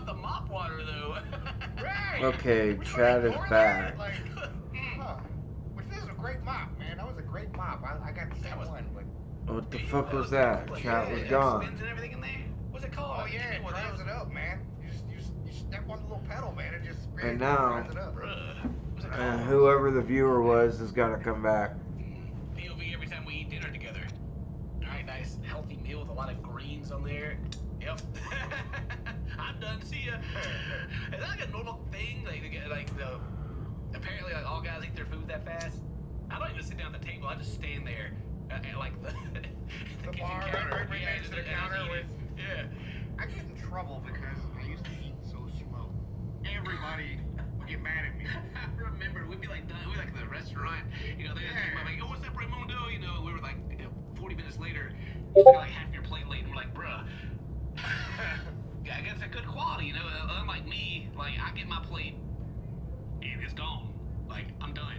the mop water though. Right. Okay, We Chad is ignore back. that? Like, which this is a great mop, man. That was a great mop. I got the same one, but. What the fuck was that? Chat was gone. Spins and everything in there. What's it called? Oh yeah, it dries it up, man. You step on the little pedal, man. It just sprays And it, now, dries it up. What's it called? whoever the viewer was is gonna come back. POV every time we eat dinner together. Alright, nice healthy meal with a lot of greens on there. Yep. I'm done. See ya. Is that like a normal thing? Apparently, like all guys eat their food that fast. I don't even sit down at the table. I just stand there at like the kitchen bar, counter. right next to the counter with. Yeah. I get in trouble because I used to eat so slow. Everybody would get mad at me. I remember we'd be like done. We like the restaurant. You know, they're like, oh, what's up, Raymundo? You know, we were like 40 minutes later. You got like half your plate late, and we're like, bruh. I guess it's good quality, you know. Unlike me, like I get my plate and it's gone. Like I'm done.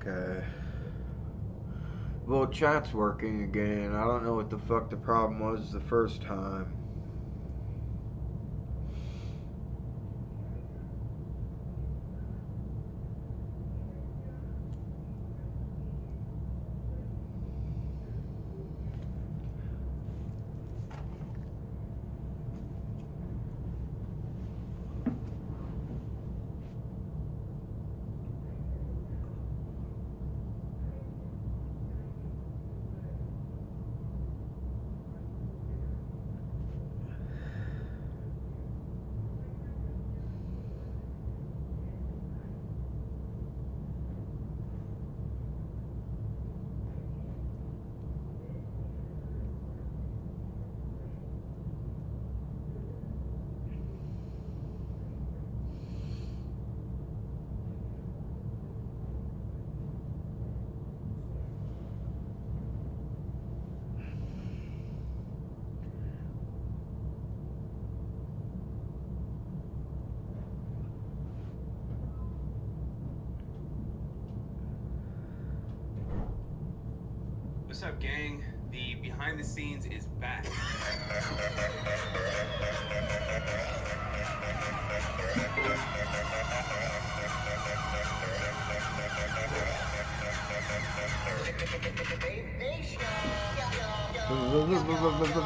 Okay. Well, chat's working again. I don't know what the fuck the problem was the first time. What's up, gang? The behind the scenes is back.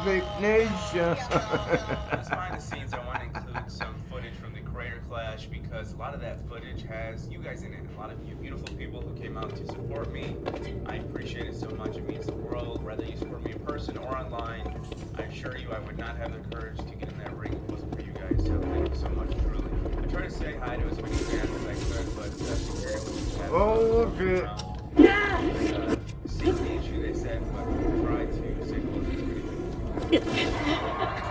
Vape Nation. This behind the scenes, I want to include some footage from the Creator Clash because a lot of that footage has you guys in it. A lot of you beautiful people who came out to support me. I appreciate it so much. It means the world. Whether you support me in person or online, I assure you I would not have the courage to get in that ring if it wasn't for you guys. So thank you so much, truly. I tried to say hi to as many fans as I could, but oh, okay. See the issue they said, but try to say hello to as many people.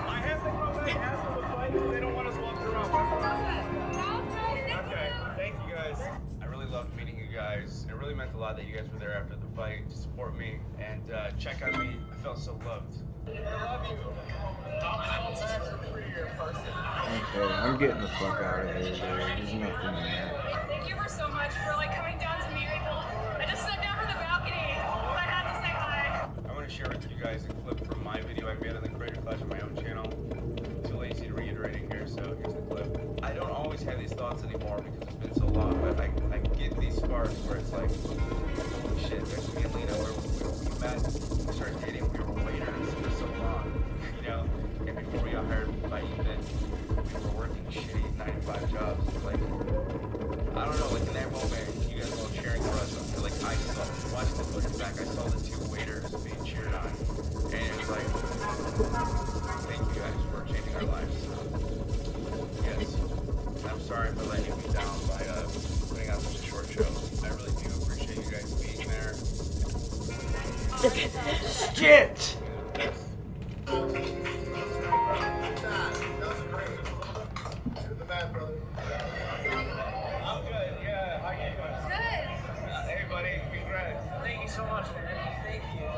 I have to go back after the fight because they don't want us walking around. Okay, thank you guys. I really loved meeting you guys. It really meant a lot glad that you guys were there after the fight to support me and check on me. I felt so loved. I love you. I'm a prettier person. Okay, I'm getting the fuck out of here, dude. There's nothing there. Thank you for so much for like coming down to Maryville. I just stepped down from the balcony, but I had to say hi. I want to share with you guys a clip from my video I made on the Creator Clash on my own channel. Too lazy to reiterate it here, so here's the clip. I don't always have these thoughts anymore because it's been so long, but I get these sparks where it's like, holy shit, there's me and Lena, we met, we started dating, we were waiters for so long, you know, and before we got hired by Ethan, we were working shitty 9-to-5 jobs. Like, I don't know, like in that moment, you guys were all cheering for us. I feel like I saw, watching the footage back, I saw the 2 waiters being cheered on, and it was like, thank you guys for changing our lives. Yes, I'm sorry for letting you down by putting out such a short show. I really do appreciate you guys being there. Shit! I'm good, yeah. How you doing? Good. Hey, buddy. Congrats. Thank you so much, man. Thank you.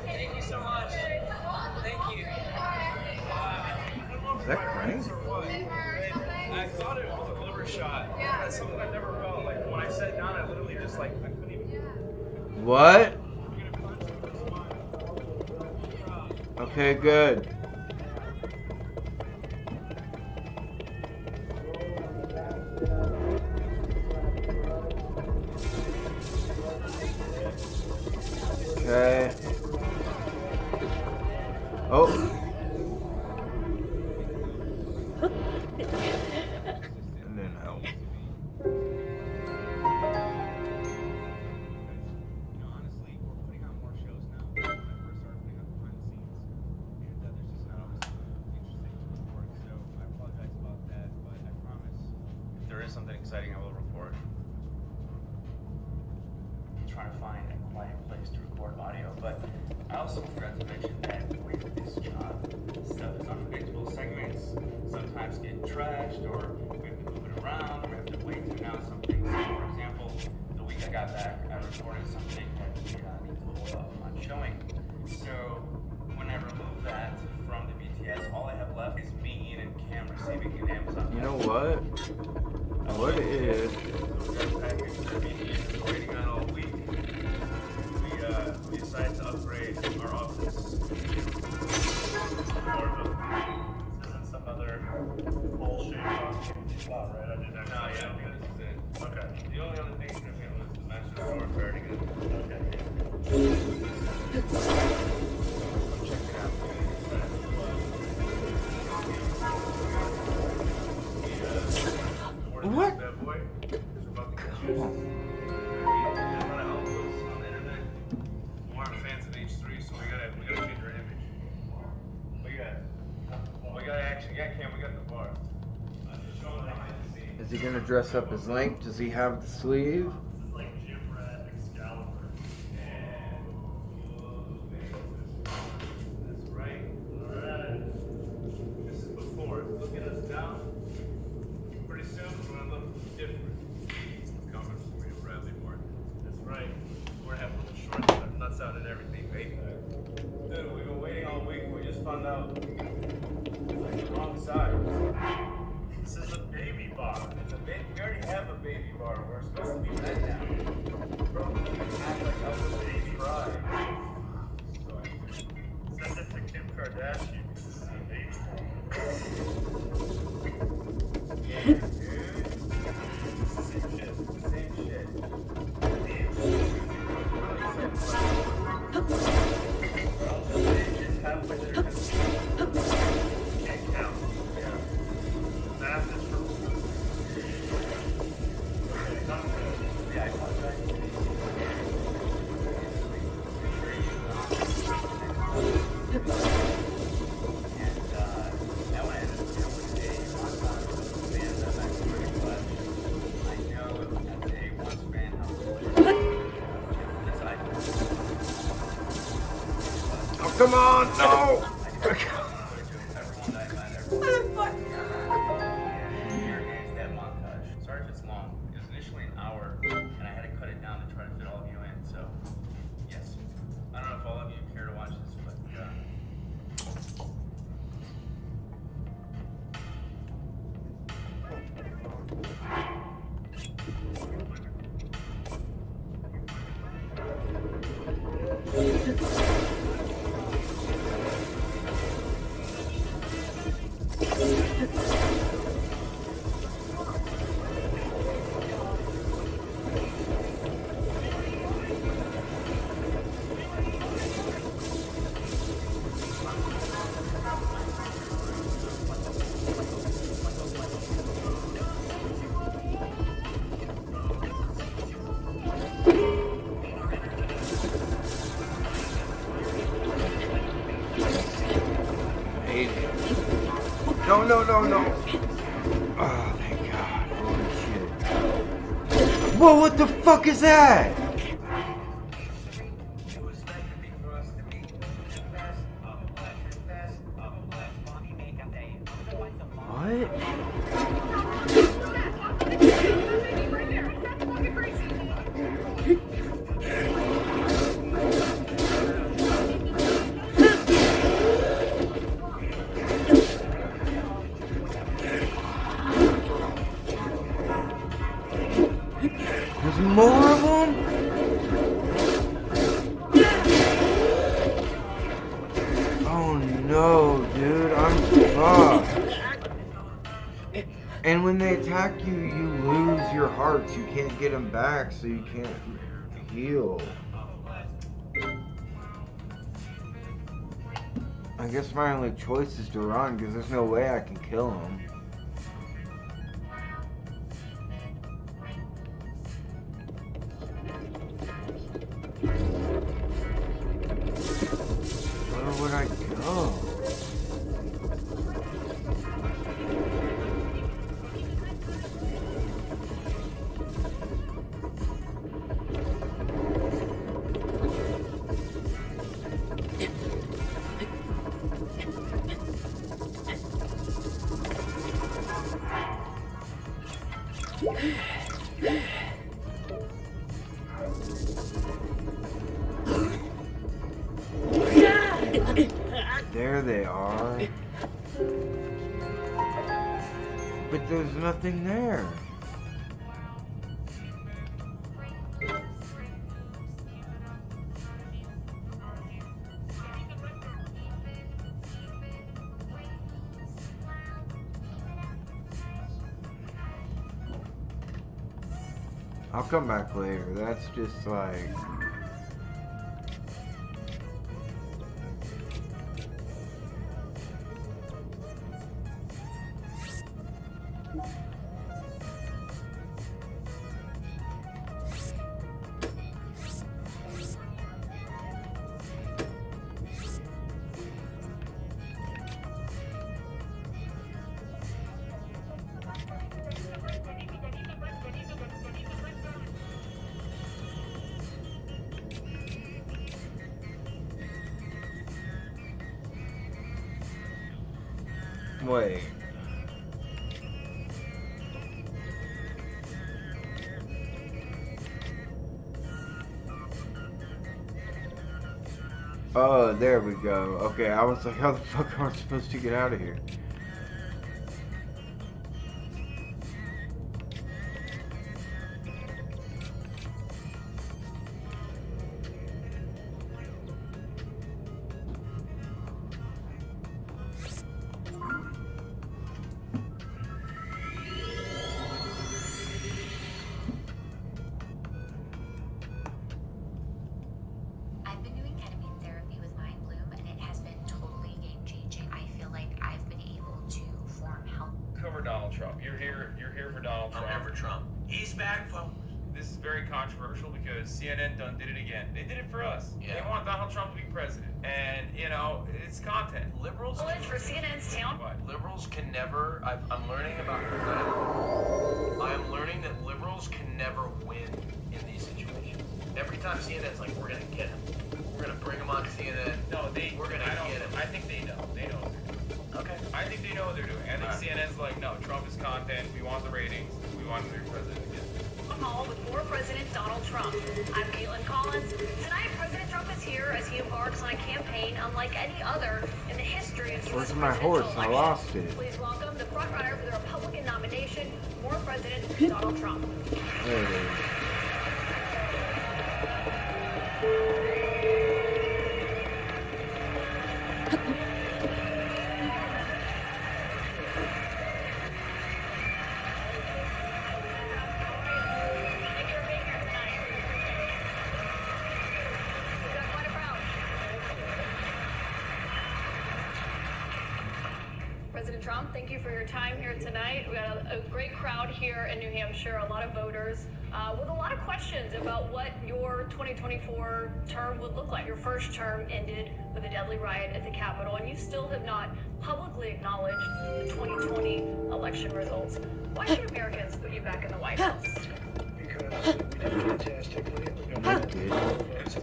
Thank you so much. Thank you. Is that crazy? I thought it was a liver shot. That's something I've never felt. Like, when I sat down, I literally just, like, I couldn't even... What? Okay, good. Okay. Oh. And then out. Honestly, we're putting on more shows now than when I first started putting on behind the scenes. And there's just not always interesting work, so I apologize about that, but I promise if there is something exciting, I will report. I'm trying to find a quiet place to record audio, but I also forgot to mention that with this job, stuff is unpredictable. Segments sometimes get trashed, or we have to move it around, or we have to wait to announce something. So, for example, the week I got back, I recorded something that we need to hold off on showing. So, when I remove that from the BTS, all I have left is me, Ian, and Cam receiving an Amazon. You know what? What it is? That package that me and Ian have been waiting on all week. We decided to upgrade our office. This isn't some other bullshit spot, right? I didn't actually. No, yeah, this is it. Okay. The only other thing you're gonna feel is the master door fair to get. Okay. Check it out. What? Bad boy. Fans of H3, so we gotta change our image. We got action. Yeah, Cam, we got the bar. Is he gonna dress up as Link? Does he have the sleeve? This is like Jim Rat Excalibur. That's right. Alright. This is before. Look at us now. Pretty soon we're gonna look different. It's coming from William Bradley Martin. That's right. We're gonna have little shorts with our nuts out and everything, baby. Dude, we've been waiting all week. We just found out like the wrong size. This is a baby bar. We already have a baby bar. We're supposed to be men now. Bro, we can act like I was a baby bride. Send it to Kim Kardashian. This is a baby bar. Yeah, dude. Same shit. Same shit. Can't count. Yeah. Math is for. Yeah, I apologize. Come on, no! Sorry if it's long. It was initially an hour. No, no, no, no. Oh, thank God. Holy shit. Whoa, what the fuck is that? What? There's more of them? Oh no, dude, I'm fucked. And when they attack you, you lose your hearts. You can't get them back, so you can't heal. I guess my only choice is to run, because there's no way I can kill him. Where would I go? There they are. But there's nothing there. I'll come back later. That's just like... Wait. Oh, there we go. Okay, I was like, how the fuck am I supposed to get out of here? Donald Trump. You're here for Donald Trump. I'm here for Trump. He's back, folks. This is very controversial because CNN done did it again. They did it for us. Yeah. They want Donald Trump to be president. And, you know, it's content. Liberals Well, it's for CNN's town. What? Liberals can never, I'm learning about, I am learning that liberals can never win in these situations. Every time CNN's like, we're gonna get him. We're gonna bring him on CNN. No, we're gonna get him. I think they know. They know what they're doing. Okay. I think they know what they're doing. I think CNN's like, no, Trump is content. We want the ratings. We want him to be president again. Hall with former President Donald Trump. I'm Caitlin Collins. Tonight, President Trump is here as he embarks on a campaign unlike any other in the history of U.S. Where's my horse? I lost it. Please welcome the frontrunner for the Republican nomination, former President Donald Trump. There it is. President Trump, thank you for your time here tonight. We got a great crowd here in New Hampshire, a lot of voters. with a lot of questions about what your 2024 term would look like. Your first term ended with a deadly riot at the Capitol, and you still have not publicly acknowledged the 2020 election results. Why should Americans put you back in the White House? Because we did fantastically. We're going to as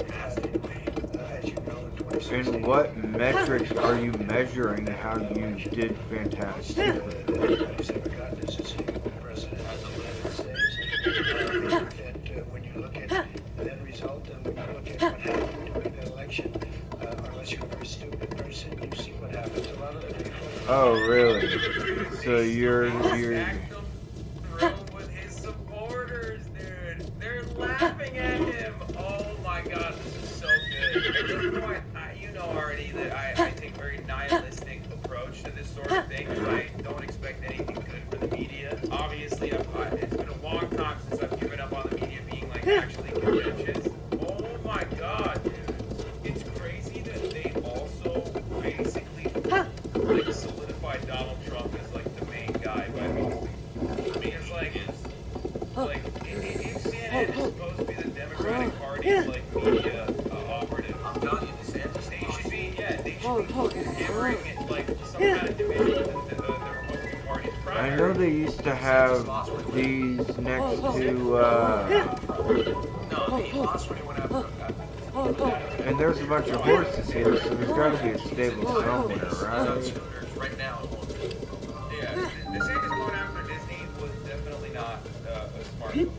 you know, in 2016. And what metrics are you measuring how you did fantastic? Nobody's ever gotten as a single president of the United States. And when you look at the end result and when you look at what happened during the election, unless you're a very stupid person, you see what happens. A lot of the people. Oh, really? So you're Stacked him room with his supporters, dude. They're laughing at him. Oh my god, this is so good. At this point, you know already that I take a very nihilistic approach to this sort of thing. I don't expect anything good for the media. Obviously, it's been a long time since I've given up on the media being like actually contentious. Oh my god, dude. It's crazy that they also basically like solidified Donald Trump as like the main guy by basically. I mean, it's like if CNN is supposed to be the Democratic Party's like media operative, I'm telling you, DeSantis, they should be hammering it like some kind of division within the Republican Party's I primary. know they used to have these next to no, he lost when he went after and there's a bunch of horses here, so there's gotta be a stable somewhere, right? right now. Yeah, DeSantis going after Disney was definitely not a smart move.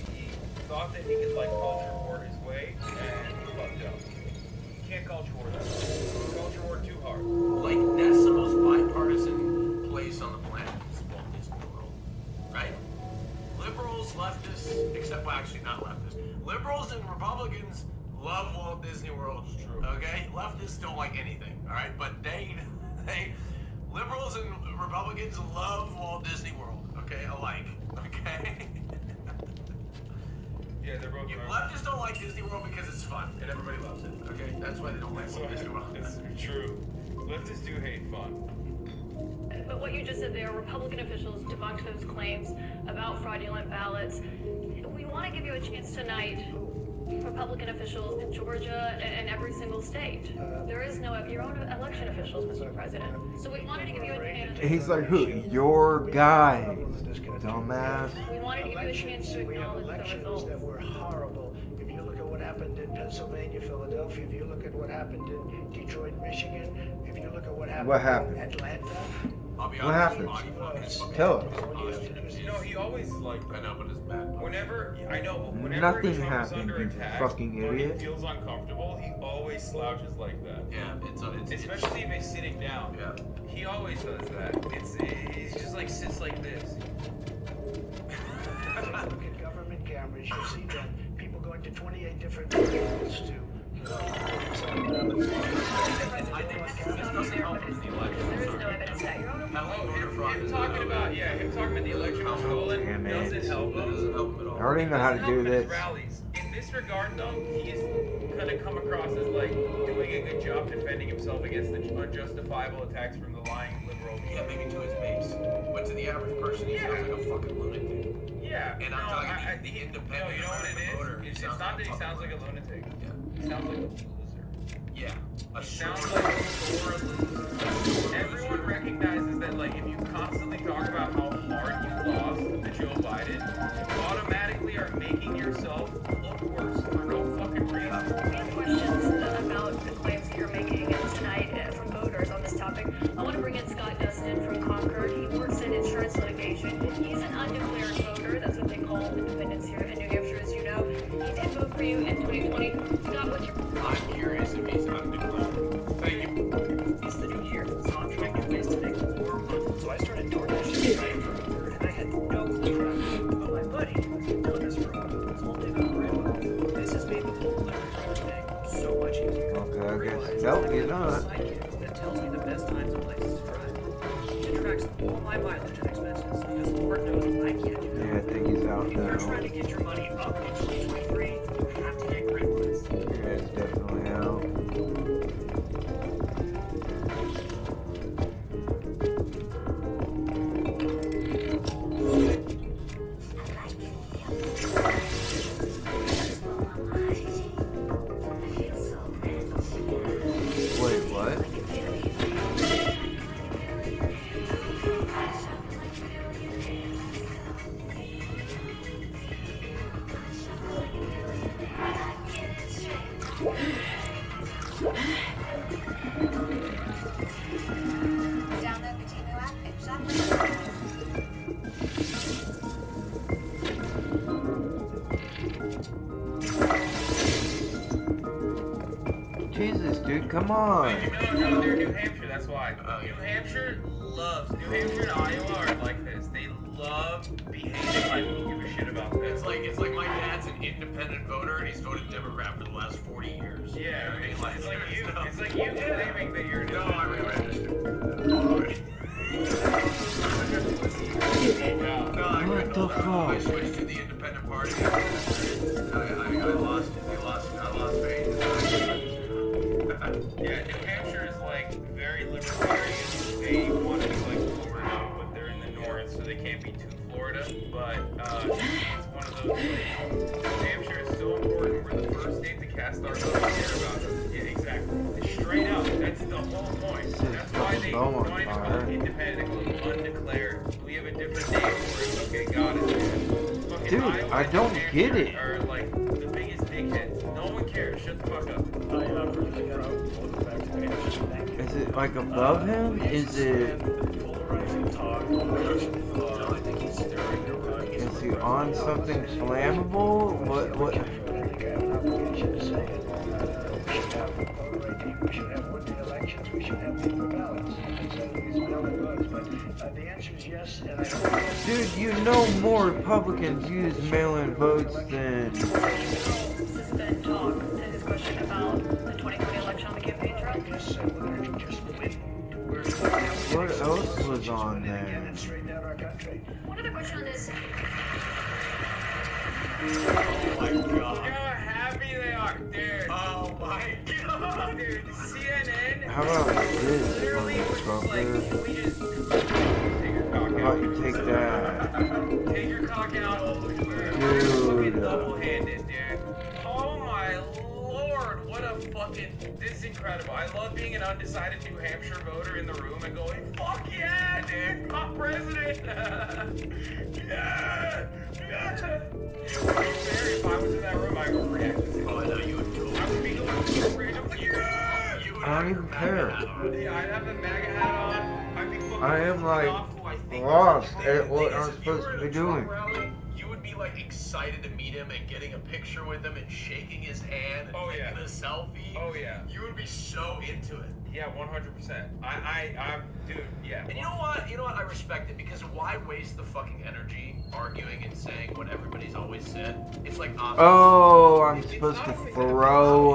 He thought that he could like culture war his way, and he fucked up. You can't culture war that way. Culture war too hard. Like, that's the most bipartisan place on the planet, is Walt Disney World, right? Liberals, leftists, except, well, actually not leftists. Liberals and Republicans love Walt Disney World. It's true. Okay? Leftists don't like anything, all right? But liberals and Republicans love Walt Disney World, okay? Alike, okay? Yeah, they're both. Leftists don't like Disney World because it's fun and everybody loves it, okay? That's why they don't like Walt Disney World. It's true. Leftists do hate fun. But what you just said there, Republican officials debunked those claims about fraudulent ballots. We want to give you a chance tonight. Republican officials in Georgia and every single state. There is no your own election officials, Mr. President. So we wanted to give you a chance. He's like, who? Your guy, dumbass. We wanted to give you a chance to We have acknowledge the elections results. that were horrible. If you look at what happened in Pennsylvania, Philadelphia, if you look at what happened in Detroit, Michigan, if you look at what happened in Atlanta. I'll be What honest, happened? fucking Tell us. You know, he always like. I know, but it's bad. Whenever Trump is Nothing under happened, you attack, fucking or he idiot. feels uncomfortable, he always slouches like that. Yeah, it's Especially if he's sitting down. yeah. He always does that. He's just like sits like this. Look at government cameras, you'll see them. People going to 28 different places to I think this doesn't help with the election. There is no evidence that your own Him talking about the election stolen Damn it. doesn't help That him. doesn't help him at I all. don't even know how to Doesn't do help in his this. rallies. In this regard, though, he's kind of come across as like doing a good job defending himself against the unjustifiable attacks from the lying liberal. Yeah, maybe to his base, but to the average person, he sounds like a fucking lunatic. Yeah, And I'm talking the independent No, you know what it voter. is? It's not that he sounds like a lunatic. Yeah. He sounds like a loser. Yeah. A He sounds sore like a sore loser. Everyone recognizes that, like, if you constantly talk about how hard you lost to Joe Biden, you automatically are making yourself look worse for no fucking reason. We have questions about the claims that you're making tonight from voters on this topic. I want to bring in Scott Dustin from Concord. He works in insurance litigation. He's an undeclared voter. That's what they call independents here in New Hampshire, as you know. He did vote for you in 2020. Scott, what's your... I'm curious if he's undeclared. Thank you. It's the new year. So I'm trying new ways to make more money. So I started DoorDash trying for a third, and I had no clue. But my buddy, who's been doing this for a while, told me about Grandma. This has made the whole electronic thing so much easier. Okay, I Realize guess. Nope, that I you're have a not. sidekick that tells me the best times and places to drive. It tracks all my mileage and expenses because Lord knows I can't do that. Yeah, I think he's out If you're now. trying to get your money up in 2023, you have to get Grandma's. Yeah, it's definitely out. Jesus, dude, come on. No, they're New Hampshire, that's why. New Hampshire and Iowa are like this. They love behaving like we give a shit about this. It's like my dad's an independent voter and he's voted Democrat for the last 40 years. Yeah, I mean, it's like you. It's like you claiming that you're. No, I really understand. What the I fuck? switched to the independent party. I lost faith. Yeah, New Hampshire is like very libertarian. They want to be like Florida, but they're in the north, so they can't be too Florida. But it's one of those. New Hampshire is so important. We're the first state to cast our vote. Care about us. Yeah, exactly. Straight up. That's the whole point. That's why they don't even call it independent. They call it undeclared. We have a different name for it. Okay, got it. Fucking Dude, Iowa I don't and get New it. Hampshire Are like the biggest dickheads. No one cares. Shut the fuck up. Is it like above him? Is it... Is he on something flammable? What? I think I have an obligation to say it. We should have one-day elections. We should have paper ballots. These mail-in votes. But the answer is yes, and I don't. Dude, you know more Republicans use mail-in votes than... Suspend talk to his question about the 2020 election on the campaign trail. Yes, whether it just win. What else was on there? And straighten out our country. One other question on this. Oh my Look god. how happy they are, dude. Oh my god. Dude, CNN How about this, literally was just like, motherfucker? can we just take your cock How out? about you take that? Take your cock out. Fucking Dude. double-handed, dude. Oh my lord, what a fucking... This is incredible. I love being an undecided New Hampshire voter in the room and going, fuck yeah, dude, I'm president. Yeah. If I was in that room, I would react to it. Oh, I know you would totally. I would be going crazy. I'm like, yeah! You would I don't even care. Yeah, I'd have the MAGA hat on. I'd be fucking I am, like, off who I think lost is at what the I'm biggest- supposed to be doing. You would be like excited to meet him and getting a picture with him and shaking his hand and Oh, taking yeah. a selfie. Oh yeah. You would be so into it. Yeah, 100%. I'm, dude, yeah. And you know what? I respect it because why waste the fucking energy arguing and saying what everybody's always said? It's like Oh, I'm supposed to throw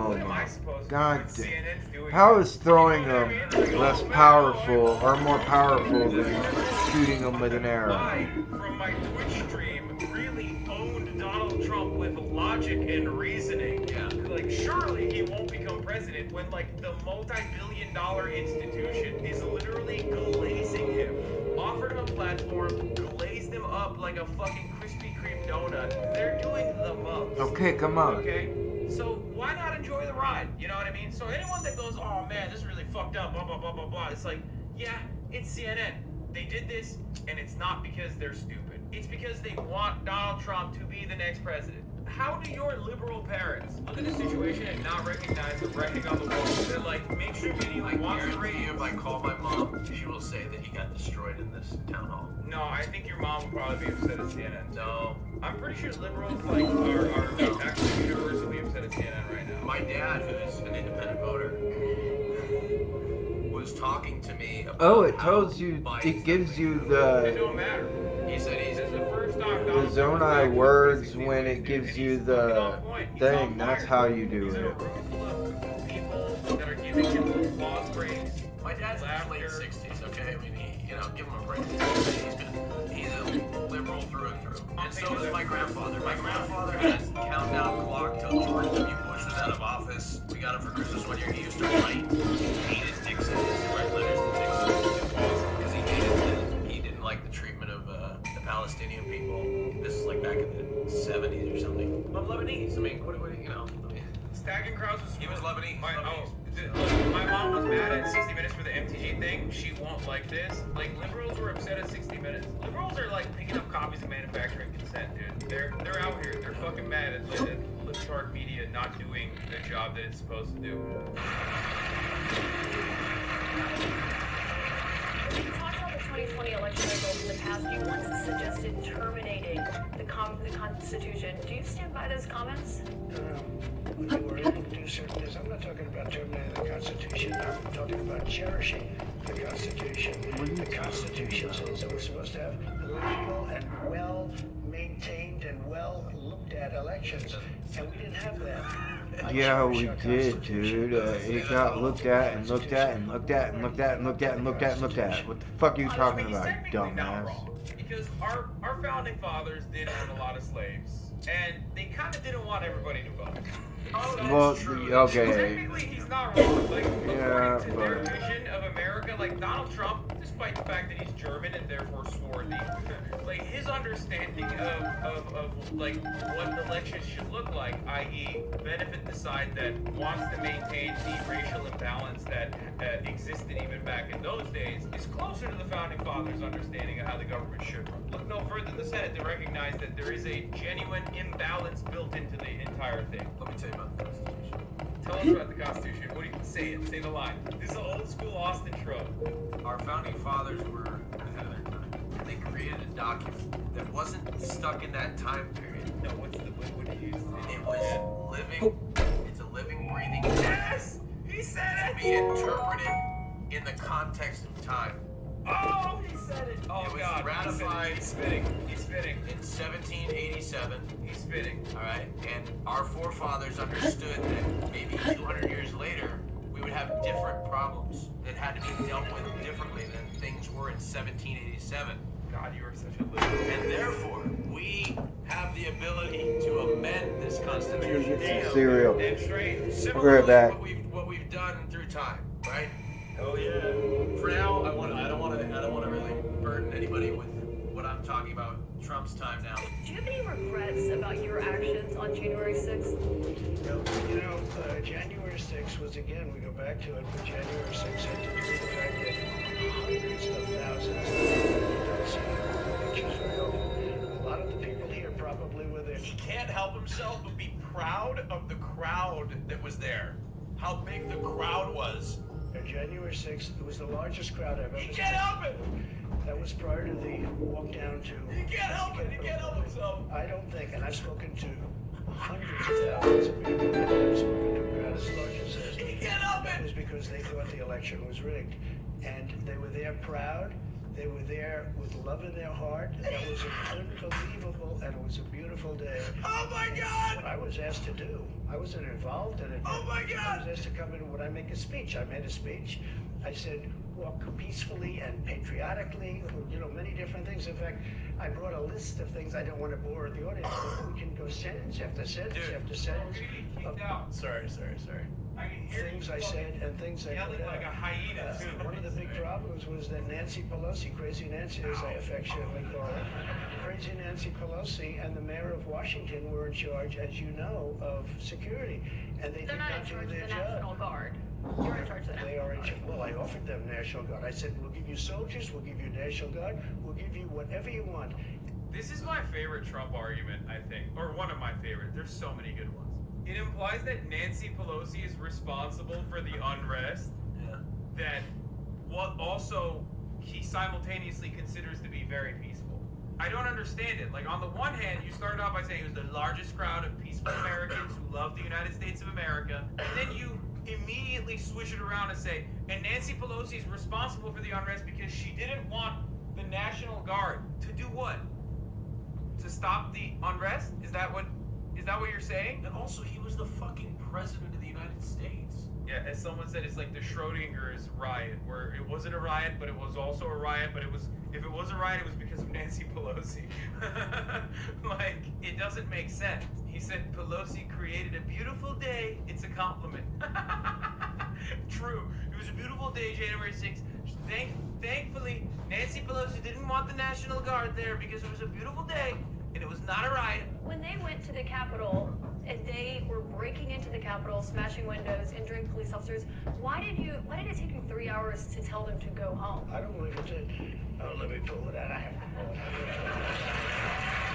What am I him. supposed to God do? damn. CNN's doing How it. is throwing You know what I him mean? Like, less oh, man, powerful or more powerful than shooting him with an arrow? I, from my Twitch stream, really owned Donald Trump with logic and reasoning. Yeah. Like, surely he won't become president when, like, the multi-billion-dollar institution is literally glazing him. Offered him a platform, glazed him up like a fucking Krispy Kreme donut. They're doing the most. Okay, come on. Okay? So why not enjoy the ride? You know what I mean? So anyone that goes, oh man, this is really fucked up, blah, blah, blah, blah, blah. It's like, yeah, it's CNN. They did this, and it's not because they're stupid. It's because they want Donald Trump to be the next president. How do your liberal parents look at the situation and not recognize the wrecking on the wall? They're like, mainstream media I wants to guarantee you if I call my mom, she will say that he got destroyed in this town hall. No, I think your mom would probably be upset at CNN. No. I'm pretty sure liberals are actually universally upset at CNN right now. My dad, who's an independent voter, was talking to me about Oh, it how tells you, Biden's it gives not you gonna It the don't matter. He said he's This is the first time the Donald Trump Zonai is words basically when doing it gives and you he's fucking the on point. He's thing. on That's fire. how you do He's in a it. room full of people that are giving him laws breaks. My dad's in his late Laughter. 60s, okay? I mean, give him a break. He's a liberal through and through. And so is my grandfather. My grandfather had a countdown clock till George W. Bush was out of office. We got him for Christmas one year. He used to write, hated Nixon. He used to write letters to Nixon because he didn't like the treatment of the Palestinian people. This is like back in the 70s or something. I'm Lebanese. I mean, what you know? I mean, Stackenkraus was. he was Lebanese. My mom was mad at 60 Minutes for the MTG thing. She won't like this. Like, liberals were upset at 60 Minutes. Liberals are like picking up copies of manufacturing consent, dude. They're out here. They're fucking mad at like the libtard media not doing the job that it's supposed to do. You talked about the 2020 election results in the past, you once suggested terminating the Constitution. Do you stand by those comments? When you were able to do certain things, I'm not talking about terminating the Constitution. I'm talking about cherishing the Constitution. The Constitution says that we're supposed to have legal and well-maintained and well-looked-at elections, and we didn't have that. Yeah, we did, dude. It got looked at and looked at and looked at and looked at and looked at and looked at and looked at. What the fuck are you talking about, dumbass? Because our founding fathers did own a lot of slaves, and they kind of didn't want everybody to vote. Well, okay. Technically, he's not wrong. Like, Yeah, according to their but vision of America, like Donald Trump, despite the fact that he's German and therefore swarthy, like his understanding of like what elections should look like, i.e., benefit the side that wants to maintain the racial imbalance that existed even back in those days, is closer to the founding fathers' understanding of how the government should run. Look no further than the Senate to recognize that there is a genuine imbalance built into the entire thing. Let me tell you about the Constitution. Tell us about the Constitution. What do you say? It. Say the line. This is an old school Austin trope. Our founding fathers were ahead of their time. They created a document that wasn't stuck in that time period. No, what do you use? It was living. It's a living, breathing. Yes! He said To be interpreted in the context of time. Oh, he said it! Oh, It was God. ratified. He's spitting. He's spitting. In 1787. He's spitting. All right, and our forefathers understood that maybe 200 years later we would have different problems that had to be dealt with differently than things were in 1787. God, you are such a little. And therefore, we have the ability to amend this Constitution. cereal. Damn straight. Similarly, We're back. what we've done through time, right? Oh yeah. For now, I don't want to really burden anybody with what I'm talking about. Trump's time now. Do you have any regrets about your actions on January 6th? January 6th was, again, we go back to it, but January 6th had to do with the fact that hundreds of thousands of pictures were held. A lot of the people here probably were there. He can't help himself but be proud of the crowd that was there. How big the crowd was. January 6th, it was the largest crowd I've ever seen. He can't help it. That was prior to the walk down to... He can't help it. He can't help himself. I don't think, and I've spoken to hundreds of thousands of people, I've never spoken to a crowd as large as this. He can't help That it. was because they thought the election was rigged. And they were there proud. They were there with love in their heart. And it was unbelievable, and it was a beautiful day. Oh my What God. I was asked to do, I wasn't involved in it. Oh my I God. was asked to come in. Would I make a speech? I made a speech. I said, walk peacefully and patriotically, many different things. In fact, I brought a list of things. I don't want to bore the audience, but we can go sentence after sentence after sentence of Sorry. I can hear things you I said and things I yelling put out. like a hyena too. One of the big problems was that Nancy Pelosi, Crazy Nancy as I affectionately call her, Crazy Nancy Pelosi and the mayor of Washington were in charge, as you know, of security. And they They're did not in not do charge of their the National job. Guard. You're in charge of the They National are in Guard. charge. Well, I offered them National Guard. I said, we'll give you soldiers, we'll give you National Guard, we'll give you whatever you want. This is my favorite Trump argument, I think, or one of my favorite. There's so many good ones. It implies that Nancy Pelosi is responsible for the unrest that what also he simultaneously considers to be very peaceful. I don't understand it. Like, on the one hand, you started off by saying it was the largest crowd of peaceful Americans who love the United States of America, and then you immediately switch it around and say, and Nancy Pelosi is responsible for the unrest because she didn't want the National Guard to do what? To stop the unrest? Is that what you're saying? And also, he was the fucking president of the United States. Yeah, as someone said, it's like the Schrodinger's riot, where it wasn't a riot, but it was also a riot, but if it was a riot, it was because of Nancy Pelosi. Like, it doesn't make sense. He said Pelosi created a beautiful day. It's a compliment. True. It was a beautiful day, January 6th. Thankfully, Nancy Pelosi didn't want the National Guard there because it was a beautiful day, and it was not a riot. When they went to the Capitol and they were breaking into the Capitol, smashing windows, injuring police officers, why did it take you 3 hours to tell them to go home? I don't believe it did. Oh, let me pull it out. I have to pull it out.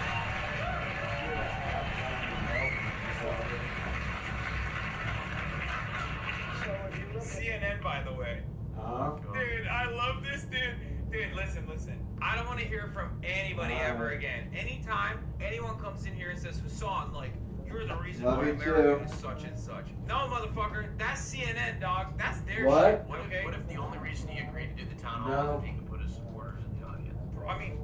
So if you look at... CNN, by the way. Dude, I love this, dude. Dude, listen. I don't want to hear from anybody ever again. Anytime anyone comes in here and says, Hassan, like, you're the reason Love why you America too. is such and such. No, motherfucker, that's CNN, dog. That's their What? shit. What Okay? if the only reason he agreed to do the town hall No. is if he could put his supporters in the audience? I mean,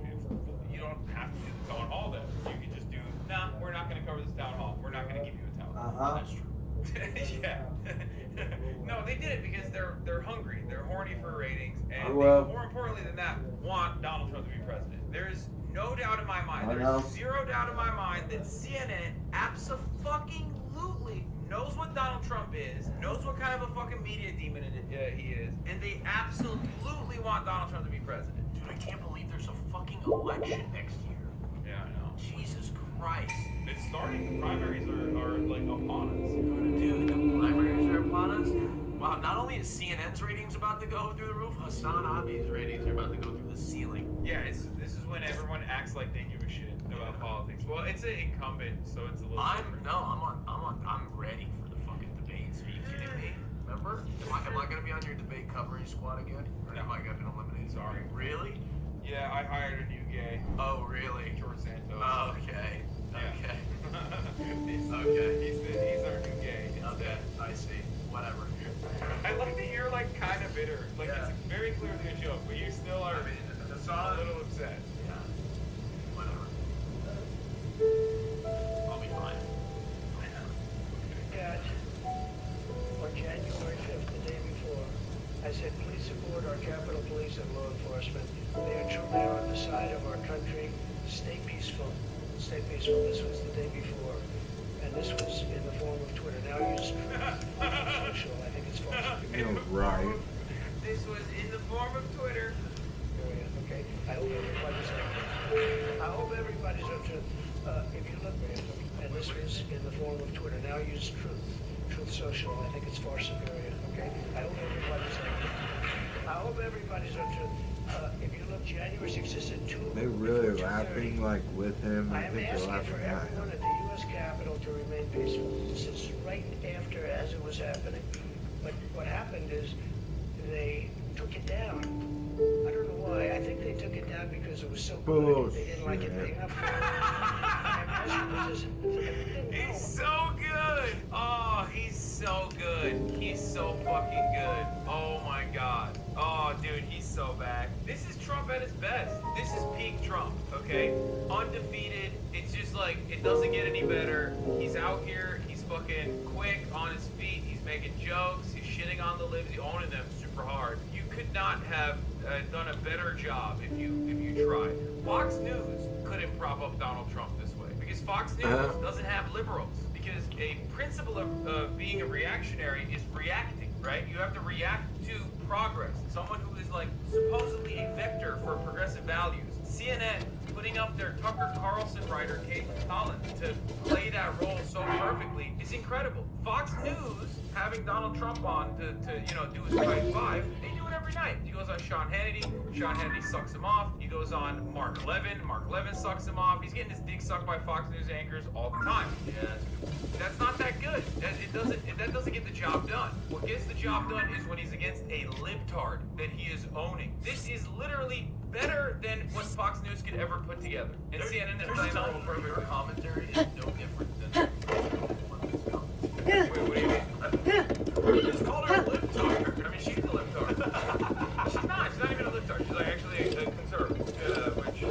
you don't have to do the town hall then. You can just do, nah, we're not going to cover this town hall. We're not going to give you a town hall. That's true. Yeah. No, they did it because they're hungry. They're horny for ratings, and Well- they, more importantly than that, want Donald Trump to be president. There's no doubt in my mind. I know. There's zero doubt in my mind that CNN abso-fucking-lutely knows what Donald Trump is, knows what kind of a fucking media demon he is, and they absolutely want Donald Trump to be president. Dude, I can't believe there's a fucking election next year. Yeah, I know. Jesus Christ. It's starting. The primaries are like upon us. Dude, the primaries are upon us. Wow, not only is CNN's ratings about to go through the roof, Hassan Abi's ratings are about to go through the ceiling. Yeah, this is when everyone acts like they give a shit about politics. Well, it's an incumbent, so it's a little. I'm ready for the fucking debates. Are you kidding me? Remember? Am I gonna be on your debate covering squad again? Or No. am I gonna eliminate? Sorry. Really? Yeah, I hired a new gay. Oh, really? George Santos. Okay. Yeah. Okay. He's our new gay. Okay. I see. Whatever. I like that you're like kind of bitter. Like Yeah. it's very clearly a joke, but you still are I mean, a Hassan. little upset. Yeah. Whatever. I'll be fine. Got on January 5th, the day before, I said, please support our Capitol Police and law enforcement. They are truly on the side of our country. Stay peaceful. Stay peaceful. This was the day before. And this was in the form of Twitter. Now use social. I think it's false. You're right. This was in the form of Twitter. Okay? I hope everybody's up to, if you look, and this was in the form of Twitter. Now use Truth Social. I think it's far superior. Okay? I hope everybody's up to, if you look, January 6th, is at 2. They really laughing like with him. I I am think they're asking laughing for at everyone him. at the U.S. Capitol to remain peaceful. This is right after, as it was happening. But what happened is they took it down. I don't know why. I think they took it down because it was so good. They didn't like it Bullshit. being up there. I'm asking, He's so good. Oh, he's so good. He's so fucking good. Oh my god. Oh, dude, he's so bad. This is Trump at his best. This is peak Trump, okay? Undefeated. It's just like, it doesn't get any better. He's out here. He's fucking quick on his feet. He's making jokes. He's shitting on the libs. He's owning them super hard. You could not have done a better job if you tried. Fox News couldn't prop up Donald Trump this way because Fox News doesn't have liberals. Because a principle of being a reactionary is reacting, right? You have to react to progress. Someone who is like supposedly a vector for progressive values. CNN putting up their Tucker Carlson writer Kate Collins to play that role so perfectly is incredible. Fox News having Donald Trump on to do his Fight 5, they do it every night. He goes on Sean Hannity sucks him off. He goes on Mark Levin sucks him off. He's getting his dick sucked by Fox News anchors all the time. Yeah, that's not that good. That doesn't get the job done. What gets the job done is when he's against a libtard that he is owning. This is literally better than what Fox News could ever put together. And CNN is playing the role Your perfectly. commentary is no different than one of his comments. Wait, what do you mean? Just called her a libtard. I mean, she's a libtard. She's not. She's not even a libtard. She's like actually a conservative, which, I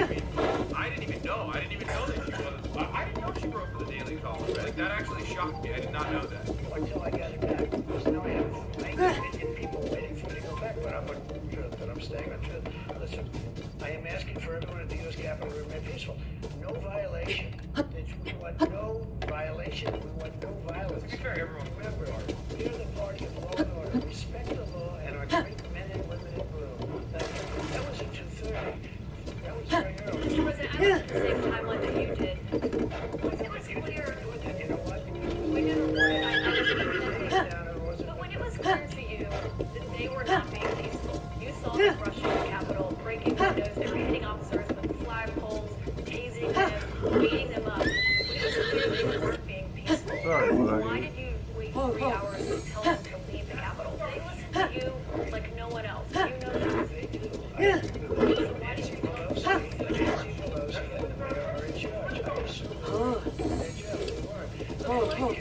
mean, I didn't even know that she was. I didn't know she wrote for the Daily Caller. That actually shocked me. I did not know that. until I got it back. Because now I have 90 million people waiting for me to go back, but I'm on Truth, and I'm staying on Truth. Listen, I am asking for everyone at the U.S. Capitol to remain peaceful. No violation. We want no violation. We want no violence. To be fair, everyone Remember, we are the party of law and order. Respect the law and our great men and women in blue. That was at 2:30. That was very early. President, I looked at the same timeline that you did. It was clear. You know what? We did report it. I just But But when it was clear to you that they were not being peaceful, you saw them rushing the Capitol, breaking windows, they were hitting officers with flagpoles, tasing them, beating them up. When it was clear they weren't being peaceful, Sorry, buddy. why did you wait 3 hours to tell them to leave the Capitol? They listened to you like no one else. You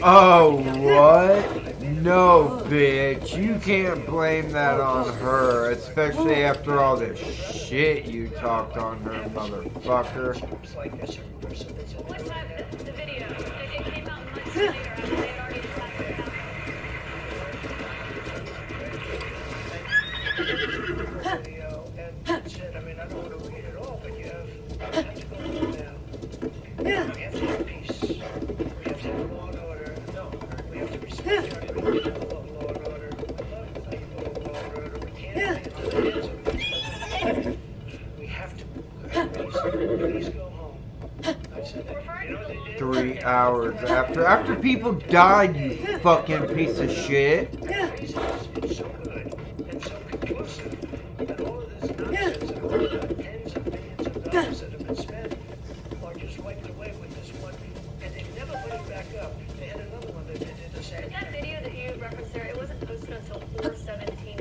Oh, what? No, bitch. You can't blame that on her, especially after all the shit you talked on her, motherfucker. What happened? The video. It came out months later after they had already tracked it down. And said, I mean, I don't want to read it all, but you have to go on now. We have to have peace. We have to have law and order. No, we have to respect our principle of law and order. We love the people of law and order. We can't lay into the hands of people. We have to please go home. I said that. You know what they did? 3 hours after people died, you fucking piece of shit. It's so good and so conclusive. And all of this nonsense and all of the tens of millions of dollars that have been spent are just wiped away with this one. And they never put it back up. They had another one that did the same But that thing. video that you referenced there, it wasn't posted until 4/17.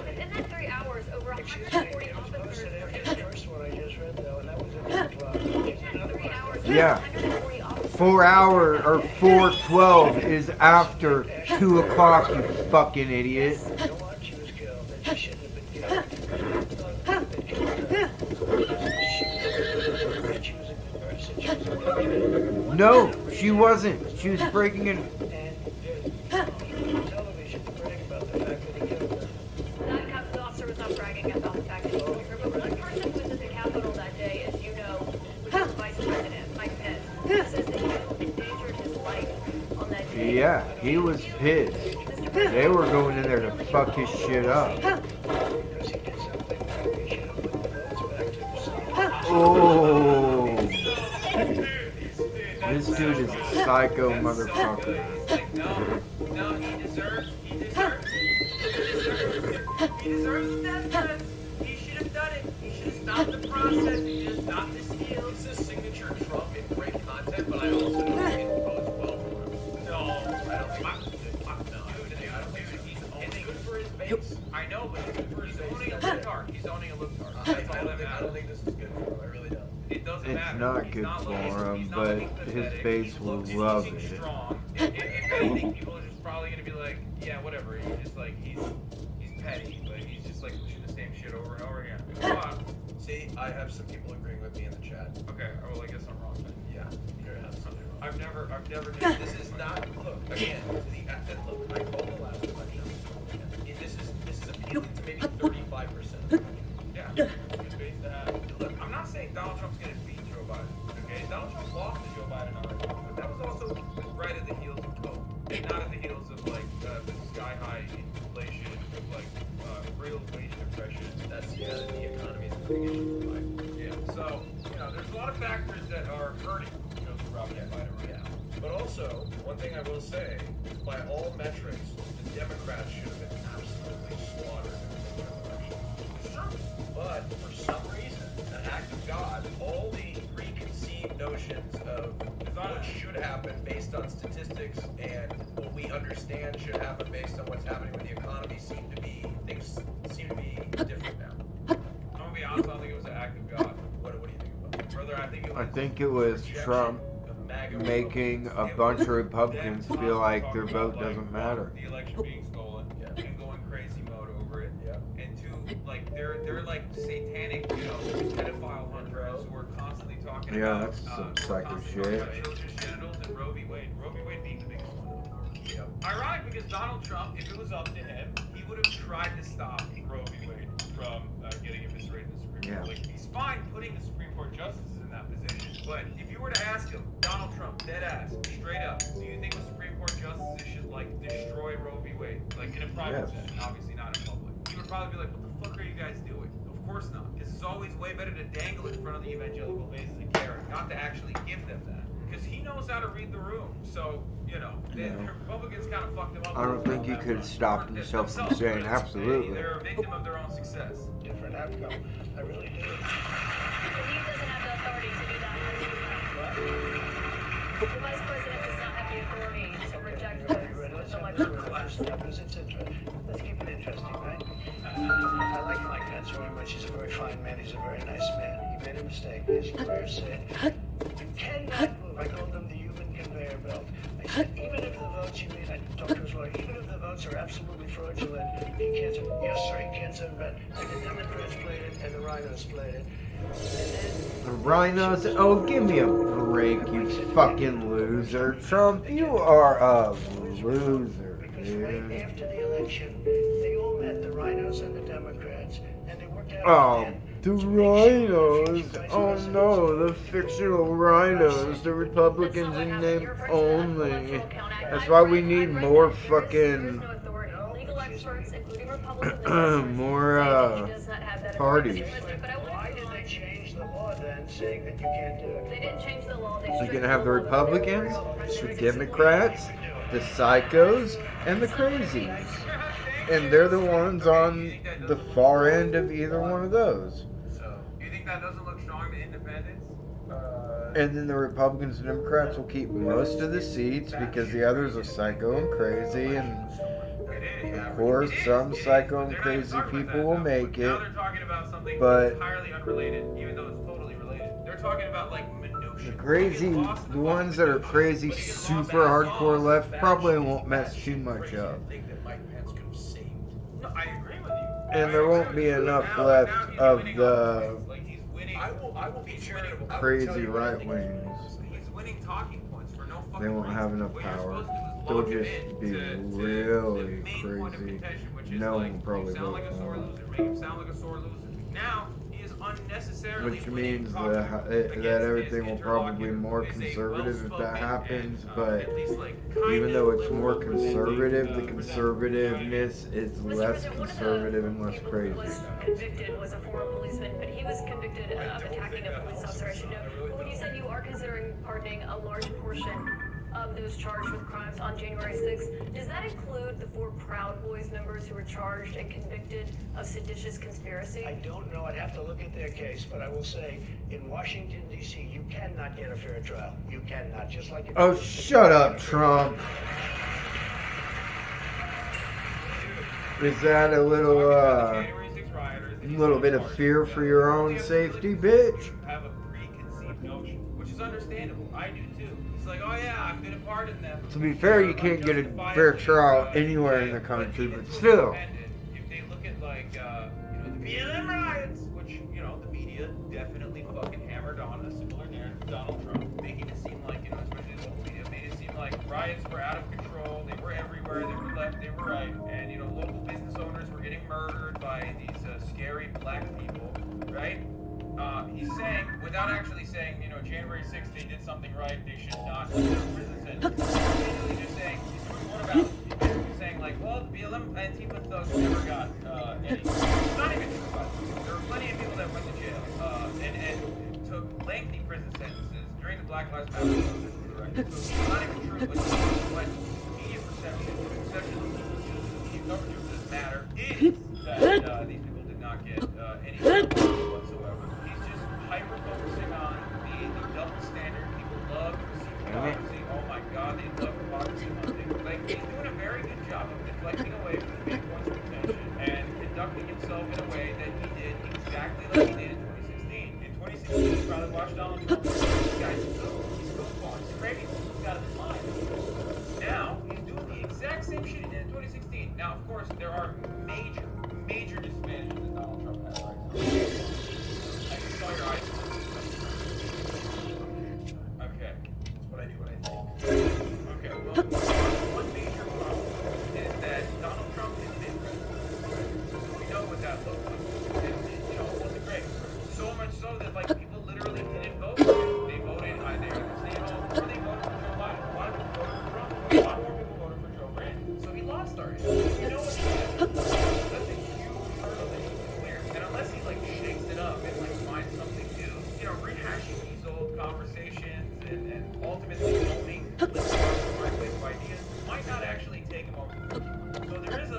Within that 3 hours, over Excuse me, 140 it was officers posted were after the first one I just read, though, and that was at 2 o'clock. Here's another 3 hours. one. Yeah. 140 officers. 4 hours or 4:12 is after 2 o'clock, you fucking idiot. You know what? She was killed, and she shouldn't have been killed. They killed her. She was a good person. She was a good No, she wasn't. She was breaking in. and television brag about the fact that he killed her. The officer was not bragging about the fact that he killed her, but one person who was at the Capitol that day, as you know, was the Vice President, Mike Pence, who says that you endangered his life on that day. Yeah, he was pissed. They were going in there to fuck his shit up. Because he did something wrong, he should have put the votes back to himself. Oh, this dude is a psycho motherfucker. He's like, no, he deserves the death threats. He should have done it. He should have stopped the process. He should have stopped the steal. It's a signature Trump in great content, but I also don't think it bodes well for him. No, I don't think it's good for his base. I know, but it's good for his owning a libtard. He's owning a libtard. I don't think this is good for him. I really don't. It doesn't It's matter. not He's good not for looking- him, he's not but looking his pathetic. base He will looks- love he seems it. strong. If anything, people are just probably gonna be like, yeah, whatever. He's just like he's petty, but he's just like pushing the same shit over and over again. Come on. See, I have some people agreeing with me in the chat. Okay, well I guess I'm wrong then. Yeah, you're absolutely wrong. I've never. This is not. Look again. Look, I called the last election. This is appealing to maybe 35%. Yeah, it's good base to have. Look, I'm not saying Donald Trump's gonna beat Joe Biden. Okay, Donald Trump lost to Joe Biden already, but that was also right at the heels of COVID, and not at the heels of like the sky high inflation, like real wage depression. That's the economy is a big issue for Biden. Yeah, so there's a lot of factors that are hurting throughout Biden right now. But also, one thing I will say is by all metrics, the Democrats should have been absolutely slaughtered in the election. Sure. But for some reason, an act of God, all the preconceived notions of what should happen based on statistics and what we understand should happen based on what's happening with the economy things seem to be different now. I'm gonna be honest, I don't think it was an act of God. What do you think about it? Brother, I think it was Rejection Trump of MAGA making a bunch of Republicans feel like their vote doesn't matter. The election being stolen, Yeah. and going crazy mode over it, Yeah. and two, like they're like satanic, pedophile hunters who are constantly talking Yeah, about. that's some constantly psycho talking shit. about children's genitals and Roe v. Wade. Roe v. Wade being the biggest one. Yeah. Ironic because Donald Trump, if it was up to him, he would have tried to stop Roe v. Wade from getting eviscerated in the Supreme Court. Yeah. Like, he's fine putting the Supreme Court justices in that position, but if you were to ask him, Donald Trump, dead ass, straight up, do you think the Supreme Court justices should destroy Roe v. Wade, like in a private Yes. setting, obviously not in public? He would probably be like, what the fuck are you guys doing? Of course not, because it's always way better to dangle in front of the evangelical base as a carrot, not to actually give them that, because he knows how to read the room. So the Republicans kind of fucked him up. I don't think he could have stopped himself from saying absolutely. They're a victim of their own success. Different outcome. I really do. But he doesn't have the authority to do that. The Vice President does not have the authority to reject votes. Let's keep it interesting, right? I like Mike Pence very much. He's a very fine man. He's a very nice man. He made a mistake. His lawyer said, you cannot them. I called them the human conveyor belt. I said, even if the votes, I talked to his lawyer, even if the votes are absolutely fraudulent, he can't, yes sir, he can't circumvent. And the Democrats played it, and the rhinos played it. The rhinos? Oh, give me a break, you fucking loser. Trump, you are a loser, Because dude. right after the election, they all met, the rhinos and the Democrats, and they worked out a Oh, plan the to make sure rhinos. you guys Oh are no, the fictional rhinos. The Republicans in name only. That's why we need more fucking more parties. Why did they change the law then, saying that you can't do it? They didn't change the law. So you're gonna have the Republicans, the Democrats, the psychos, and the crazies. And they're the ones on the far end of either one of those. So, you think that doesn't look strong to independents? And then the Republicans and Democrats will keep most of the seats because the others are psycho and crazy, and of course some psycho and crazy people will make it. Now they're talking about something But entirely unrelated, even though it's totally related. They're talking about like minutia. the crazy, the ones that are crazy, super hardcore left probably won't mess too much up. No, I agree with you. And there won't be enough left of the I will be charitable. crazy right wings. He's winning talking points for no fucking They won't have reason. enough What you're power. supposed to do is They'll lock him just in be to really the main point of crazy. contention, which is No one like, will probably you sound vote like a for sore him. loser. Make him sound like a sore loser. Now he is unnecessarily Which winning means talking that, points that against everything his will probably be interlocutor, more who is a conservative if that well-spoken happens, and, but at least, like, kind even of though it's more liberal conservative, the presenting, conservativeness is Mr. less President, one of the conservative and less people crazy. who was convicted was a former policeman, but he was convicted of attacking a police officer. I should know. But when you said you are considering pardoning a large portion of those charged with crimes on January 6th, does that include the 4 Proud Boys members who were charged and convicted of seditious conspiracy? I don't know. I'd have to look at their case, but I will say, in Washington, D.C., you cannot get a fair trial. You cannot. Just like if Oh, shut up, Trump. Is that a little bit of fear for your own safety, bitch? Have a preconceived notion, which is understandable. I do too. It's like, oh yeah, I'm gonna pardon them. To be fair, you can't get a fair trial anywhere in the country, but still. If they look at like, the BLM riots, which, the media definitely fucking hammered on a similar narrative to Donald Trump, making it seem like, especially the local media, made it seem like riots were out of control, they were everywhere, they were left, they were right, and, local business owners were getting murdered by these scary black people, right? He's saying, without actually saying, January 6th they did something right, they should not go to prison sentence. He's basically just saying, what about it? He's basically saying, like, well, the BLM Antifa thugs never got any. It's not even true about it. There were plenty of people that went to jail and took lengthy prison sentences during the Black Lives Matter protests, right? So it's not even true, but what media perception of media coverage of this matter is that these people did not get any whatsoever. He's just hyper-focusing on the double standard. People love to see hypocrisy. Oh my god, they love hypocrisy among things. Like, he's doing a very good job of deflecting away from the main points of contention and conducting himself in a way that he did exactly like he did in 2016. In 2016, he probably watched Donald Trump. This guy's he's goofball, he's crazy, he's got his mind. Now, he's doing the exact same shit he did in 2016. Now, of course, there are major disadvantages that Donald Trump has right now. I saw your eyes. Okay, that's what I do when I think. Okay, well, one major problem is that Donald Trump is been president. We know what that looks like. It wasn't great. So much so that, like, people literally didn't vote for him. They voted either to stay home or they voted for Joe Biden. A lot of people voted for Trump. A lot more people voted for Joe Biden. So he lost already. You know what he did? That's a huge hurdle that he can clear. And unless he, like, shakes it up and, like, finds something new, rehashing these old conversations and ultimately owning the right way of ideas might not actually take him over. So there is a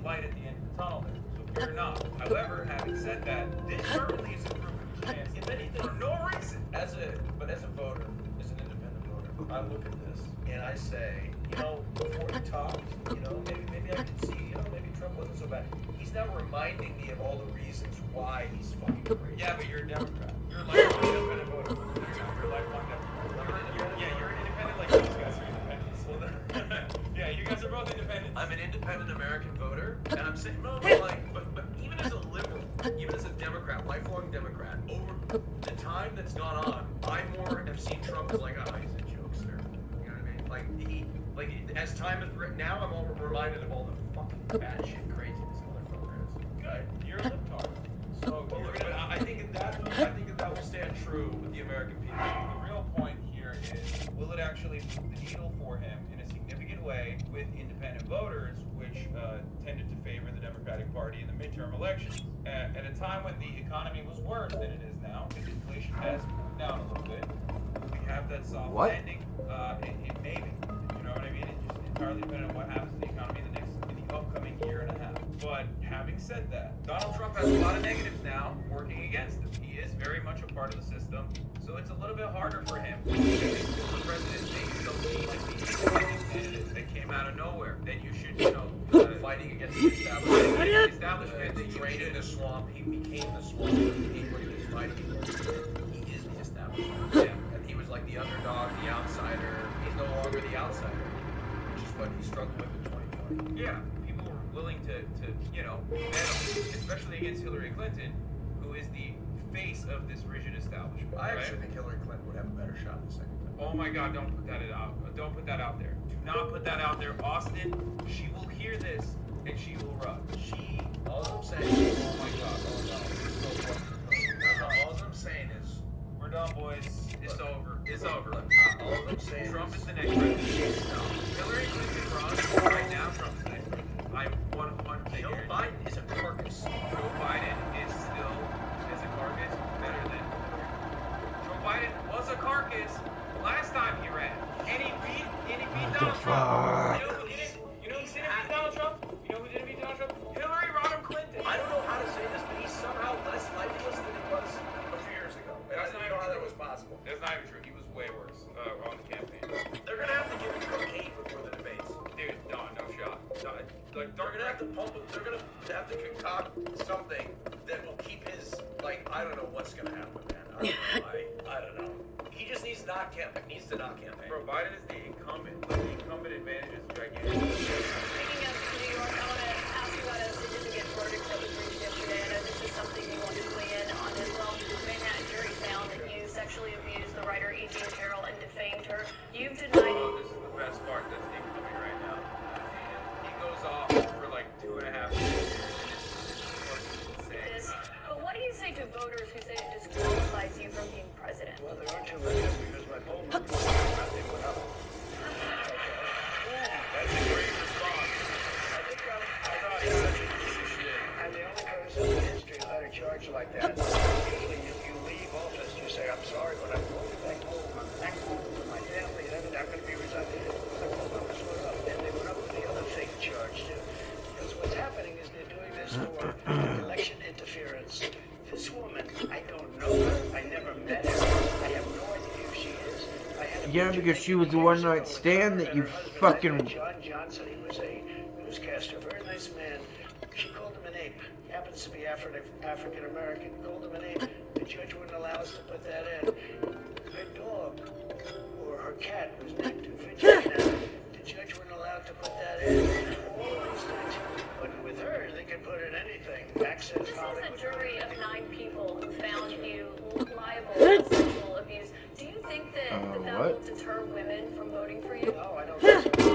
light at the end of the tunnel there. So fear not. However, having said that, this certainly is improving his chance. If anything, for no reason, as a voter, as an independent voter, I look at this and I say, you know, before he talked, you know, maybe I could see, you know, maybe Trump wasn't so bad. He's now reminding me of all the reasons why he's fucking crazy. Yeah, but you're a Democrat. You're a lifelong independent voter. You're a lifelong Democrat. You're an independent like these guys are independents. Well, yeah, you guys are both independents. I'm an independent American voter, and I'm saying, no, but even as a liberal, even as a Democrat, lifelong Democrat, over the time that's gone on, I more have seen Trump as like, oh, he's a jokester. You know what I mean? Like as time has now, I'm all reminded of all the fucking bad shit, craziness motherfucker is. Good. You're a libtard. So, Well, look, I think that will stand true with the American people. the real point here is, will it actually move the needle for him in a significant way with independent voters, which tended to favor the Democratic Party in the midterm elections? At a time when the economy was worse than it is now, because inflation has moved down a little bit, we have that soft landing. It may be. You know what I mean? It just entirely depends on what happens to the economy in the upcoming year and a half. But having said that, Donald Trump has a lot of negatives now working against him. He is very much a part of the system, so it's a little bit harder for him. The presidency, you don't need to be a candidate that came out of nowhere. That you should, you know, Fighting against the establishment, they drained the swamp, he became the swamp. He was fighting for. He is the establishment. Yeah. And he was like the underdog, the outsider. He's no longer the outsider, which is what he struggled with in 2020. Yeah, people were willing to you know, battle, especially against Hillary Clinton, who is the face of this rigid establishment. I actually think Hillary Clinton would have a better shot in the second time. Oh my God! Don't put that out. Don't put that out there. Do not put that out there, Austin. She will hear this and she will run. All I'm saying. Oh my God! Oh no! All I'm saying is, We're done, boys. It's over. It's over. all I'm saying. Trump is the next president. No. Hillary Clinton runs right now. Trump's the next president. I'm 100% Joe guaranteed. Biden is a carcass. Joe Biden is still, as a carcass, better than Hillary. Joe Biden was a carcass last time he ran, and he beat Donald Trump. You know who didn't beat Donald Trump? You know who didn't beat Donald Trump? Hillary Rodham Clinton. I don't know how to say this, but he's somehow less lifeless than he was a few years ago. I didn't know how that was possible. That's not even true. He was way worse on the campaign. They're gonna have to give him cocaine before the debates. Dude, no shot. They're gonna have to pump him. They're gonna have to concoct something that will keep his, like, I don't know what's gonna happen, man. I don't know. He just needs to not campaign. Bro, Biden is the incumbent. The incumbent advantage is gigantic. Speaking of New York, I want to ask you about a significant verdict that was reached yesterday. I know this is something you want to weigh in on as well. The Manhattan jury found that you sexually abused the writer E. Jean Carroll and defamed her. You've denied it. Oh, this is the best part that's incoming right now. He goes off for like 2.5 minutes. This. But what do you say to voters who say it disqualifies you from being president? Well, there aren't too many because my poll numbers went up. That's a great response. I think I'm the only person in history who had a charge like that. Usually, if you leave office, you say, I'm sorry, but I'm going back home. I'm back home to my family, and I'm going to be resigning. The poll numbers went up, and they went up with the other fake charge, too. Because what's happening is they're doing this for election interference. This woman, I don't know her. I never met her. I have no idea who she is. Yeah, because she was a one-night stand that you fucking... John Johnson, he was a newscaster, very nice man. She called him an ape. He happens to be African American. Called him an ape. The judge wouldn't allow us to put that in. Her dog, or her cat, was named Virginia. The judge wouldn't allow to put that in. All those things. But with her, they could put in anything. Access This is Hollywood. a jury of 9 people who found you liable for sexual abuse. Do you think that that will deter women from voting for you? No, I don't think so.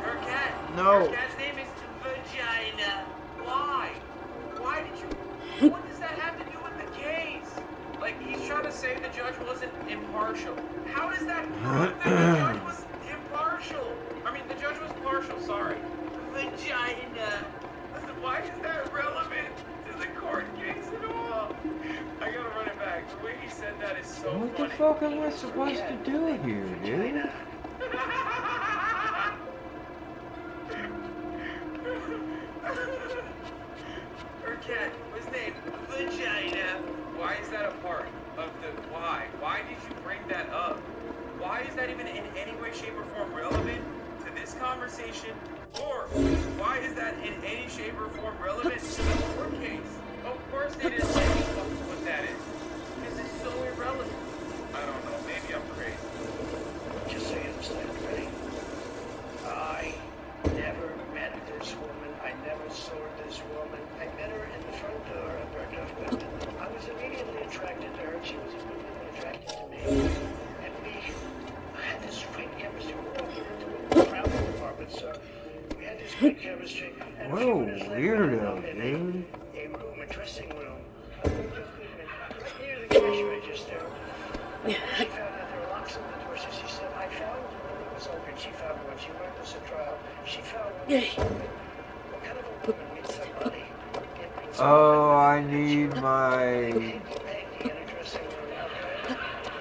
Her cat. No. Her cat's name is Vagina. Why? Why did you? What does that have to do with the case? Like, he's trying to say the judge wasn't impartial. How does that prove that the judge was impartial? I mean, the judge was partial, sorry. Vagina. Listen, why is that relevant to the court case at all? I gotta run it back. The way he said that is so What the funny. fuck am I supposed to do here, dude? Her cat was named Vagina. Why is that a part of the why? Why why did you bring that up? Why is that even in any way, shape, or form relevant to this conversation? Or why is that in any shape or form relevant to the court case? Of course they didn't say what that is. Because it's so irrelevant. I don't know, maybe I'm crazy. Just so you understand, ready? I never met this woman. I never saw this woman. I met her in the front door of Bergdorf Goodman. I was immediately attracted to her. She was immediately attracted to me. And we had this great chemistry. We were walking into a travel apartment, so we had this great chemistry. And a few Whoa, minutes later, weirdo, in dude. a room, a dressing room, Bergdorf Goodman, right near the cash register. She found that there were locks on the door, so she said, I found one that was open. She found one. She learned this at trial. She found one that was open. What kind of a woman meets somebody? Oh, I need my... Peggy in a dressing room out there.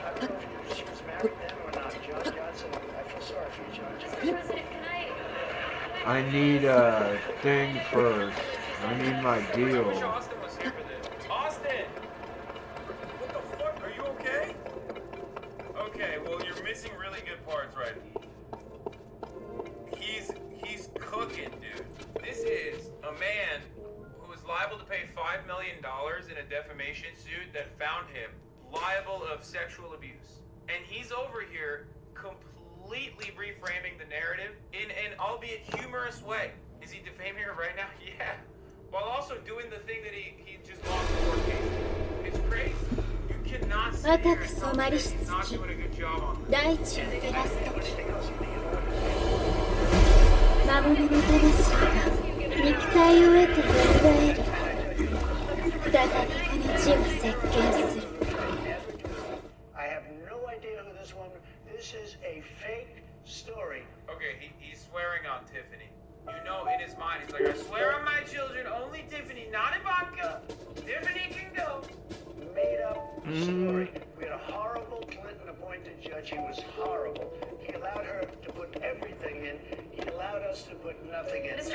I don't know if she was married then or not. John Johnson, I feel sorry for you, John Johnson. Mr. President, can I need a thing first. I need my I wish deal. Austin was here for this. Austin! What the fuck? Are you okay? Okay, well you're missing really good parts, right? He's cooking, dude. This is a man who is liable to pay $5 million in a defamation suit that found him liable of sexual abuse. And he's over here completely reframing the narrative in an albeit humorous way. Is he defaming her right now? Yeah. While also doing the thing that he just lost the court case. It's crazy. You cannot sit here and tell me that he's not doing a good job on this. 大地を照らすとき守りの魂が肉体を得て蘇り再びこの地を席巻する I have no idea who this woman. This is a fake story. Okay, he's swearing on Tiffany. You know in his mind, he's like, I swear on my children, only Tiffany, not Ivanka. Tiffany can go. Made up story. We had a horrible Clinton appointed judge. He was horrible. He allowed her to put everything in. He allowed us to put nothing in. Mr. This is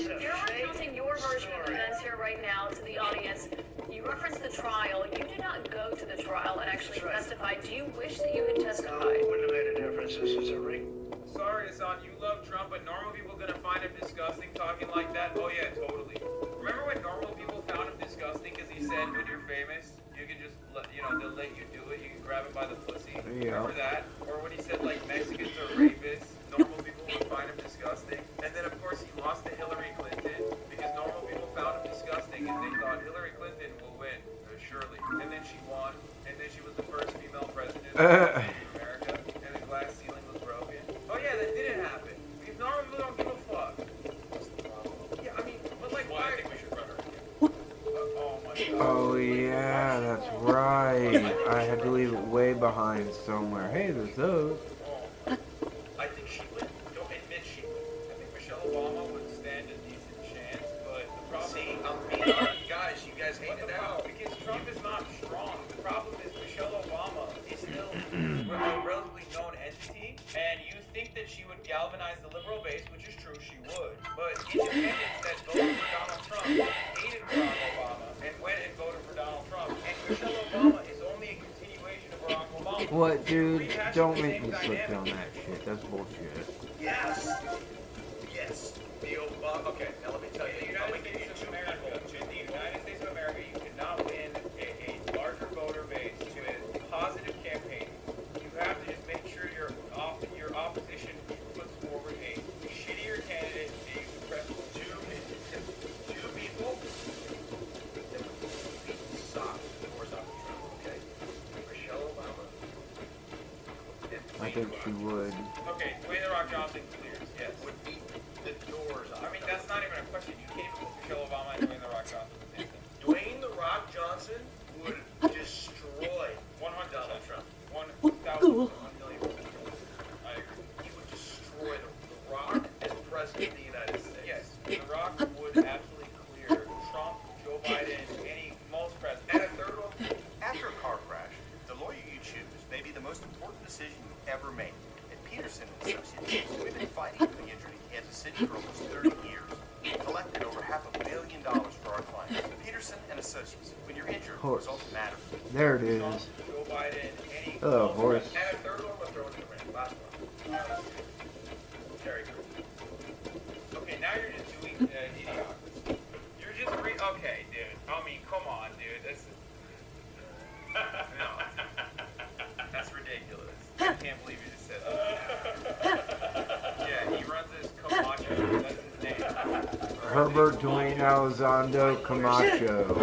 President, a you're fake recounting your version of story. events here right now to the audience. You referenced the trial. You did not go to the trial and actually That's right. testify. Do you wish that you had No, testified? it wouldn't have made a difference. This is a ring. Sorry, Hassan, you love Trump, but normal people gonna find him disgusting talking like that? Oh yeah, totally. Remember when normal people found him disgusting because he said, when you're famous, you can just, they'll let you do it, you can grab him by the pussy. Yeah. Remember that? Or when he said, like, Mexicans are rapists, normal people would find him disgusting. And then, of course, he lost to Hillary Clinton because normal people found him disgusting and they thought Hillary Clinton will win, surely. And then she won, and then she was the first female president of America, and the glass ceiling was broken. Oh yeah, that didn't happen. Because normal people don't give a fuck. Yeah, I mean, but like, why? I think we should run her again. Oh my god. Oh yeah, that's right. I had to leave it way behind somewhere. Hey, there's those. I think she would. Don't admit she would. I think Michelle Obama would stand a decent chance, but the problem. See, I'm being honest. Guys, you guys hate it out. Because Trump is not strong. The problem is Michelle Obama is still a relatively known entity, and you think that she would galvanize the liberal base, which is true, she would. But independents that voted for Donald Trump hated Barack Obama and went and voted for Donald Trump. And Michelle Obama is only a continuation of Barack Obama. What, dude? Don't make me slip down that shit. That's bullshit. Yes. Yes. The Obama. Okay, now let me tell you. The United States of America, you cannot win a larger voter base with positive campaign. You have to just make sure your opposition puts forward a shittier candidate and you press two people. Stop. We're not Trump, okay? Michelle Obama. I think she would. Okay, Dwayne The Rock Johnson clears, yes. Would beat the doors off. I mean, that's not even a question. You can't even put Michelle Obama and Dwayne The Rock Johnson the same thing. Dwayne The Rock Johnson would destroy 100 Donald Trump. 1,000, 1 million. I agree. He would destroy the Rock as president of the United States. Yes, The Rock would absolutely clear Trump, Joe Biden, most presidents. And a third one, after a car crash, the lawyer you choose may be the most important decision you've ever made. At Peterson & Associates, we've been fighting for the injured in Kansas City for almost 30 years. We've collected over $500 million for our clients. Peterson & Associates, when you're injured, Horse. results matter. There it is. Trump, Joe Biden, Oh, horse. And a third one was thrown in the ring. Last one. Very cool. Okay, now you're just doing idiocracy. You're just okay, dude. I mean, come on, dude. That's no. That's ridiculous. I can't believe you just said that. Yeah, he runs his Camacho. That's his name. Herbert Dwayne Elizondo Camacho.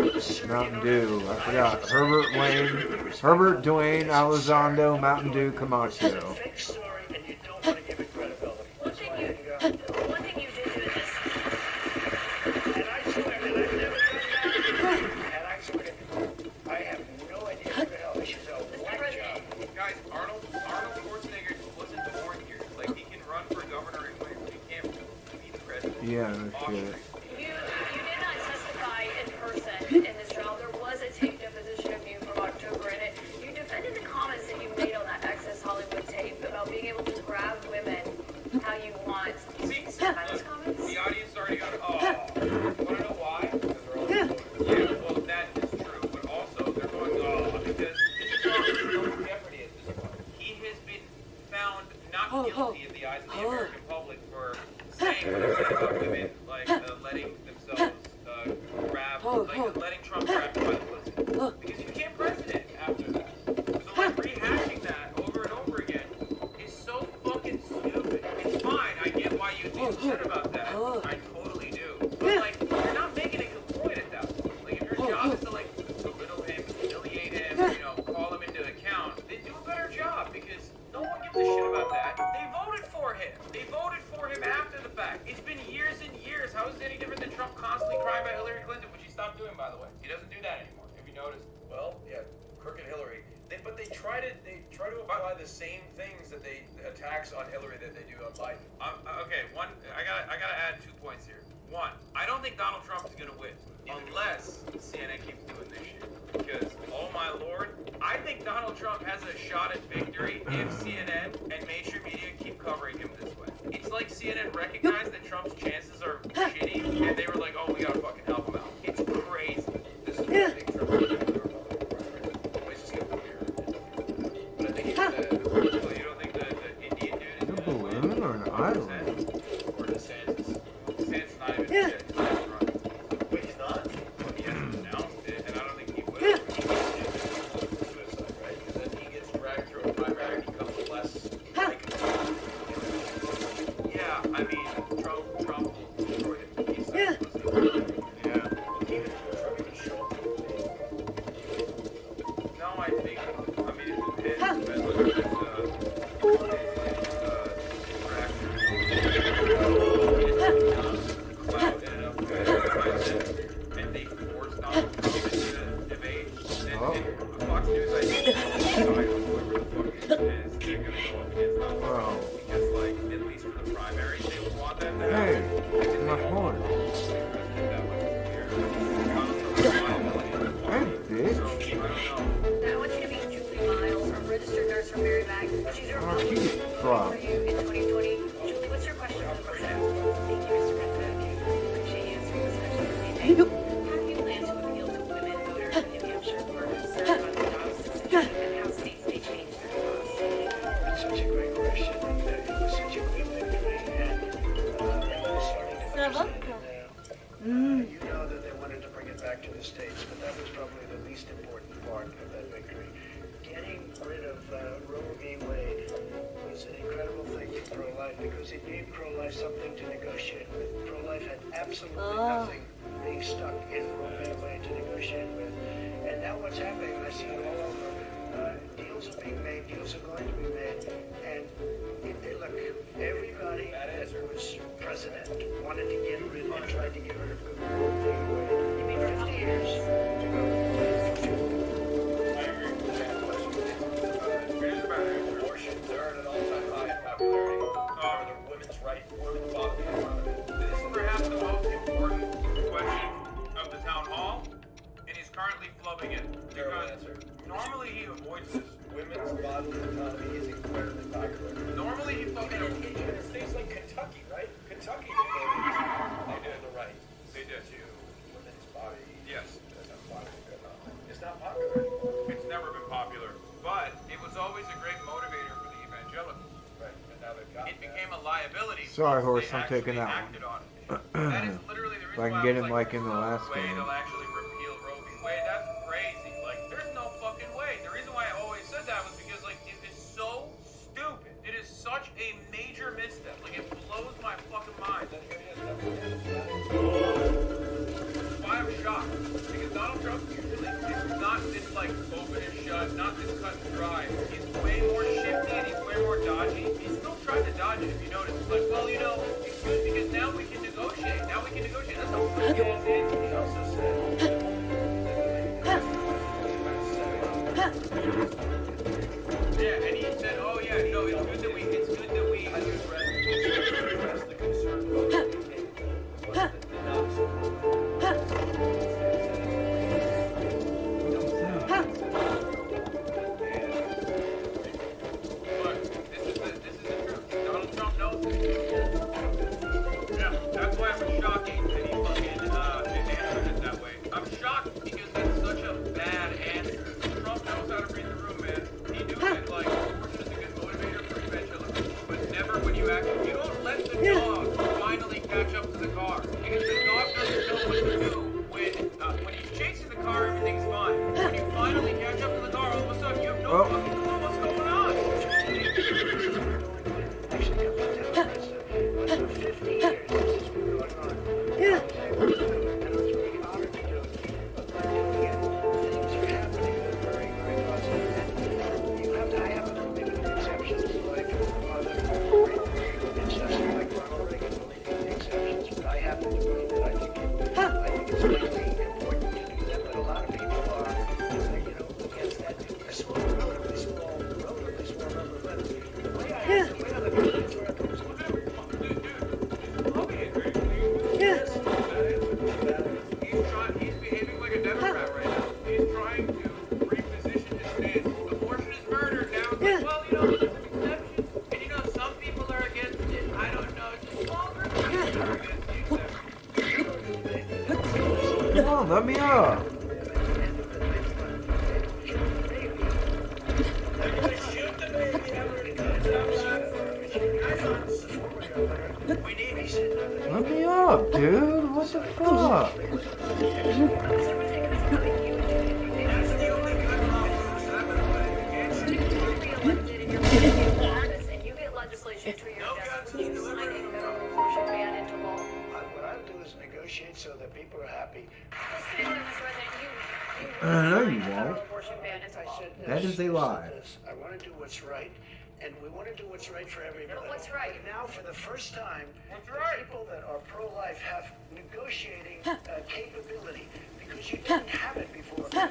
Mountain Dew. I forgot. Herbert Dwayne Elizondo Mountain Dew Camacho. It's a fake story, and you don't want to give it credibility. One thing you did do in this. And I swear that I've never done that. And I swear to I have no idea who the hell this is. A whack job. Guys, Arnold Schwarzenegger wasn't born here. Like, he can run for governor and win, but he can't be the president. Yeah, no shit. You did not testify in person in this trial. There was a tape deposition of you from October in it. You defended the comments that you made on that Access Hollywood tape about being able to grab women how you want. See, those comments? the audience already got, oh, you want to know why? Because they're all yeah, well, that is true, but also they're going, oh, because this is all jeopardy at this point. He has been found not guilty in the eyes of the American public for saying what he said about women, like letting themselves grab, like letting Trump grab by the pussy. Because you became president after that. So like rehashing that over and over again is so fucking stupid. It's fine, I get why you feel shit about that. I totally do. But like, you're not making a good point at that point. Like if your job is to like belittle him, humiliate him, call him into account, then do a better job because no one gives a shit about that. They voted for him. They voted for him after the fact. It's been years and years. How is it any different than Trump constantly crying about Hillary Clinton, which he stopped doing, by the way? He doesn't do that anymore. Have you noticed? Well, yeah, crooked Hillary. But they try to apply the same things that they attacks on Hillary that they do on Biden. Okay, I gotta add 2 points here. One, I don't think Donald Trump is gonna win unless CNN keeps doing this shit. Because, oh my lord, I think Donald Trump has a shot at victory if CNN and mainstream media keep covering him this way. It's like CNN recognized that Trump's chances are shitty, and they were like, oh, we gotta fucking help him out. It's crazy. This is what I think Trump is doing. But I think he's well, you don't think the Indian dude is A balloon or an island? or DeSantis? DeSantis not even shit. He's not even running. Wait, he's not? Well, he hasn't announced it, and I don't think he will. He gets suicide, right? Because then he gets dragged through a primary, he becomes less likable. Yeah, I mean, Trump will destroy him. He's yeah. Well, even Trump even show up to the debate. No, I think, it depends, but look at this, and they forced Donald Trump into the debate. And Fox News, I think, whoever the fuck it is, they're going to go up against Donald Trump. Because, like, at least for the primaries, they would want that to happen. Hey, my horn. Hey, bitch. Now, I want you to meet Julie Miles, a registered nurse from Merrimack. She's a Republican for you in 2020. Julie, what's your question for the president? Thank you, Mr. President. I appreciate you answering this question today. How do you plan to appeal to women voters in New Hampshire who are concerned about the Dobbs decision and how states may change their laws? It's such a great question, and it was such a good victory, and starting to understand it now. You know that they wanted to bring it back to the states, but that was probably the least important part of that victory. Getting rid of Roe v. Wade was an incredible thing for pro-life because it gave pro-life something to negotiate with. Pro-life had absolutely nothing being stuck in Roe v. Wade to negotiate with. And now what's happening, I see it all over. Deals are being made, deals are going to be made, and look, everybody that was president wanted to get rid and tried to get rid of Roe v. Wade. You mean 50 years to go. I agree with that. Here's about it. Abortions are at an all-time high in popularity. The women's right, women's body. This is perhaps the most important question of the town hall, and he's currently flubbing it. Because normally he avoids this. Women's bodily autonomy is incredibly popular. Normally he fucking avoids it. In states like Kentucky, right? Kentucky, they do the right. They do. To women's body. Yes. It's not popular anymore. It's never been popular. But it was always liability. Sorry, once horse, they I'm taking actually that acted on it. That is literally the If reason I can why get was him like in the "There's no last way game. they'll actually repeal Roe v. Wade. That's crazy. Like, there's no fucking way. The reason why I always said that was because, like, it is so stupid. It is such a major misstep. Like, it blows my fucking mind. Why I'm shocked. Because Donald Trump usually is not this, like, open and shut, not this cut and dry. He's way more shifty and he's way more dodgy. He's still trying to dodge it, if you notice. It's like, well, you know, it's good because now we can negotiate. Now we can negotiate. That's how quick it is. He also said Yeah, and he said, oh yeah, you know, it's good that we address the concern about Look, this is the truth. Donald Trump knows it. Yeah, that's why it was shocking that he fucking answered it that way. I'm shocked because that's such a bad answer. Trump knows how to read the room, man. He knew that, like, abortion is a good motivator for eventually, but never when you actually, you don't let the dog finally catch up to the car, because the dog doesn't know what to do when he's chasing the car, everything's fine. When you finally catch up to the car, all of a sudden you have no fucking clue what's going on. actually comes to tell us for 50 years this has been going on. And I was really honored to do it. But again, things are happening that are very, very positive. And you have to, I have to believe in exceptions like exceptions like Ronald Reagan believed in exceptions, but I happen to believe that I think it's really important to do that, but a lot of people are, you know, against that. A small, relatively small number of letters. The way I look at it is where it goes. He's behaving like a Democrat right now. He's trying to reposition his stance. Abortion is murder. Now it's like, well, you know, there's some exceptions. And you know, some people are against it. I don't know. It's a small group of people are against the exception. Come on, let me up. Let me up, dude. What the fuck? And you get legislation to your desk to sign a federal abortion ban into law. What I'll do is negotiate so that people are happy. No, you won't. As I said this, That is a lie. I want to do what's right, and we want to do what's right for everybody. What's right? But now, for the first time, What's right? people that are pro-life have negotiating capability, because you didn't have it before. They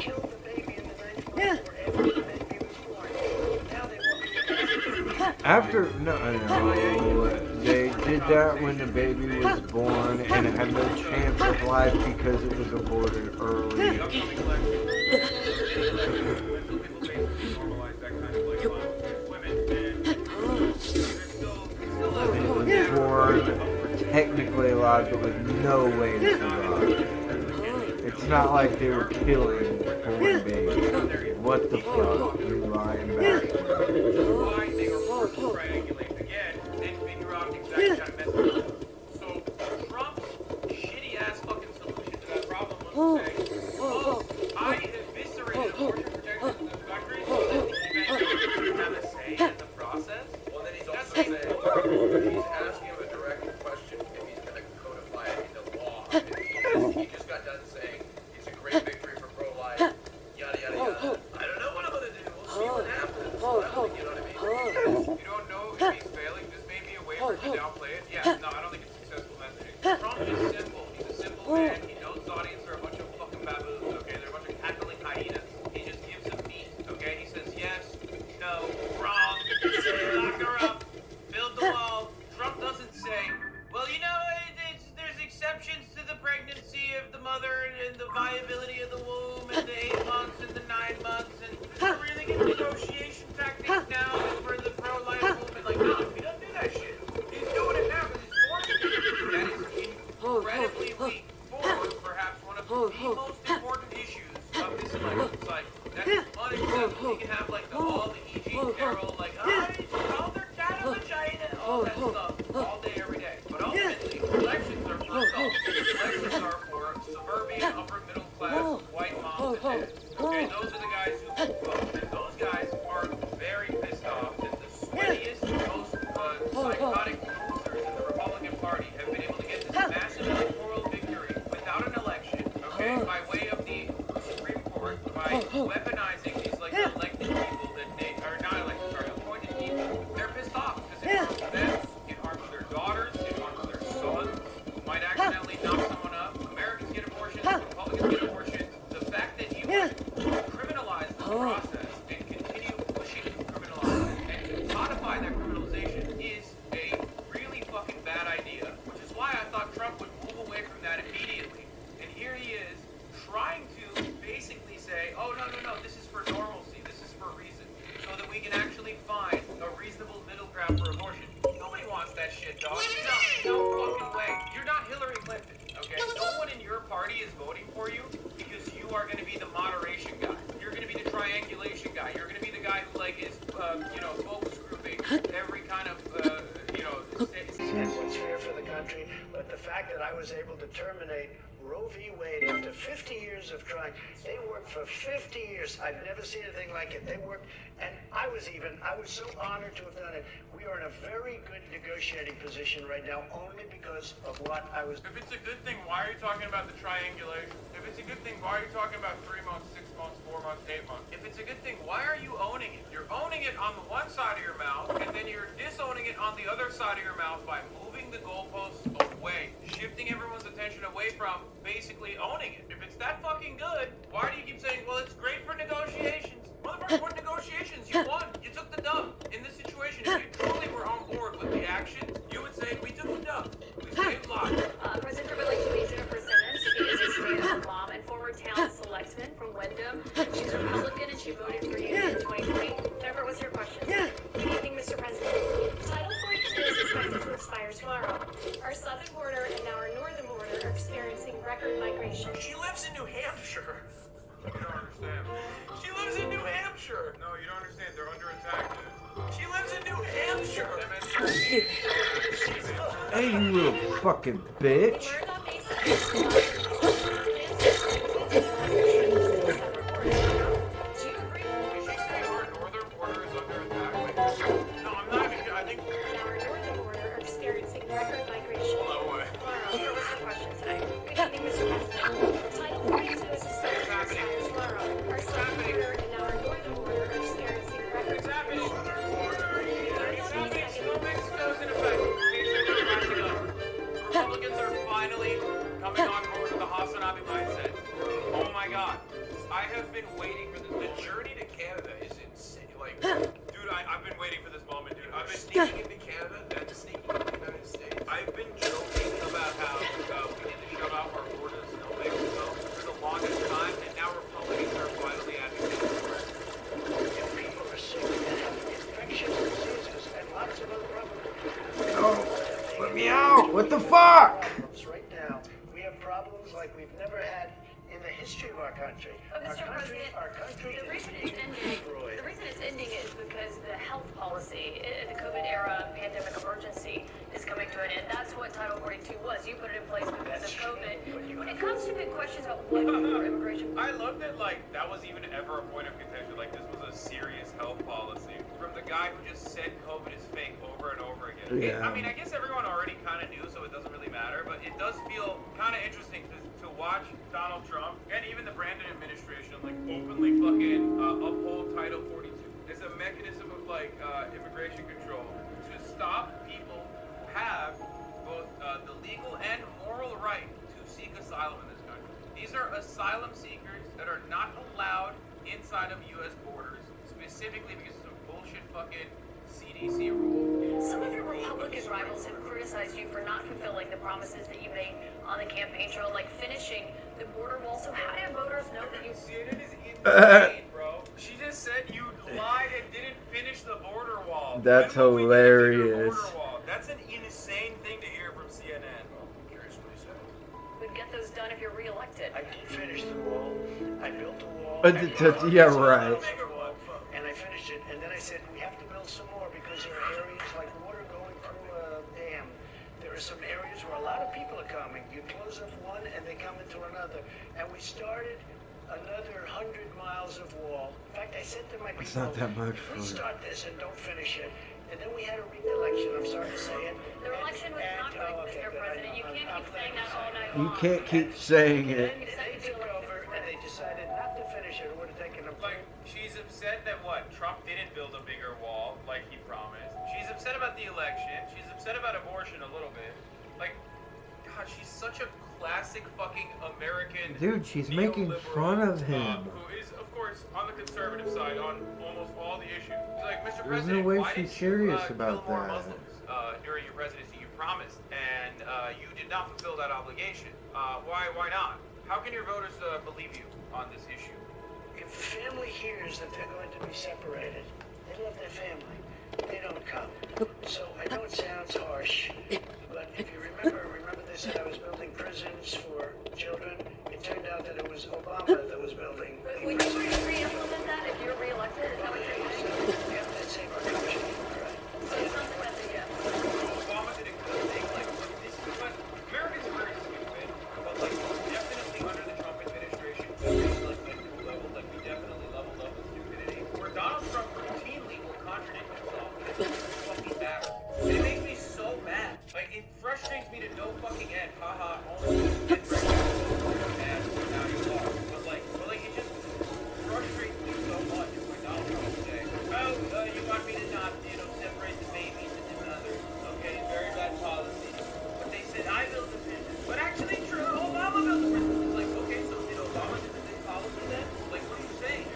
killed the baby in the ninth month or after the baby was born. Now they want to After, no, they did that when the baby was born and it had no chance of life because it was aborted early. Upcoming election. Until people basically normalize that kind of like violence against women, and there's still It was born technically alive, but with no way to survive. It's not like they were killing born babies. What the fuck? You lying bastard. why they are forced to triangulate again and figure out exactly how to mess it up. So Trump's shitty ass fucking solution to that problem was to say, oh, I eviscerated abortion protections in this country so that the eventually have a say in the process. Well, then he's also saying, he's asking him a direct question if he's going to codify it into law. He just got done saying it's a great victory for pro-life, yada, yada, yada. I don't know what I'm going to do. We'll see what happens. You know what I mean? You don't know if he's failing. This may be a way for him to downplay it. Yeah, no, I don't think it's successful messaging. Trump is simple. He's a simple man. He knows his audience are a bunch of fucking baboons, okay? They're a bunch of cackling hyenas. He just gives them meat, okay? He says yes, no, wrong, lock her up, build the wall. Trump doesn't say, well, you know, there's exceptions to the pregnancy of the mother and the viability of the womb and the 8 months and the 9 months and we're really getting negotiation tactics now for the pro-life movement. Like, no, he doesn't do that shit. He's doing it now because he's forced to. That is incredibly weak for perhaps one of the most important issues of this election. It's like, that's unacceptable. You can have like all the E.G. Carroll, like, I called her cat a vagina. Oh, all that stuff all day, every day. But ultimately, elections are for adults. Elections are for suburban, upper middle class, white moms and dads. Okay, those are the guys who vote. And those guys are very pissed off that the sweatiest, most psychotic losers in the Republican Party have been able to get this massive electoral victory without an election, okay, by way of the Supreme Court, by weaponizing these like elected people that they are not elected, sorry, appointed people. They're pissed off because it harms them, it harms their daughters, it harms their sons, who might accidentally knock someone up. Americans get abortions, Republicans get abortions. The fact that you criminalize the process and continue pushing to criminalize it and to codify that criminalization is a really fucking bad idea, which is why I thought Trump would move away from that immediately. And here he is trying to basically say, oh, no, this is for normalcy, this is for reason, so that we can actually find a reasonable middle ground for abortion. Nobody wants that shit, dog. No fucking way. You're not Hillary Clinton, okay? No one in your party is voting for you because you are going to be the moderation guy. You're going to be the triangulation guy. You're going to be the guy who, like, is, focus grouping every kind of, That's what's fair for the country, but the fact that I was able to terminate Roe v. Wade after 50 years of trying, they worked for 50 years. I've never seen anything like it. They worked, and I was so honored to have done it. We are in a very good negotiating position right now, only because of what I was. If it's a good thing, why are you talking about the triangulation? If it's a good thing, why are you talking about 3 months, 6 months, 4 months, 8 months? If it's a good thing, why are you owning it? You're owning it on the one side of your mouth, and then you're disowning it on the other side of your mouth by moving the goalposts away, shifting everyone's attention away from basically owning it. If it's that fucking good, why do you keep saying, well, it's great for negotiations? Motherfucker, what negotiations? You won. You took the dub. In this situation, if you truly were on board with the action, you would say, we took the dub. We saved lives. President Trump would like to meet Jennifer Simmons. She is a stay-at-home mom and former town selectman from Wyndham. She's a Republican and she voted for you in 2020. Jennifer, what's your question? Good evening, Mr. President. Title 42 is expected to expire tomorrow. Our southern border and now our northern border are experiencing record migration. She lives in New Hampshire. You don't understand. She lives in New Hampshire. No, you don't understand. They're under attack, dude. She lives in New Hampshire. Hey, you little fucking bitch. Republicans are finally coming on board with the Hasanabi mindset. Oh my god. I have been waiting for this. The journey to Canada is insane. Like, dude, I've been waiting for this moment, dude. I've been sneaking into Canada, then sneaking into the United States. I've been joking about how we need to shut off our borders to Mexico for the longest time, and now Republicans are finally advocating for it. People are sick and have infectious diseases and lots of other problems. Oh, let me out. What the fuck? Right now, we have problems like we've never had in the history of our country. Mr. President, the reason it's ending is because the health policy, the COVID-era pandemic emergency is coming to an end. That's what Title 42 was. You put it in place because of COVID. When it comes to big questions about what for immigration... I love that, like, that was even ever a point of contention. Like, this was a serious health policy from the guy who just said COVID is fake over and over again. Yeah. I mean, I guess everyone already kind of knew, so it doesn't really matter, but it does feel kind of interesting to watch Donald Trump and even the Brandon administration, like, openly fucking uphold Title 42 as a mechanism of, like, immigration control to stop people who have both the legal and moral right to seek asylum in this country. These are asylum seekers that are not allowed inside of U.S. borders, specifically because of some bullshit fucking CDC rule. Some of your Republican rivals have criticized you for not fulfilling the promises that you made on the campaign trail, like finishing the border wall. So how do voters know that you... CNN is insane, bro. She just said you lied and didn't finish the border wall. That's hilarious. That's an insane thing to hear from CNN. Well, I'm curious what he said. We'd get those done if you're reelected. I did finish the wall. I built the wall. Yeah, right. And I finished it. And then I said, we have have to build some more because there are areas like water going through a dam. There are some areas where a lot of people are coming. You close up one and they come into another. And we started another 100 miles of wall. In fact, I said to my people, It's not that much if we for start this and don't finish it, and then we had a re-election, I'm sorry to say it. The election was not rigged, Mr. President. You can't keep saying that all night You long. can't keep saying And it. then they took over and they decided not to finish it. It would have taken them. Like, she's upset that what? Trump didn't build a bigger wall like he promised. She's upset about the election. She's upset about abortion a little bit. Like, God, she's such a classic fucking American. Dude, she's making fun of him. Who is, of course, on the conservative side on almost all the issues. She's like, Mr. There's President, no way why she's didn't serious you, about kill more that. Muslims during your presidency? You promised, and you did not fulfill that obligation. Why not? How can your voters believe you on this issue? If the family hears that they're going to be separated, they love their family. They don't come. So I know it sounds harsh, but if you remember they said I was building prisons for children. It turned out that it was Obama that was building. Would you re-implement that if you were re-elected? Is that what you're saying? We have to save our country, right? So it sounds like that's a yes. Obama did a good thing, like, this, but Americans are very stupid, but, like, definitely under the Trump administration, we reached, like, a new level, like, we definitely leveled up with stupidity, where Donald Trump routinely will contradict himself, and it doesn't fucking matter. And it makes me so mad. Like, it frustrates me to no fucking end. Haha, almost did break and now you lost. But, like, it just frustrates me so much when Donald Trump will say, oh, you want me to not, separate the babies into mothers. Okay, very bad policy. But they said I built the prison. But actually, true, Obama built the prison. It's like, okay, so did Obama do this policy then? Like, what are you saying?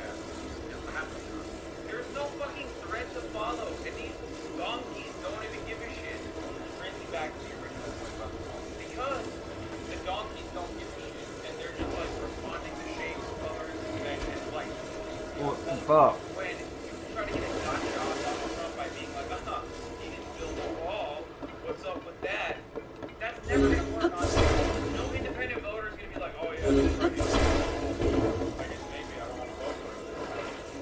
There's no fucking thread to follow. And these donkeys don't even give a shit. Brings me back to the original point about the donkeys. Because the donkeys don't give a shit. And they're just like responding to shapes, colors, and like. What the fuck? When you try to get a gotcha on Donald Trump by being like, he didn't build a wall. What's up with that? That's never gonna work on no independent voter is gonna be like, oh yeah, that's right. I guess maybe I don't want to vote for it.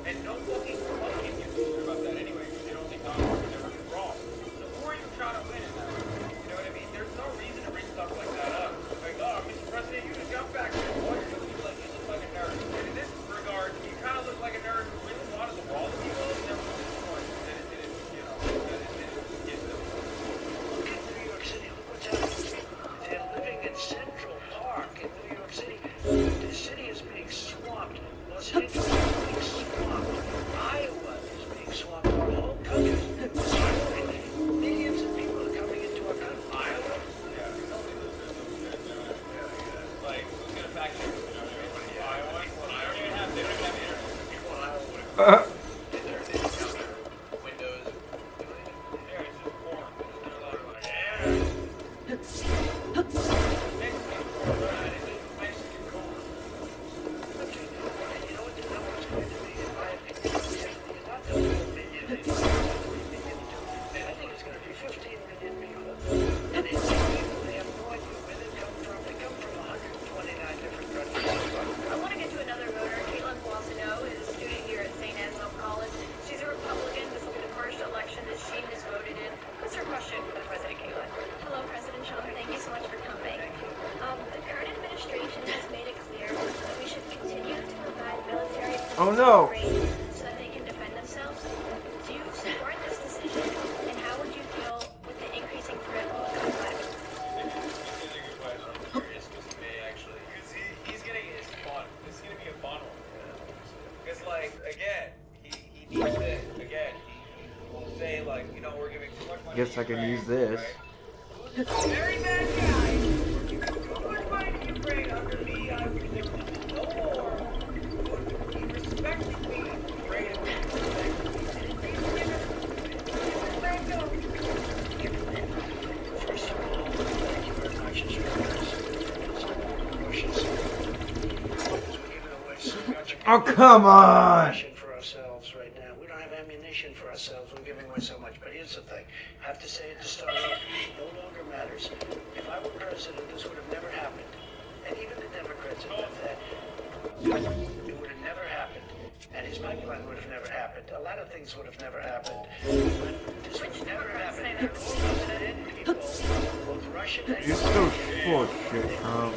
And no fucking Republican gives a shit about that anyway, because they don't think Donald Trump is ever wrong. So who are you trying to win in that? You know what I mean? There's no reason to bring stuff like that up. Like, oh, Mr. President, you just got back here. What you're doing, you look like a nerd. And in this regard, you kind of look like a nerd who really wanted the wall to be built, never was disappointed that it didn't, that it didn't get built. Look at New York City. Look what's happening. They're living in Central Park in New York City. The city is being swamped. Los Angeles is being swamped. Iowa is being swamped. Our whole country is destroyed. Millions of people are coming into our country. Iowa? Yeah, nobody lives there, so shit, like, who's gonna fact check it, you know what I mean? Iowa? Well, they don't even have internet. People in Iowa would have did their windows. Yeah, it's just porn. They're like, Mexican corn. Okay. And you know what the number is going to be? In my opinion, you're not going to be a million anymore. I think it's going to be 15 million people. And it's people, they have no idea where they come from. They come from 129 different countries. I want to get to another voter. Caitlin Boissonneau is a student here at St. Anselm College. She's a Republican. This will be the first election that she has voted in. What's her question for President Caitlin? Hello, President Trump. Thank you so much for coming. The current administration has made it clear that we should continue to provide military Oh no! so that they can defend themselves. Do you support this decision? And how would you deal with the increasing threat of gun violence? It's a good question. I'm curious because he may actually, because he's gonna get his fun. It's gonna be a fun one. Because like again, he needs it. Again, he will say like, we're giving too much money. Guess to I can Ukraine, use this. right? Very bad guy. Who would fight Ukraine under me? I would think no more. He respected me. Ukraine would respect me. First of all, thank you very much. It's really because we're giving away so much. Oh, come on! Ammunition for ourselves right now. We don't have ammunition for ourselves. We're giving away so much. But here's the thing. I have to say it to start off. No longer matters. If I were president, this would have never happened. And even the Democrats admit that. It would have never happened. And his pipeline would have never happened. A lot of things would have never happened. But this would never happen. People, both Russian and You're so full of shit, Trump.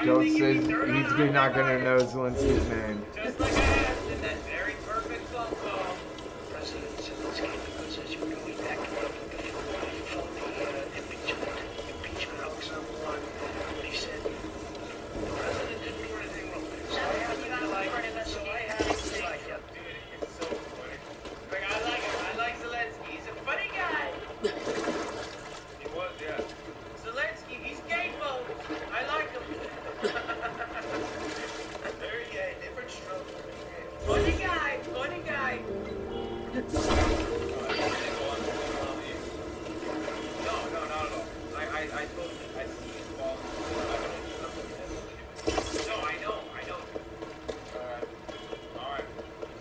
Joe says he's not gonna know Zelensky's name. Just like I asked in that very perfect phone call. President Zelensky, because as you know, he backed up before the impeachment hoax number one, when he said the president didn't do anything wrong. So I have to like him. So I have to like him. Dude, it's so funny. Like, I like him. I like Zelensky. He's a funny guy. He was, yeah. Zelensky, he's gay, folks. I like him. Very gay, different strokes. Funny guy, funny guy. No, not at all. I told you, I see his ball. No, I know. Alright.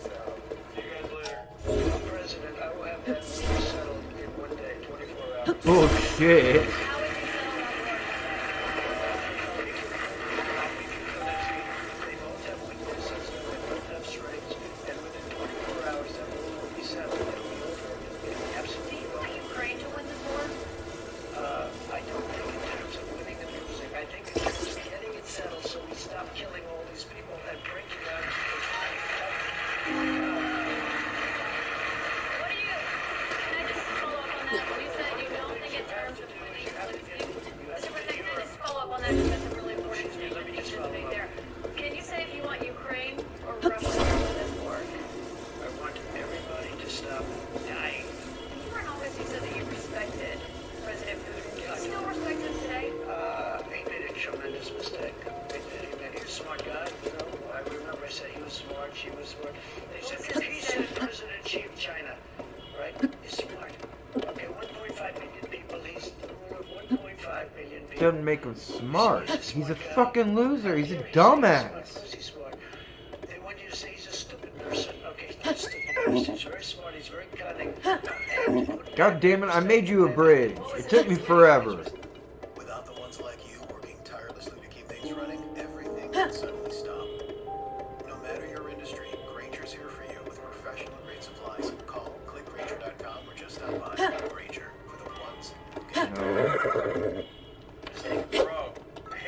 So, see you guys later. Mr. President, I will have that settled in one day, 24 hours. Bullshit. Doesn't make him smart. He's a fucking loser. He's a dumbass. They want you to say he's a stupid person. Okay, he's not a stupid person. He's very smart. He's very cunning. God damn it! I made you a bridge. It took me forever. Without the ones like you working tirelessly to keep things running, everything would suddenly stop. No matter your industry, Granger's here for you with professional grade supplies. Call, click Granger.com, or just stop by. Granger for the ones who get Bro,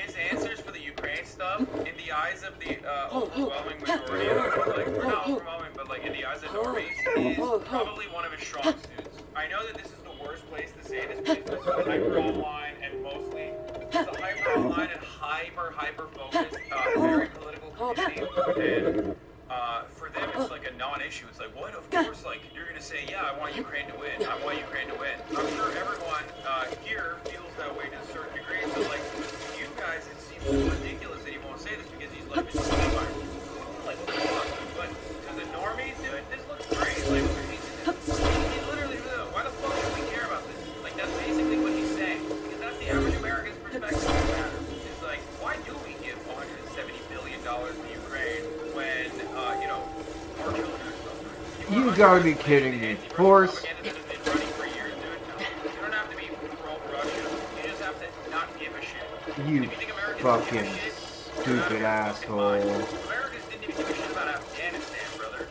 his answers for the Ukraine stuff, in the eyes of the overwhelming majority of like, or not overwhelming, but like in the eyes of normies, is probably one of his strong suits. I know that this is the worst place to say this because it's hyper online and mostly it's a hyper online and hyper focused, very political community. And for them, it's like a non-issue. It's like, what? Of course, like you're gonna say, yeah, I want Ukraine to win. I want Ukraine to win. I'm sure everyone here feels that way to a certain degree. So like, to you guys, it seems ridiculous that he won't say this because he's like, it's like, what the fuck? But to the normies, dude, this looks great. Like, he literally, why the gotta be kidding me. Horse. Propaganda that's been running for years, dude. No, you don't have to be pro-Russia. You just have to not give a shit. You If you think Americans fucking give a shit, stupid asshole. Americans didn't even give a shit about Afghanistan, brother.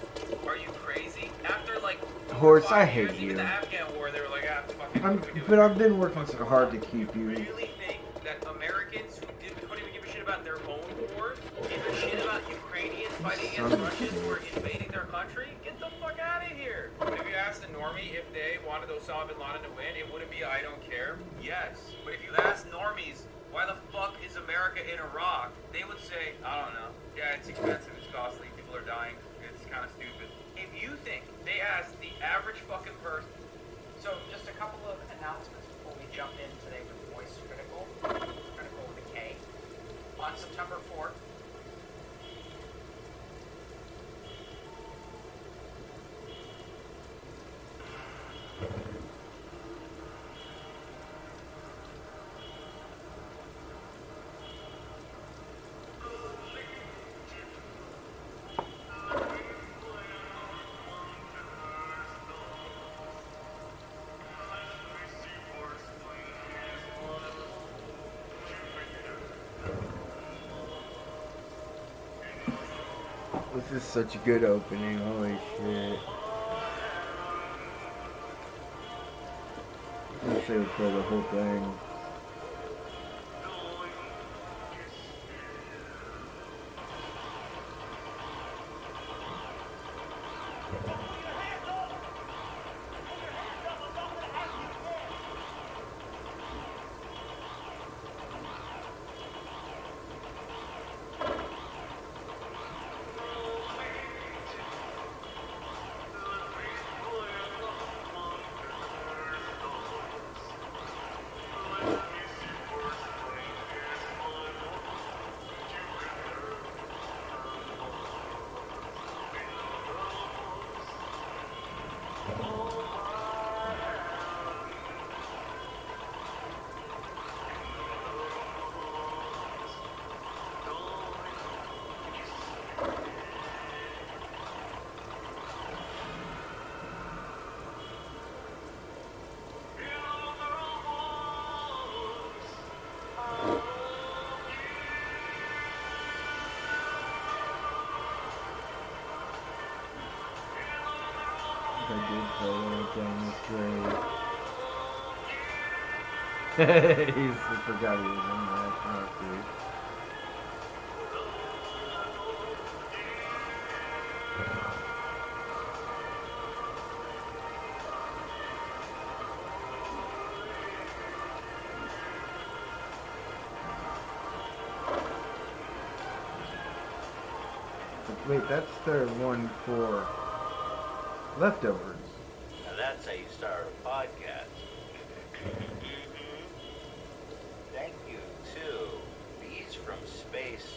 Are you crazy? After like Horse, I 5 years, hate even you. the Afghan war, they were like, ah, fucking I'm, what do we do? but I've been working so hard to keep you. Really think that Americans who don't even give a shit about their own wars give a shit about Ukrainians fighting against Russians who are invading their country? Get the fuck out of here! If you asked the normie if they wanted Osama bin Laden to win, it wouldn't be I don't care. Yes. But if you ask normies, why the fuck is America in Iraq? They would say, I don't know. Yeah, it's expensive, it's costly, people are dying, it's kind of stupid. If you think they asked the average fucking person. So, just a couple of announcements before we jump in today with Voice Critical. Critical with a K. On September 4th, This is such a good opening, holy shit. Let's say we play the whole thing. I did play it down the street. He forgot he was in that. Oh, dude. Wait, that's their one for leftovers. Now that's how you start a podcast. Thank you to Bees from Space.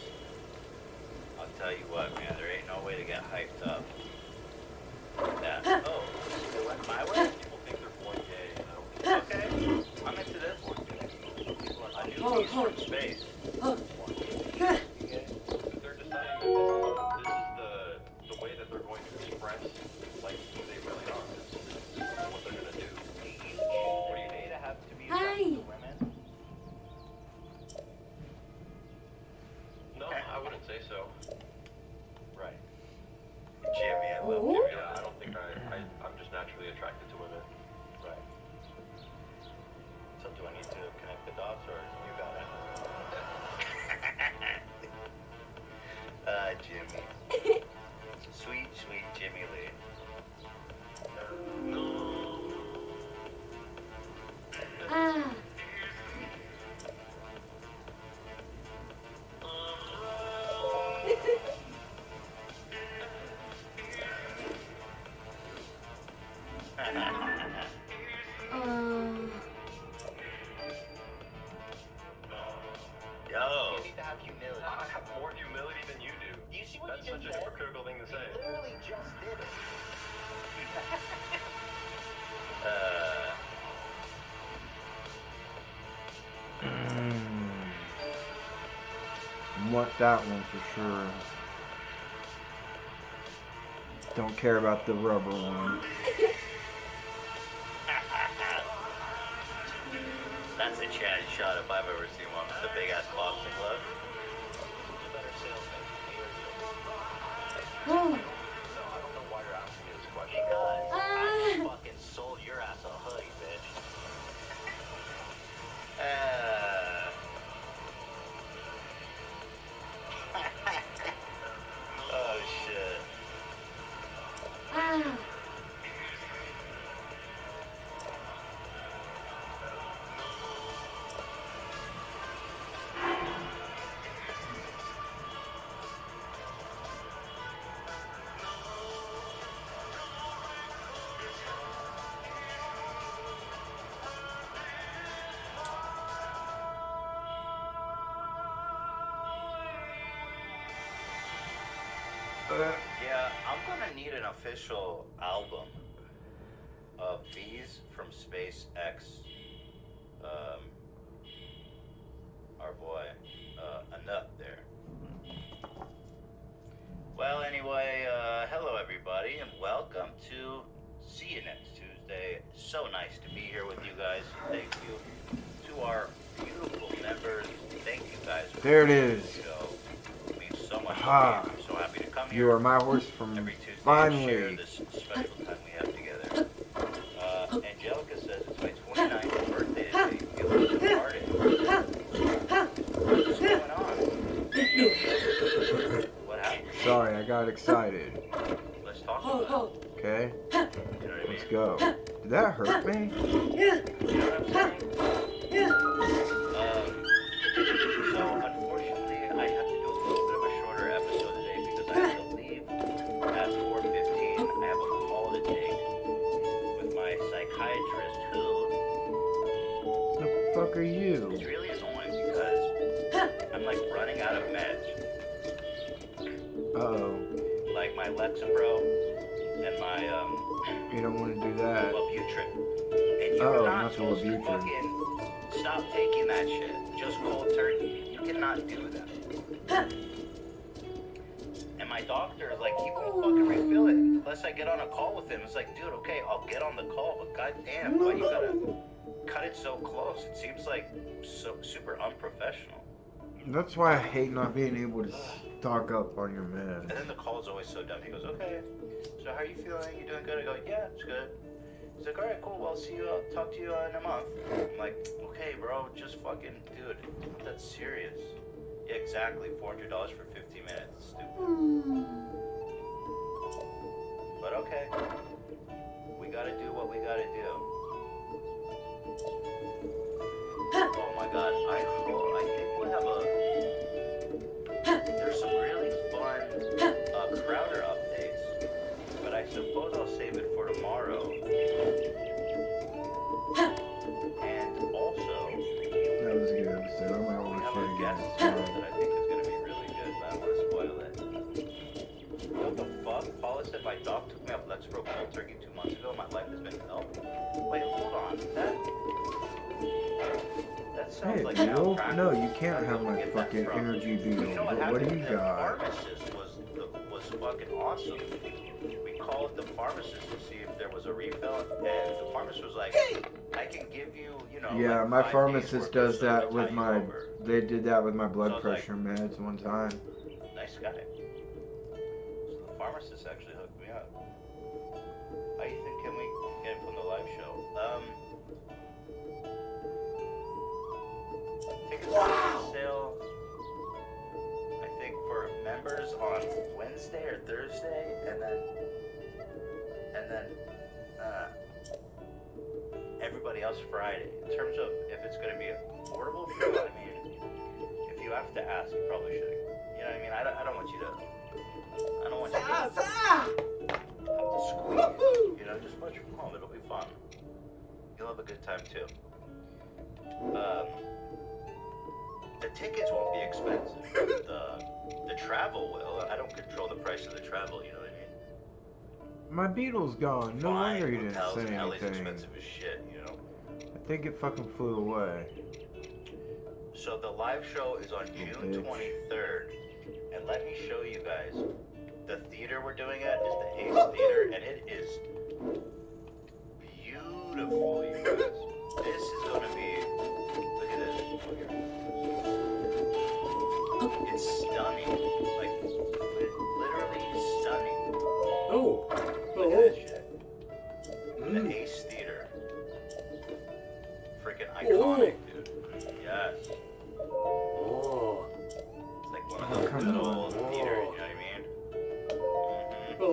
I'll tell you what, man, there ain't no way to get hyped up. That, oh, it went my way? People think they're 4K. Okay, I'm into this one. A new Bees from Space. They're deciding that this is the way that they're going to express like who they really are. This is what they're gonna do. What do you need to have to be attracted to women? No, I wouldn't say so. Right. Jimmy, I love Jimmy. Yeah, I don't think I'm just naturally attracted to women. Right. So do I need to connect the dots or you got it? Jimmy. Sweet, sweet Jimmy Lee. Ah. Yo. You need to have humility. I have more humility than you do. Do you see what That's you such just a said? hypocritical thing to say. You literally just did it. Want that one for sure. Don't care about the rubber one. That's a chatty shot if I've ever seen one. With a big ass boxing glove. Who's a better salesman, me or you? Oh. No, I don't know why you're asking me this question. Because I fucking sold your ass a hoodie, bitch. Oh shit. Ah. Yeah, I'm gonna need an official album of Bees from SpaceX. Our boy, Enough there. Well, anyway, hello everybody, and welcome to See You Next Tuesday. So nice to be here with you guys. Thank you to our beautiful members. Thank you guys for There it being on is. the show. It means so much to me. Aha. I'm so happy to come here. You are my horse from Every Tuesday and share finally. this special time we have together. Angelica says it's my 29th birthday today. Feeling retarded. What's going on? What happened? Sorry, I got excited. Let's talk about it. Okay, You know what I mean? let's go. Did that hurt me? You know what I'm saying? So unfortunately, I have to do a little bit of a shorter episode today because I have to leave at 4:15. I have a call to take with my psychiatrist who The fuck are you? it's really annoying because I'm like running out of meds. Uh-oh. Like my Lexapro and my You don't want to do that. Wellbutrin. And you're Oh, not not the supposed to Wellbutrin. fucking stop taking that shit. Just cold turkey. You cannot do that. And my doctor is like, he won't fucking refill it unless I get on a call with him. It's like, dude, okay, I'll get on the call, but goddamn, why you gotta cut it so close? It seems like so super unprofessional. That's why I hate not being able to stock up on your And meds. then the call is always so dumb. He goes, okay, so how are you feeling? You doing good? I go, yeah, it's good. He's like, all right, cool. Well, I'll see you. I'll talk to you in a month. I'm like, okay, bro, just fucking, dude, that's serious. Yeah, exactly. $400 for 15 minutes. Stupid. But okay, we gotta do what we gotta do. Oh my God, I think we'll have there's some really fun Crowder updates, but I suppose I'll save it for tomorrow. And also, That was a good episode. I'm out we with have a you guest guys. that I think is going to be really good, but I don't want to spoil it. What the fuck? Paula said my dog took me up Lexapro cold turkey 2 months ago. My life has been hell. Wait, hold on. That sounds Hey, like Beetle? malpractice. No, you can't have my Where did you get that fucking from? energy beetle. You know what What do happened? you The got? pharmacist was fucking awesome. We called the pharmacist to see if there was a refill, and the pharmacist was like, I can give you, you know. Yeah, like my 5 days pharmacist worth does of that stuff with to my. tie you over. They did that with my So I blood was like- pressure meds one time. Nice guy. So the pharmacist actually hooked me up. Ethan, can we get him from the live show? Tickets are on sale, I think, for members on Wednesday or Thursday, and then everybody else Friday. In terms of if it's going to be affordable for you, I mean, if you have to ask, you probably should. You know what I mean? I don't want you to. I don't want you to have to squeeze. You know, just watch from home. It'll be fun. You'll have a good time too. The tickets won't be expensive. The travel will. I don't control the price of the travel. You know what I mean? My beetle's gone. No wonder you didn't Hotels say in LA's anything. expensive as shit. You know. I think it fucking flew away. So the live show is on June bitch. 23rd, and let me show you guys the theater we're doing at is the Ace Theater, and it is beautiful, you guys. This is gonna be, look at this. It's stunning, like literally stunning. Oh. Look at this shit. The Ace Theater. Freaking iconic, dude. Yes. Oh. It's like one of those good old theaters, you know what I mean? Oh.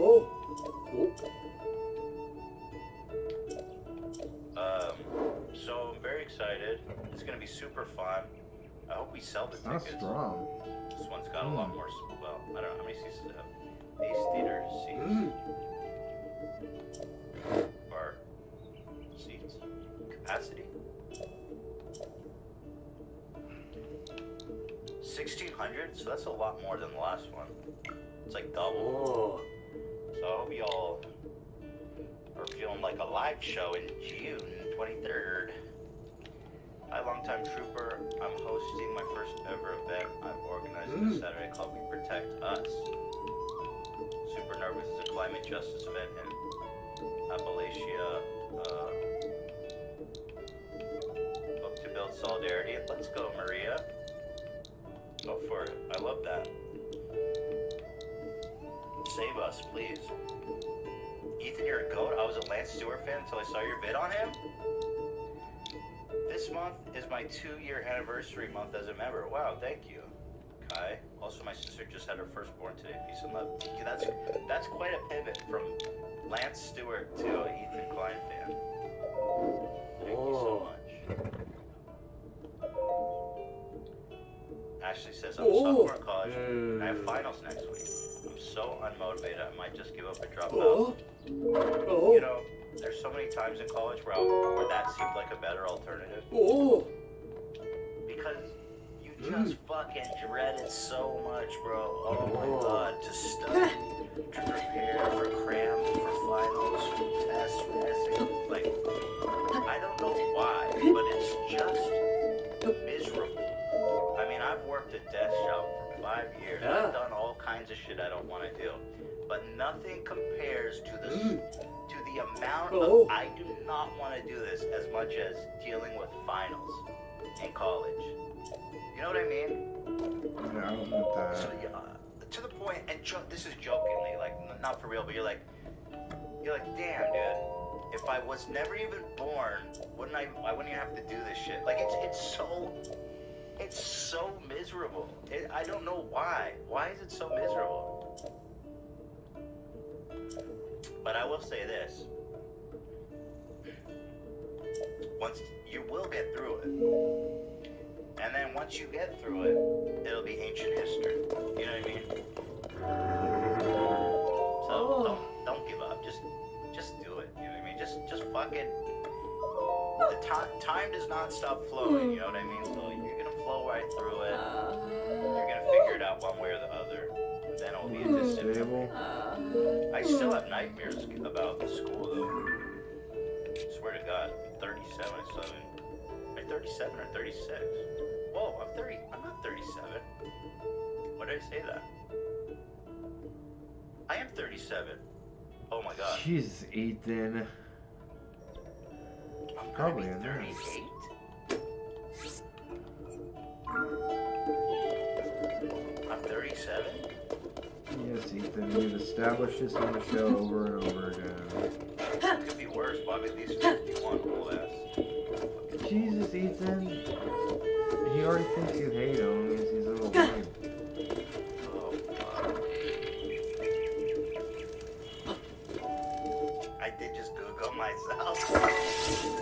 So I'm very excited. It's gonna be super fun. I hope we sell the That's tickets. strong. This one's got a lot more, well, I don't know how many seats does it have. Ace Theater seats. Or seats. Capacity. 1,600, so that's a lot more than the last one. It's like double. Oh. So I hope y'all are feeling like a live show in June 23rd. Hi, longtime trooper. I'm hosting my first ever event I've organized in the Saturday Club We Protect Us. Super nervous. It's a climate justice event in Appalachia. Hope to build solidarity. Let's go, Maria. Go for it. I love that. Save us, please. Ethan, you're a goat. I was a Lance Stewart fan until I saw your vid on him. This month is my 2-year anniversary month as a member. Wow, thank you, Kai. Also, my sister just had her firstborn today. Peace and love. That's quite a pivot from Lance Stewart to an Ethan Klein fan. Thank you so much. Ashley says, I'm a sophomore in college and I have finals next week. I'm so unmotivated, I might just give up and drop out. You know, there's so many times in college where that seemed like a better alternative. Because you just fucking dread it so much, bro. Oh my god, to study, to prepare for cram, for finals, for tests, for essays. Like, I don't know why, but it's just miserable. I mean, I've worked a desk job for 5 years. I've done all kinds of shit I don't want to do. But nothing compares to the amount of I do not want to do this as much as dealing with finals in college. You know what I mean? Yeah, I don't know that. So to the point, and this is jokingly, like not for real, but you're like, damn, dude. If I was never even born, I wouldn't even have to do this shit. Like it's so miserable. I don't know why. Why is it so miserable? But I will say this. Once you will get through it. And then once you get through it, it'll be ancient history. You know what I mean? So don't give up. Just do it. You know what I mean? Just fucking time does not stop flowing, you know what I mean? So you're gonna flow right through it. You're gonna figure it out one way or the other. And then it'll be a distant memory. I still have nightmares about the school though. I swear to God, I'm 37, am I 37 or 36? Whoa, I'm 30. I'm not 37. Why did I say that? I am 37. Oh my God. Jesus, Ethan. I'm Probably gonna in be there. 38? I'm 37? Yes, Ethan. We've established this on the show over and over again. It could be worse. Bobby Lee's 51, cool ass. Jesus, Ethan. He already thinks you hate him. He's a little boy. Oh, God. I did just Google myself.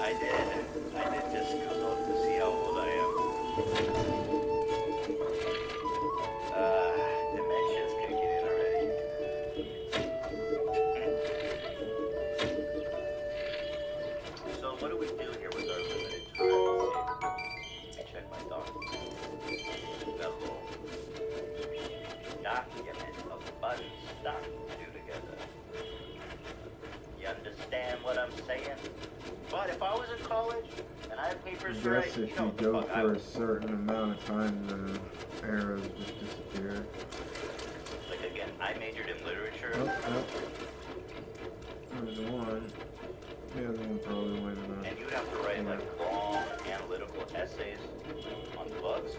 I did just Google to see how old I am. Dementia's kicking in already. So what do we do here with our limited time? Let's see. Let me check my document. Got a little document of fun stuff to do together. You understand what I'm saying? But if I was in college and I had papers I to write, guess you if know you what the go fuck I for a would. certain amount of time, the arrows just disappear. Like again, I majored in literature. Oh, there's one. The other one probably went on. And you would have to write like long analytical essays on bugs.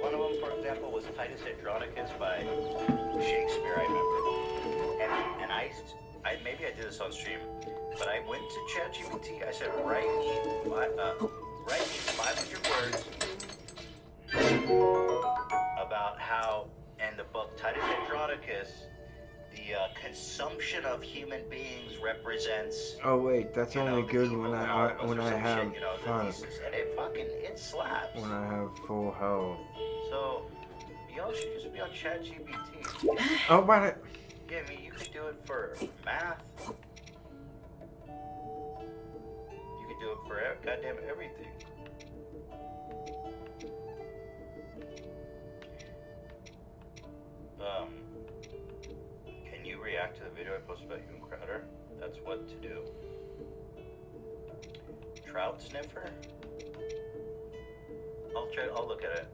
One of them, for example, was Titus Andronicus by Shakespeare, I remember. And I maybe I did this on stream, but I went to ChatGPT. I said, write me 500 words about how, in the book Titus Andronicus, the consumption of human beings represents. Oh wait, that's only good when I have and it slaps. When I have full health. So y'all should just be on ChatGPT. Oh, but Yeah, I mean you could do it for math. You could do it for goddamn everything. Can you react to the video I posted about you and Crowder? That's what to do. Trout sniffer? I'll look at it.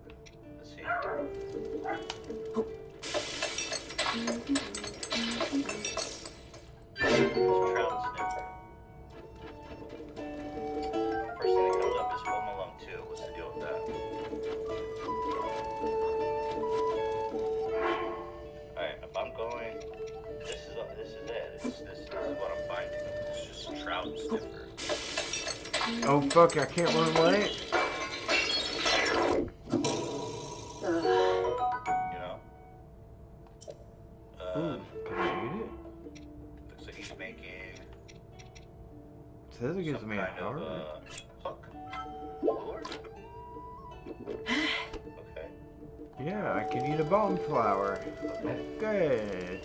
Let's see. Trout sniffer. First thing that comes up is Home Alone 2. What's the deal with that? Alright, if I'm going, this is it. This is what I'm finding. It's just trout sniffer. oh fuck, I can't run away. You know? Ooh, can I eat it? Looks like he's making It says it gives some me a kind of heart. hook. Lure? Okay. Yeah, I can eat a bone flower. Okay.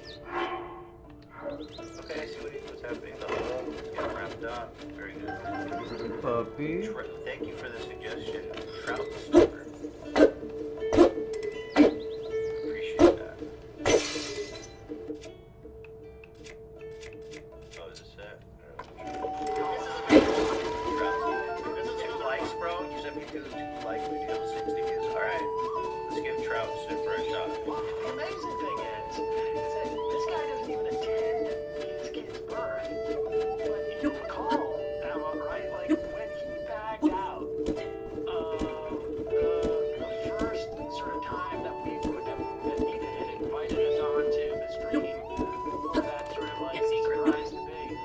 Okay, I see what's happening. The hole is getting wrapped up. Very good. Puppy. Thank you for the suggestion, trout sniffer. Appreciate that. Oh, is this it? This is 2 likes, bro. You said me 2 like videos, 60 views. Alright, let's give trout sniffer a shot. The amazing thing is that this guy doesn't even attend his kid's birth. But if you recall, right, like when he backed out of the first sort of time that he had invited us onto the stream for that sort of like surprise debate.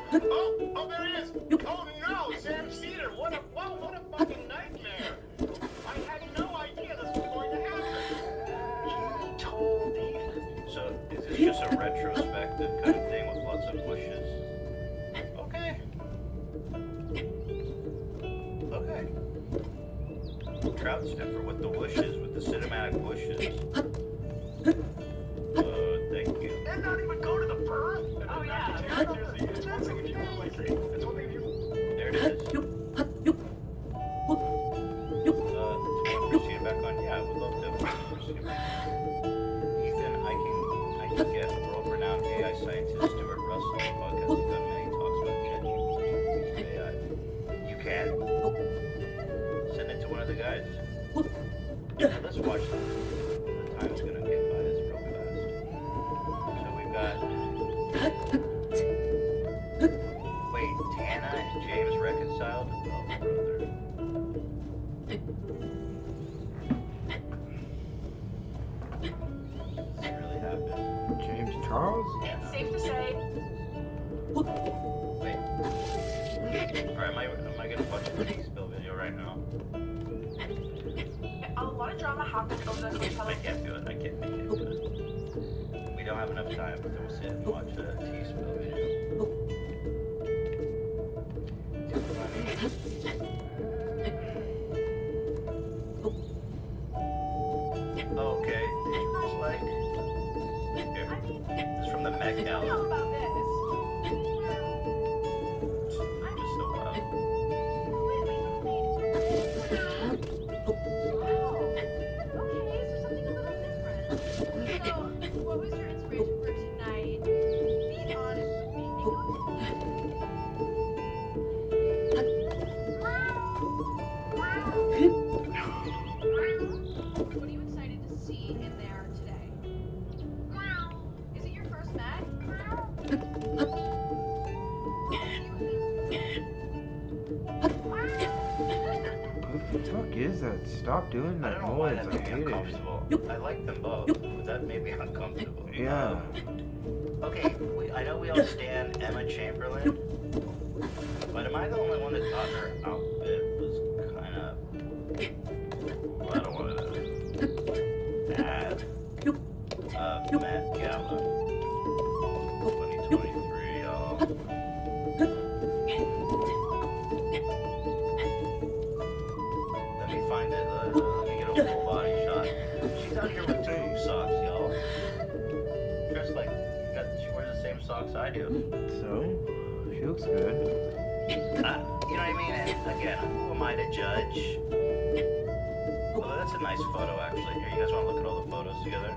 Oh, there he is! Oh no, Sam Cedar! What a fucking nightmare! I had no idea this was going to happen. He told Ethan. So, is this just a retrospective kind of thing with lots of bushes? Okay. Okay. Trout sniffer with the wishes, with the cinematic wishes. Thank you. And not even go to the birth? Oh, yeah. It's one thing if you like it. It's one thing if you... There it is. Do you want to proceed back on? Yeah, I would love to proceed back on. Ethan, I can get world-renowned AI scientist Stuart Russell on the podcast with him, and he talks about ChatGPT AI. You can? Send it to one of the guys. Let's watch them. The time's gonna get by us real fast. So we've got... Wait, Tana and James reconciled? Oh, brother. This really happened. James Charles? It's safe to say. Wait. Alright, am I gonna watch the spill video right now? A lot of drama happened over the course of I can't do it. I can't do it. We don't have enough time, but then we'll sit and watch a tea spill video. Too funny. Okay, did you guys like... Here. This is from the Met Gala. about this. Just so loud. What was your inspiration for tonight? Be honest with me. What are you excited to see in there today? stop doing I that don't know why noise. that I made me hate it. uncomfortable. I like them both, but that made me uncomfortable. Yeah. Okay, I know we all stand Emma Chamberlain, but am I the only one that thought her outfit was kind of, well, I don't want to bad. Met Gala 2023, y'all. Let me find it. Let me get a full body shot. She's out here with tube socks, y'all. Dressed like, she wears the same socks I do. So, she looks good. You know what I mean? And again, who am I to judge? Well, that's a nice photo, actually. Here, you guys want to look at all the photos together?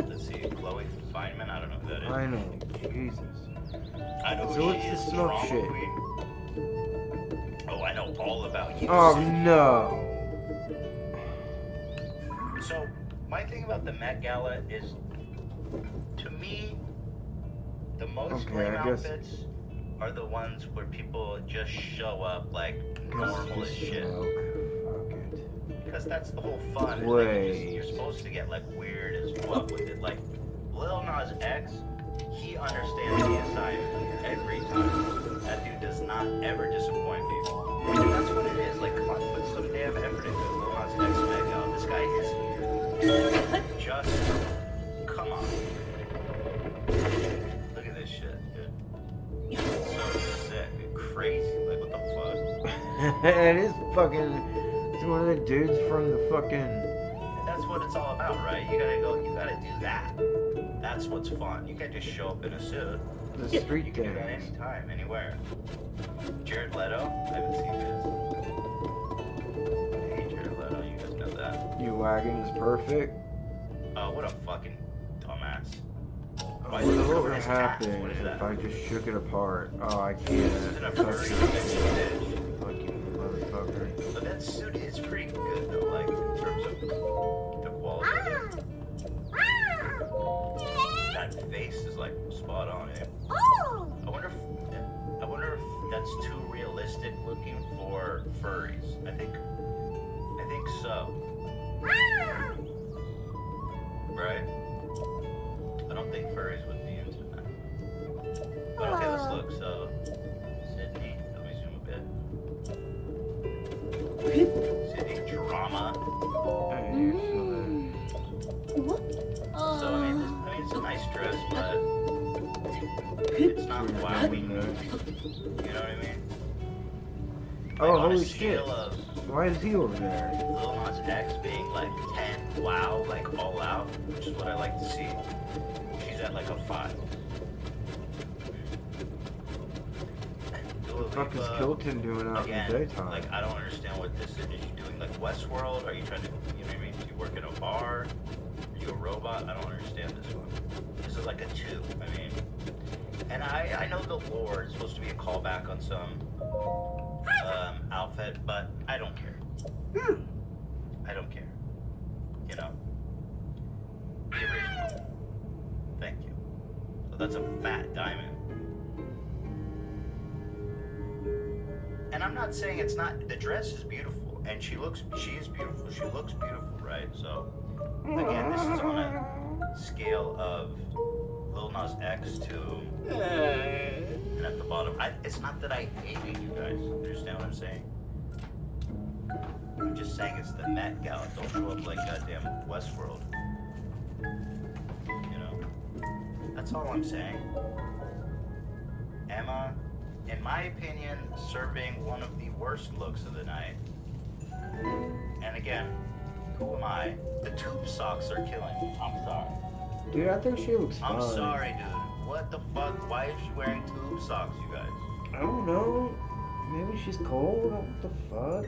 Let's see, Chloe Feynman. I don't know who that is. I know. Jesus. I know So who what's she the is. smoke Drama shit? queen. Oh, I know all about you. Oh Cindy. no. So, my thing about the Met Gala is, to me, the most Okay, lame I guess- outfits are the ones where people just show up like Guess normal as just shit. smoke. Fuck it. Because that's the whole fun. is that Wait. you're supposed to get like weird as fuck with it. Like Lil Nas X, he understands the assignment every time. That dude does not ever disappoint me. And that's what it is. Like, come on, put some damn effort into it. Lil Nas X, Met Gala. This guy is just, come on. Look at this shit, dude. So sick, crazy. Like, what the fuck? It is fucking. It's one of the dudes from the fucking. That's what it's all about, right? You gotta go, you gotta do that. That's what's fun. You can't just show up in a suit. The street You can do that dance. anytime, anywhere. Jared Leto, I haven't seen this. Hey, Jared Leto, you guys know that. You wagging's perfect. Oh, what a fucking dumbass. Why What is he would covering his hat? happen What is if that? I just shook it apart? Oh, I This isn't a can't. furry Fucking bitch. fucking motherfucker. But that suit is pretty good though, like in terms of the quality of it. That face is like spot on, eh? I wonder if that's too realistic looking for furries. I think so. Right? I don't think furries would be into that. But okay, let's look. So Sydney, let me zoom a bit. Sydney drama. So I mean, it's a nice dress, but it's not wowing. You know what I mean? Oh, Like, on a holy shit. scale of Why is he over there? Lil Nas X being like 10, wow, like all out, which is what I like to see. She's at like a 5. What the fuck is Kilton doing out Again, in the daytime? like I don't understand what this is. Are you doing like Westworld? Are you trying to, you know what I mean? Do you work in a bar? Are you a robot? I don't understand this one. This is like a 2. I mean, and I know the lore is supposed to be a callback on some outfit, but I don't care. I don't care. You know, the original. Thank you. So that's a fat diamond. And I'm not saying it's not. The dress is beautiful, and she is beautiful. She looks beautiful, right? So again, this is on a scale of Lil Nas X to, and at the bottom, it's not that I hated you guys. Understand what I'm saying? I'm just saying it's the Met Gala. Don't show up like goddamn Westworld. You know? That's all I'm saying. Emma, in my opinion, serving one of the worst looks of the night. And again, who am I? The tube socks are killing me. I'm sorry. Dude, I think she looks fine. I'm sorry, dude. What the fuck? Why is she wearing tube socks, you guys? I don't know. Maybe she's cold. What the fuck?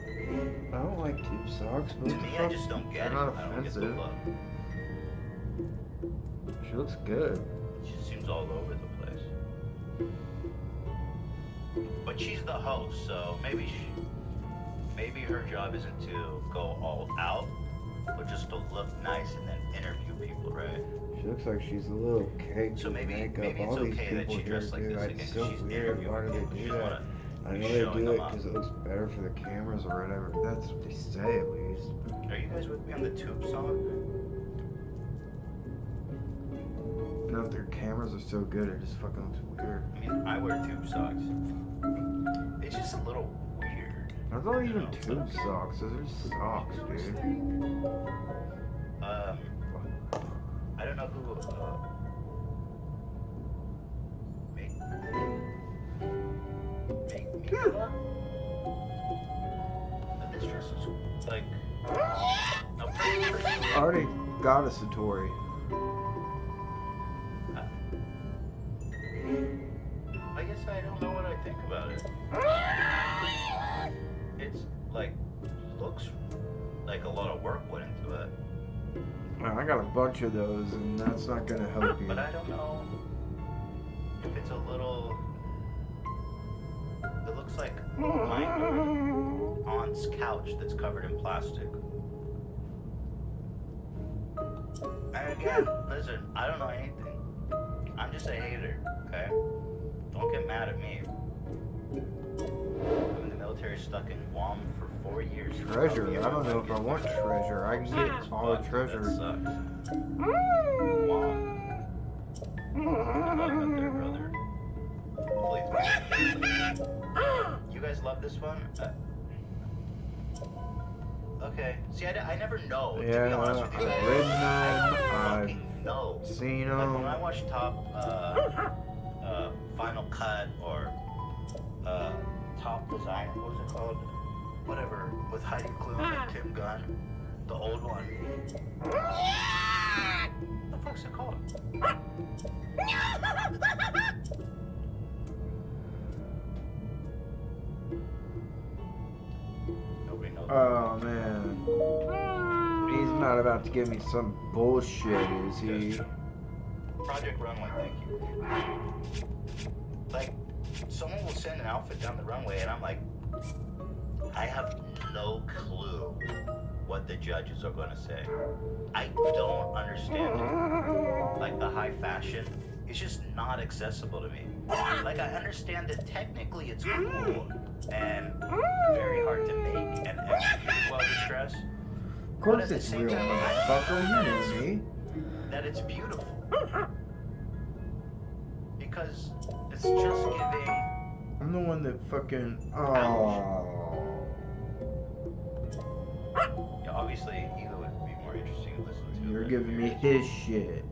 I don't like tube socks. But To what the me, I fuck? just don't get They're it. not I don't get the offensive. look. She looks good. She seems all over the place. But she's the host, so maybe her job isn't to go all out, but just to look nice and then interview people, right? She looks like she's a little caked So with maybe makeup. it's All these okay that people she here dressed like do. this It's again, so 'cause she's weird. interviewing Why do people. they She do don't that? wanna I I know they do it because it looks better for the cameras or whatever. That's what they say at least. Are you guys with me on the tube song? No, their cameras are so good, it just fucking looks weird. I mean, I wear tube socks. It's just a little weird. Those aren't even tube socks, those are just socks, dude. I don't know who, this dress is like, I already got a Satori. I guess I don't know what I think about it. It's like, looks like a lot of work went into it. I got a bunch of those, and that's not gonna help you. But I don't know if it's a little. It looks like my aunt's couch that's covered in plastic. And again, listen, I don't know anything. I'm just a hater, okay? Don't get mad at me. I'm in the military, stuck in Guam for 4 years. Treasure? I don't know if I want treasure. I can get all the treasure. That sucks. Guam. Good luck up there, brother. Hopefully it's You guys love this one? Okay. See, I never know. Yeah, to be honest with you guys, I've ridden them, I I've know. seen Like them. when I watch Top Final Cut or Top Design, what was it called? Whatever, with Heidi Klum and Tim Gunn, the old one. What the fuck's it called? Nobody knows. Oh man. He's not about to give me some bullshit, is he? Project Runway, thank you. Like, someone will send an outfit down the runway, and I'm like, I have no clue what the judges are going to say. I don't understand it. Like, the high fashion is just not accessible to me. Like, I understand that technically it's cool and very hard to make and execute while you dress. Of course it's real, motherfucker. You know me. That it's beautiful. Because it's just giving. I'm the one that fucking. Oh. Yeah, obviously, Ela would be more interesting to listen to. You're giving me his shit.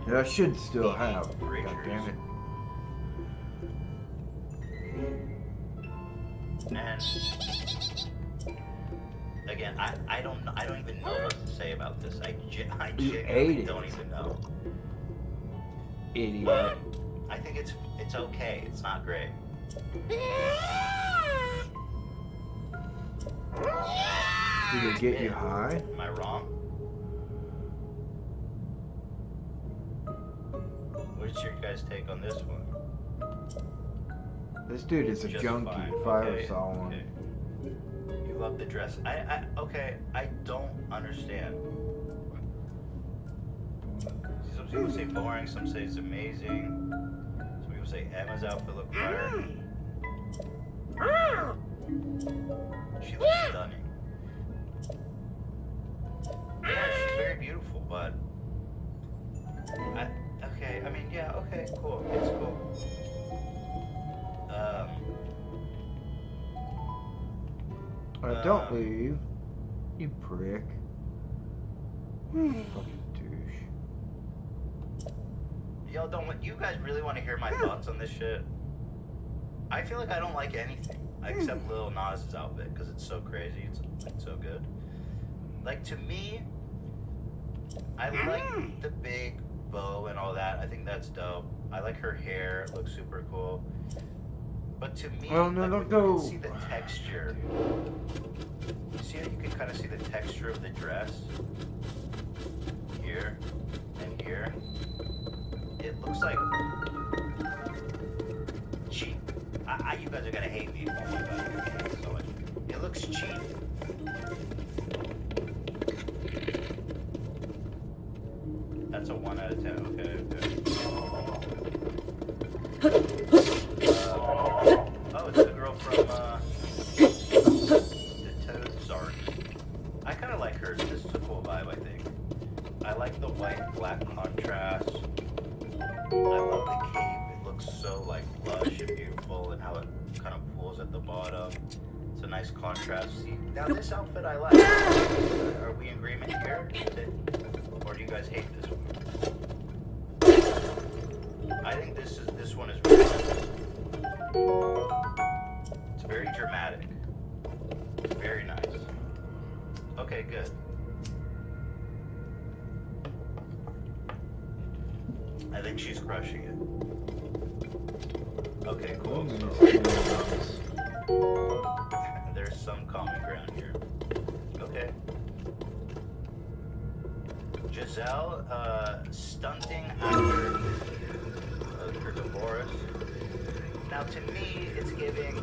That I should still have. God damn it. And again, I don't even know what to say about this. I genuinely don't even know. Idiot. But I think it's okay. It's not great. Did it get you high? Am I wrong? What's your guys' take on this one? This dude is a Just junkie. fine. If I ever Okay, saw one. okay. You love the dress. Okay, I don't understand. Some people say boring, some say it's amazing. Some people say Emma's outfit looked fire. She looks stunning. Yeah, she's very beautiful, but okay, I mean, yeah, okay, cool. It's cool. Don't leave. You prick. Fucking douche. Y'all you guys really want to hear my thoughts on this shit? I feel like I don't like anything except Lil Nas's outfit because it's so crazy. It's so good. Like, to me, I like the big bow and all that. I think that's dope. I like her hair. It looks super cool. But to me, Well, no, like, don't when you go. can see the texture. You see how you can kind of see the texture of the dress? Here and here. It looks like cheap. You guys are gonna hate me. Oh my god, you're gonna hate me so much. It looks cheap. That's a 1 out of 10. Okay, okay. Oh, white and black contrast. I love the cape. It looks so like lush and beautiful, and how it kind of pools at the bottom. It's a nice contrast. See, now this outfit I like. Are we in agreement here? Or do you guys hate this one? I think this one is really nice. It's very dramatic. Very nice. Okay, good. I think she's crushing it. Okay, cool. There's some common ground here. Okay. Giselle, stunting after her divorce. Now, to me, it's giving.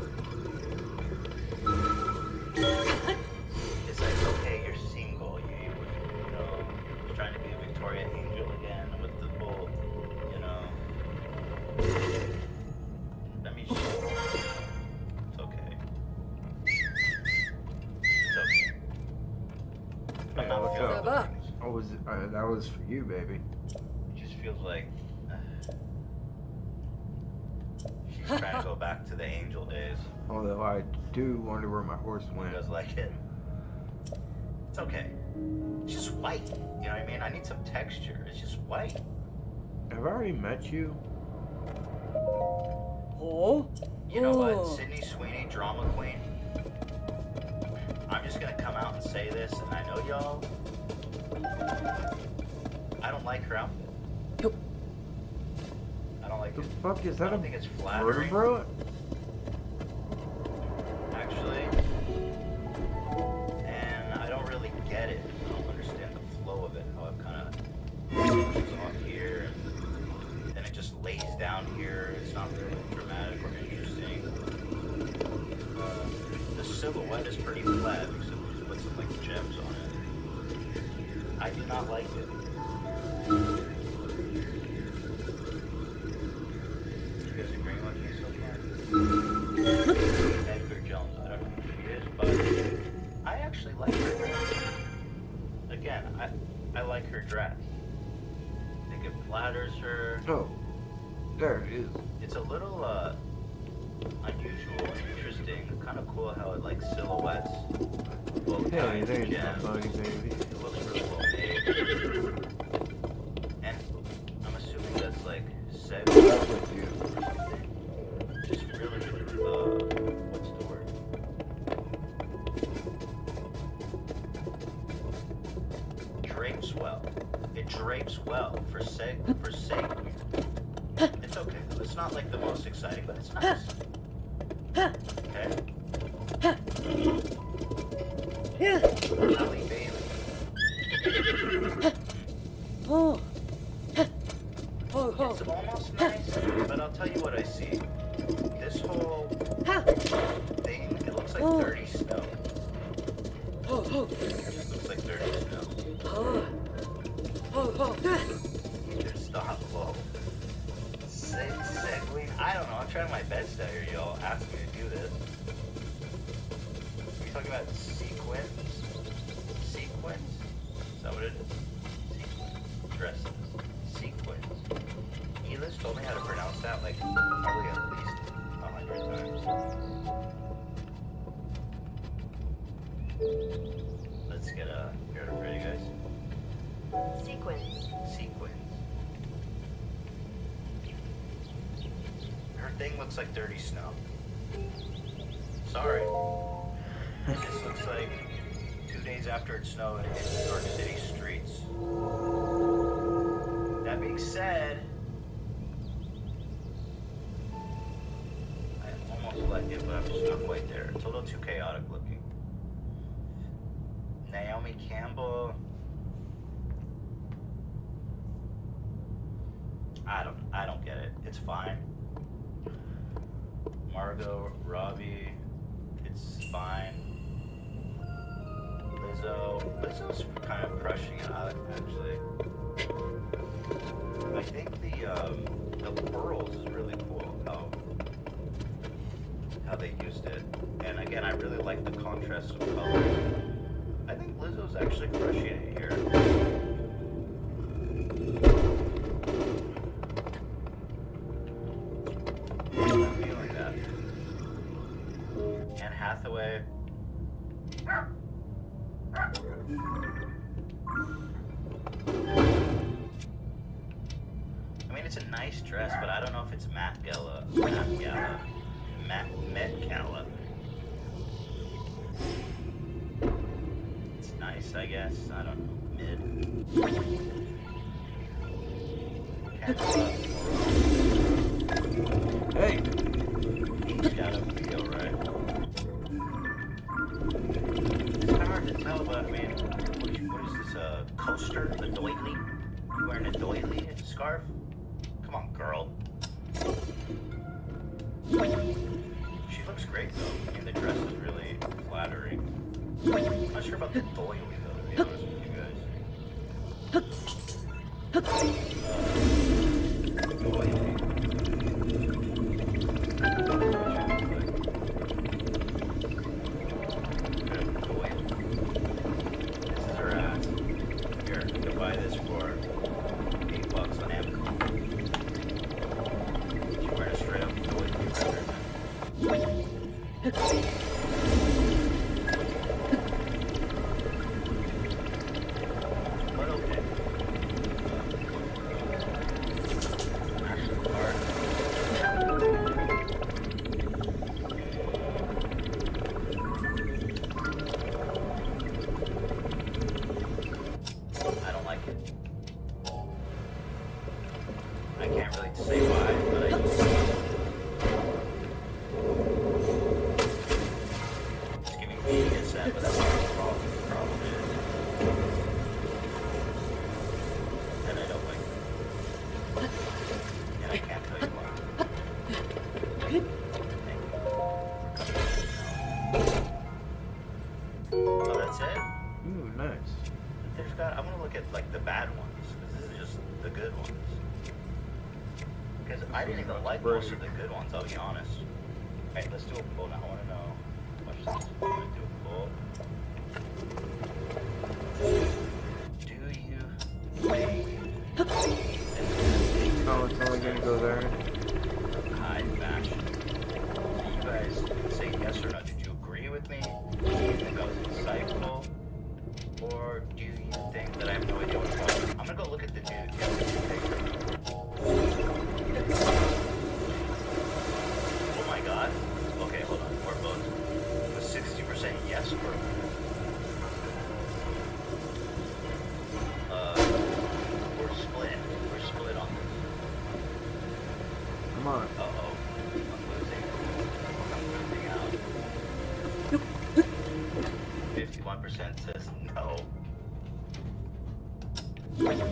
It's like, okay, you're single. You know, you're trying to be a Victoria Angel again with the whole, you know. Let me show you. It's okay. It's okay. I'm not feeling the things. That was for you, baby. It just feels like she's trying to go back to the angel days. Although I do wonder where my horse went. Who does like it? It's okay. It's just white. You know what I mean? I need some texture. It's just white. Have I already met you? Oh? You know what? Sydney Sweeney, drama queen. I'm just gonna come out and say this, and I know y'all. I don't like her outfit. I don't like The it. fuck is I that? don't think it's flattering. Bro? Actually. And I don't really get it. I don't understand the flow of it. How it kind of pushes off here, and then it just lays down here. It's not really dramatic or interesting. The silhouette is pretty flat, except we just put some like gems on it. I do not like it. You guys agreeing with me so far? Edgar Jones, I don't know who she is, but I actually like her dress. Again, I like her dress. I think it flatters her. Oh, there it is. It's a little unusual and interesting. Kind of cool how it like silhouettes both Hey, kinds of there's my gems. buddy, baby. It looks really well made. And I'm assuming that's like sex or something. Just really, what's the word? Drapes well. It drapes well for sake. It's okay. It's not like the most exciting, but it's nice. Okay. Halle Bailey. It's almost nice, but I'll tell you what I see. This whole thing, it looks like dirty snow. It just looks like dirty snow. Dude, stop, whoa. Segue. I don't know, I'm trying my best out here, y'all. Ask me to do this. Are we talking about sequins? Sequins? Is that what it is? Sequins. Dresses. Sequins. Elis told me how to pronounce that like probably at least 100 times. Let's get ready, guys. Sequins. Sequins. Her thing looks like dirty snow. Sorry. This looks like 2 days after it snowed in New York City streets. That being said, I almost like it, but I'm just not quite there. It's a little too chaotic looking. Naomi Campbell. I don't get it. It's fine. Margot Robbie, it's fine. Lizzo's kind of crushing it out, actually. I think the pearls is really cool, how they used it. And again, I really like the contrast of colors. I think Lizzo's actually crushing it here. right? I mean, it's a nice dress, but I don't know if it's Met Gala. It's nice, I guess. I don't know. Mid. Hey! He's got a feel, right? It's kind of hard to tell, but I mean, what is this, coaster? A doily? You wearing a doily scarf? Come on, girl. She looks great, though. I mean, the dress is really flattering. I'm not sure about the doily, though, to be honest with you guys. Doily. This is her ass. Here, you can buy this for $8 on Amazon. She's wearing a straight up doily rather than. But okay. I don't like it. I can't really say why, but I don't. It's giving me a set, but that's not the problem. The problem is that I don't like it. And I can't tell you why. Oh, that's it? Ooh, nice. I'm gonna look at like the bad ones, because this is just the good ones. Because I didn't even like most of the good ones, I'll be honest. Alright, let's do a poll now. I wanna know how much this is. I'm gonna do a poll. Do you think Oh, it's only gonna go there? high fashion? Do you guys say yes or no? Did you agree with me? Do you think I was insightful? Or do you think that I have no idea what's going on? I'm gonna go look at the new picture. Oh my god. Okay, hold on. We're both. It was 60% yes or we're split. We're split on this. Come on. Uh-oh. I'm losing out. 51% says no. Okay.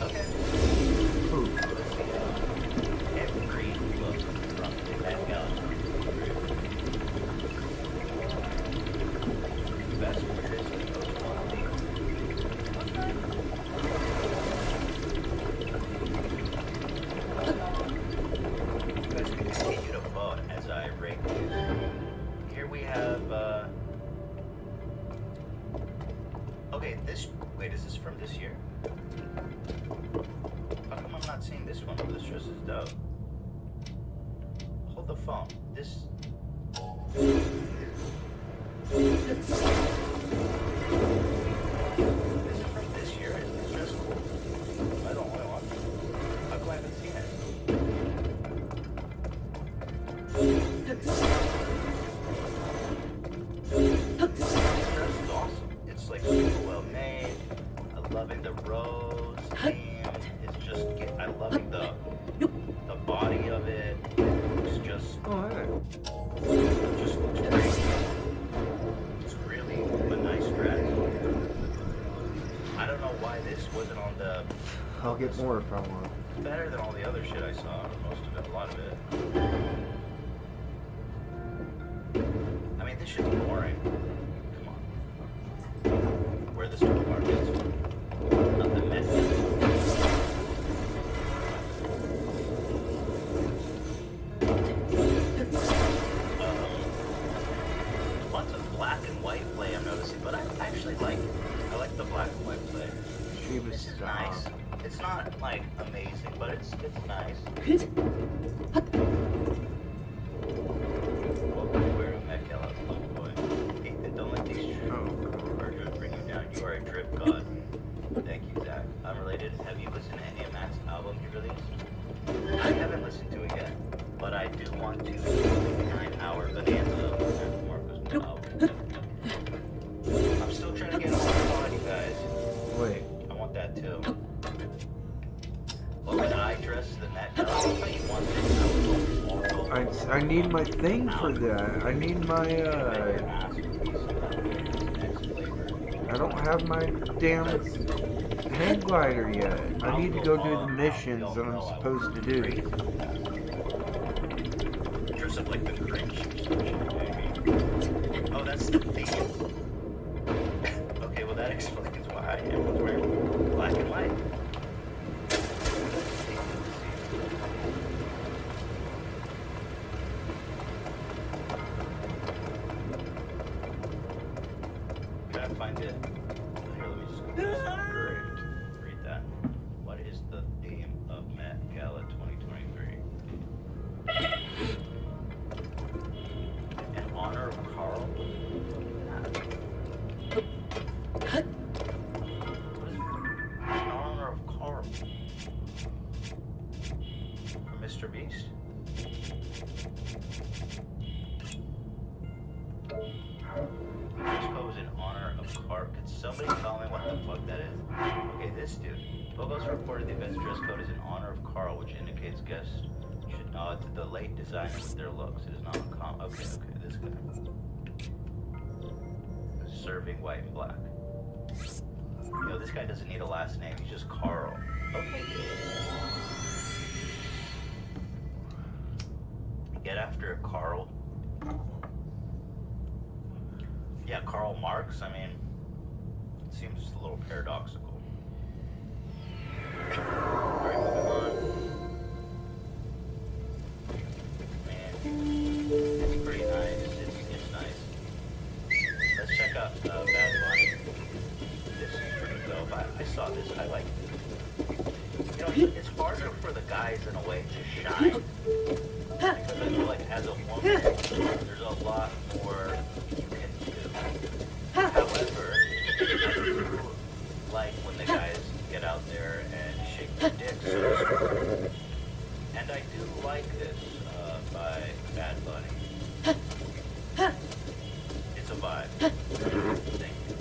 Okay. Ooh. Every look from that gun. Best pictures of those ones. You guys can continue to vote as I rate these. Here we have, okay, wait, is this from this year? How come I'm not seeing this one? Oh, this dress is dope. Hold the phone. Is it from this year? Is this dress cool? I don't want it. How come I haven't seen it? This dress is awesome. It's like super well made. I'm loving the rose theme. It's just, I'm loving the body of it. It's just, it just looks great. It's really a nice dress. I don't know why this wasn't on the. I'll get more if I want. Better than all the other shit I saw. Most of it, a lot of it. I mean, this shit's boring. Come on. Where the store markets. Not the Met. Lots of black and white play I'm noticing, but I actually like the black and white play. This is nice. It's not like amazing, but it's nice. Trip God. Thank you, Zach. Unrelated, have you listened to any of Matt's album he released? I haven't listened to it yet, but I do want to. 9-hour bonanza of Marco's new album. I'm still trying to get on you guys. Wait. I want that too. What was I dressed the net? You want this? I need my thing for that. I need my I don't have my damn hang glider yet. I need to go do the missions that I'm supposed to do. Dress up like the Grinch. Oh, that's the theme. Okay, well that explains why everyone's wearing black and white. Trying to find it. Here, let me just read that. What is the theme of Met Gala 2023? In honor of Carl? In honor of Carl. For Mr. Beast? This goes in honor of Carl. Could somebody tell me what the fuck that is? Okay, this dude. Logos reported the event's dress code is in honor of Carl, which indicates guests should nod to the late designer with their looks. It is not uncommon. Okay, this guy. Serving white and black. You know, this guy doesn't need a last name. He's just Carl. Okay. Get after Carl. Yeah, Karl Marx. I mean, it seems a little paradoxical. Alright, moving on. Man, it's pretty nice. It's nice. Let's check out Bad Bunny. This is pretty dope. I saw this. I like it. You know, it's harder for the guys in a way to shine. Because I feel like as a woman, there's a lot more you can do. However, I do like when the guys get out there and shake their dicks. And I do like this by Bad Bunny. It's a vibe. Thank you.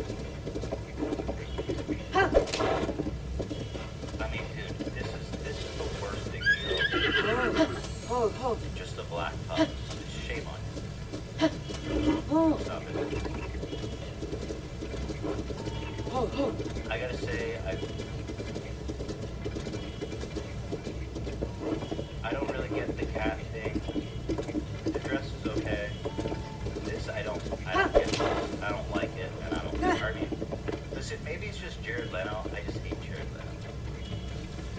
I mean, dude, this is the worst thing you know. Just the black pups. Shame on you. Stop it. I gotta say, I don't really get the cat thing. The dress is okay. This I don't get this. I don't like it, and I mean, listen, maybe it's just Jared Leto. I just hate Jared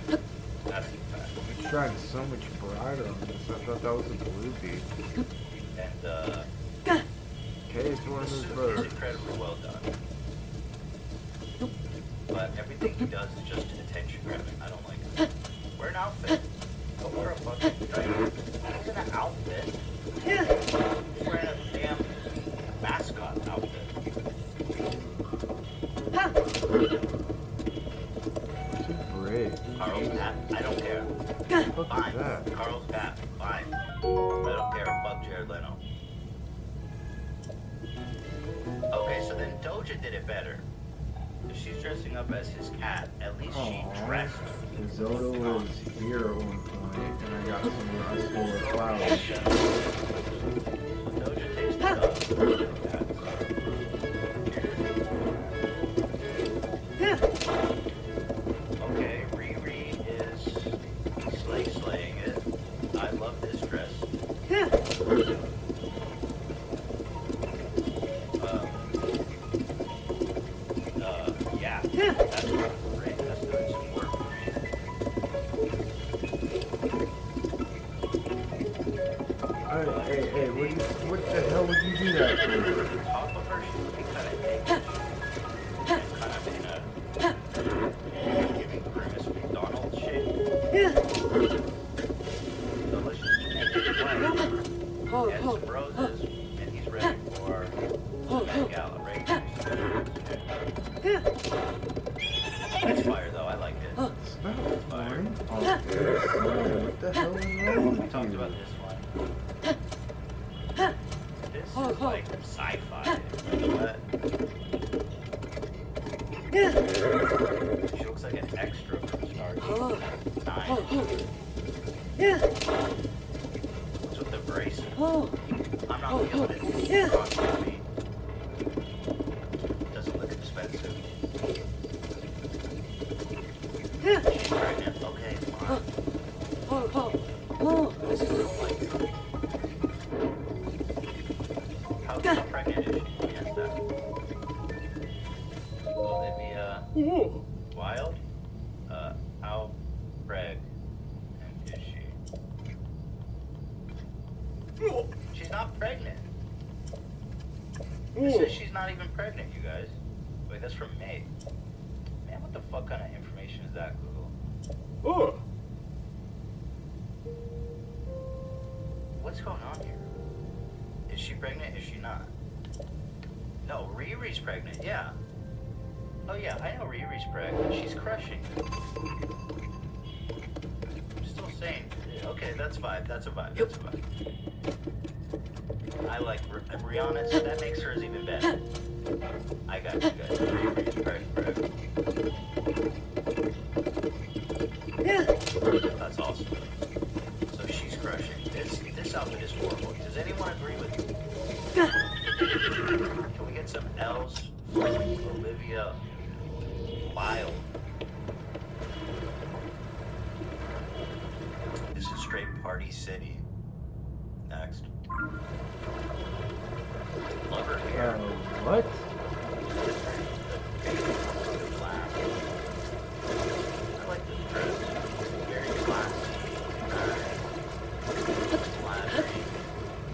Leto. That's the fact. You tried so much brighter on this. I thought that was a blue beat. And Okay, it's one of those it's birds. incredibly well done. But everything he does is just attention grabbing. I don't like it. Wear an outfit. Don't wear a fucking thing. It's an outfit. He's wearing a damn mascot outfit. It's a braid. Carl's hat. I don't care. What Fine. is that? Carl's hat. Fine. I don't care. Fuck Jared Leto. Okay, so then Doja did it better. If she's dressing up as his cat, at least she dressed. Zoto was here at one point, and I got some stole her flowers. So Doja takes the dog. Okay, Riri is slaying it. I love this dress. Yeah, that's great. That's doing some work for me. Hey, what the hell would you do that for? Top of her, she's looking kind of naked. Kind of in a giving grimace McDonald's shape. Delicious chicken wing. And some roses. And he's ready for Met Gala, right? lying. What? She looks like an extra from Stargate. Nice. What's with the braces? I'm not feeling it. Cross on me. Doesn't look expensive. She's pregnant. Okay, fine. This is real life. How pregnant is she? Let me ask that. Olivia Wilde? How pregnant is she? She's not pregnant. It says she's not even pregnant, you guys. Wait, that's from May. Man, what the fuck kind of information is that, Google? What's going on here? Is she pregnant? Is she not? No, Riri's pregnant, yeah. Oh yeah, I know Riri's pregnant. She's crushing. I'm still saying, okay, that's a vibe, that's a vibe, that's a vibe. I like Rihanna, so that makes hers even better. I got you guys. Riri's pregnant. That's awesome. So she's crushing. This outfit is horrible. Does anyone agree with me? Can we get some L's for Olivia Wilde? This is straight Party City. Next. Love her hair. What? I like this dress. Very classy. Flattering.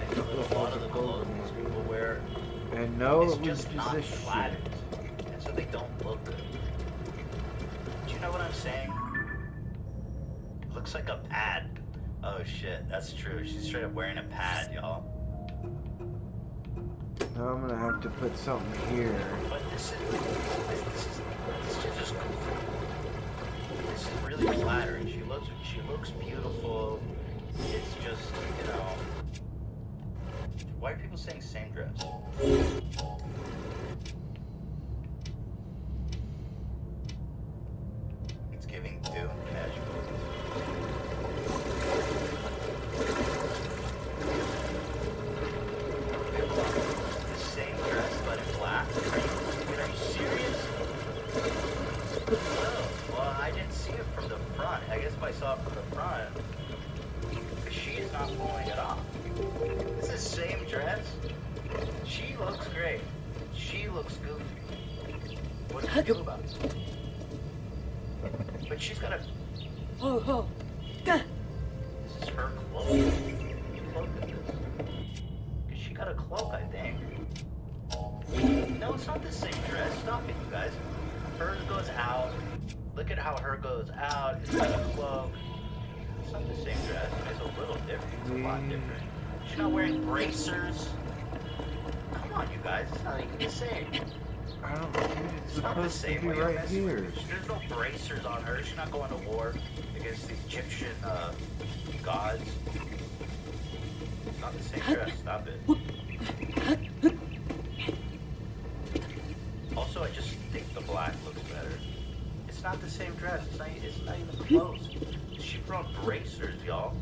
I feel that a lot of the clothes people wear And no, is it was just not this shit. flattering. And so they don't look good. Do you know what I'm saying? It looks like a pad. Oh shit, that's true. She's straight up wearing a pad, y'all. Now I'm gonna have to put something here. But this is just goofy. This is really flattering. She looks beautiful. It's just, you know. Why are people saying same dress? It's giving Doom casual. The same dress but in black? Are you serious? Oh, well, I didn't see it from the front. I guess if I saw it from the front, she is not pulling it off. It's the same dress. She looks great. She looks goofy. What do you do about it? But she's got a... This is her cloak. You cloaked at this. Because she got a cloak, I think. No, it's not the same dress. Stop it, you guys. Hers goes out. Look at how her goes out. It's got a cloak. It's not the same dress. It's a little different. It's a lot different. She's not wearing bracers. Come on, you guys. It's not even the same. I don't know, dude. It's Not the supposed to same be way right you're here. There's no bracers on her. She's not going to war against the Egyptian gods. It's not the same dress. Stop it. Also, I just think the black looks better. It's not the same dress. It's not even close. She brought bracers, y'all.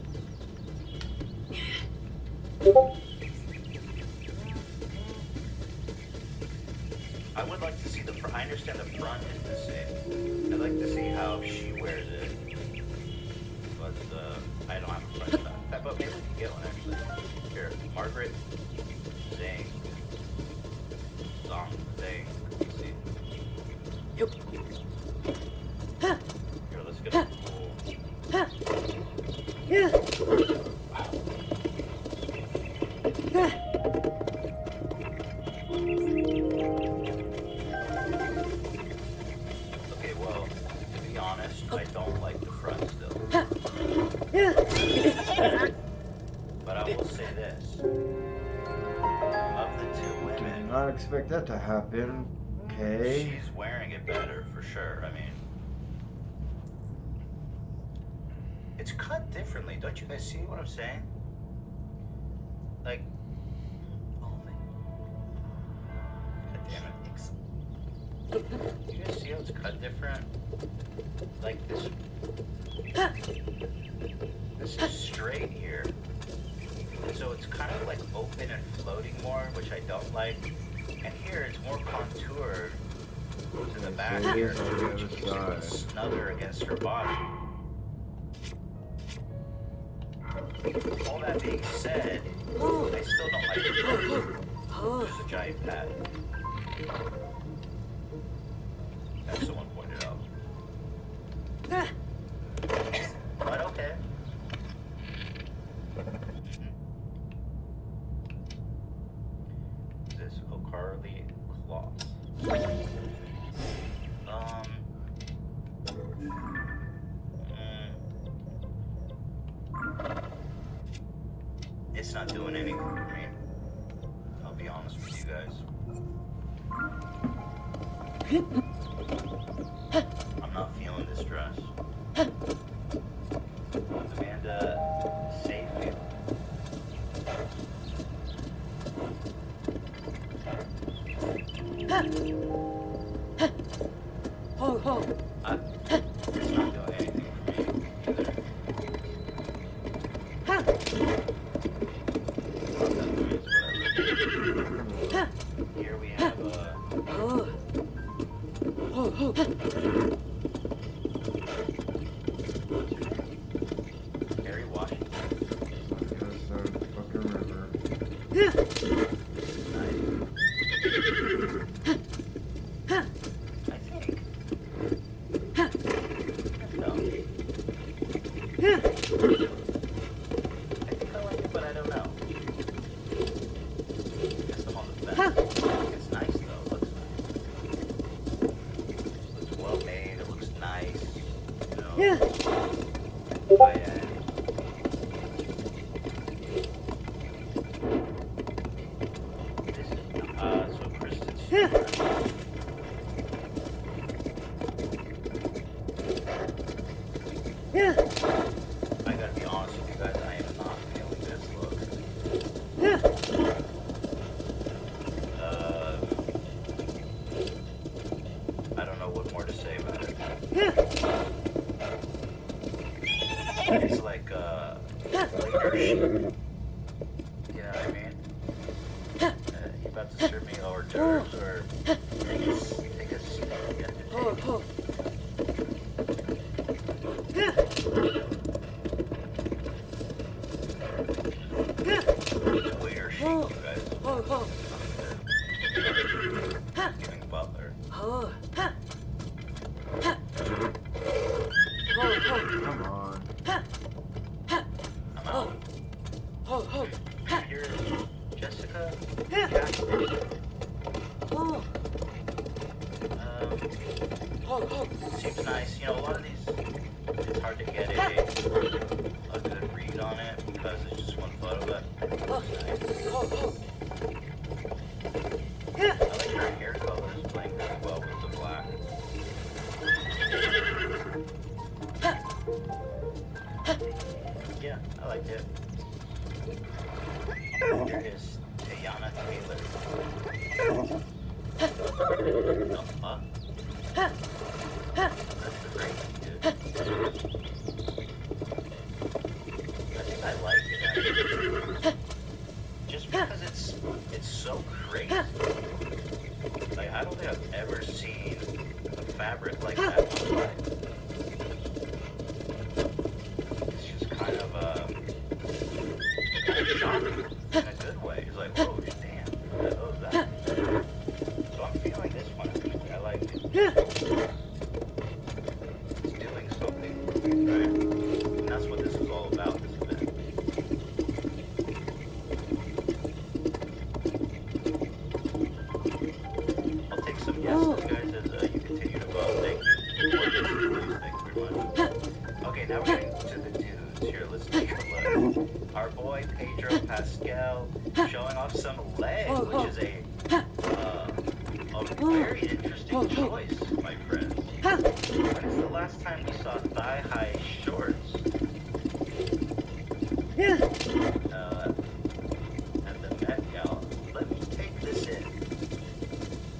I would like to see the front. I understand the front is the same. I'd like to see how she wears it. But I don't have a front shot. But maybe we can get one actually. Here, Margaret Zhang. Zhang. Let's see. Here, let's get a cool. Okay, well, to be honest, I don't like the front still. But I will say this. Of the two Did women, not expect that to happen. Okay. she's wearing it better for sure. I mean, it's cut differently. Don't you guys see what I'm saying? Like, oh my. You guys see how it's cut different? Like this is straight here. And so it's kind of like open and floating more, which I don't like. And here it's more contoured to the back here, which keeps it a little snugger against her body. All that being said, I still don't like it. There's a giant pad. As someone pointed out. But okay. This Ocarly cloth. It's not doing anything for me. I'll be honest with you guys. I'm not feeling this dress. Amanda, save me. It's not doing anything for me either. Here we have Harry Washington. Fucking river. I think. No. I think I like it, but I don't know. Guess I'm on the fence. It's nice though. It looks nice. It looks well made. It looks nice. You know. But, this is so Kristen's. I gotta be honest with you guys, I am not feeling this look. I don't know what more to say about it. It's like, leadership. You know what I mean? You about to serve me hors d'oeuvres or take a seat at the table? It's waiter chic, you guys. Giving butler. Come on. I'm out. You're Jessica Jackson. Seems nice. You know, a lot of these, it's hard to get a good read on it because it's just one photo, but it looks nice. I like her hair colors playing really well with the black. Yeah, I liked it. Here is Teyana Taylor. Oh, fuck. That's the crazy dude. I think I like it actually. Just because it's so crazy. Like, I don't think I've ever seen a fabric like that in my life. It's just kind of shocking in a good way. It's like, whoa, damn, what was that? So I'm feeling this one. I like it. It's doing something, right? And that's what this is all about, this event. I'll take some guesses, guys, as you continue to vote. Thank you. Thank you very much. Okay, now we're getting to the dudes here. Let's take a look. Our boy Pedro Pascal showing off some leg, which is a very interesting choice, my friends. When is the last time we saw thigh-high shorts? At the Met Gala. Let me take this in.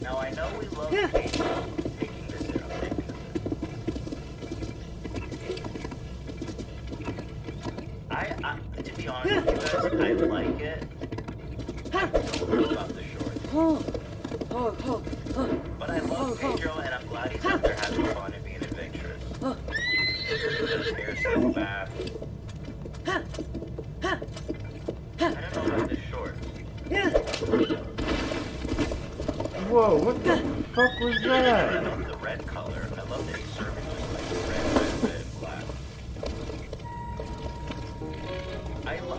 Now, Now I know we love Pedro taking this there. I'm taking this. I to be honest with you guys, I like it. I don't know about the shorts. But I love Pedro, and I'm glad he's out there having fun and being adventurous. His hair's so bad. I don't know about this short. Whoa, what the fuck was I that? love the red color. I love that he's serving just like red, and black.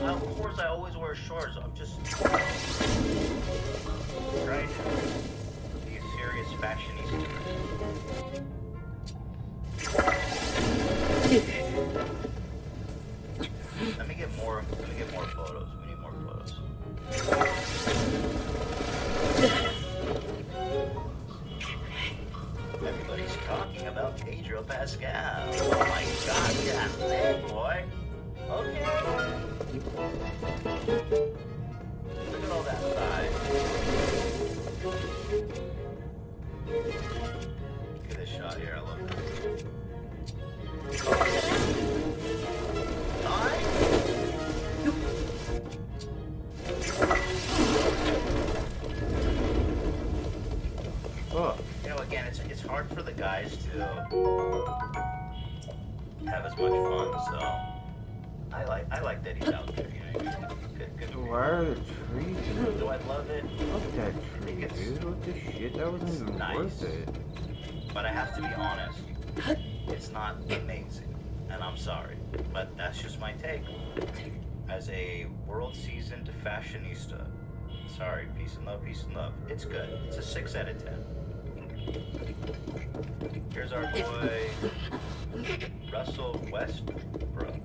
Of course, I always wear shorts. I'm just trying to be a serious fashionista. Let me get more photos. We need more photos. Everybody's talking about Pedro Pascal. Oh my god, yeah, hey boy. Okay. Look at all that thigh. Look at this shot here, I love it. Oh. You know, again, it's hard for the guys to have as much fun, so I like that he's out there. You know, good. Why are the trees? Do I love it? Fuck that tree, dude. What the shit? That wasn't even worth it. But I have to be honest, it's not amazing, and I'm sorry, but that's just my take. As a world-seasoned fashionista, sorry, peace and love. It's good. It's a 6 out of 10. Here's our boy, Russell Westbrook.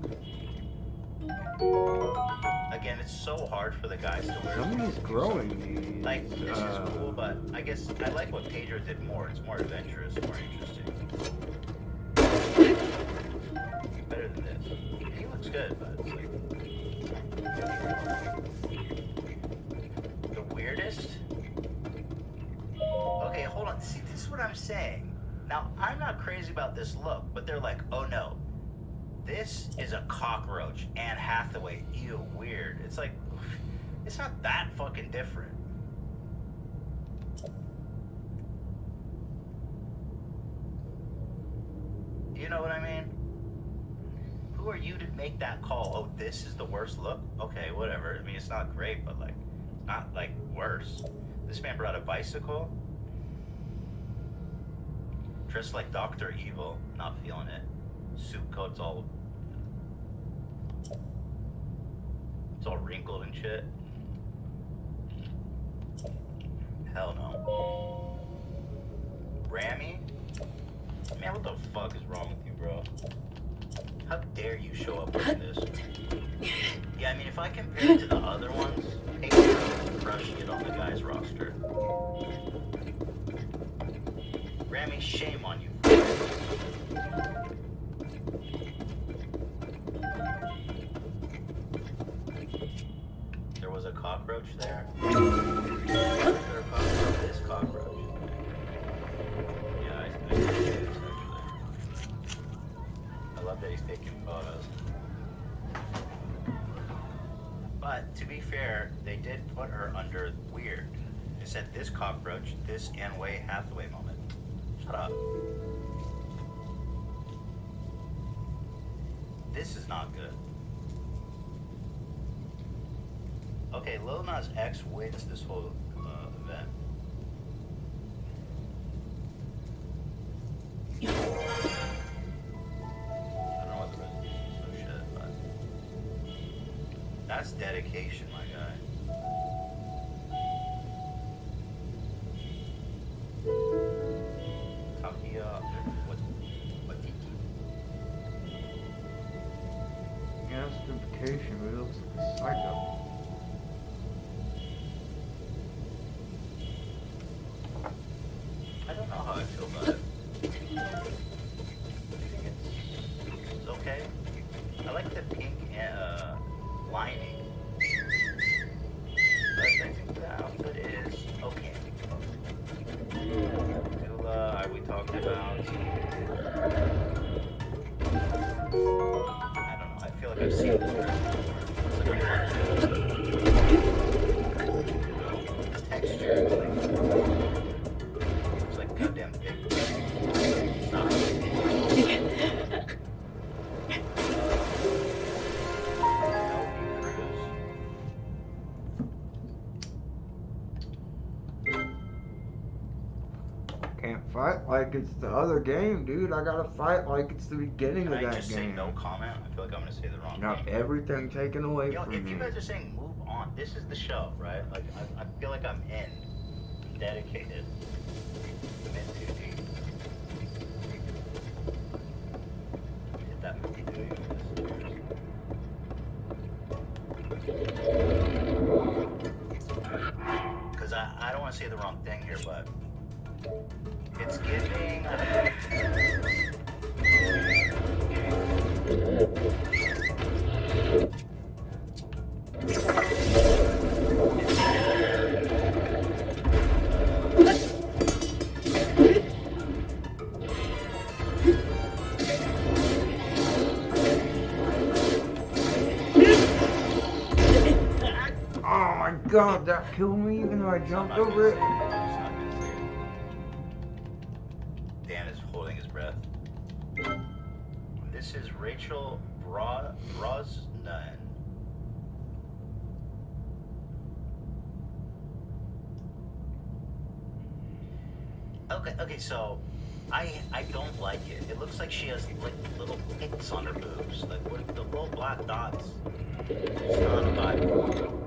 Again, it's so hard for the guys to wear. Somebody's growing these. Like, this is cool, but I guess I like what Pedro did more. It's more adventurous, more interesting. Better than this. He looks good, but it's like... The weirdest? Okay, hold on. See, this is what I'm saying. Now, I'm not crazy about this look, but they're like, oh no. This is a cockroach. Anne Hathaway. Ew, weird. It's like, it's not that fucking different. You know what I mean? Who are you to make that call? Oh, this is the worst look? Okay, whatever. I mean, it's not great, but like, not like worse. This man brought a bicycle. Dressed like Dr. Evil. Not feeling it. Suit coat's all... It's all wrinkled and shit. Hell no. Rami? Man, what the fuck is wrong with you, bro? How dare you show up like this? Yeah, I mean, if I compare it to the other ones, Pedro is crushing it on the guys' roster. Rami, shame on you. There was a cockroach there. This cockroach. Yeah, I see this actually. I love that he's taking photos. But to be fair, they did put her under weird. They said this cockroach, this Anne Hathaway moment. Shut up. This is not good. Okay, Lil Nas X wins this whole event. I don't know what the resolution is, no shit, but that's dedication, my guy. Justification, but it looks like a psycho. I don't know how I feel about it. It's okay. I like the pink lining. But I think the outfit is okay. tribe we talked about. I don't know. I feel like I've seen this. It's like a texture. It's like goddamn big. It's not Can't fight like it's the other game, dude. I gotta fight like it's the beginning Can of I that just game. say no comment? I feel like I'm gonna say the wrong Got thing. everything taken away You know, from if me. you guys are saying move on, this is the show, right? Like, I feel like I'm dedicated. I'm in too deep. Hit that movie, do you? Because I don't want to say the wrong thing here, but it's giving. Oh my god, that killed me even though I jumped over it. Dan is holding his breath. This is Rachel Brosnan. Okay, so I don't like it. It looks like she has like little picks on her boobs, like what the little black dots. It's not a vibe.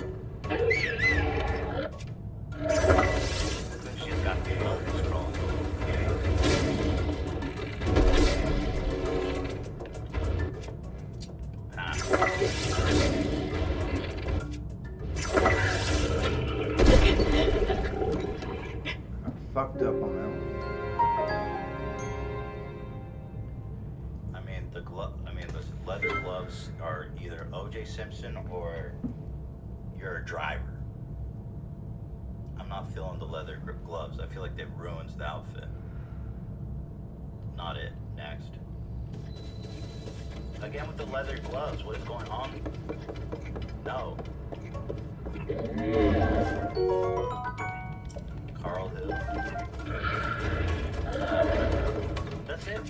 She's got the nose crawling. Fucked up on that one. The leather gloves are either O.J. Simpson or you're a driver. I'm not feeling the leather grip gloves. I feel like that ruins the outfit. Not it. Next. Again with the leather gloves. What is going on? No. Carl Hill. That's it.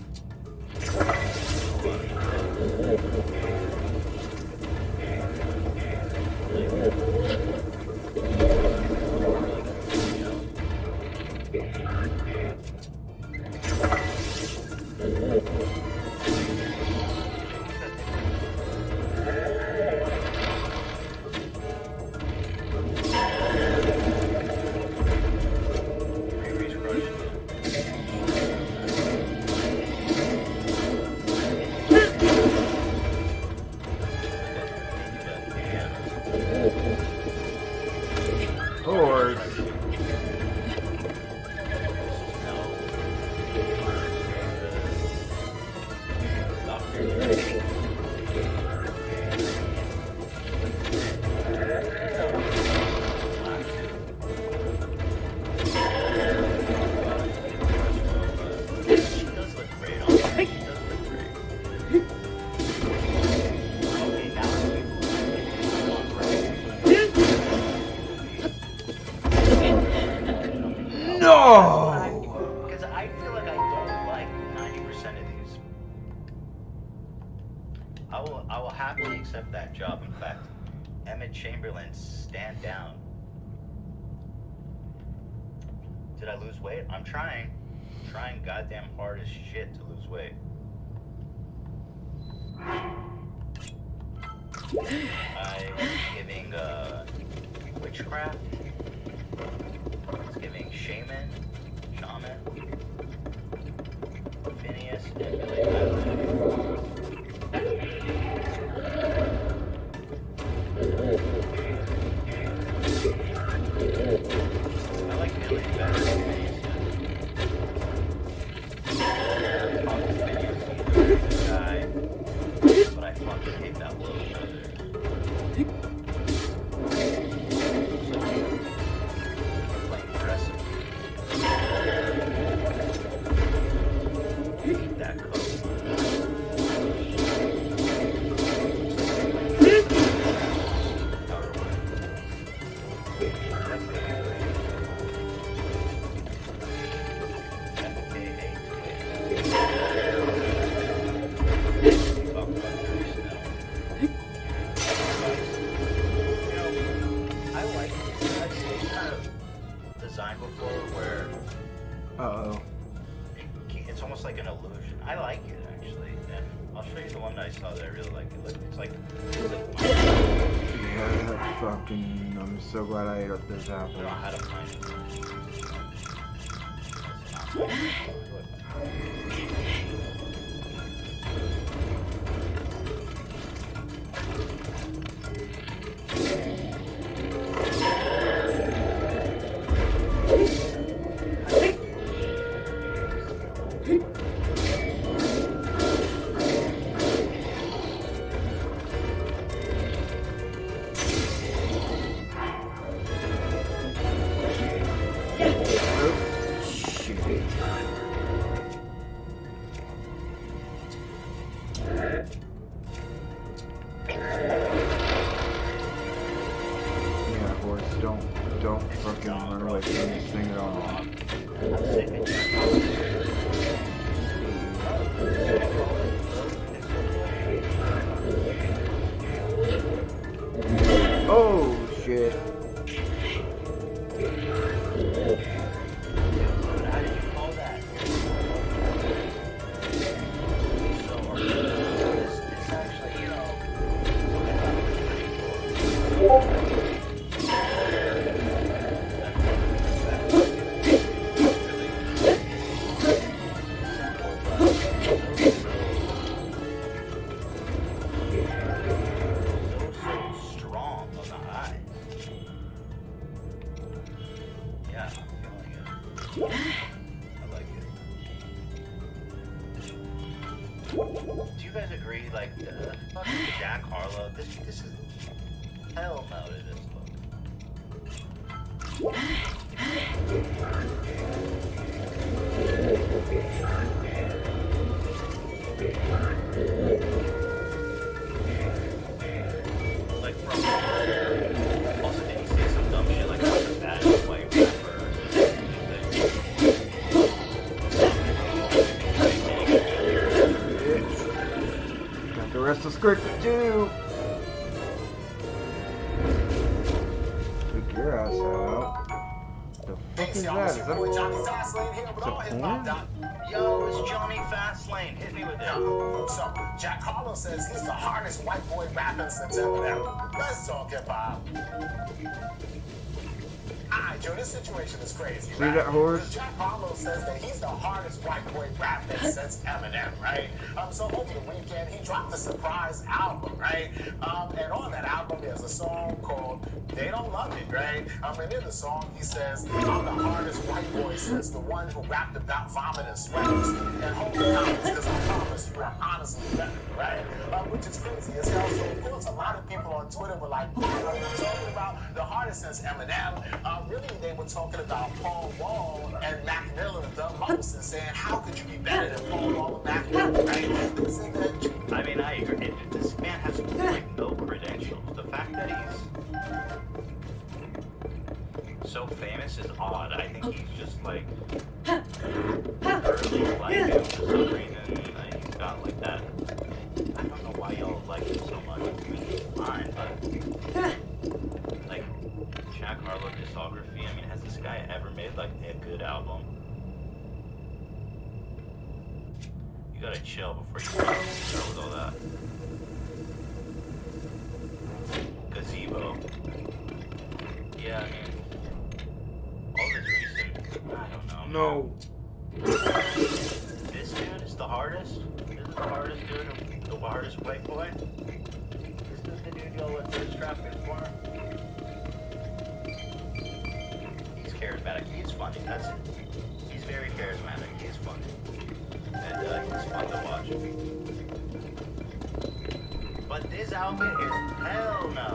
No! Because I feel like I don't like 90% of these. I will happily accept that job. In fact, Emmett Chamberlain, stand down. Did I lose weight? I'm trying. I'm trying goddamn hard as shit to lose weight. I'm giving witchcraft. It's giving shaman, Phineas, and Billy I like Billy better than Phineas. Phineas guy, but I fucking hate that little brother. Playing aggressive. Uh-oh. It's almost like an illusion. I like it, actually. And I'll show you the one that I saw that I really like. It's like... Yeah, that fucking... I'm so glad I ate up this I apple. don't know how to find Yeah, horse, don't fucking run away from this thing at all. Oh, shit. strong on the eye. Yeah, I'm feeling it. I like it. Do you guys agree, like, fucking Jack Harlow, this is hell no to this look. Like, from also, did he say some dumb shit like that white rapper? Got the rest of the script too. Took your ass out. The fuck is that? Is that a porn? Yo, it's Johnny Fastlane. Hit me with it. So, Jack Harlow says he's the hardest white boy rapper since Eminem. Let's talk hip-hop. Alright, Joe, this situation is crazy, See that horse? Because Jack Harlow says that he's the hardest white boy rapping since Eminem, right? So over the weekend, he dropped a surprise album, right? And on that album, there's a song called They Don't Love It, right? And in the song, he says, I'm the hardest white boy since the one who rapped about vomit and sweaters. And hold the comments, because I promise you, I'm honestly better, right? Which is crazy as hell. So, of course, a lot of people on Twitter were like, what are you talking about? The hardest since Eminem. Really, they were talking about Paul Wall and Mac Miller the most and saying, how could you be better than Paul Wall and Mac Miller, right? I mean, I agree. This man has like no credentials. The fact that he's so famous is odd. I think he's just like early life for some reason. He's got like that. I don't know why y'all like him so much. I mean, he's fine, but like Jack Harlow discography. I mean, has this guy ever made like a good album? You gotta chill before you start with all that. Gazebo. Yeah, I mean, all this recent. I don't know. No. This dude is the hardest. This is the hardest dude. The hardest white boy. This is the dude y'all let thirst trap in for. He's charismatic. He's funny. That's it. He's very charismatic. He's funny. And he's fun to watch. But this outfit is hell no.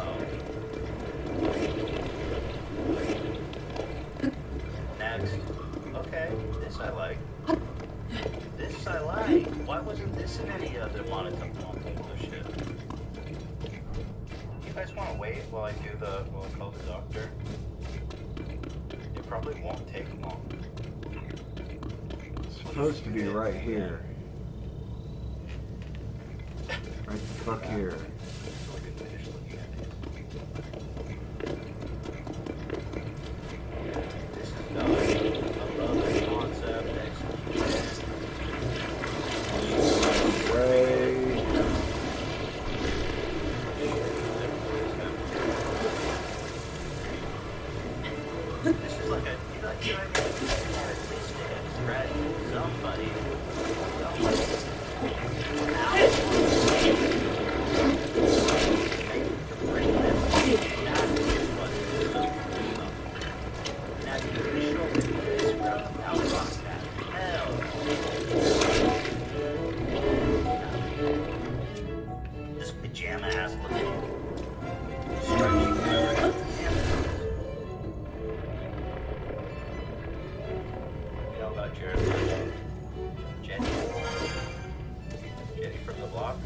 Next. Okay, this I like. This I like. Why wasn't this in any other monotone shit? You guys want to wait while I do while I call the doctor? It probably won't take long. It's supposed to be right here. Right the fuck here. This is done. I love this concept. Somebody. This pajama ass looking stretchy cover. You know about Jenny from the block?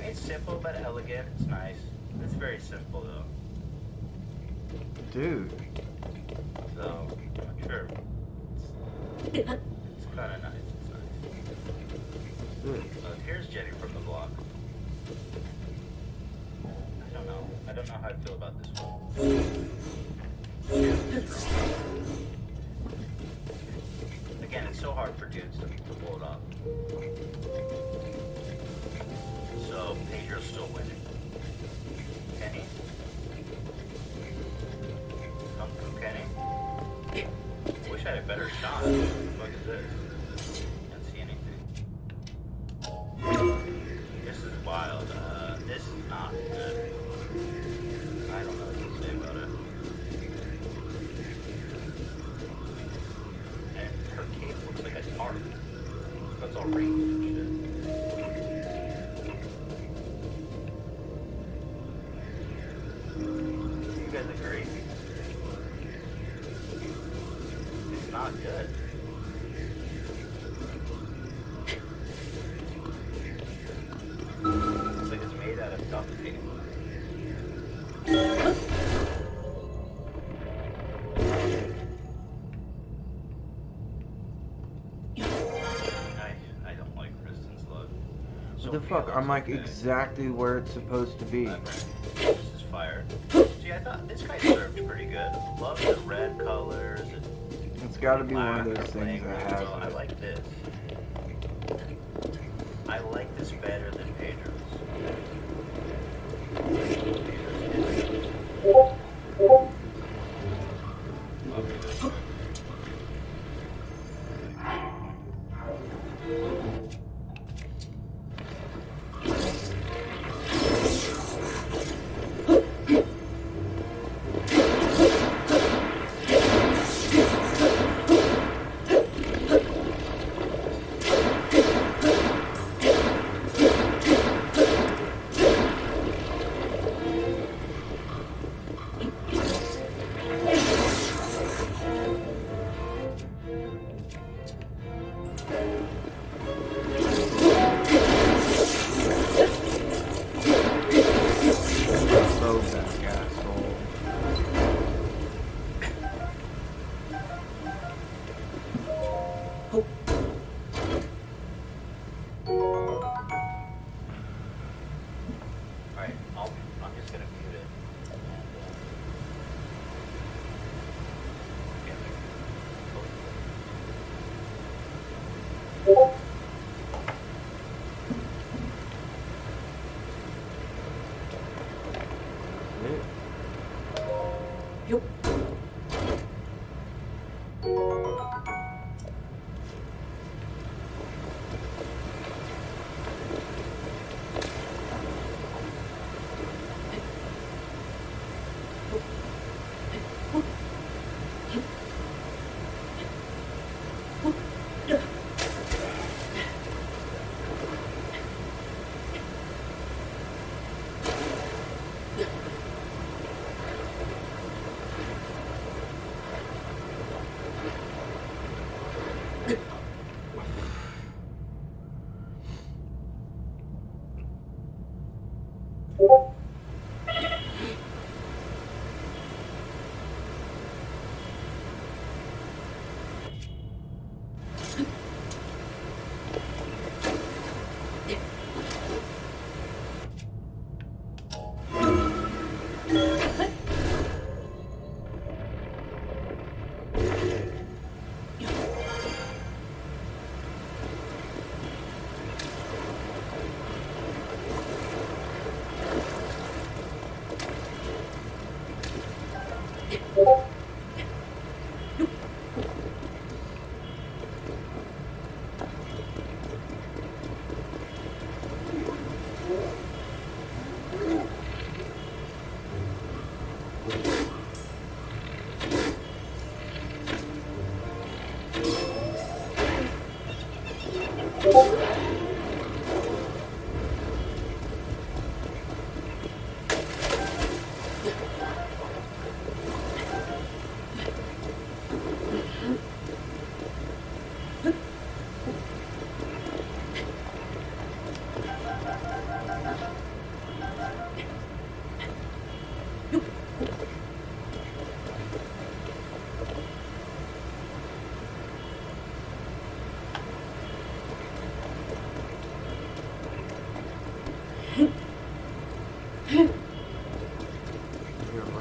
It's simple but elegant. It's nice. It's very simple though. Dude. So, I'm sure. It's kind of nice. It's nice. Dude. Here's Jenny from the block. I don't know. I don't know how I feel about this one. Again, it's so hard for dudes to pull it off. So, Pedro's still winning. Kenny? Kung Fu Kenny? Wish I had a better shot. What the fuck is this? Can't see anything. This is wild. This is not good. I don't know what to say about it. And her cape looks like a tarp. That's all rings and shit. You guys agree? It's not good. It's like it's made out of duct tape. I don't like Kristen's look. What the fuck? I'm like exactly where it's supposed to be. This is fire. See, I thought this guy served pretty good. Love the red colors. It's gotta be one of those things that has I it. like this. I like this better than Pedro's. So back, asshole. Alright, I'm just gonna mute it.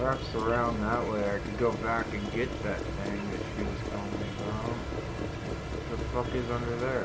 Wraps around that way, I could go back and get that thing that she was telling me about. What the fuck is under there?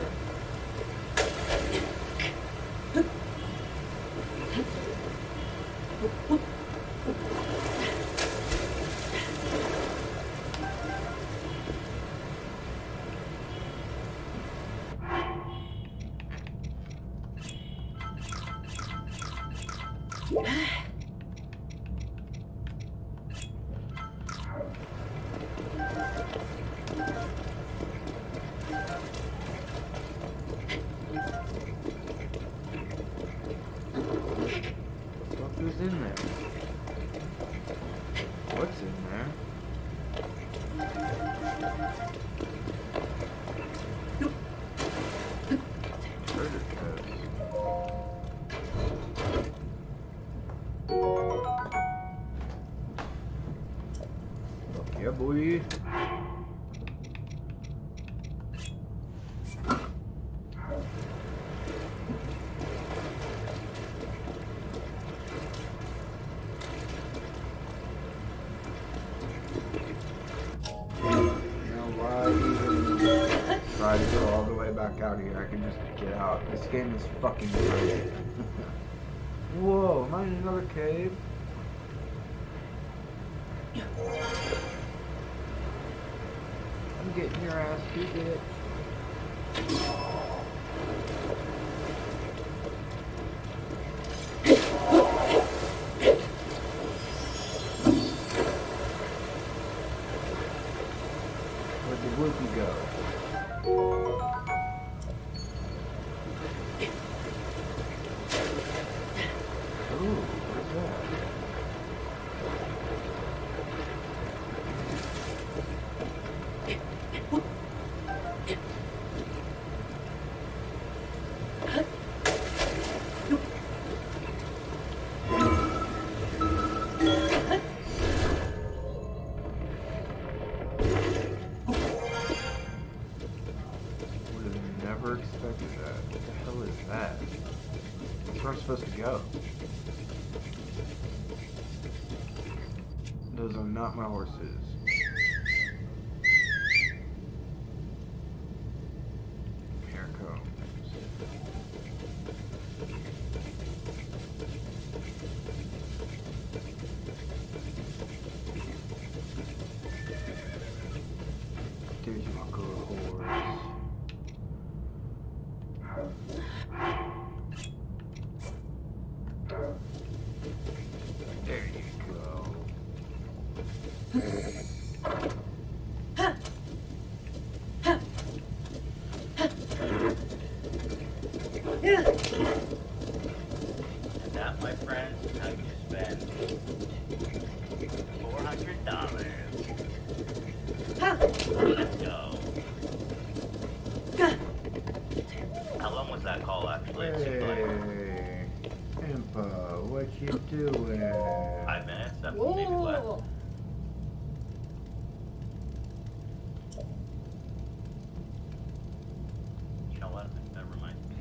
Who's in there? What's in there? Treasure chest. Yeah, boy. Try to go all the way back out here. I can just get out. This game is fucking great. Whoa, am I in another cave? I'm getting your ass, you bitch. Where'd the whoopie go? Ooh, what's that? Would have never expected that. What the hell is that? That's where I'm supposed to go. Those are not my horses. Here it comes. There's my good horse. There you go. And that, my friends, is how you spend $400. Let's go. How long was that call, actually? It seemed like Hey, Impa, what you doing? 5 minutes, that's maybe less. You know what? That reminds me.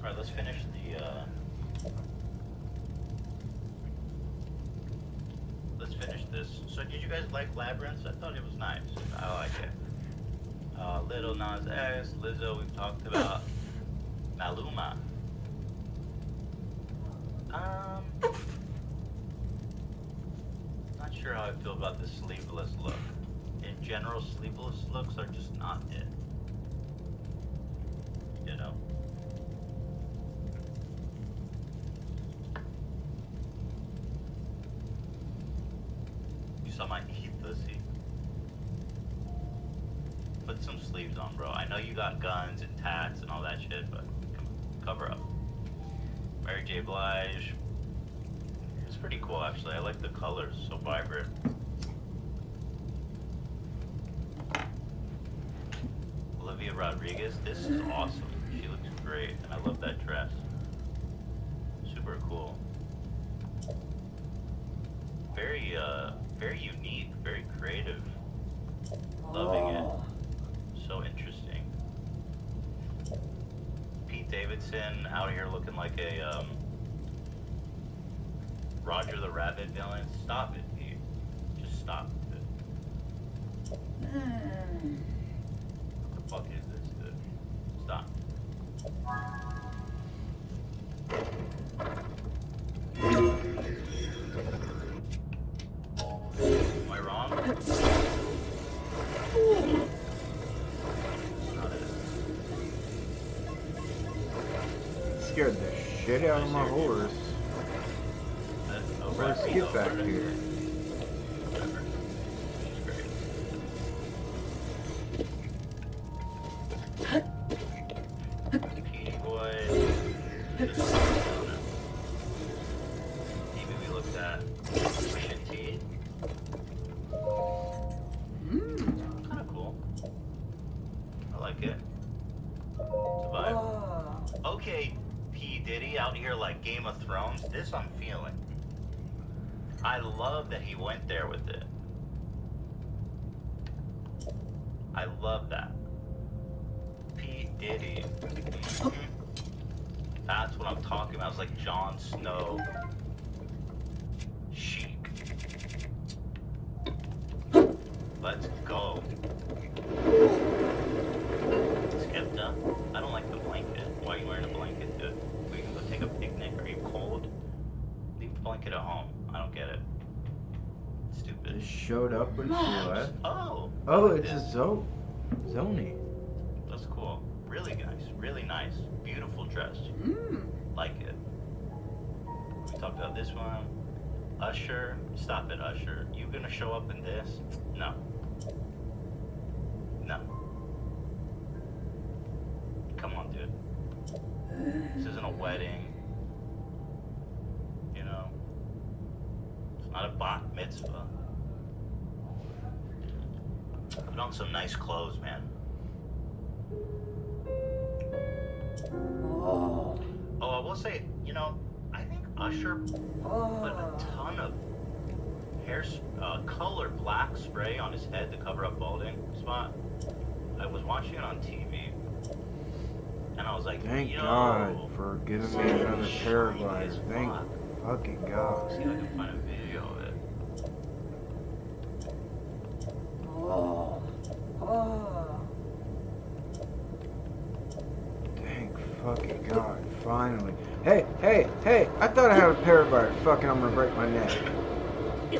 Alright, let's finish let's finish this. So did you guys like Labyrinth? I thought it was nice. I like it. Little Nas X, Lizzo, we've talked about. Maluma. Not sure how I feel about the sleeveless look. In general, sleeveless looks are just not it. You know? You saw my pussy. Put some sleeves on, bro. I know you got guns and tats and all that shit, but come on, cover up. Mary J. Blige. It's pretty cool, actually. I like the colors, so vibrant. Olivia Rodriguez, this is awesome. She looks great, and I love that dress. Super cool. Very unique, very creative. Loving it. So interesting. Pete Davidson out here looking like a Roger the Rabbit villain. Stop it, Pete. Just stop it. What the fuck is this, dude? Stop. Am I wrong? Scared the shit out of my horse. Let's get back here. Kitty boy. Maybe we looked at Pusha T. Kind of cool. I like it. It's a vibe. Okay, P. Diddy out here like Game of Thrones. This I'm feeling. I love that he went there with it. I love that. P. Diddy. That's what I'm talking about. It's like Jon Snow. Chic. Let's go. Skepta, I don't like the blanket. Why are you wearing a blanket, dude? We can go take a picnic. Are you cold? Leave the blanket at home. I don't get it. Stupid. Just showed up when she left. Oh. Oh, it's a Zoni. That's cool. Really nice. Really nice. Beautiful dress. Like it. We talked about this one. Usher. Stop it, Usher. You gonna show up in this? No. No. Come on, dude. This isn't a wedding. You know? It's not a bat mitzvah. Put on some nice clothes, man. Oh, I will say, you know, I think Usher put a ton of color black spray on his head to cover up balding spot. I was watching it on TV, and I was like, Thank yo, God for giving me another paraglider. Thank fucking God. see if I can find a video of it. Thank fucking God. Finally. Hey, hey, hey! I thought I had a paraglider. Fucking, I'm gonna break my neck. I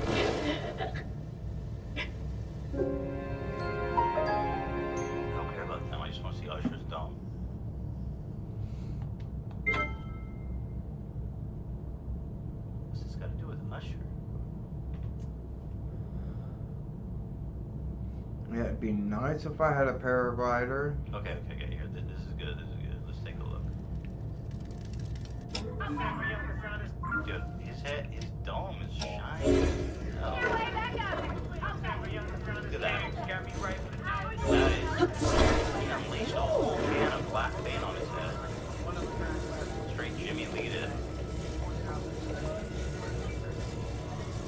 don't care about them. I just want to see Usher's dome. What's this got to do with Usher? Yeah, it'd be nice if I had a paraglider. Okay, here. This is good. Let's take a look. Dude, his dome is shining. Oh. Look at that. He unleashed a whole can of black paint on his head. Straight Jimmy Lee'd it.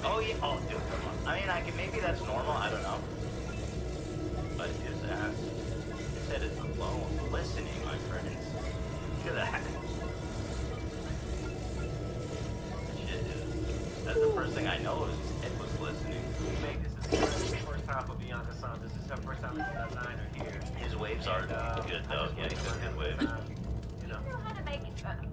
Oh yeah. Oh, dude, come on. I mean, maybe that's normal. I don't know. But his head is glowing, glistening, my friends. Look at that. said the first thing I know is Ed was listening. Mate, this is the first time for Bianca-san. This is her first time in that liner here. His waves are good though. Yeah, he's got good waves. You know. You know how to make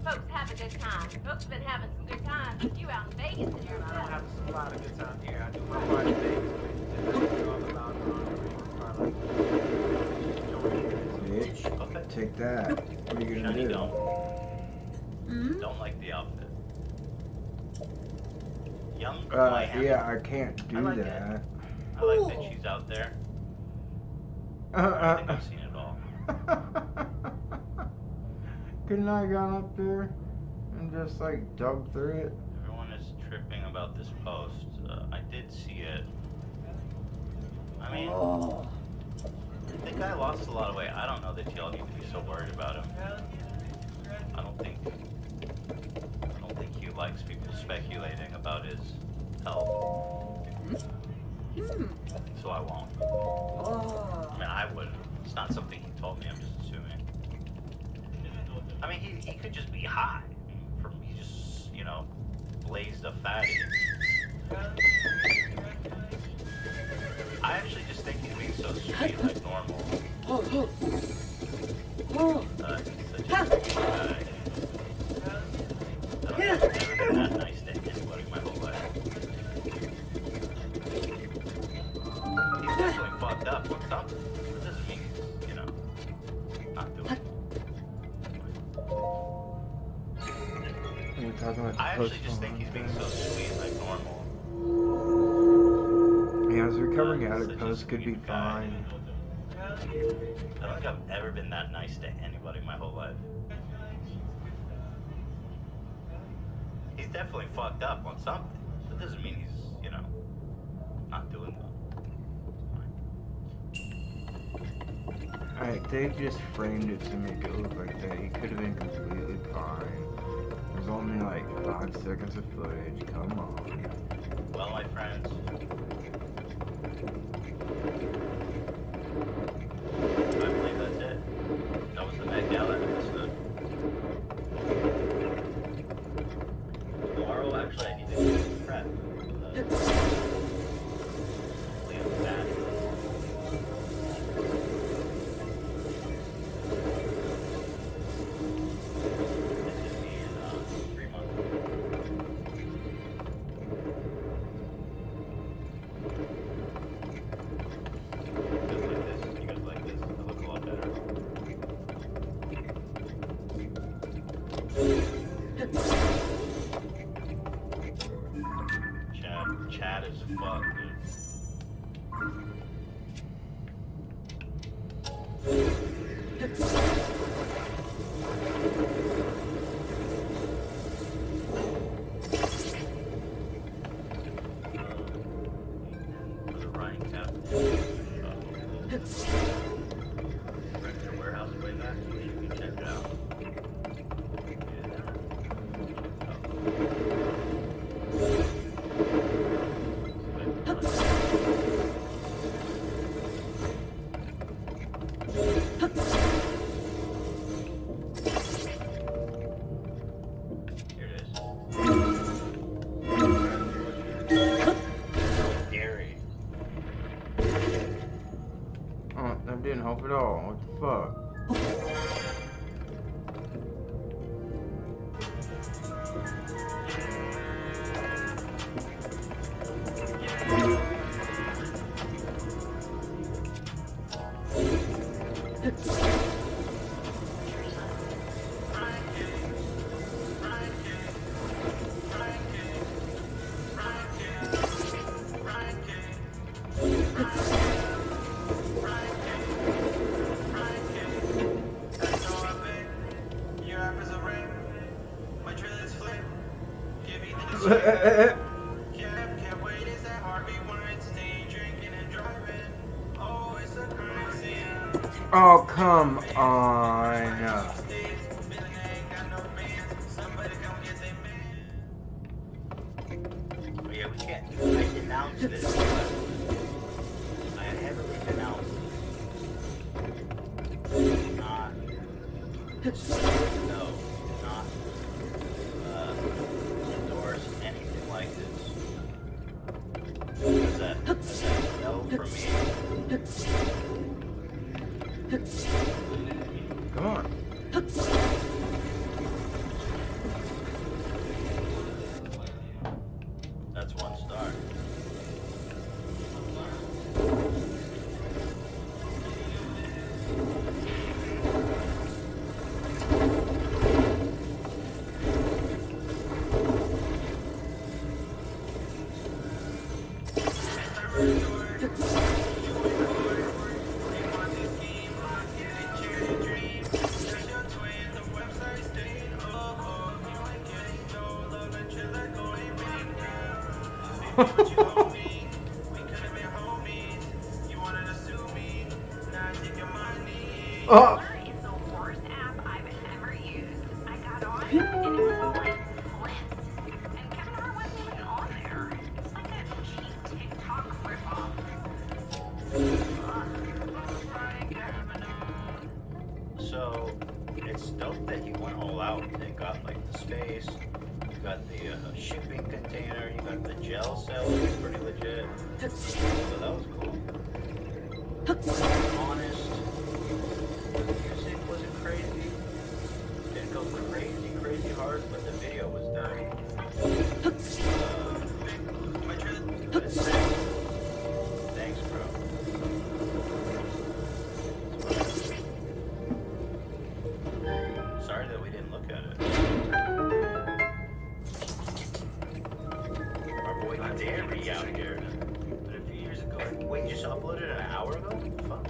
folks have a good time. Folks have been having some good times with you out in Vegas and I'm everything. having a lot of good time here. I do my part in Vegas, but it's all about Bitch, take that. What are you gonna Shiny do? Don't like the outfit. Young might have Yeah, I can't do I like that. I like that she's out there. I don't think I've seen it all. Couldn't I gone up there and just like dug through it? Everyone is tripping about this post. I did see it. I mean, the guy lost a lot of weight. I don't know that y'all need to be so worried about him. I don't think he likes people speculating about his health. So I won't. I mean, I wouldn't. It's not something he told me. I'm just assuming. I mean, he could just be high. He just, you know, blazed a fatty. I actually just think he's being so sweet, like normal. He's such a sweet guy. I don't think I've ever been that nice to anybody my whole life. He's definitely fucked up on something. That doesn't mean he's, you know, not doing it. You're talking about the I actually post just think he's being so sweet, like normal. Yeah, his recovering Such addict a post could be sweet guy. fine. I don't think I've ever been that nice to anybody my whole life. He's definitely fucked up on something. That doesn't mean he's, you know, not doing well. Alright, they just framed it to make it look like that. He could have been completely fine. There's only like 5 seconds of footage. Come on. Well, my friends, I believe that's it. That was the Met Gala episode. Tomorrow, actually, I need to do some prep. Liam's back. This should be in 3 months. You guys like this? I look a lot better. Chad is fuck, dude. The Ryan Captain. Rented a warehouse way back. You can check it out. Here it is. Scary. Oh, that didn't help at all. What the fuck? Oh, come on. Oh, yeah, we can't. I denounced this. I heavily denounced this. Not. No, not endorse anything like this. from me. Come on. That's 1 star. Oh! It's the worst app I've ever used. I got on and it was all like flips. And Kevin Hart wasn't even on there. It's like a cheap TikTok ripoff. So, it's dope that you went all out. They got like the space, you got the shipping container, you got the gel cell, which is pretty legit. So that was cool. Honest, the music wasn't crazy. Didn't go crazy hard, but the video was dirty. But it's nice. Thanks, bro. Sorry that we didn't look at it. Our boy Derry out here. But a few years ago. Wait, you just uploaded an hour ago? Fuck.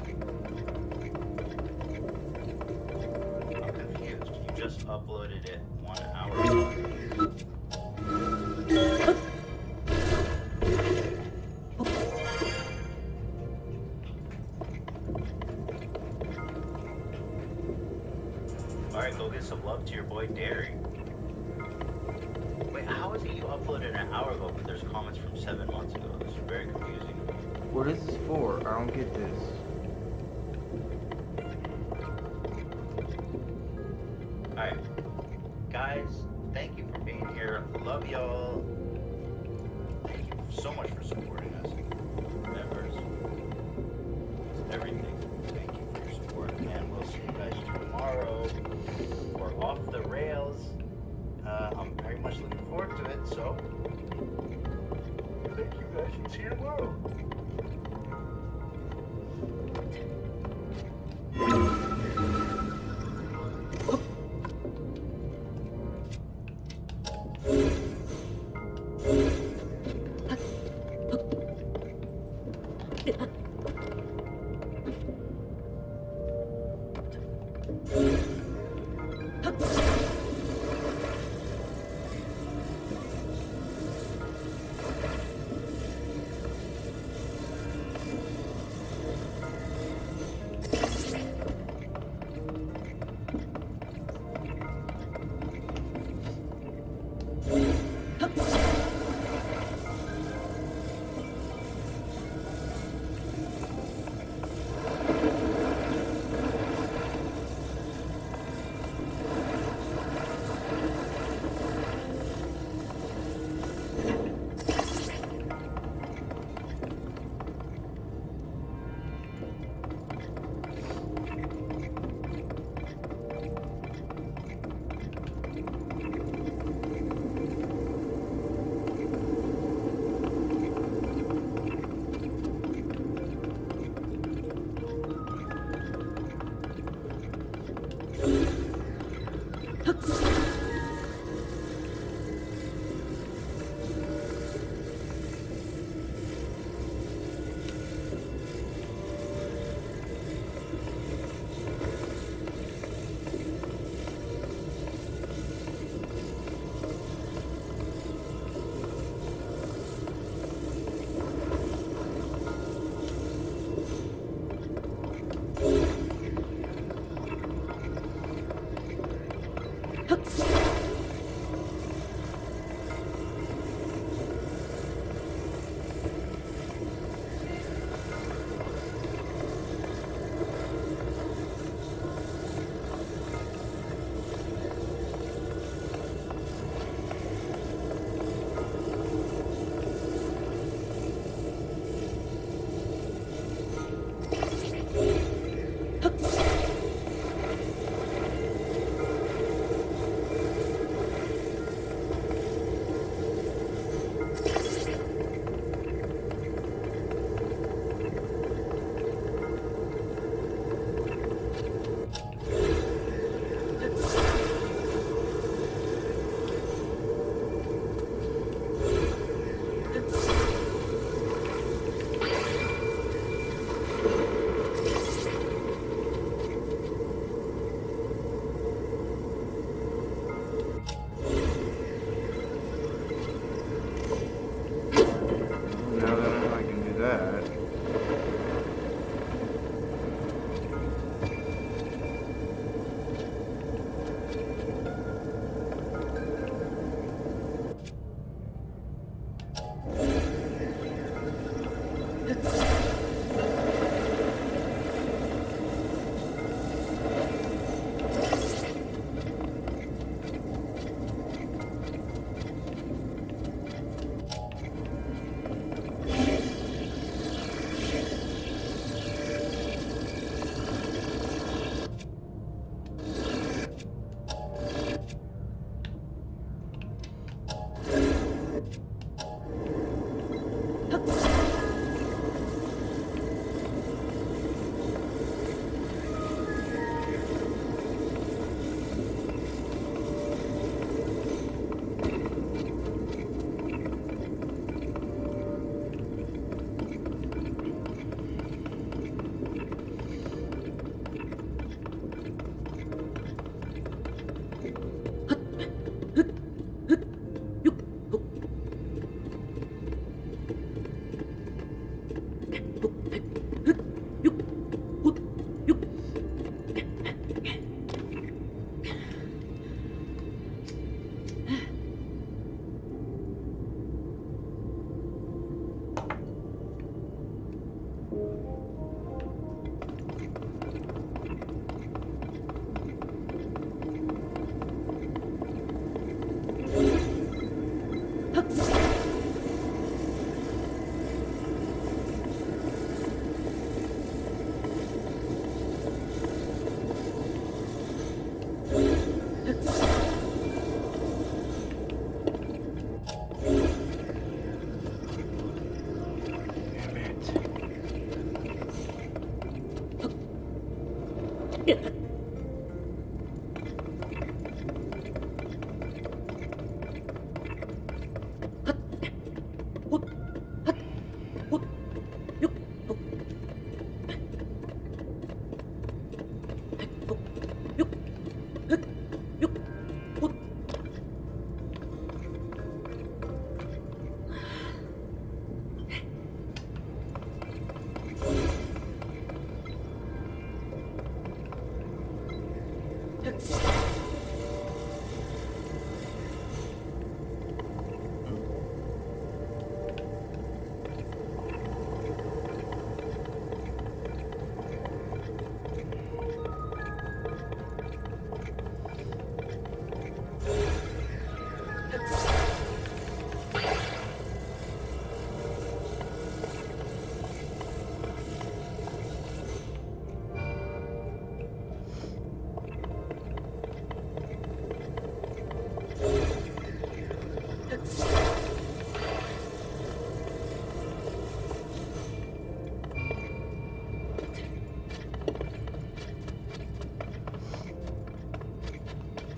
I'm confused. You just uploaded it 1 hour ago. Alright, go get some love to your boy Derry. Wait, how is it you uploaded an hour ago, but there's comments from 7 months ago? This is very confusing. What is this for? I don't get this. Alright. Guys, thank you for being here. Love y'all. Thank you so much for supporting us. Members. It's everything. Thank you for your support. And we'll see you guys tomorrow. We're off the rails. I'm very much looking forward to it, so thank you guys and see you tomorrow.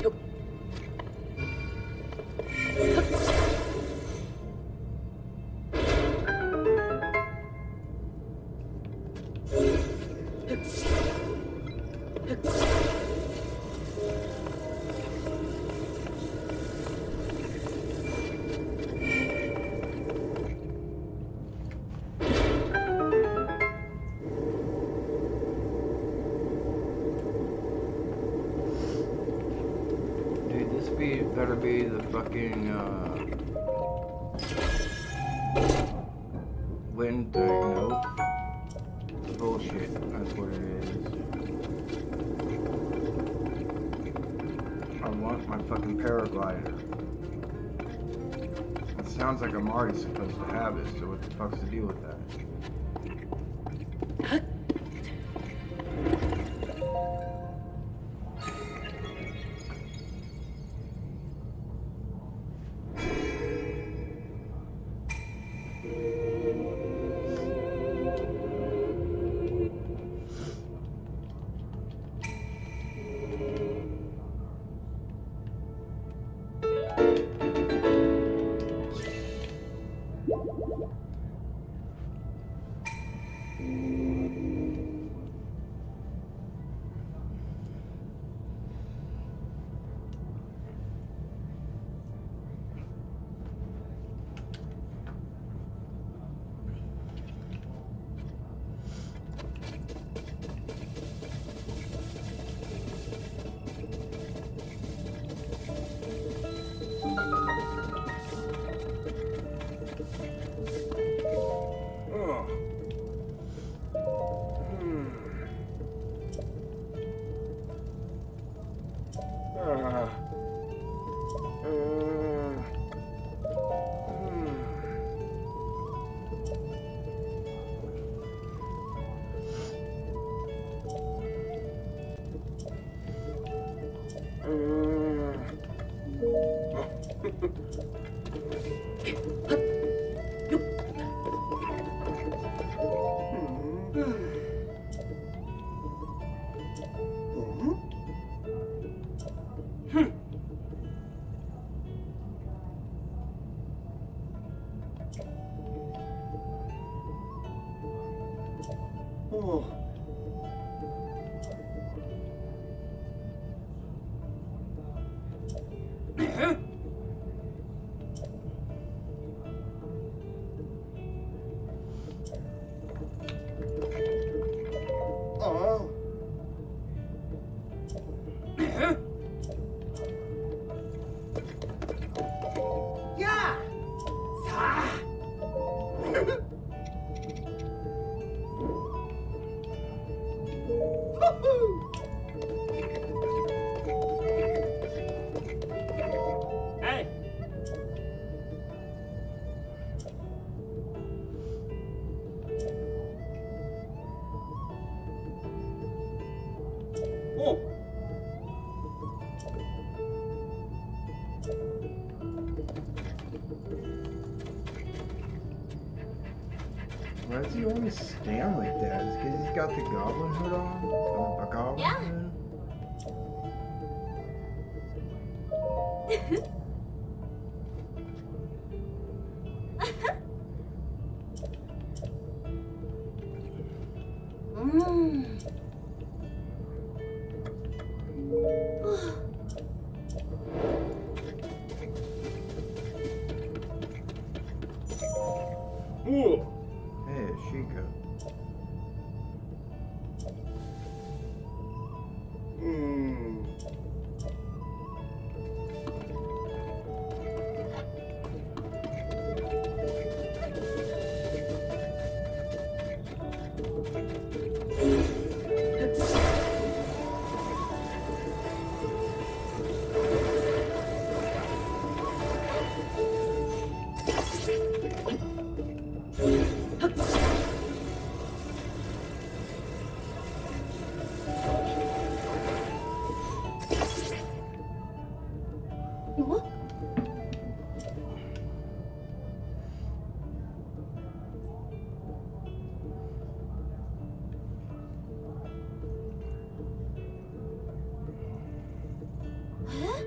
Dude, this better be the fucking wind thing. Nope. Bullshit. That's what it is. I want my fucking paraglider. It sounds like I'm already supposed to have it, so what the fuck's the deal with that? Why does he always stand like that? Is it because he's got the goblin hood on? Or a goblin hood? Hey, Sheikah. Huh?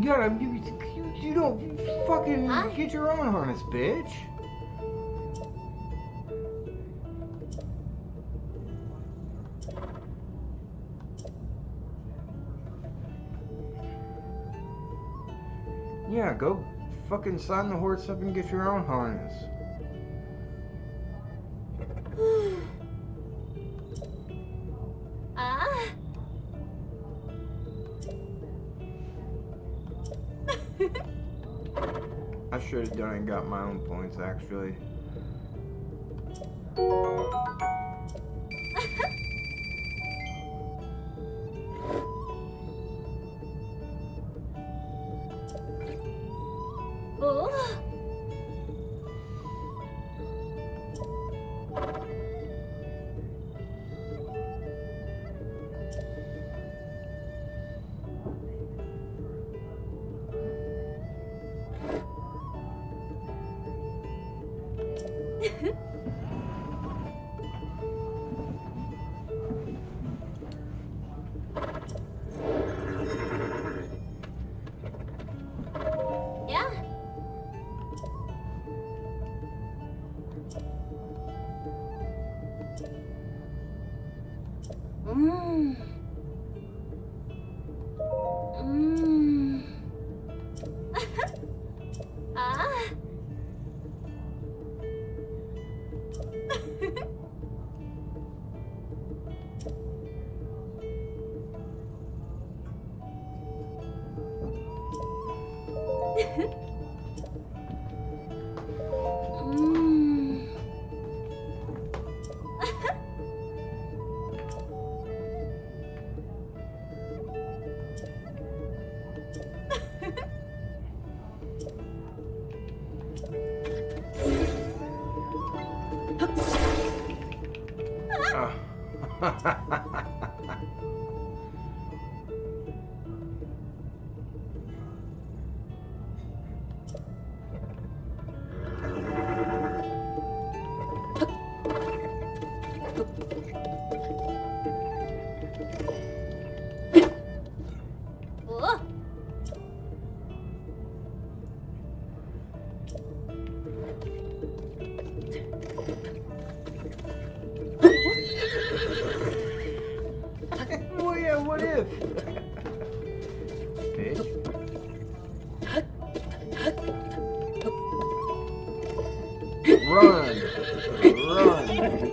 You don't fucking get your own harness, bitch. Yeah, go fucking sign the horse up and get your own harness. I should have done it and got my own points, actually. Well, yeah, what if? Bitch. Run! Run!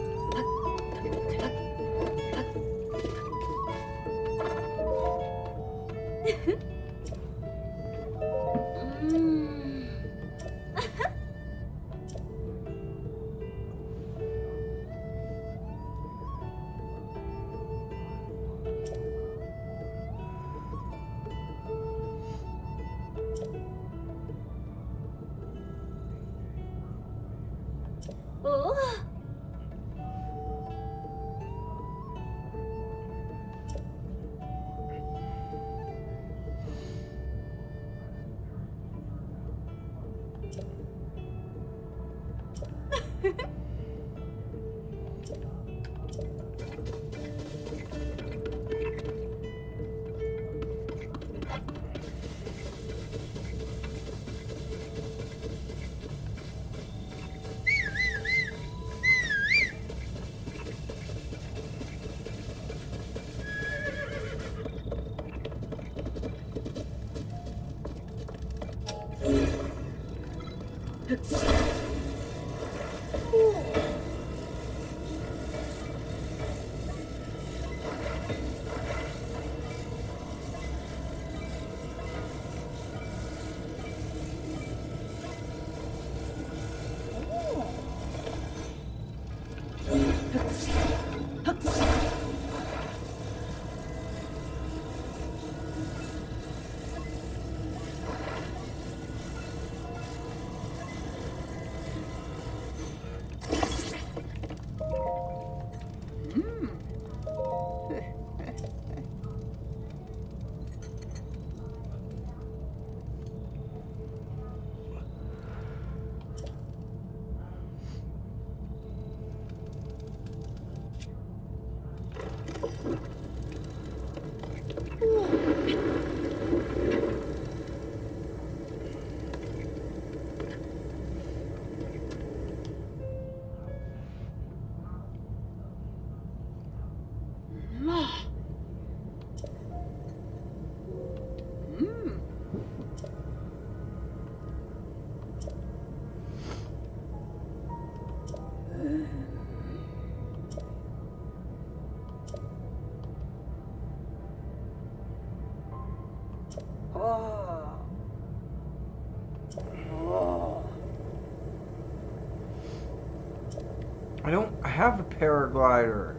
I don't have a paraglider.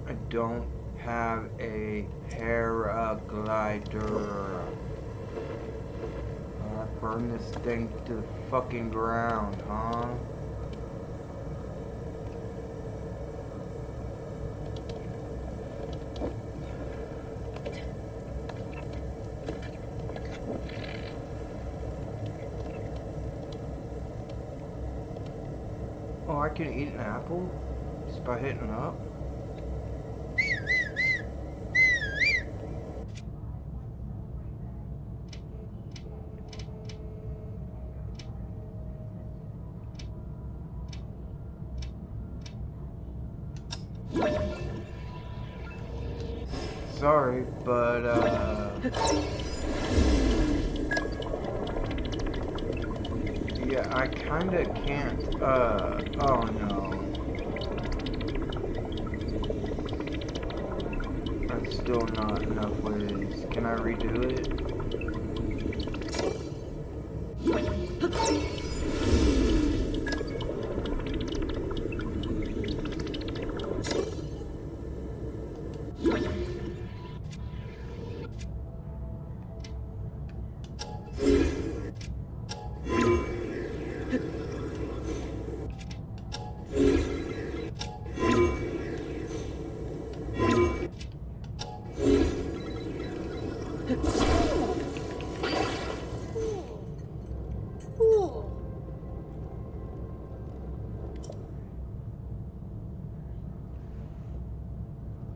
I don't have a paraglider. I burn this thing to the fucking ground, huh? Oh, I can eat an apple just by hitting up. Sorry, but yeah, I kinda can't, oh no. That's still not enough ways. Can I redo it?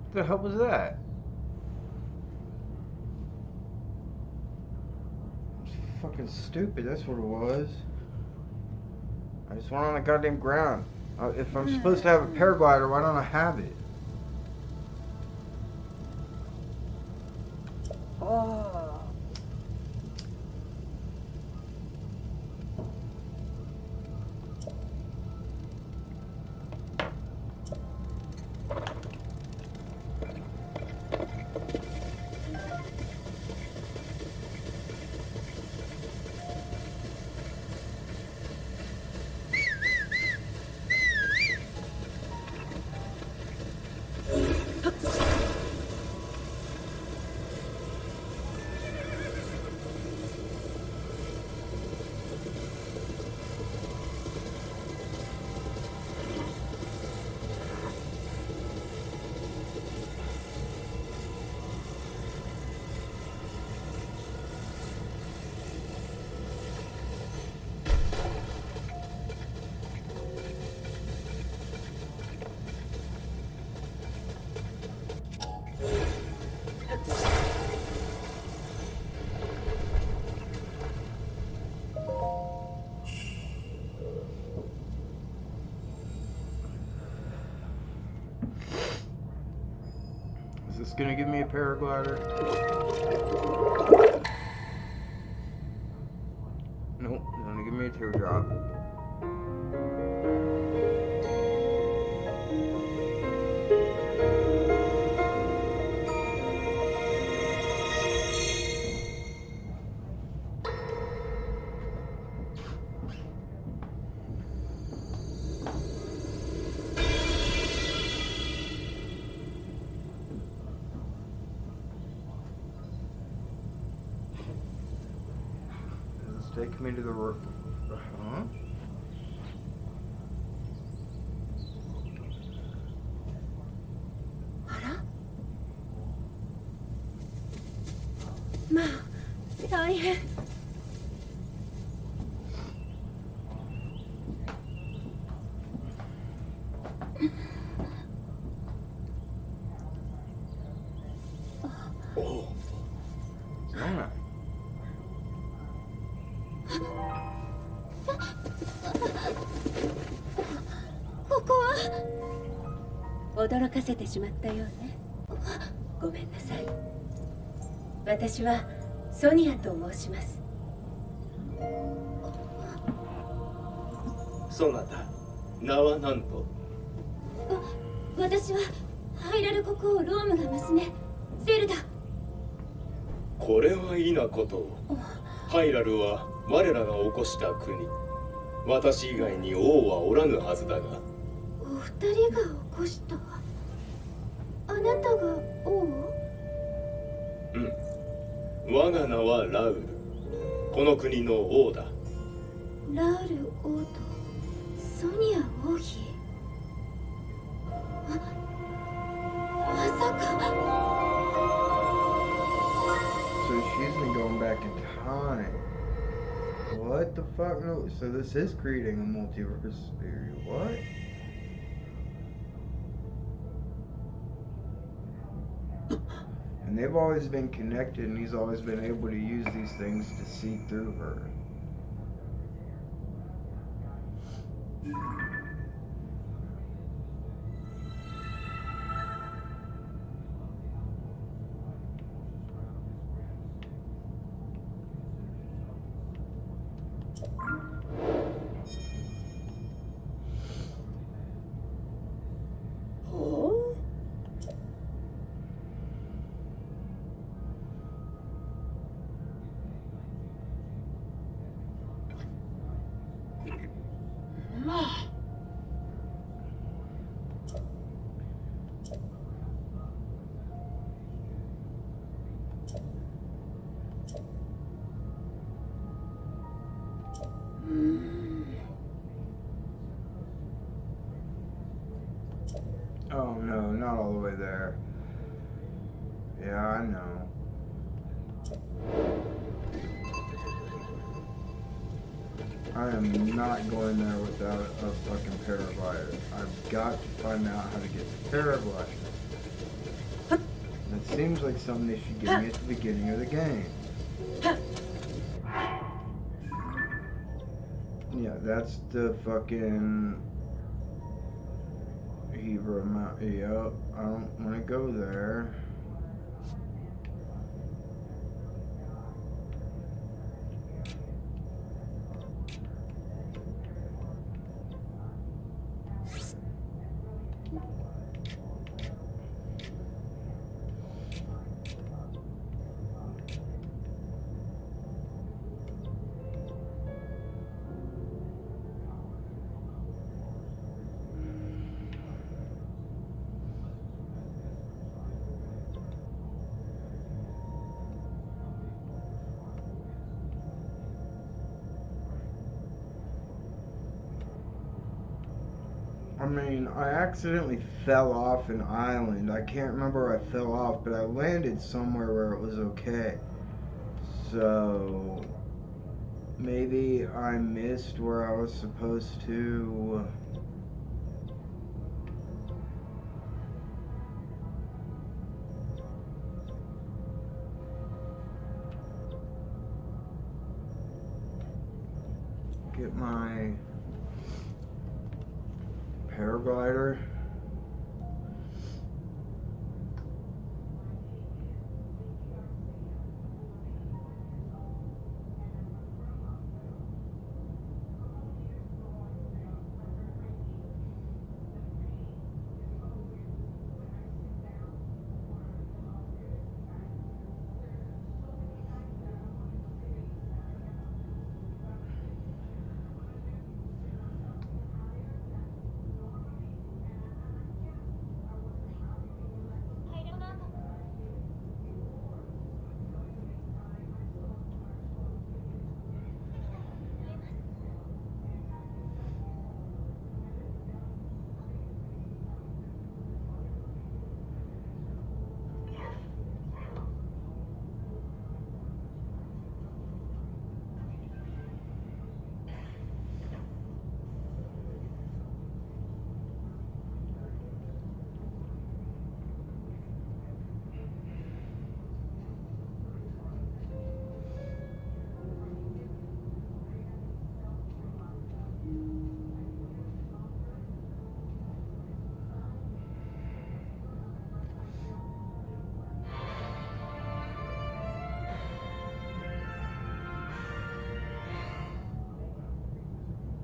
What the hell was that? It's fucking stupid, that's what it was. I just went on the goddamn ground. If I'm supposed to have a paraglider, why don't I have it? Is this gonna give me a paraglider? Nope, it's gonna give me a teardrop. Take me to the roof. Huh? ここは驚かせてしまったようね。ごめんなさい。私はソニアと申します。そなた、名は何と？私はハイラル国王ロームが娘ゼルダ。これは異なことを。ハイラルは我らが起こした国。私以外に王はおらぬはずだが。お二人が起こした。あなたが王？うん。我が名はラウル。この国の王だ。ラウル王とソニア王妃。まさか。So she's been going back in time. What the fuck? No, so this is creating a multiverse theory. What? And they've always been connected, and he's always been able to use these things to see through her. Oh no, not all the way there. Yeah, I know. I am not going there without a fucking paraglider. I've got to find out how to get the paraglider. That seems like something they should give me at the beginning of the game. Yeah, that's the fucking Hebrew amount. Yep, I don't want to go there. I mean, I accidentally fell off an island. I can't remember where I fell off, but I landed somewhere where it was okay. So, maybe I missed where I was supposed to... get my paraglider.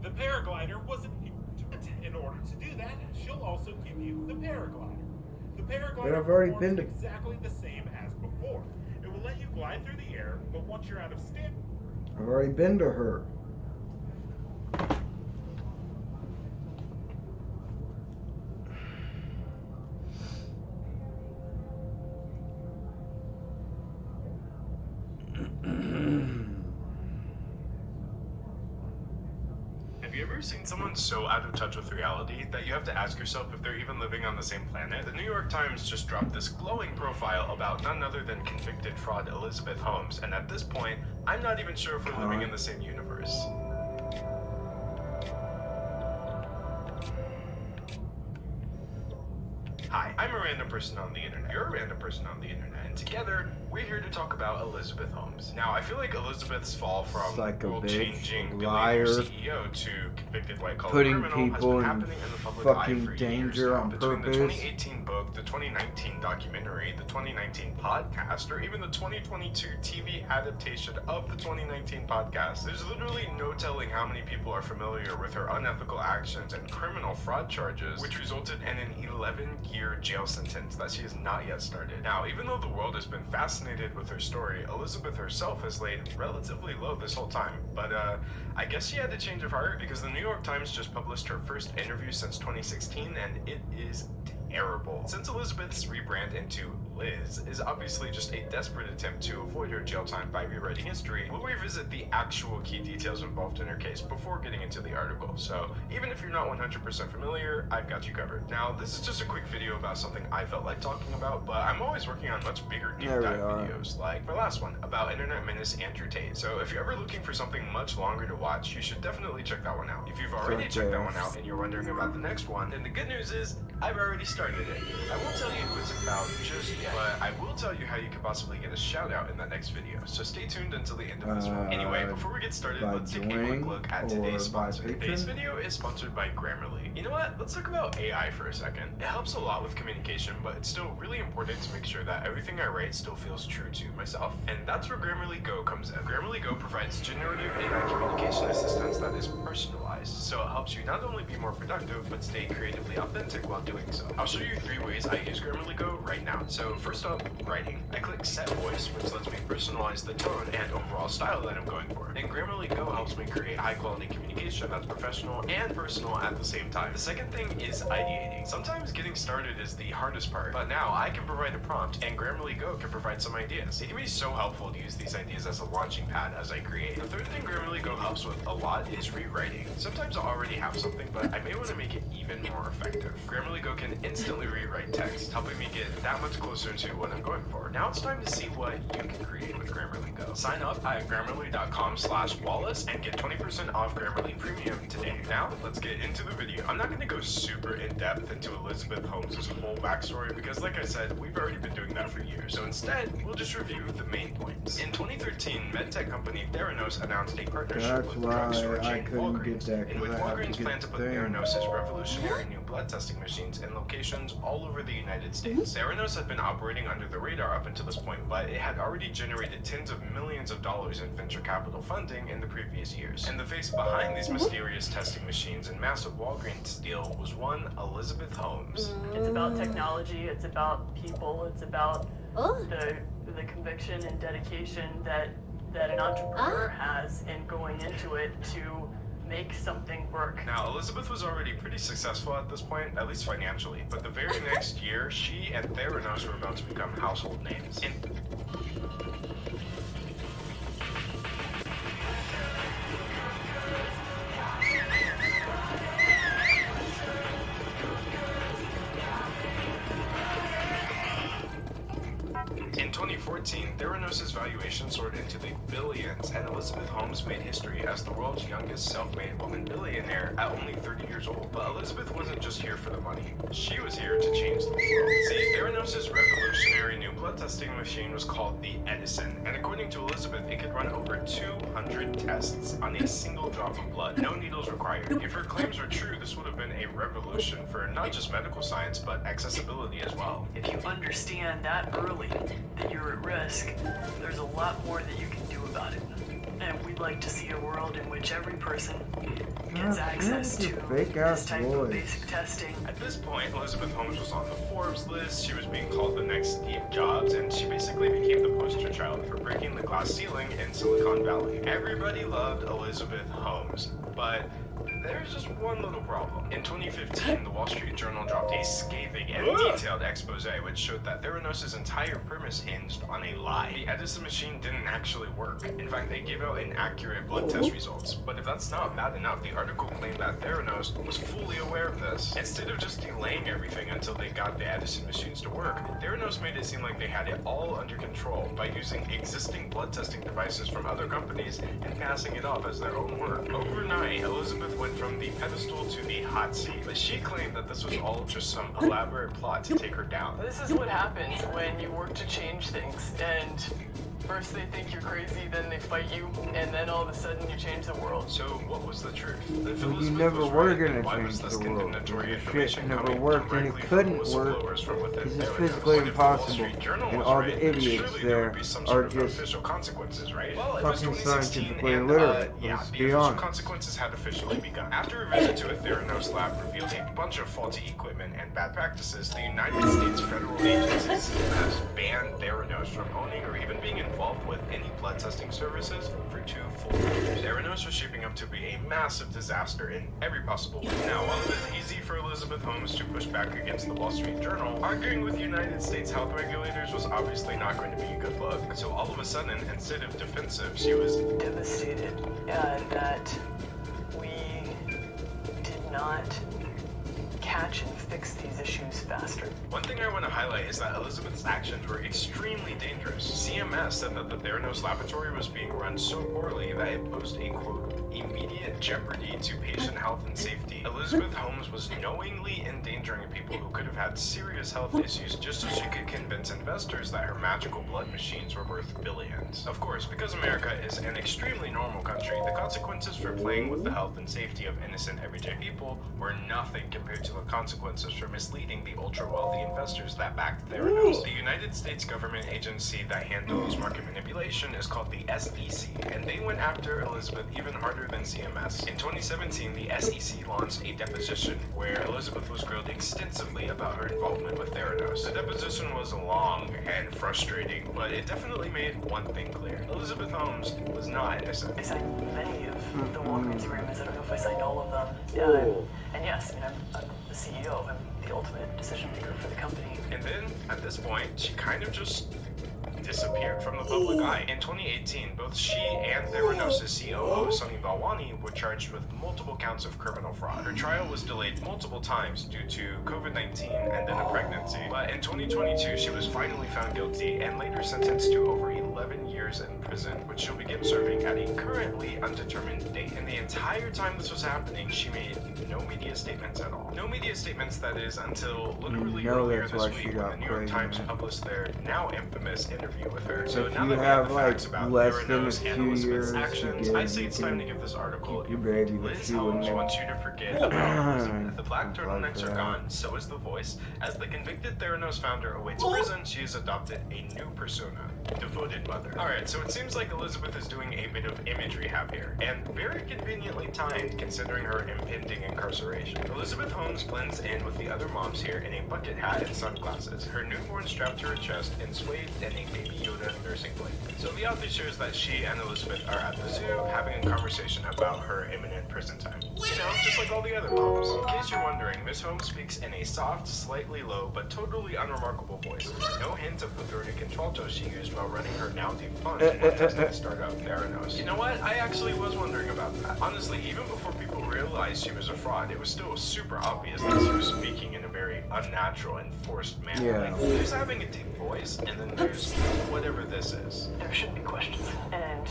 The paraglider wasn't. In order to do that, she'll also give you the paraglider. The paraglider I've already performs been to- exactly the same as before. It will let you glide through the air, but once you're out of stamina. I've already been to her. Have you ever seen someone so out of touch with reality that you have to ask yourself if they're even living on the same planet? The New York Times just dropped this glowing profile about none other than convicted fraud Elizabeth Holmes, and at this point, I'm not even sure if we're living in the same universe. Hi, I'm a random person on the internet. You're a random person on the internet, and together, we're here to talk about Elizabeth Holmes. Now, I feel like Elizabeth's fall from Psycho world-changing bitch, liar, billionaire CEO to convicted white-collar putting criminal has people been in happening in the public eye fucking for danger years now. on Between purpose. the 2018 book, the 2019 documentary, the 2019 podcast, or even the 2022 TV adaptation of the 2019 podcast, there's literally no telling how many people are familiar with her unethical actions and criminal fraud charges, which resulted in an 11-year jail sentence that she has not yet started. Now, even though the world has been fascinated with her story, Elizabeth herself has laid relatively low this whole time, but I guess she had a change of heart because the New York Times just published her first interview since 2016, and it is terrible. Since Elizabeth's rebrand into Liz is obviously just a desperate attempt to avoid her jail time by rewriting history, we'll revisit the actual key details involved in her case before getting into the article. So even if you're not 100% familiar, I've got you covered. Now, this is just a quick video about something I felt like talking about, but I'm always working on much bigger deep dive videos, like my last one about internet menace Andrew Tate. So if you're ever looking for something much longer to watch, you should definitely check that one out. If you've already checked that one out and you're wondering about the next one, then the good news is I've already started it. I won't tell you who it's about just yet, but I will tell you how you could possibly get a shout out in that next video. So stay tuned until the end of this one. Anyway, before we get started, let's take a quick look at today's sponsor. Today's video is sponsored by Grammarly. You know what? Let's talk about AI for a second. It helps a lot with communication, but it's still really important to make sure that everything I write still feels true to myself. And that's where Grammarly Go comes in. Grammarly Go provides generative AI communication assistance that is personalized, so it helps you not only be more productive, but stay creatively authentic while doing so. I'll show you 3 ways I use Grammarly Go right now. So first up, writing. I click set voice, which lets me personalize the tone and overall style that I'm going for. And Grammarly Go helps me create high quality communication that's professional and personal at the same time. The second thing is ideating. Sometimes getting started is the hardest part, but now I can provide a prompt and Grammarly Go can provide some ideas. It can be so helpful to use these ideas as a launching pad as I create. The third thing Grammarly Go helps with a lot is rewriting. Sometimes I already have something, but I may want to make it even more effective. Grammarly Go can instantly rewrite text, helping me get that much closer to what I'm going for. Now it's time to see what you can create with Grammarly Go. Sign up at grammarly.com/Wallace and get 20% off Grammarly Premium today. Now, let's get into the video. I'm not going to go super in-depth into Elizabeth Holmes' whole backstory because, like I said, we've already been doing that for years. So instead, we'll just review the main points. In 2013, medtech company Theranos announced a partnership with drugstore chain Walgreens, in which Walgreens planned to put Theranos' revolutionary new blood testing machines in locations all over the United States. Theranos had been operating under the radar up until this point, but it had already generated tens of millions of dollars in venture capital funding in the previous years. And the face behind these mysterious testing machines and massive Walgreens deal was one Elizabeth Holmes. It's about technology, it's about people, it's about the conviction and dedication that an entrepreneur has in going into it to make something work. Now, Elizabeth was already pretty successful at this point, at least financially, but the very next year, she and Theranos were about to become household names. In 2014, Theranos' valuation soared into the billions, and Elizabeth Holmes made history as the world's youngest self-made woman billionaire at only 30 years old. But Elizabeth wasn't just here for the money. She was here to change the world. See, Theranos' revolutionary new blood testing machine was called the Edison, and according to Elizabeth, it could run over 200 tests on a single drop of blood. No needles required. If her claims were true, this would have been a revolution for not just medical science, but accessibility as well. If you understand that early that you're at risk, there's a lot more that you can do about it. And we'd like to see a world in which every person gets God, access that's to a fake this ass type of voice. basic testing. At this point, Elizabeth Holmes was on the Forbes list, she was being called the next Steve Jobs, and she basically became the poster child for breaking the glass ceiling in Silicon Valley. Everybody loved Elizabeth Holmes, but there's just one little problem. In 2015, the Wall Street Journal dropped a scathing and detailed expose which showed that Theranos' entire premise hinged on a lie. The Edison machine didn't actually work. In fact, they gave out inaccurate blood test results. But if that's not bad enough, the article claimed that Theranos was fully aware of this. Instead of just delaying everything until they got the Edison machines to work, Theranos made it seem like they had it all under control by using existing blood testing devices from other companies and passing it off as their own work. Overnight, Elizabeth went from the pedestal to the hot seat, but she claimed that this was all just some elaborate plot to take her down. This is what happens when you work to change things, and first they think you're crazy, then they fight you, and then all of a sudden you change the world. So what was the truth? If Well, you Elizabeth never was were right, gonna then why change was this the world. condemnatory Your shit information never coming worked and it directly couldn't from work whistleblowers from within because it's Theranos? physically But if the Wall impossible. Street Journal And was all right, the then idiots surely there there would be some are sort of just official consequences, right? fucking It was 2016, scientifically and illiterate. yeah, Let's the be official honest. consequences had officially begun. After a visit to a Theranos lab revealed a bunch of faulty equipment and bad practices, the United States federal agencies has banned Theranos from owning or even being involved with any blood testing services for 2 full years. Theranos was shaping up to be a massive disaster in every possible way. Now, while it was easy for Elizabeth Holmes to push back against the Wall Street Journal, arguing with United States health regulators was obviously not going to be a good look. So all of a sudden, instead of defensive, she was Devastated that we did not catch and fix these issues faster. One thing I want to highlight is that Elizabeth's actions were extremely dangerous. CMS said that the Theranos laboratory was being run so poorly that it posed a, quote, immediate jeopardy to patient health and safety. Elizabeth Holmes was knowingly endangering people who could have had serious health issues just so she could convince investors that her magical blood machines were worth billions. Of course, because America is an extremely normal country, the consequences for playing with the health and safety of innocent everyday people were nothing compared to the consequences for misleading the ultra-wealthy investors that backed Theranos. The United States government agency that handles market manipulation is called the SEC, and they went after Elizabeth even harder than CMS. In 2017, the SEC launched a deposition where Elizabeth was grilled extensively about her involvement with Theranos. The deposition was long and frustrating, but it definitely made one thing clear. Elizabeth Holmes was not innocent. I signed many of the Walgreens agreements. I don't know if I signed all of them. And yes, I mean, I'm the CEO. I'm the ultimate decision maker for the company. And then, at this point, she kind of just disappeared from the public eye. In 2018, both she and Theranos' COO, Sunny Balwani, were charged with multiple counts of criminal fraud. Her trial was delayed multiple times due to COVID-19 and then a pregnancy. But in 2022, she was finally found guilty and later sentenced to over 11 years in prison, which she'll begin serving at a currently undetermined date. And the entire time this was happening, she made no media statements at all. No media statements, that is, until literally earlier that's this why week she when got the New York pregnant. Times published their now infamous interview with her. So If now you that we have have the like facts about less than a Theranos and few Elizabeth's years to actions, get, I say you it's time to can give this article. keep your baby, but Liz she Holmes wouldn't. wants you to forget about Elizabeth. The black turtlenecks are gone, so is the voice. As the convicted Theranos founder awaits prison, she has adopted a new persona, devoted mother. Alright, so it seems like Elizabeth is doing a bit of image rehab here, and very conveniently timed considering her impending incarceration. Elizabeth Holmes blends in with the other moms here in a bucket hat and sunglasses, her newborn strapped to her chest and swathed in a Baby Yoda nursing blanket. So the author shows that she and Elizabeth are at the zoo having a conversation about her imminent prison time. You know, just like all the other moms. In case you're wondering, Miss Holmes speaks in a soft, slightly low, but totally unremarkable voice. No hint of the throaty contralto she used while running her now defunct testing startup Theranos. You know what? I actually was wondering about that. Honestly, even before people realized she was a fraud, it was still super obvious that she was speaking in a very unnatural and forced manner. Yeah. Like, there's having a deep voice, and then there's whatever this is. There should be questions, and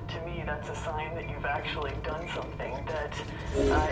to me, that's a sign that you've actually done something that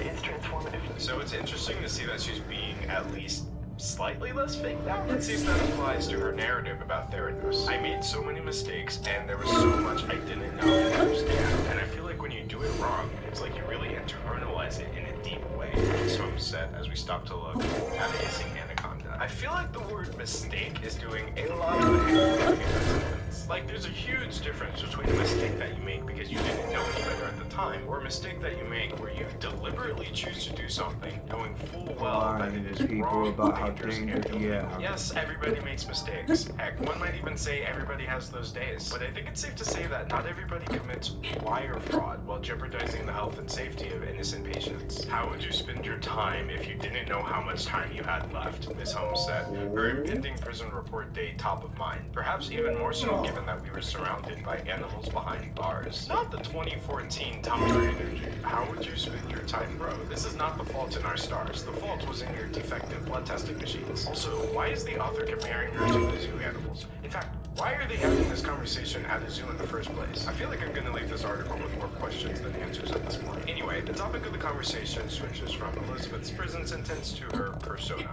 is transformative. So it's interesting to see that she's being at least slightly less fake now. Let's see if that applies to her narrative about Theranos. I made so many mistakes, and there was so much I didn't know and understand. And I feel like when you do it wrong, it's like you really internalize it in a deep way. So I'm upset as we stop to look at a hissing anaconda. I feel like the word mistake is doing a lot of the heavy lifting in that sentence. Like, there's a huge difference between a mistake that you make because you didn't know any better at the time, or a mistake that you make where you deliberately choose to do something knowing full well that it is people wrong, about how dangerous, and dangerous, illegal. yeah. Yes, everybody makes mistakes. Heck, one might even say everybody has those days. But I think it's safe to say that not everybody commits wire fraud while jeopardizing the health and safety of innocent patients. How would you spend your time if you didn't know how much time you had left? Miss Holmes said, her impending prison report date top of mind. Perhaps even more so given that we were surrounded by animals behind bars. Not the 2014 Tomb Raider. How would you spend your time, bro? This is not the fault in our stars. The fault was in your defective blood testing machines. Also, why is the author comparing her to the zoo animals? In fact, why are they having this conversation at a zoo in the first place? I feel like I'm gonna leave this article with more questions than answers at this point. Anyway, the topic of the conversation switches from Elizabeth's prison sentence to her persona.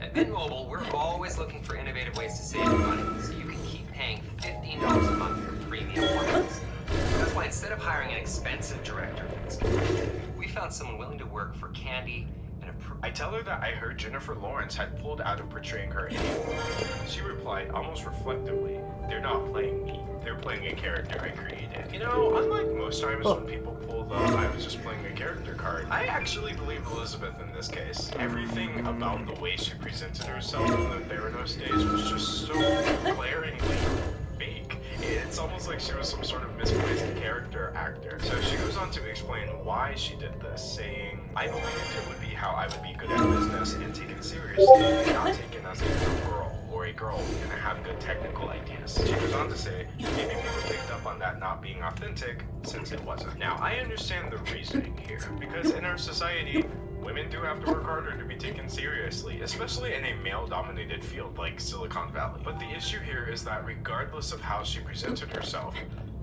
At Mint Mobile, we're always looking for innovative ways to save you money, so you can keep paying $15 a month for premium plans. That's why instead of hiring an expensive director for this company, we found someone willing to work for Candy and I tell her that I heard Jennifer Lawrence had pulled out of portraying her anymore. She replied almost reflectively, "They're not playing me. They're playing a character I created." You know, unlike most times when people pull the "I was just playing a character" card, I actually believe Elizabeth in this case. Everything about the way she presented herself in the Theranos days was just so glaringly fake. It's almost like she was some sort of misplaced character actor. So she goes on to explain why she did this, saying, "I believed it would be how I would be good at business and taken seriously, and not taken as a little girl or a girl who's gonna have good technical ideas." She goes on to say, maybe people picked up on that not being authentic since it wasn't. Now, I understand the reasoning here, because in our society, women do have to work harder to be taken seriously, especially in a male-dominated field like Silicon Valley. But the issue here is that regardless of how she presented herself,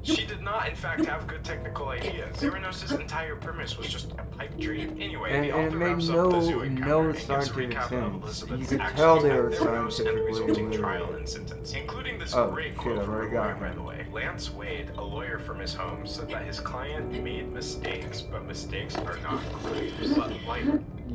she did not, in fact, have good technical ideas. Theranos' entire premise was just a pipe dream. Anyway, the author wraps up the zoo encounter and gives a recap of Elizabeth's actions at Theranos and the resulting trial and sentence, including this great quote from her lawyer, by the way. Lance Wade, a lawyer for Miss Holmes, said that his client made mistakes, but mistakes are not crimes. But, like,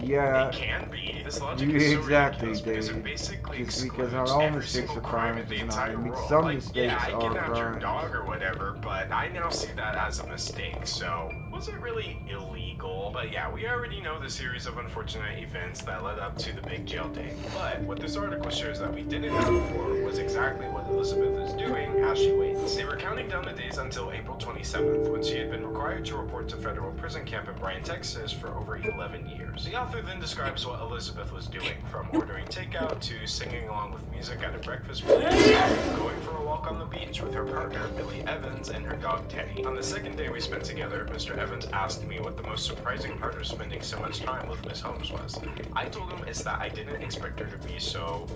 yeah, it can be. This logic is so ridiculous because it basically just because not all mistakes are crimes the is not. entire I mean, world. some Like, mistakes yeah, I are kidnapped your crimes. dog or whatever, but I now see that as a mistake, so was it really illegal? But yeah, we already know the series of unfortunate events that led up to the big jail day. But what this article shows that we didn't know before was exactly what Elizabeth is doing as she waits. They were counting down the days until April 27th, when she had been required to report to federal prison camp in Bryan, Texas for over 11 years. The author then describes what Elizabeth was doing, from ordering takeout to singing along with music at a breakfast place, going for a walk on the beach with her partner Billy Evans and her dog Teddy. On the second day we spent together, Mr. Evans asked me what the most surprising part of spending so much time with Miss Holmes was. I told him it's that I didn't expect her to be so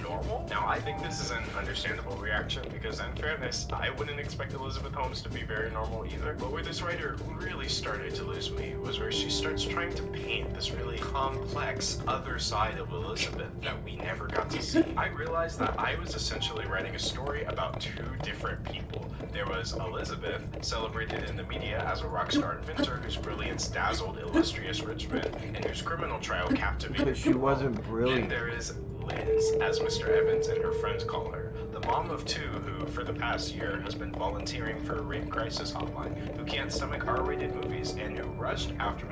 normal. Now, I think this is an understandable reaction because, in fairness, I wouldn't expect Elizabeth Holmes to be very normal either. But where this writer really started to lose me was where she starts trying to paint this really complex other side of Elizabeth that we never got to see. I realized that I was essentially writing a story about two different people. There was Elizabeth, celebrated in the media as a rock star inventor whose brilliance dazzled illustrious rich men and whose criminal trial captivated. But she wasn't brilliant. And there is Liz, as Mr. Evans and her friends call her, the mom of two who, for the past year, has been volunteering for a rape crisis hotline, who can't stomach R-rated movies, and who rushed after me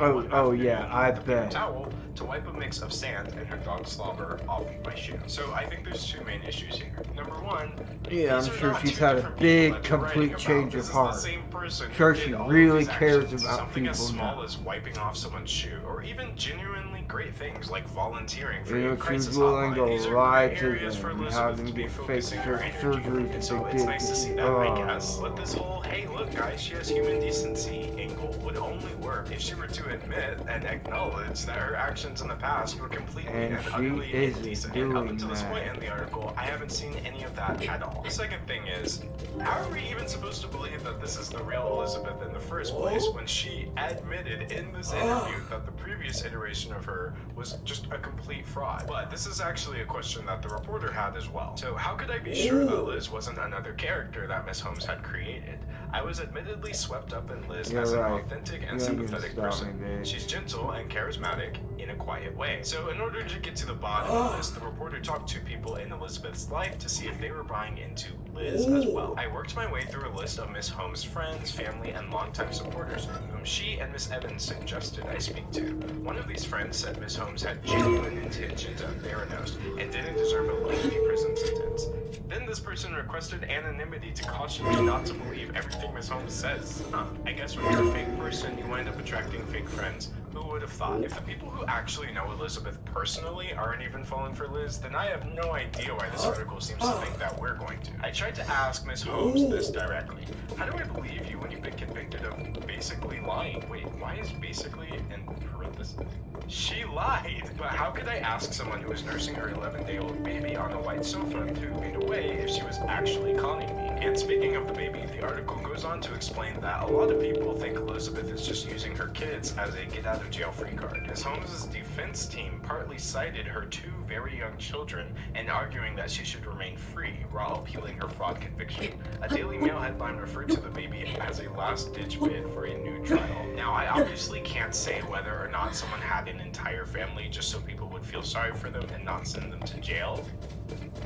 I bet. towel to wipe a mix of sand and her dog slobber off my shoe. So I think there's two main issues here. Number one, yeah, I'm these are sure not she's two had a different big, people that you're complete writing change about. of This heart. is the same person who Sure, did she all of really these cares actions. about Something as people small now. as wiping off someone's shoe, or even genuinely great things like volunteering for You a know, she crisis was willing hotline. These to are lie great to areas for them and Elizabeth have them to be get fake focusing her energy. surgeries And so that they it's did. nice to see that, I guess. But this whole, hey, look, guys, she has human decency angle would only work if she were to admit and acknowledge that her actions in the past were completely And and she utterly isn't indecent. And up doing until this that. point in the article, I haven't seen any of that at all. The second thing is, how are we even supposed to believe that this is the real Elizabeth in the first place when she admitted in this interview that the previous iteration of her was just a complete fraud? But this is actually a question that the reporter had as well. So how could I be sure that Liz wasn't another character that Miss Holmes had created? I was admittedly swept up in Liz You're as right. an authentic and sympathetic person. She's gentle and charismatic in a quiet way. So in order to get to the bottom of this, the reporter talked to people in Elizabeth's life to see if they were buying into Liz as well. I worked my way through a list of Miss Holmes' friends, family, and longtime supporters, whom she and Miss Evans suggested I speak to. One of these friends said Miss Holmes had genuine intentions on Theranos and didn't deserve a lengthy prison sentence. Then this person requested anonymity to caution me not to believe everything Miss Holmes says. I guess when you're a fake person, you wind up attracting fake friends. Who would have thought? If the people who actually know Elizabeth personally aren't even falling for Liz, then I have no idea why this article seems to think that we're going to. I tried to ask Miss Holmes this directly. How do I believe you when you've been convicted of basically lying? Wait, why is basically in parentheses? She lied! But how could I ask someone who was nursing her 11-day-old baby on a white sofa 2 feet away if she was actually conning me? And speaking of the baby, the article goes on to explain that a lot of people think Elizabeth is just using her kids as a get-out-of-jail-free card. Ms. Holmes' defense team partly cited her 2 very young children and arguing that she should remain free while appealing her fraud conviction. A Daily Mail headline referred to the baby as a last-ditch bid for a new trial. Now, I obviously can't say whether or not someone had an entire family just so people would feel sorry for them and not send them to jail.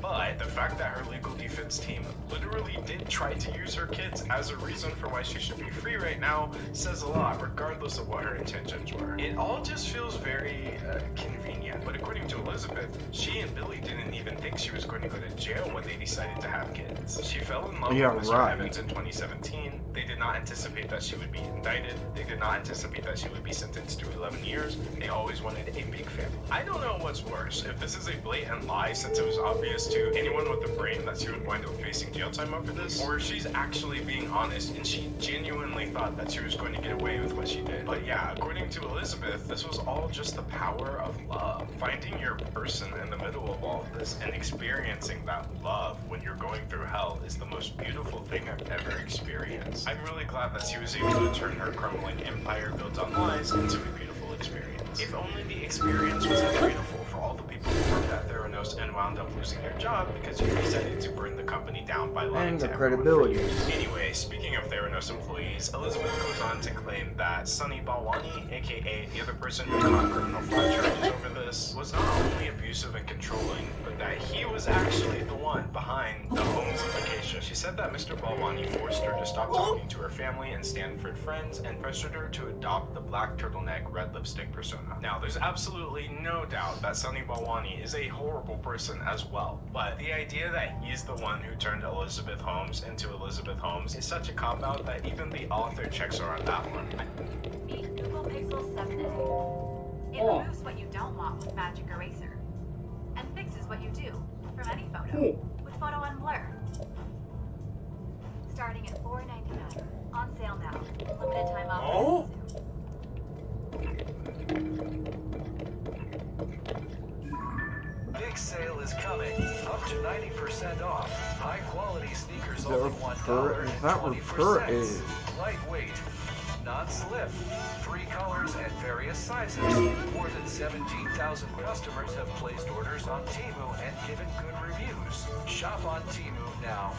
But the fact that her legal defense team literally did try to use her kids as a reason for why she should be free right now says a lot, regardless of what her intentions were. It all just feels very convenient. But according to Elizabeth, she and Billy didn't even think she was going to go to jail when they decided to have kids. She fell in love with Mr. Evans in 2017. They did not anticipate that she would be indicted. They did not anticipate that she would be sentenced to 11 years. They always wanted a big family. I don't know what's worse, if this is a blatant lie since it was obvious to anyone with a brain that she would wind up facing jail time over this, or if she's actually being honest and she genuinely thought that she was going to get away with what she did. But yeah, according to Elizabeth, this was all just the power of love. Finding your person in the middle of all of this and experiencing that love when you're going through hell is the most beautiful thing I've ever experienced. I'm really glad that she was able to turn her crumbling empire built on lies into a beautiful experience. If only the experience was as beautiful for all the people who worked at Theranos and wound up losing their job because you decided to burn the company down by lying and to the everyone. credibility. Anyway, speaking of Theranos employees, Elizabeth goes on to claim that Sunny Balwani, aka the other person who caught criminal fraud charges over this, was not only abusive and controlling, but that he was actually the one behind the Holmesification. She said that Mr. Balwani forced her to stop talking to her family and Stanford friends and pressured her to adopt the black turtleneck, red lipstick persona. Now, there's absolutely no doubt that Sunny Balwani is a horrible person as well, but the idea that he's the one who turned Elizabeth Holmes into Elizabeth Holmes is such a cop-out that even the author checks her on that one. Meet Google Pixel 7a. It removes what you don't want with Magic Eraser, and fixes what you do from any photo with Photo Unblur. Starting at $4.99. On sale now. Limited time offers. Big sale is coming. Up to 90% off. High quality sneakers only $1.20. Lightweight. Non-slip. 3 colors and various sizes. More than 17,000 customers have placed orders on Temu and given good reviews. Shop on Temu now.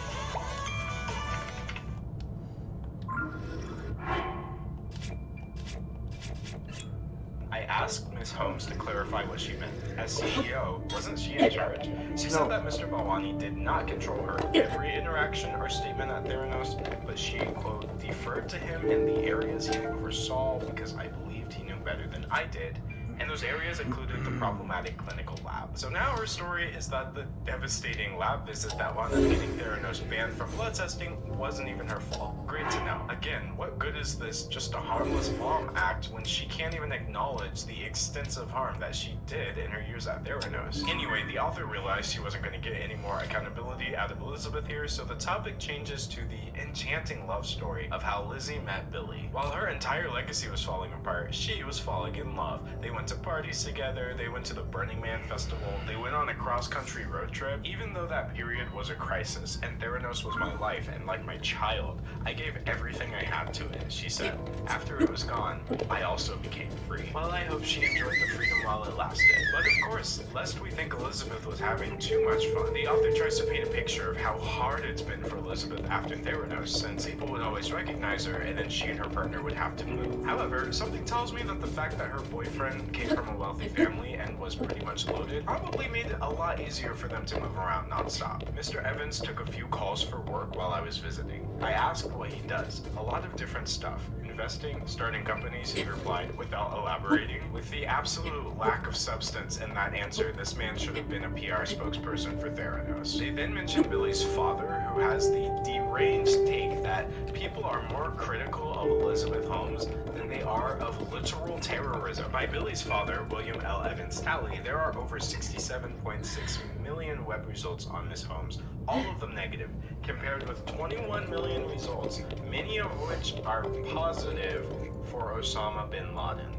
I asked Ms. Holmes to clarify what she meant. As CEO, wasn't she in charge? She said that Mr. Balwani did not control her every interaction or statement at Theranos, but she, quote, deferred to him in the areas he oversaw because I believed he knew better than I did, and those areas included the problematic clinical lab. So now her story is that the devastating lab visit that wound up getting Theranos banned from blood testing wasn't even her fault. Great to know. Again, what good is this just a harmless mom act when she can't even acknowledge the extensive harm that she did in her years at Theranos? Anyway, the author realized she wasn't going to get any more accountability out of Elizabeth here, so the topic changes to the enchanting love story of how Lizzie met Billy. While her entire legacy was falling apart, she was falling in love. They went went to parties together, they went to the Burning Man festival, they went on a cross-country road trip. Even though that period was a crisis, and Theranos was my life and like my child, I gave everything I had to it, she said. After it was gone, I also became free. Well, I hope she enjoyed the freedom while it lasted. But of course, lest we think Elizabeth was having too much fun, the author tries to paint a picture of how hard it's been for Elizabeth after Theranos, since people would always recognize her and then she and her partner would have to move. However, something tells me that the fact that her boyfriend came from a wealthy family and was pretty much loaded probably made it a lot easier for them to move around nonstop. Mr. Evans took a few calls for work while I was visiting. I asked what he does. A lot of different stuff. Investing, starting companies, he replied without elaborating. With the absolute lack of substance in that answer, this man should have been a PR spokesperson for Theranos. They then mentioned Billy's father, who has the deranged take that people are more critical of Elizabeth Holmes than they are of literal terrorism. By Billy's father, William L. Evans' tally, there are over 67.6 million web results on Miss Holmes, all of them negative, compared with 21 million results, many of which are positive for Osama bin Laden.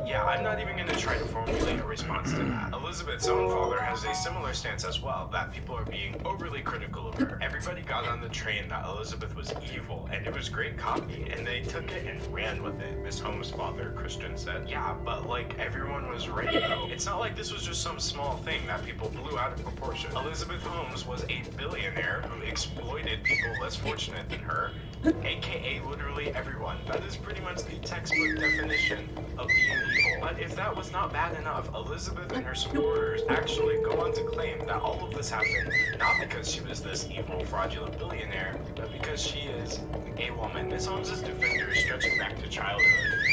Yeah, I'm not even going to try to formulate a response to that. Elizabeth's own father has a similar stance as well, that people are being overly critical of her. Everybody got on the train that Elizabeth was evil, and it was great copy, and they took it and ran with it, Miss Holmes' father, Christian, said. Yeah, but like, everyone was ready though. It's not like this was just some small thing that people blew out of proportion. Elizabeth Holmes was a billionaire who exploited people less fortunate than her, aka literally everyone. That is pretty much the textbook definition of being evil. But if that was not bad enough, Elizabeth and her supporters actually go on to claim that all of this happened not because she was this evil, fraudulent billionaire, but because she is a woman. Miss Holmes' defenders, stretching back to childhood,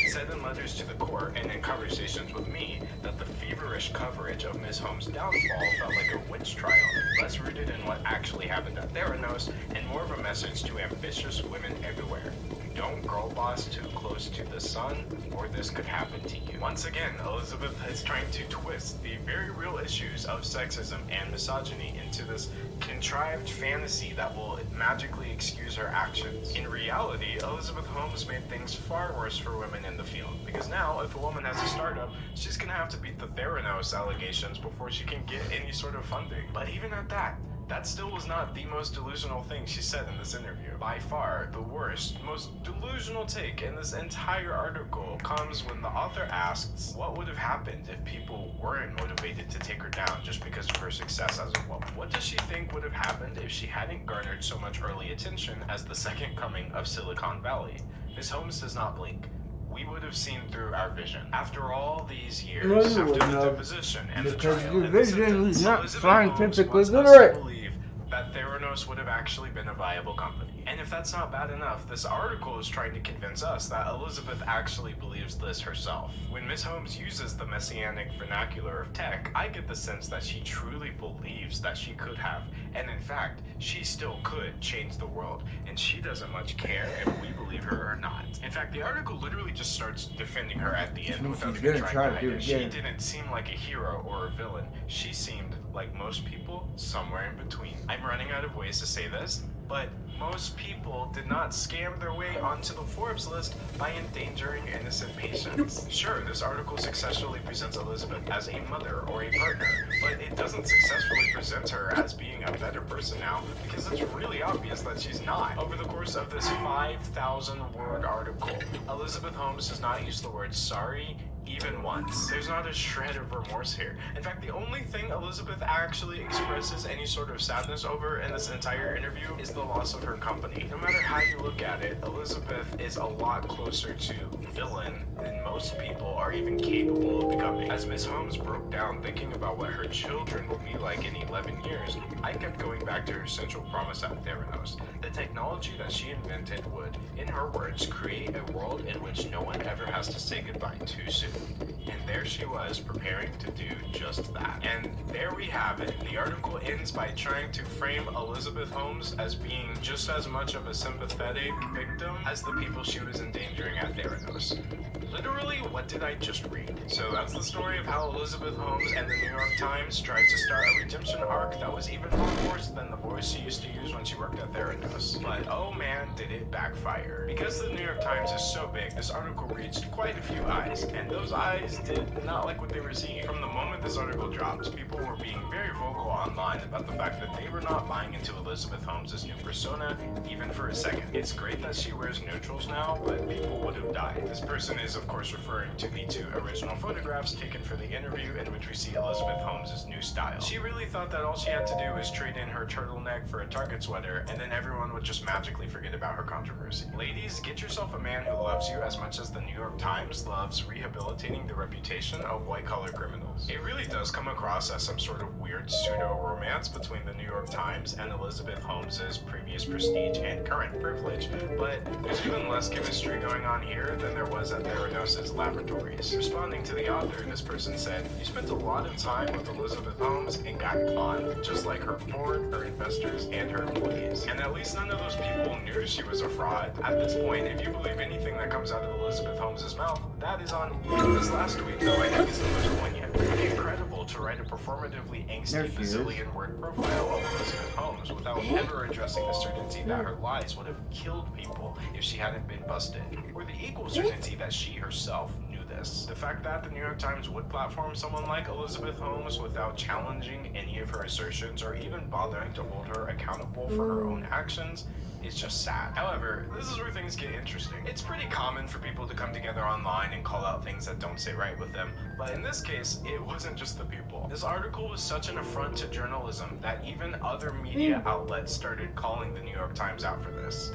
said in letters to the court and in conversations with me that the feverish coverage of Miss Holmes' downfall felt like a witch trial, less rooted in what actually happened at Theranos and more of a message to ambitious women everywhere. Don't girl boss too close to the sun, or this could happen to you. Once again, Elizabeth is trying to twist the very real issues of sexism and misogyny into this contrived fantasy that will magically excuse her actions. In reality, Elizabeth Holmes made things far worse for women in the field, because now, if a woman has a startup, she's gonna have to beat the Theranos allegations before she can get any sort of funding. But even at that still was not the most delusional thing she said in this interview. By far, the worst, most delusional take in this entire article comes when the author asks what would have happened if people weren't motivated to take her down just because of her success as a woman. What does she think would have happened if she hadn't garnered so much early attention as the second coming of Silicon Valley? Miss Holmes does not blink. We would have seen through our vision. After all these years, after the deposition and the trial, and the sentence, Elizabeth Holmes wants us to believe that Theranos would have actually been a viable company. And if that's not bad enough, this article is trying to convince us that Elizabeth actually believes this herself. When Miss Holmes uses the messianic vernacular of tech, I get the sense that she truly believes that she could have, and in fact, she still could change the world, and she doesn't much care if we believe her or not. In fact, the article literally just starts defending her at the end without even trying to hide it. She didn't seem like a hero or a villain. She seemed like most people, somewhere in between. I'm running out of ways to say this, but most people did not scam their way onto the Forbes list by endangering innocent patients. Sure, this article successfully presents Elizabeth as a mother or a partner, but it doesn't successfully present her as being a better person now, because it's really obvious that she's not. Over the course of this 5,000-word article, Elizabeth Holmes does not use the word sorry even once. There's not a shred of remorse here. In fact, the only thing Elizabeth actually expresses any sort of sadness over in this entire interview is the loss of her company. No matter how you look at it, Elizabeth is a lot closer to villain than most people are even capable of becoming. As Miss Holmes broke down thinking about what her children will be like in 11 years, I kept going back to her central promise at Theranos. The technology that she invented would, in her words, create a world in which no one ever has to say goodbye too soon. And there she was, preparing to do just that. And there we have it. The article ends by trying to frame Elizabeth Holmes as being just just as much of a sympathetic victim as the people she was endangering at Theranos. Literally, what did I just read? So that's the story of how Elizabeth Holmes and the New York Times tried to start a redemption arc that was even more worse than the voice she used to use when she worked at Theranos. But oh man, did it backfire. Because the New York Times is so big, this article reached quite a few eyes, and those eyes did not like what they were seeing. From the moment this article dropped, people were being very vocal online about the fact that they were not buying into Elizabeth Holmes' new persona, even for a second. It's great that she wears neutrals now, but people would have died. This person is, of course, referring to the 2 original photographs taken for the interview in which we see Elizabeth Holmes' new style. She really thought that all she had to do was trade in her turtleneck for a Target sweater, and then everyone would just magically forget about her controversy. Ladies, get yourself a man who loves you as much as the New York Times loves rehabilitating the reputation of white-collar criminals. It really does come across as some sort of weird pseudo-romance between the New York Times and Elizabeth Holmes' previous prestige and current privilege, but there's even less chemistry going on here than there was at Theranos' laboratories. Responding to the author, this person said, "You spent a lot of time with Elizabeth Holmes and got conned, just like her board, her investors, and her employees. And at least none of those people knew she was a fraud. At this point, if you believe anything that comes out of Elizabeth Holmes' mouth, that is on you." This last tweet, though, I think is the most poignant. Pretty incredible to write a performatively angsty bazillion-word profile of Elizabeth Holmes without ever addressing the certainty that her lies would have killed people if she hadn't been busted, or the equal certainty that she herself knew this. The fact that the New York Times would platform someone like Elizabeth Holmes without challenging any of her assertions or even bothering to hold her accountable for her own actions is just sad. However, this is where things get interesting. It's pretty common for people to come together online and call out things that don't sit right with them, but in this case, it wasn't just the people. This article was such an affront to journalism that even other media outlets started calling the New York Times out for this.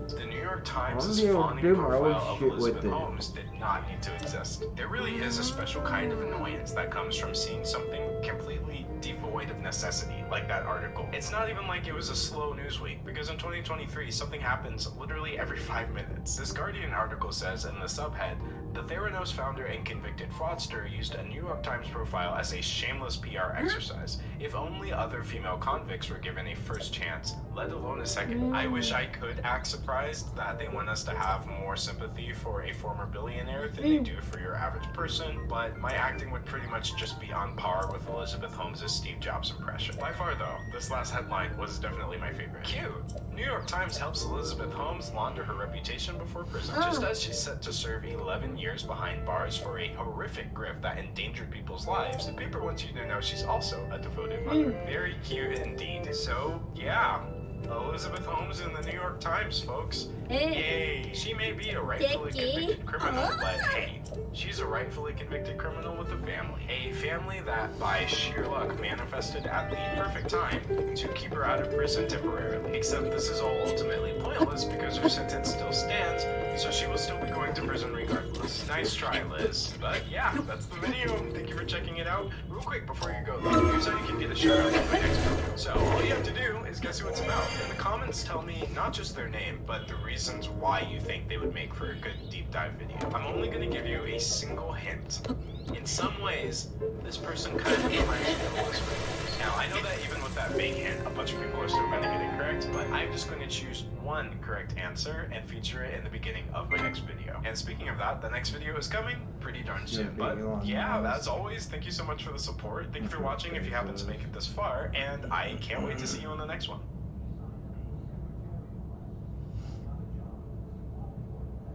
The New York Times' fawning profile of Elizabeth Holmes did not need to exist. There really is a special kind of annoyance that comes from seeing something completely devoid of necessity, like that article. It's not even like it was a slow news week, because in 2023, something happens literally every 5 minutes. This Guardian article says in the subhead, "The Theranos founder and convicted fraudster used a New York Times profile as a shameless PR exercise. If only other female convicts were given a first chance, let alone a second." I wish I could act surprised that they want us to have more sympathy for a former billionaire than they do for your average person, but my acting would pretty much just be on par with Elizabeth Holmes' Steve Jobs impression. By far though, this last headline was definitely my favorite. Cute! New York Times helps Elizabeth Holmes launder her reputation before prison. Just as she's set to serve 11 years behind bars for a horrific grift that endangered people's lives, the paper wants you to know she's also a devoted mother. Very cute indeed. So, yeah. Elizabeth Holmes in the New York Times, folks. Yay! She may be a rightfully convicted criminal, but hey, she's a rightfully convicted criminal with a family. A family that, by sheer luck, manifested at the perfect time to keep her out of prison temporarily. Except this is all ultimately pointless because her sentence still stands, so she will still be going to prison regardless. Nice try, Liz. But yeah, that's the video. Thank you for checking it out. Real quick before you go though, here's how you can get a shout out in my next video. So all you have to do is guess who it's about. In the comments, tell me not just their name, but the reasons why you think they would make for a good deep dive video. I'm only going to give you a single hint. In some ways, this person kind of reminds me of Elizabeth. Now, I know that even with that vague hint, a bunch of people are still going to get it correct, but I'm just going to choose one correct answer and feature it in the beginning of my next video. And speaking of that, the next video is coming pretty darn soon. But yeah, as always, thank you so much for the support. Thank you for watching if you happen to make it this far, and I can't wait to see you on the next one.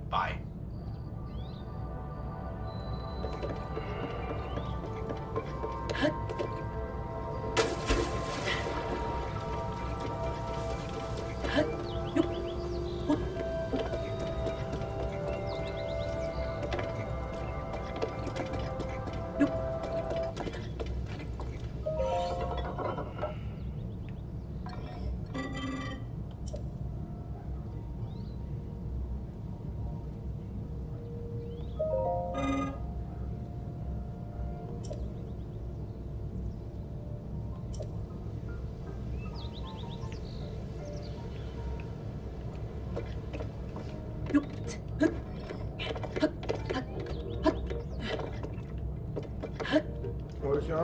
Bye.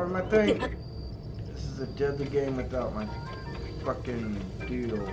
Where's my thing? This is a deadly game without my fucking deal.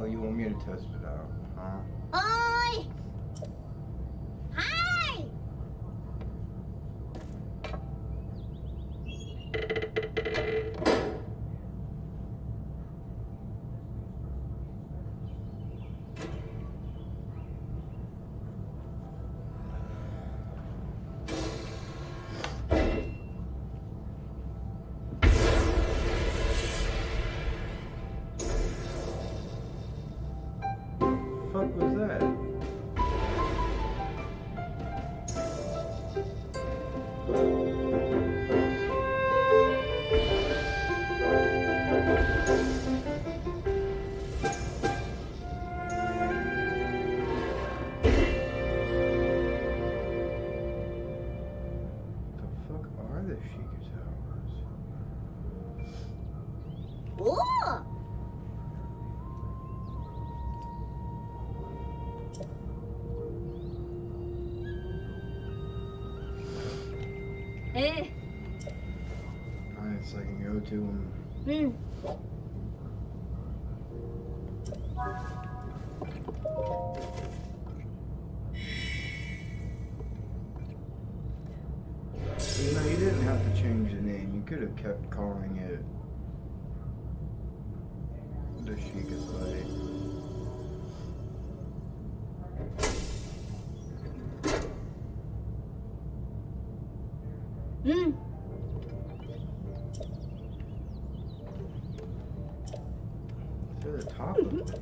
Oh, you want me to test it out, huh? Oi! Hi! Fuck was that? The fuck are the Sheikah Towers? Ooh! Nice, I can go to them. You know, you didn't have to change the name. You could have kept calling it the Sheikah site. To the top of it.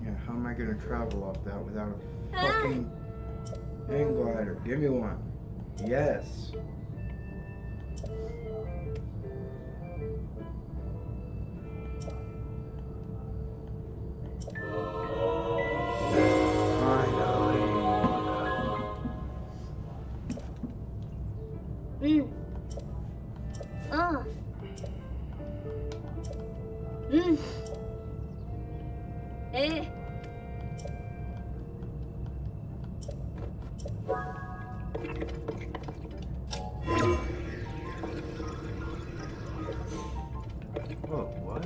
Yeah, how am I gonna travel up that without a fucking hang glider? Give me one. Yes. Oh, what?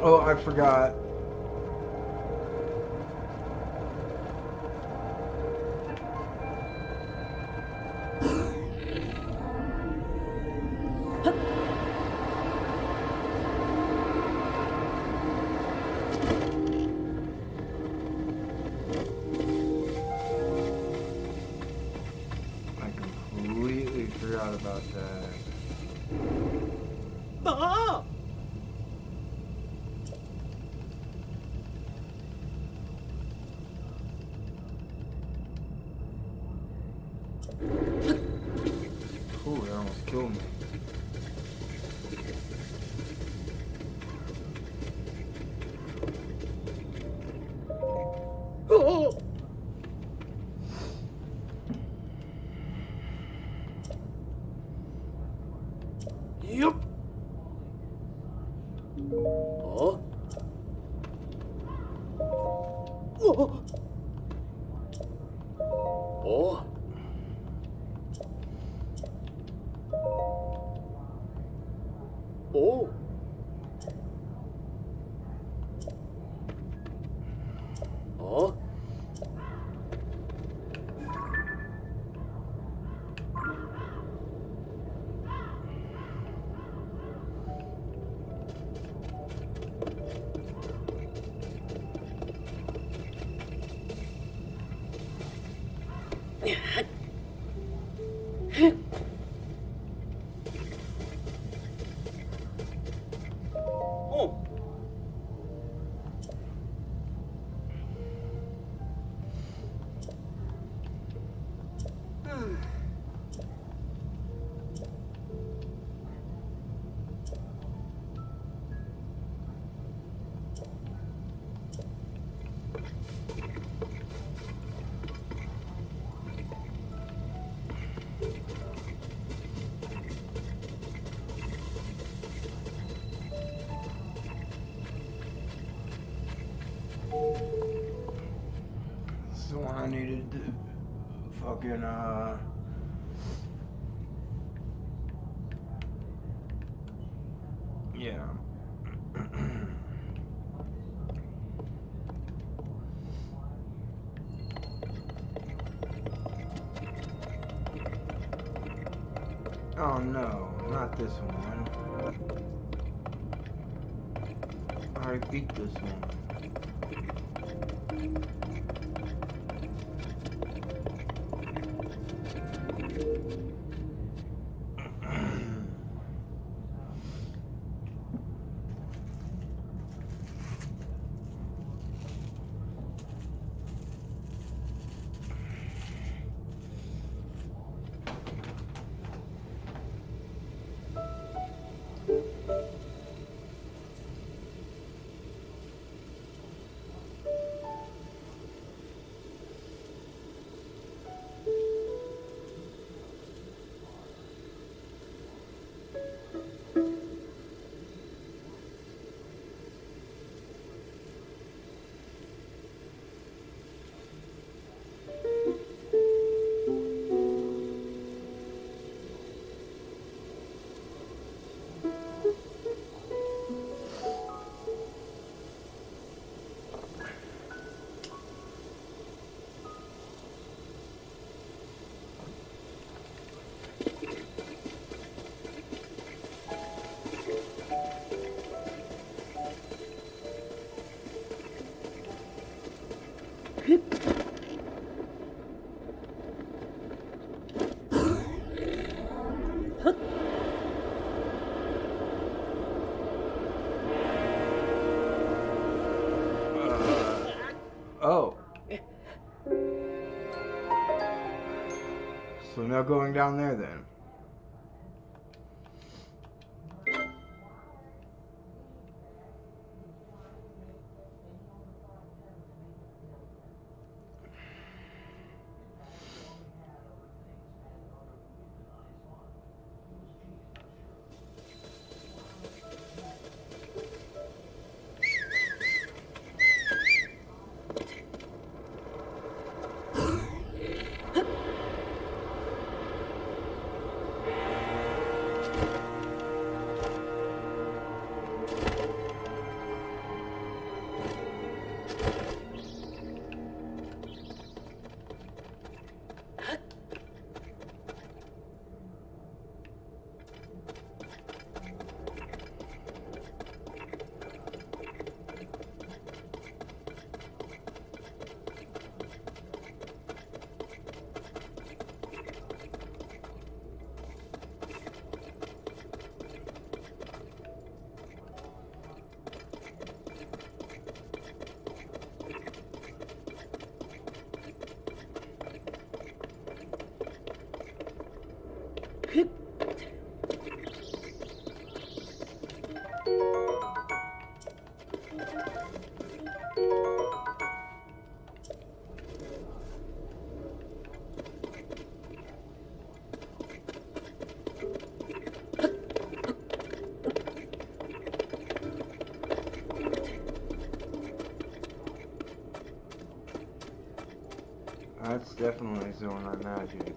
Oh, I forgot. I completely forgot about that. Ah! Ooh, that almost killed me. Oh! Yep. Oh. Oh. Oh. Oh. Oh. Oh. This is the one I needed to fucking, yeah. Oh no, not this one. I already beat this one. Oh. So now going down there then. that's definitely Zona magic.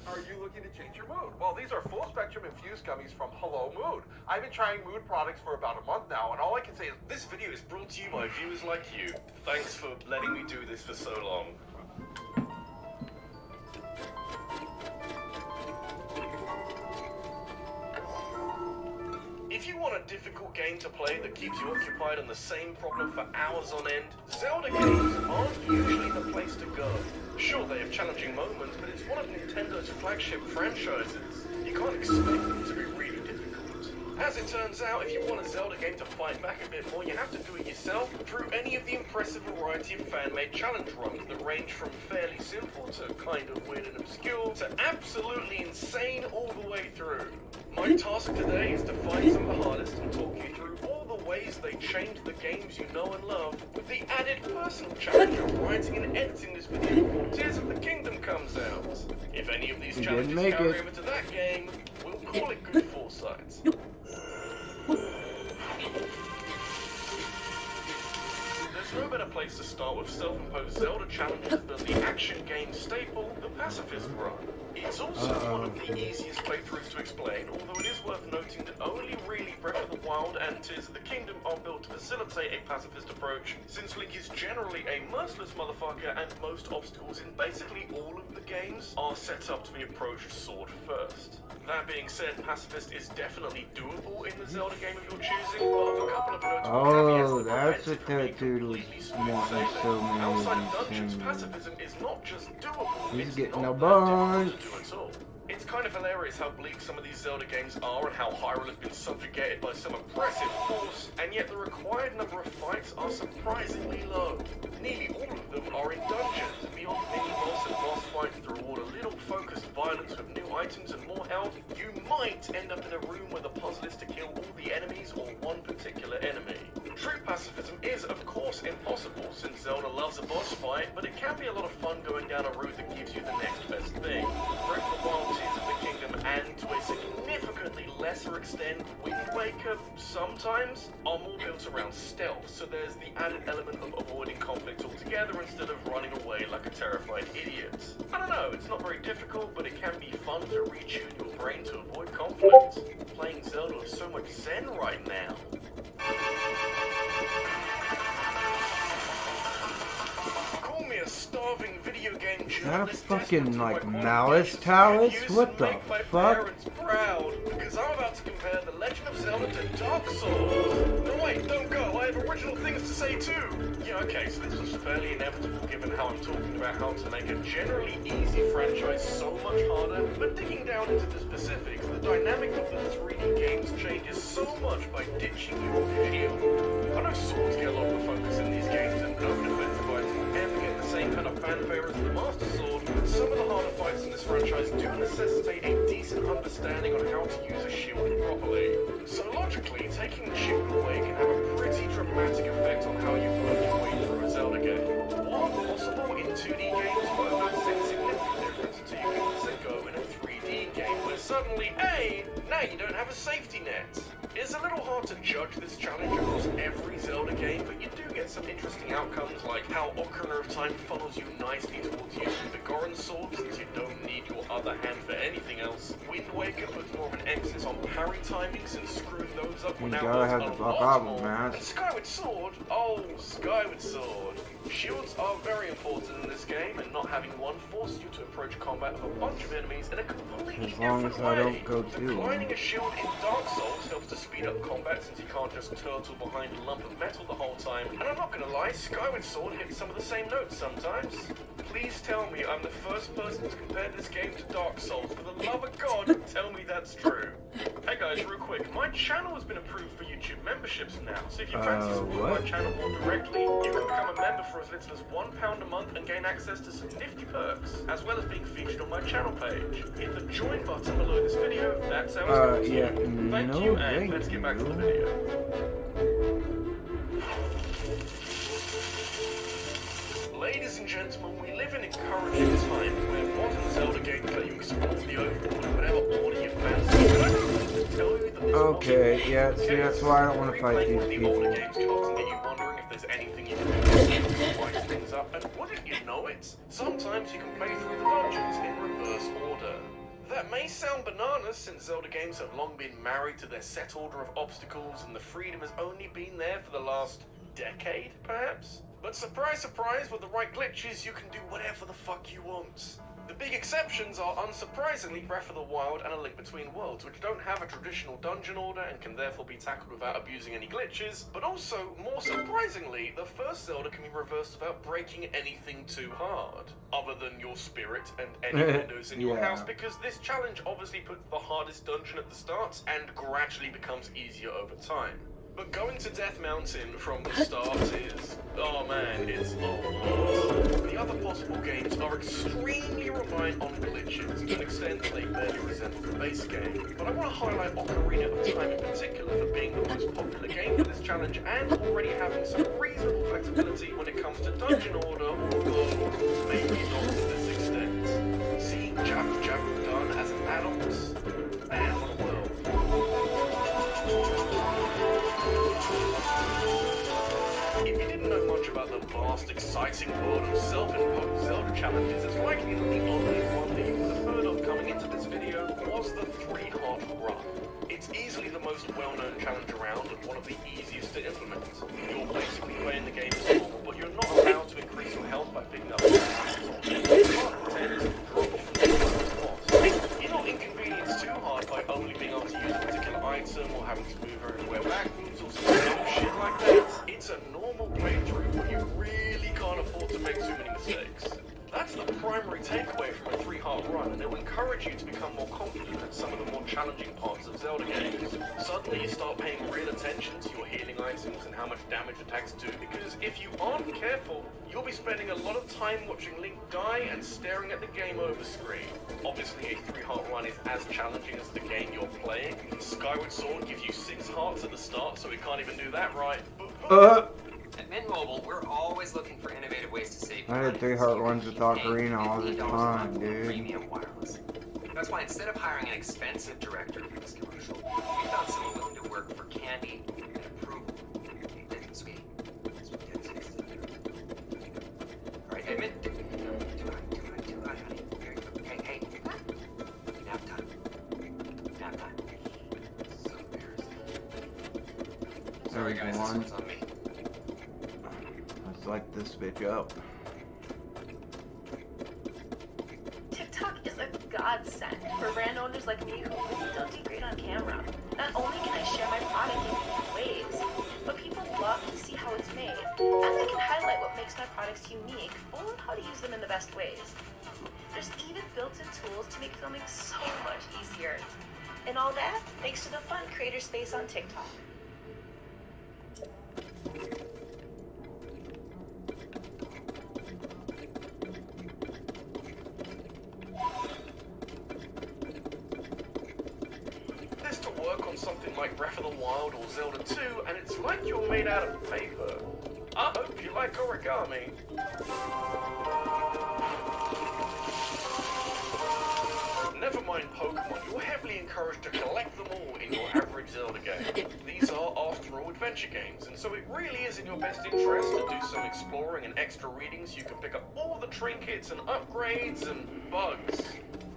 Are you looking to change your mood? Well, these are full spectrum infused gummies from Hello Mood. I've been trying mood products for about a month now, and all I can say is this video is brought to you by viewers like you. Thanks for letting me do this for so long. If you want a difficult game to play that keeps you occupied on the same problem for hours on end, Zelda games aren't usually the place to go. Sure, they have challenging moments, but it's one of Nintendo's flagship franchises. You can't expect them to be really difficult. As it turns out, if you want a Zelda game to fight back a bit more, you have to do it yourself through any of the impressive variety of fan-made challenge runs that range from fairly simple to kind of weird and obscure to absolutely insane all the way through. My task today is to find some of the hardest and talk you through all the ways they changed the games you know and love, with the added personal challenge of writing and editing this video before Tears of the Kingdom comes out. If any of these challenges carry over to that game, we'll call it good foresight. There's no better place to start with self-imposed Zelda challenges than the action game staple, the Pacifist Run. It's also one of the easiest playthroughs to explain, although it is worth noting that only really Breath of the Wild and Tears of the Kingdom are built to facilitate a pacifist approach, since Link is generally a merciless motherfucker and most obstacles in basically all of the games are set up to be approached sword first. That being said, pacifist is definitely doable in the Zelda game of your choosing, but with a couple of notable caveats that that's what that dude was wanting so many outside of dungeons, these pacifism is not just doable, He's it's getting not a that bunch. difficult to do at all. It's kind of hilarious how bleak some of these Zelda games are and how Hyrule has been subjugated by some oppressive force, and yet the required number of fights are surprisingly low. Nearly all of them are in dungeons, beyond mini-boss and boss fights that reward a little focused violence with new items and more health. You might end up in a room where the puzzle is to kill all the enemies or one particular enemy. True pacifism is, of course, impossible, since Zelda loves a boss fight, but it can be a lot of fun going down a route that gives you the next best thing. Breath of the Wild, Tears of the Kingdom, and to a significantly lesser extent, Wind Waker, sometimes, are more built around stealth, so there's the added element of avoiding conflict altogether instead of running away like a terrified idiot. I don't know, it's not very difficult, but it can be fun to retune your brain to avoid conflict. Playing Zelda with so much zen right now. Call me a star starving video game Is that a journalist fucking, like, Malice Talus? What the fuck? Proud, because I'm about to compare The Legend of Zelda to Dark Souls. No wait, don't go, I have original things to say too. Yeah, okay, so this was fairly inevitable given how I'm talking about how to make a generally easy franchise so much harder, but digging down into the specifics, the dynamic of the 3D games changes so much by ditching your shield. I know swords get a lot of the focus in these games, and no defensive items ever get the same kind of fanfare as the Master Sword, but some of the harder fights in this franchise do necessitate a decent understanding on how to use a shield properly. So logically, taking the shield away can have a pretty dramatic effect on how you work your way through a Zelda game. While possible in 2D games, won't notice any significant difference until you give this a go in a 3D game, where suddenly, hey, now you don't have a safety net. It's a little hard to judge this challenge across every Zelda game, but you do get some interesting outcomes, like how Ocarina of Time funnels you nicely towards using the Goron sword since you don't need your other hand for anything else. Wind Waker puts more of an emphasis on parry timing since screwing those up will You now gotta hurt have a the fuck lot out, more. man. And Skyward Sword, oh, Skyward Sword. Shields are very important in this game, and not having one forces you to approach combat with a bunch of enemies in a completely As long different as I way. don't go too long. Declining a shield in Dark Souls helps to speed up combat since you can't just turtle behind a lump of metal the whole time. And I'm not gonna lie, Skyward Sword hits some of the same notes sometimes. Please tell me I'm the first person to compare this game to Dark Souls. For the love of God, tell me that's true. Hey guys, real quick, my channel has been approved for YouTube memberships now, so if you fancy supporting my channel more directly, you can become a member for as little as £1 a month and gain access to some nifty perks, as well as being featured on my channel page. Hit the join button below this video, that's how it's going to yeah, you. Thank you, and let's get back to the video. Ladies and gentlemen, we live in encouraging times where modern Zelda games let you explore the overworld in whatever order you fancy. But I don't need to tell you that this Okay, yeah, see, that's why I don't want to fight these the older people. games can often get you wondering if there's anything you can do to spice things up, and wouldn't you know it? Sometimes you can play through the dungeons in reverse order. That may sound bananas since Zelda games have long been married to their set order of obstacles and the freedom has only been there for the last decade, perhaps? But surprise, surprise, with the right glitches, you can do whatever the fuck you want. The big exceptions are, unsurprisingly, Breath of the Wild and A Link Between Worlds, which don't have a traditional dungeon order and can therefore be tackled without abusing any glitches, but also, more surprisingly, the first Zelda can be reversed without breaking anything too hard, other than your spirit and any windows in your Yeah. house, because this challenge obviously puts the hardest dungeon at the start and gradually becomes easier over time. But going to Death Mountain from the start is, oh man, it's a lot. The other possible games are extremely reliant on glitches to an extent that they barely resemble the base game. But I want to highlight Ocarina of Time in particular for being the most popular game for this challenge and already having some reasonable flexibility when it comes to dungeon order, although maybe not to this extent. Seeing Jabu Jabu done as an adult, man, what a world. If you didn't know much about the vast, exciting world of self-imposed Zelda challenges, it's likely that the only one that you would have heard of coming into this video was the 3-Heart Run. It's easily the most well-known challenge around and one of the easiest to implement. You're basically playing the game as normal, but you're not allowed to increase your health by picking up you're not inconvenienced too hard by only being able to use a particular item or having to move everywhere backwards or some shit like that. It's a normal playthrough where you really can't afford to make too many mistakes. That's the primary takeaway from a 3-Heart Run, and it will encourage you to become more confident at some of the more challenging parts of Zelda games. Suddenly you start paying real attention to your healing items and how much damage attacks do, because if you aren't careful, you'll be spending a lot of time watching Link die and staring at the game over screen. Obviously a 3-Heart Run is as challenging as the game you're playing. Skyward Sword gives you 6 hearts at the start, so it can't even do that right. At Mint Mobile, we're always looking for innovative ways to save I did 3-Heart Runs with Ocarina all the time, dude. premium wireless. That's why instead of hiring an expensive director for this commercial, we found someone willing to work for candy and approval. Hey, listen, sweetie. Alright, admit. Do it, honey. Hey. Nap time. So embarrassing. Sorry, guys, this one's on me. Let's light this bitch up. godsend for brand owners like me who really don't do great on camera. Not only can I share my product in unique ways, but people love to see how it's made, and I can highlight what makes my products unique or how to use them in the best ways. There's even built-in tools to make filming so much easier. And all that thanks to the fun creator space on TikTok. This to work on something like Breath of the Wild or Zelda 2, and it's like you're made out of paper. I hope you like origami. Never mind Pokemon, you're heavily encouraged to collect them all in your average Zelda game. These are, after all, adventure games, and so it really is in your best interest to do some exploring and extra reading so you can pick up all the trinkets and upgrades and bugs.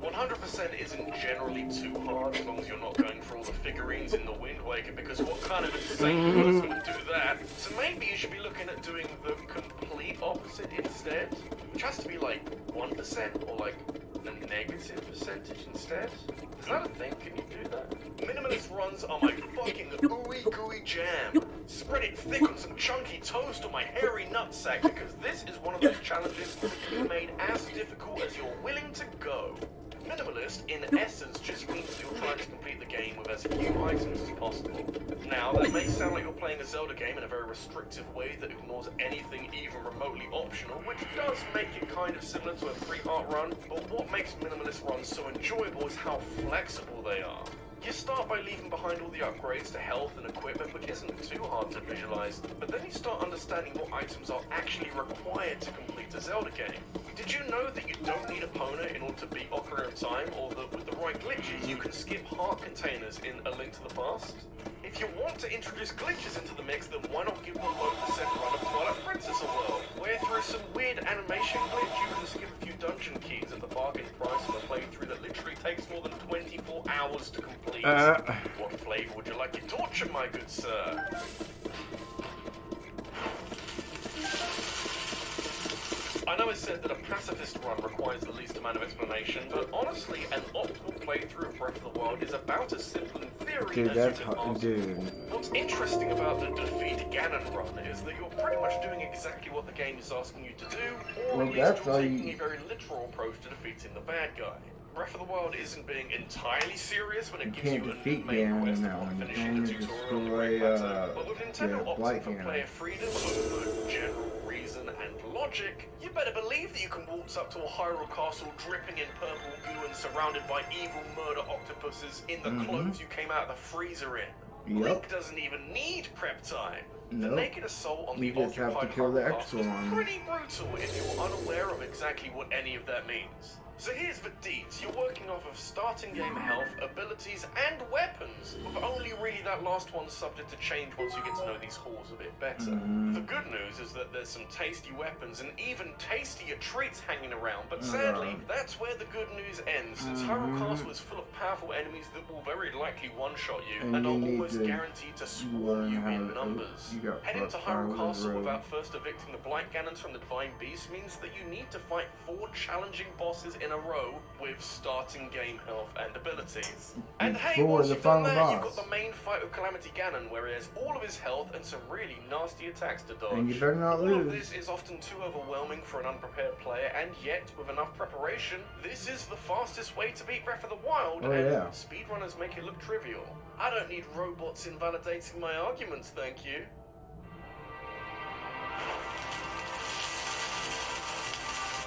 100% isn't generally too hard as long as you're not going for all the figurines in the Wind Waker, because what kind of insane person would do that? So maybe you should be looking at doing the complete opposite instead, which has to be like 1% or like a negative percentage instead. Is that a thing? Can you do that? Minimalist runs are my fucking ooey gooey jam. Spread it thick on some chunky toast on my hairy nutsack, because this is one of those challenges that can be made as difficult as you're willing to go. Minimalist, in essence, just means that you're trying to complete the game with as few items as possible. Now, that may sound like you're playing a Zelda game in a very restrictive way that ignores anything even remotely optional, which does make it kind of similar to a 3-part run, but what makes Minimalist runs so enjoyable is how flexible they are. You start by leaving behind all the upgrades to health and equipment, which isn't too hard to visualize, but then you start understanding what items are actually required to complete a Zelda game. Did you know that you don't need Epona in order to beat Ocarina of Time, or that with the right glitches you can skip heart containers in A Link to the Past? If you want to introduce glitches into the mix, then why not give the low percent run of Twilight Princess a whirl, where through some weird animation glitch you can skip a few dungeon keys at the bargain price of a playthrough that literally takes more than 24 hours to complete. What flavor would you like your torture, my good sir? I know I said that a pacifist run requires the least amount of explanation, but honestly, an optimal playthrough of Breath of the Wild is about as simple in theory Dude, as that's you can hot, ask. dude. What's interesting about the Defeat Ganon run is that you're pretty much doing exactly what the game is asking you to do, or Well, at that's least you're all taking you- a very literal approach to defeating the bad guy. Breath of the Wild isn't being entirely serious when it You gives can't you a defeat main Ganon quest now, upon you finishing can the only tutorial on the Great Plateau. But with Nintendo opting Blight for Ganon. player freedom over general reason and logic, you better believe that you can waltz up to a Hyrule castle dripping in purple goo and surrounded by evil murder octopuses in the clothes you came out of the freezer in. Yep. Link doesn't even need prep time. The Nope. naked assault on You the just have to occupied kill the Hyrule extra castle is one. pretty brutal if you're unaware of exactly what any of that means. So here's the deets. You're working off of starting game health, abilities, and weapons, with only really that last one subject to change once you get to know these halls a bit better. The good news is that there's some tasty weapons and even tastier treats hanging around, but sadly, that's where the good news ends, since Hyrule Castle is full of powerful enemies that will very likely one-shot you, and And are you need almost to guaranteed to swarm you in numbers. You got Heading to fucked Hyrule over the Castle road. without first evicting the Blight Ganons from the Divine Beast means that you need to fight 4 challenging bosses in a row with starting game health and abilities. And hey, Before once the you've done final that, you've boss. got the main fight with Calamity Ganon, where he has all of his health and some really nasty attacks to dodge. And you better not all lose. of this is often too overwhelming for an unprepared player, and yet, with enough preparation, this is the fastest way to beat Breath of the Wild, Oh, and yeah. speedrunners make it look trivial. I don't need robots invalidating my arguments, thank you.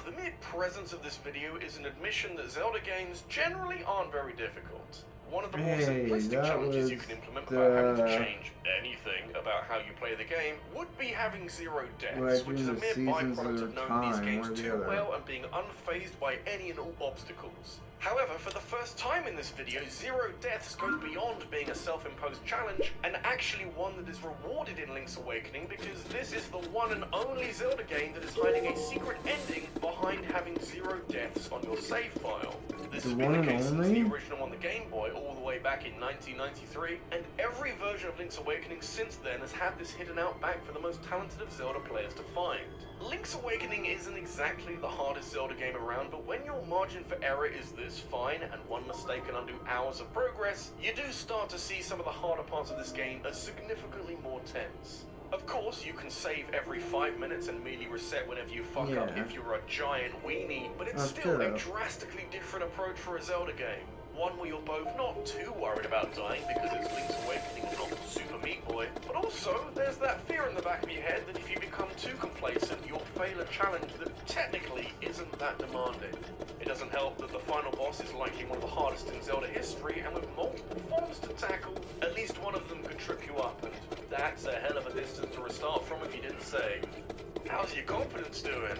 The mere presence of this video is an admission that Zelda games generally aren't very difficult. One of the more Hey, simplistic that challenges you was can implement without having to the- change anything about how you play the game would be having 0 deaths, which is a Legend of mere Seasons byproduct of of knowing these Time, games or the too other. well and being unfazed by any and all obstacles. However, for the first time in this video, 0 deaths goes beyond being a self-imposed challenge and actually one that is rewarded in Link's Awakening, because this is the one and only Zelda game that is hiding a secret ending behind having 0 deaths on your save file. This The has been one the and case since only? the original on the Game Boy all the way back in 1993, and every version of Link's Awakening since then has had this hidden out back for the most talented of Zelda players to find. Link's Awakening isn't exactly the hardest Zelda game around, but when your margin for error is this fine, and one mistake can undo hours of progress, you do start to see some of the harder parts of this game as significantly more tense. Of course, you can save every 5 minutes and merely reset whenever you fuck up if you're a giant weenie, but it's still a drastically different approach for a Zelda game. One where you're both not too worried about dying because it's Link's Awakening and not Super Meat Boy, but also there's that fear in the back of your head that if you become too complacent, you'll fail a challenge that technically isn't that demanding. It doesn't help that the final boss is likely one of the hardest in Zelda history, and with multiple forms to tackle, at least one of them could trip you up, and that's a hell of a distance to restart from if you didn't say. How's your confidence doing?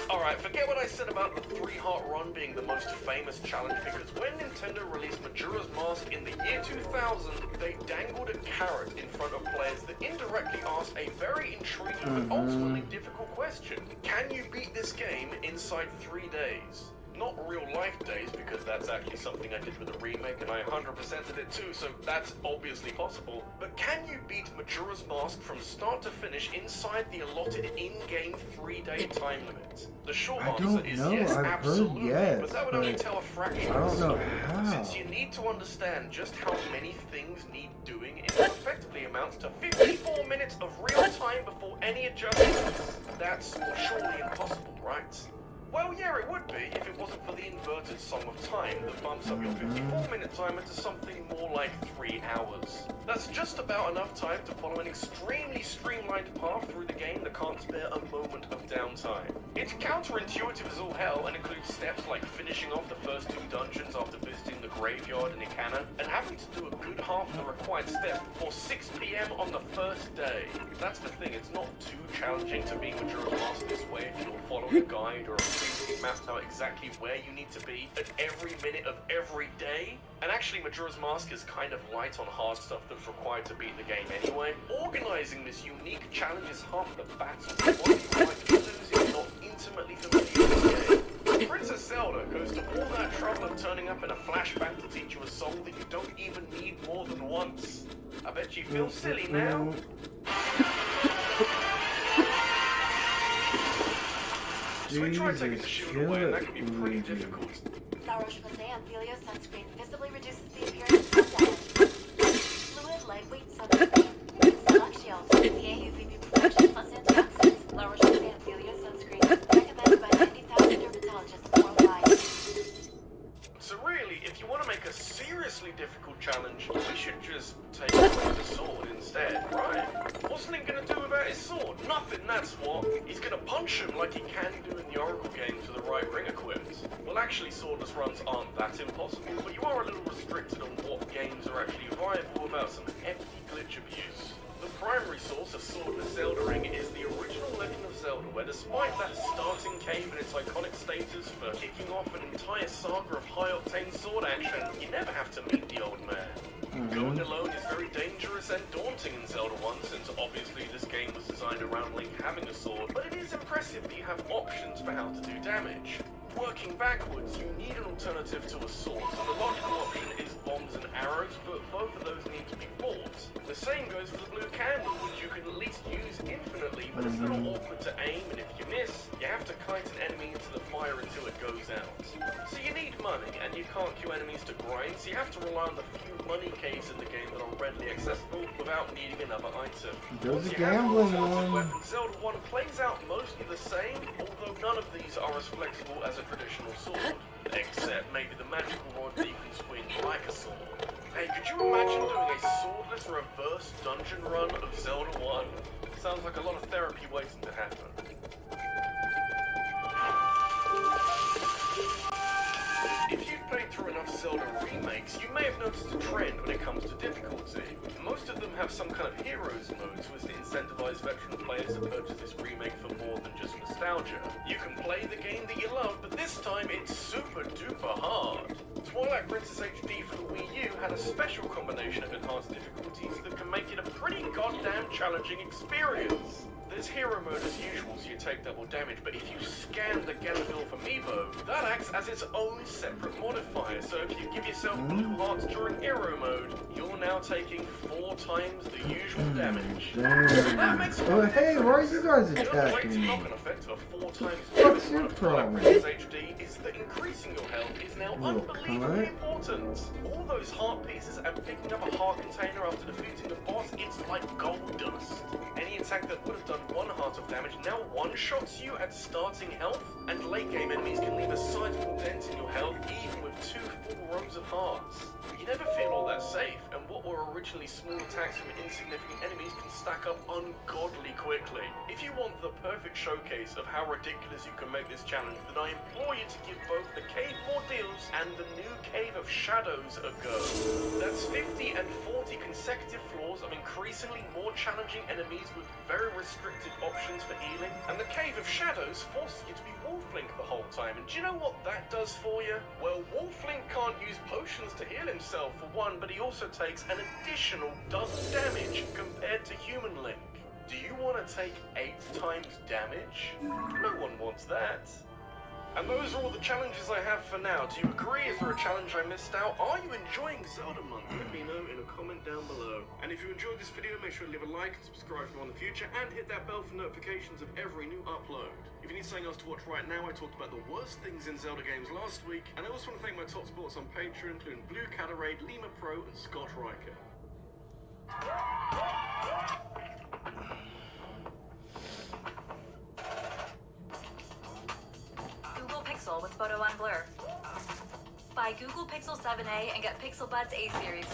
Alright, forget what I said about the 3-heart run being the most famous challenge, because when Nintendo released Majora's Mask in the year 2000, they dangled a carrot in front of players that indirectly asked a very intriguing but ultimately difficult question. Can you beat this game inside 3 days? Not real-life days, because that's actually something I did with the remake, and I 100%ed it too, so that's obviously possible. But can you beat Majora's Mask from start to finish inside the allotted in-game 3-day time limit? The short answer is yes, absolutely, but that would only tell a fraction of the story. Since you need to understand just how many things need doing, it effectively amounts to 54 minutes of real time before any adjustments. That's surely impossible, right? Well, yeah, it would be if it wasn't for the inverted Song of Time that bumps up your 54-minute timer to something more like 3 hours. That's just about enough time to follow an extremely streamlined path through the game that can't spare a moment of downtime. It's counterintuitive as all hell and includes steps like finishing off the first 2 dungeons after visiting the graveyard in Ikana, and having to do a good half of the required step before 6 PM on the first day. That's the thing, it's not too challenging to beat Majora's Mask this way if you're following a guide or a maps out exactly where you need to be at every minute of every day. And actually, Majora's Mask is kind of light on hard stuff that's required to beat the game anyway. Organizing this unique challenge is half the battle. What you might lose if you're not intimately familiar with the game. Princess Zelda goes to all that trouble of turning up in a flashback to teach you a song that you don't even need more than once. I bet you feel silly now. So we try taking the shield away, and that can be pretty difficult. La Roche-Posay Amphelio sunscreen visibly reduces the appearance of tan. Fluid, lightweight sunscreen. Select shield. The AUVB protection plus antioxidants. La Roche-Posay Amphelio sunscreen. Recommended by 90,000 dermatologists worldwide. So really, if you want to make a seriously difficult challenge, we should just take away the sword instead, right? What's Link gonna do about his sword? Nothing, that's what. He's gonna punch him like he can do in the Oracle games with the right ring equipped. Well, actually, swordless runs aren't that impossible, but you are a little restricted on what games are actually viable without some hefty glitch abuse. The primary source of swordless Zelda Ring is the original Legend of Zelda, where despite that starting cave and its iconic status for kicking off an entire saga of high-octane sword action, you never have to meet the old man. Going alone is very dangerous and daunting in Zelda 1, since obviously this game was designed around Link having a sword, but it is impressive that you have options for how to do damage. Working backwards, you need an alternative to a sword, so the logical option is bombs and arrows, but both of those need to be bought. The same goes for the blue candle, which you can at least use infinitely, but it's a little awkward to aim, and if you miss, you have to kite an enemy into the fire until it goes out. So you need money, and you can't queue enemies to grind, so you have to rely on the few money caves in the game that are readily accessible without needing another item. There's a gambling one. Zelda 1 plays out mostly the same, although none of these are as flexible as a traditional sword, except maybe the magical rod that you can swing like a sword. Hey, could you imagine doing a swordless reverse dungeon run of Zelda 1? Sounds like a lot of therapy waiting to happen. If you've played through enough Zelda remakes, you may have noticed a trend when it comes to difficulty. Most of them have some kind of heroes mode so as to incentivize veteran players to purchase this remake for more than just nostalgia. You can play the game that you love, but this time it's super duper hard. Twilight Princess HD for the Wii U had a special combination of enhanced difficulties that can make it a pretty goddamn challenging experience. There's hero mode as usual, so you take double damage, but if you scan the Ganondorf amiibo, that acts as its own separate modifier. So if you give yourself blue hearts during hero mode, you're now taking 4 times the usual damage. That makes Oh, hey, why are you guys Just attacking the me? knock-on effect of a 4 times What's your problem? HD is that increasing your health is now Little unbelievably cunt. important. All those heart pieces and picking up a heart container after defeating the boss, it's like gold dust. Any attack that would have done 1 heart of damage now one-shots you at starting health, and late game enemies can leave a sizable dent in your health even with 2 full rows of hearts. You never feel all that safe, and what were originally small attacks from insignificant enemies can stack up ungodly quickly. If you want the perfect showcase of how ridiculous you can make this challenge, then I implore you to give both the Cave Ordeals and the new Cave of Shadows a go. That's 50 and 40 consecutive floors of increasingly more challenging enemies with very restricted options for healing, and the Cave of Shadows forces you to be Wolflink the whole time, and do you know what that does for you? Well, Wolflink can't use potions to heal himself for one, but he also takes an additional double damage compared to Human Link. Do you want to take 8 times damage? No one wants that. And those are all the challenges I have for now. Do you agree? Is there a challenge I missed out? Are you enjoying Zelda Month? Let me know in a comment down below. And if you enjoyed this video, make sure to leave a like and subscribe for more in the future, and hit that bell for notifications of every new upload. If you need something else to watch right now, I talked about the worst things in Zelda games last week, and I also want to thank my top supporters on Patreon, including Blue Catarade, Lima Pro, and Scott Riker. Google Pixel with Photo on Blur. Buy Google Pixel 7a and get Pixel Buds A series.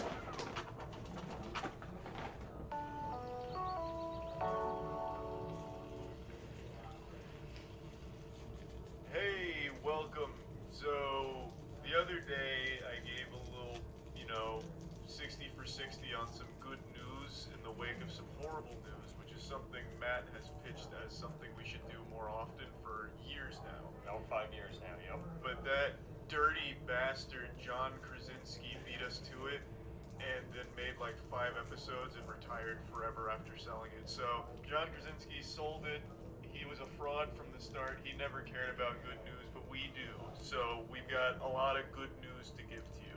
Hey, welcome. So, the other day I gave a little, 60 for 60 on some good news in the wake of some horrible news, which is something Matt has pitched as something we should do more often for years now. About 5 years now, yep. But that dirty bastard John Krasinski beat us to it, and then made like 5 episodes and retired forever after selling it. So, John Krasinski sold it. He was a fraud from the start. He never cared about good news, but we do. So we've got a lot of good news to give to you.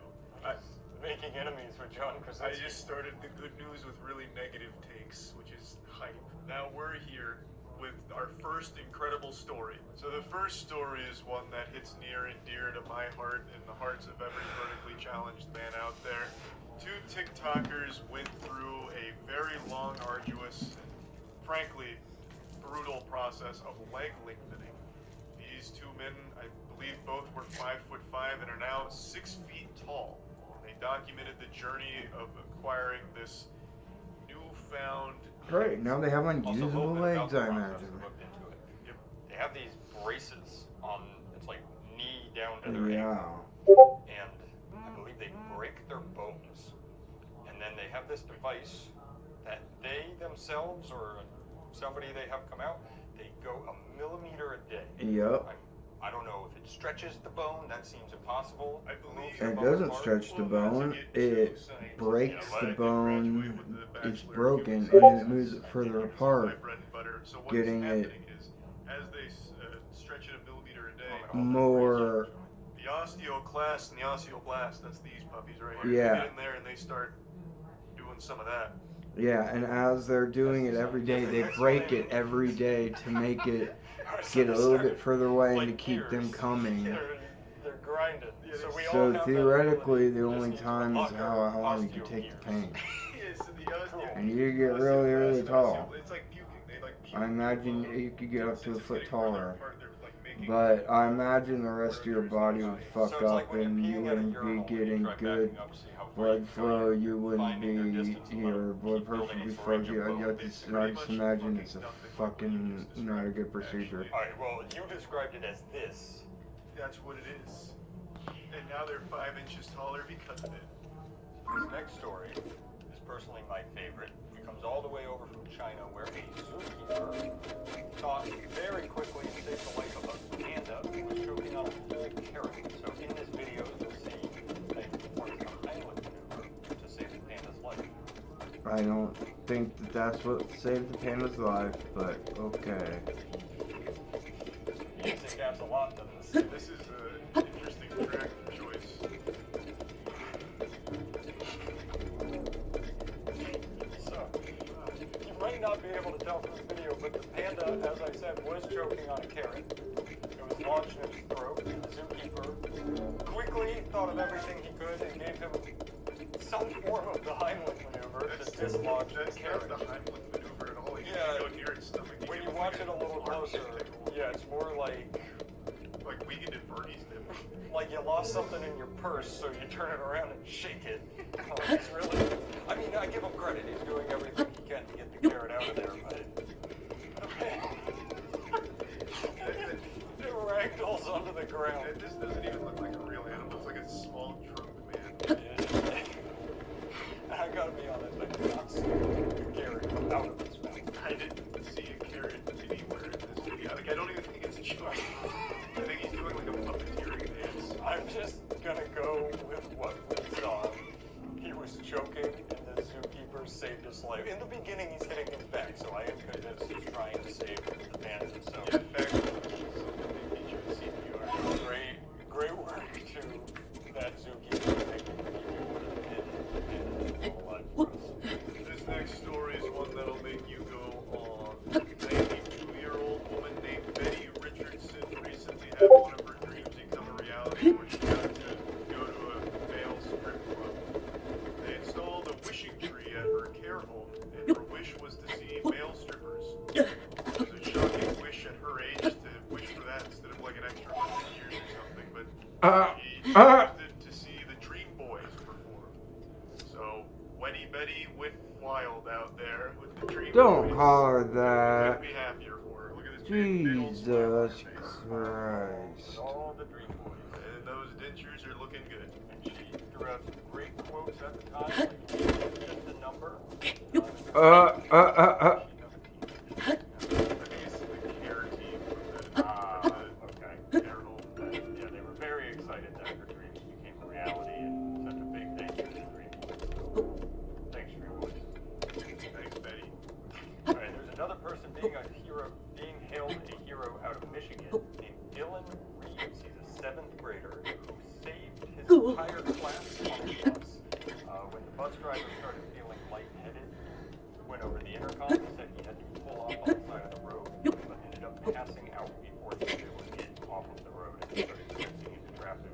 Making enemies with John Krasinski. I just started the good news with really negative takes, which is hype. Now we're here with our first incredible story. So the first story is one that hits near and dear to my heart and the hearts of every vertically challenged man out there. 2 TikTokers went through a very long, arduous, and frankly, brutal process of leg lengthening. These 2 men, I believe both were 5'5" and are now 6 feet tall. They documented the journey of acquiring this newfound... Great, now they have unusable legs, I imagine. Yep. They have these braces on, it's like knee down to their ankle. Yeah. And I believe they break their bones. And then they have this device that they themselves or somebody they have come out, they go 1 millimeter a day. Yep. I don't know if it stretches the bone, that seems impossible. I believe It doesn't stretch the bone, it breaks the bone, it's broken, and then it moves it further apart, getting it as they stretch it 1 millimeter a day, more... the osteoclast and the osteoblast, that's these puppies right here. Yeah. They get in there and they start doing some of that. Yeah, and as they're doing it every day, they break it every day to make it get a little bit further away and to keep them coming. They're grinding. So theoretically, the only time is how long you can take the pain. And you get really, really tall. I imagine you could get up to a foot taller. But I imagine the rest of your body would fuck up and you wouldn't be getting good blood flow, you wouldn't be, your blood pressure would be fuzzy. I just imagine it's a fucking not a good procedure. Alright, well, you described it as this. That's what it is. And now they're 5 inches taller because of it. This next story is personally my favorite. It comes all the way over from China, where a zookeeper thought very quickly to save the life of a panda who was choking on a big carrot. So in this video, you'll see they performed an island maneuver to save the panda's life. I don't think that that's what saved the panda's life, but okay. Music adds a lot to this. This is an interesting track choice. So, you might not be able to tell from the video, but the panda, as I said, was choking on a carrot. It was lodged in his throat. The zookeeper quickly thought of everything he could and gave him some form of the Heimlich maneuver to dislodge the carrot. That's not the Heimlich maneuver at all. You Yeah, go near its stomach. when you watch it a little closer, yeah, it's more like Wiegand and Bernie's did. like you lost something in your purse, so you turn it around and shake it. He's really, I mean, I give him credit. He's doing everything he can to get the carrot out of there, but it ragdolls onto the ground. This doesn't even look like a real animal. It looks like a small drunk man. I gotta be honest, I did not see the carrot come out of his mouth. I didn't see a carrot anywhere in this video. Like, I don't even think it's a joke. I think he's doing like a puppeteering dance. I'm just gonna go with what we saw. He was choking, and the zookeeper saved his life. In the beginning, he's hitting him back, so I am convinced he's trying to save the panda. So, Yeah, in fact, something they feature CPR. great work to that zookeeper making the video what it did. This next story is one that'll make you go on. A 92-year-old woman named Betty Richardson recently had one of her dreams become a reality where she got to go to a male strip club. They installed a wishing tree at her care home, and her wish was to see male strippers. It was a shocking wish at her age to wish for that instead of like an extra 100 years or something, but she wanted to see the Dream Boys perform. So, Wendy Betty went wild out there with the Dream Don't Boys. holler that. Couldn't be happier for her. Look at this big old smile on her Jesus face. Christ. All the Dream Boys. And those dentures are looking good. And she threw out some great quotes at the time, like just a number. I think it's the care team from the care home. Yeah, they were very excited that her dreams became a reality, and such a big thank you to the Dream Boys. Thanks, Dream Boys. Thanks, Betty. Alright, there's another person being hailed a hero out of Michigan named Dylan Reeves. He's a 7th grader who saved his entire class on the bus. When the bus driver started feeling lightheaded, he went over the intercom and said he had to pull off on the side of the road, but ended up passing out before he was able to get off of the road and started drifting into traffic.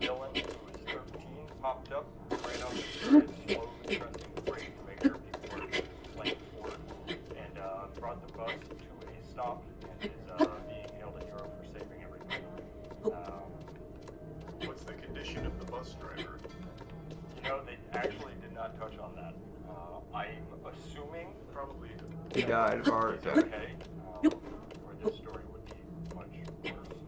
Dylan, who was 13, popped up, ran up, and started slowly pressing the brake to make sure people were playing forward, and brought the bus to a stop, and is being hailed a hero for saving everybody. What's the condition of the bus driver? You know, they actually did not touch on that. I'm assuming Probably. He died of a heart he's attack. okay, or this story would be much worse.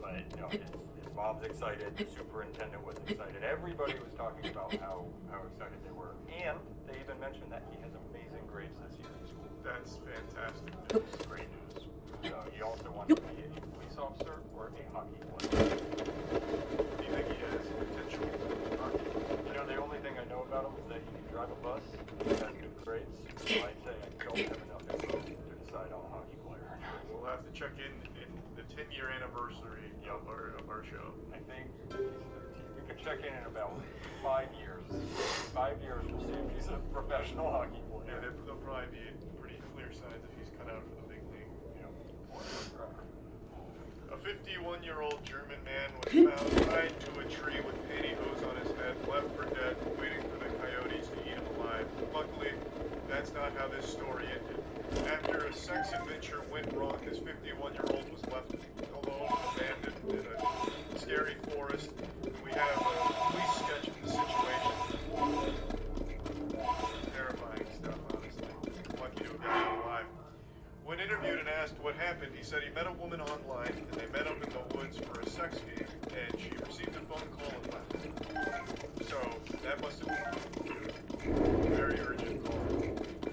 But, you know, his mom's excited, the superintendent was excited, everybody was talking about how excited they were. And they even mentioned that he has amazing grades this year in school. That's fantastic. That's great news. So he also wants to be a police officer or a hockey player. Do you think he has potential to hockey? You know, the only thing I know about him is that he can drive a bus, he has good grades. So I say I don't have enough info to decide on a hockey player. We'll have to check in the 10-year anniversary of our show. I think he's 13. We could check in about 5 years. 5 years, we'll see if he's a professional hockey Yeah, player. there'll probably be pretty clear signs if he's cut out for the big league. A 51-year-old German man was found tied to a tree with pantyhose on his head, left for dead, waiting for the coyotes to eat him alive. Luckily, that's not how this story ended. After a sex adventure went wrong, this 51-year-old was left alone, abandoned in a scary forest. We have a police sketch of the situation. Terrifying stuff, honestly. Lucky to have gotten alive. When interviewed and asked what happened, he said he met a woman online, and they met up in the woods for a sex game, and she received a phone call and left. So, that must have been a very urgent call.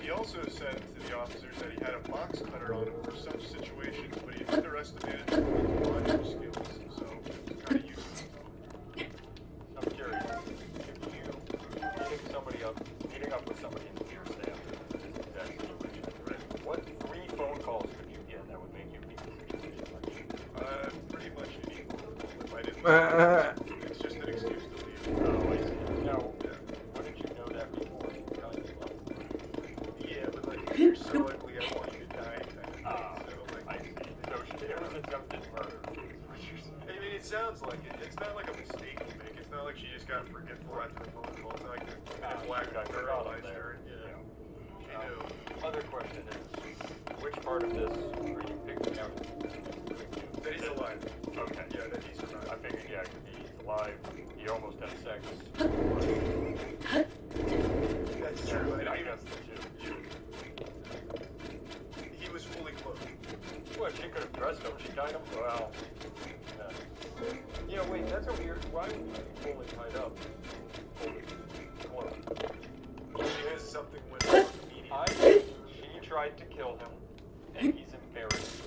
He also said to the officers that he had a box cutter on him for such situations, but he It's just an excuse to leave. Oh, I see. Now, wouldn't you know that before telling me about Yeah, but like, if you're so ugly, I want you to die. So, like, I see. So it was attempted murder. I mean, it sounds like it. It's not like a mistake to make. It's not like she just got forgetful after the phone call. It's not like the black guy paralyzed her. Yeah. She knew. Other question is, which part of this are you picking out? That he's alive. Okay. Yeah, that he survived. I figured, yeah, because he's alive. He almost had sex. That's true. I guess the two. He was fully clothed. Well, she could have dressed him. She tied him. Well, yeah, wait, that's a weird. Why would you be fully tied up? She has something with her immediately. She tried to kill him, and he's embarrassed.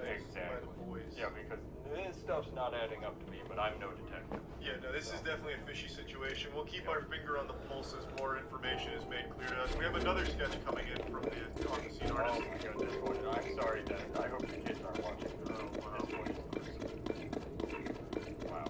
Exactly. Yeah, because this stuff's not adding up to me, but I'm no detective. Yeah, no, this is definitely a fishy situation. We'll keep our finger on the pulse as more information is made clear to us. We have another sketch coming in from the on-the-scene artist. Oh my goodness, I'm sorry, Dad. I hope the kids aren't watching. Oh, wow. Wow.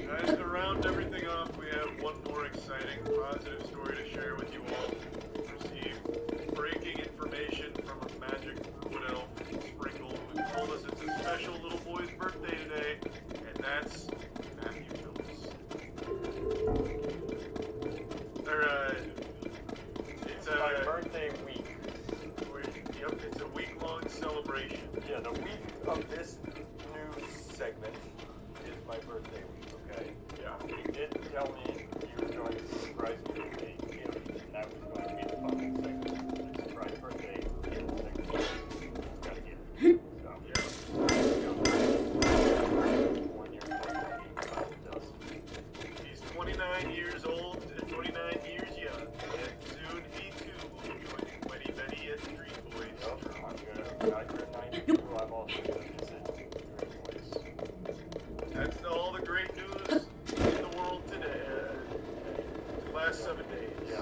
Guys, to round everything off, we have one more exciting, positive story to share with you all. We received breaking information from a magic wood elf, Sprinkle, who told us it's a special little boy's birthday today, and that's Matthew Phillips. It's my birthday week. Yep, it's a week-long celebration. Yeah, the week of this news segment is my birthday week, okay? Yeah. He did tell me he was going to surprise me with a gift, and that was going to be the following segment. The surprise birthday gift segment. Got a gift. So, yeah. 1 year dust. He's 29 years old and 29 years young, and soon he too will be joining Wendy Betty at Street Boys. Yep, I'm gonna, I turn 92, I'm also gonna visit Street Boys. That's all the great news in the world today. The last 7 days. Yeah,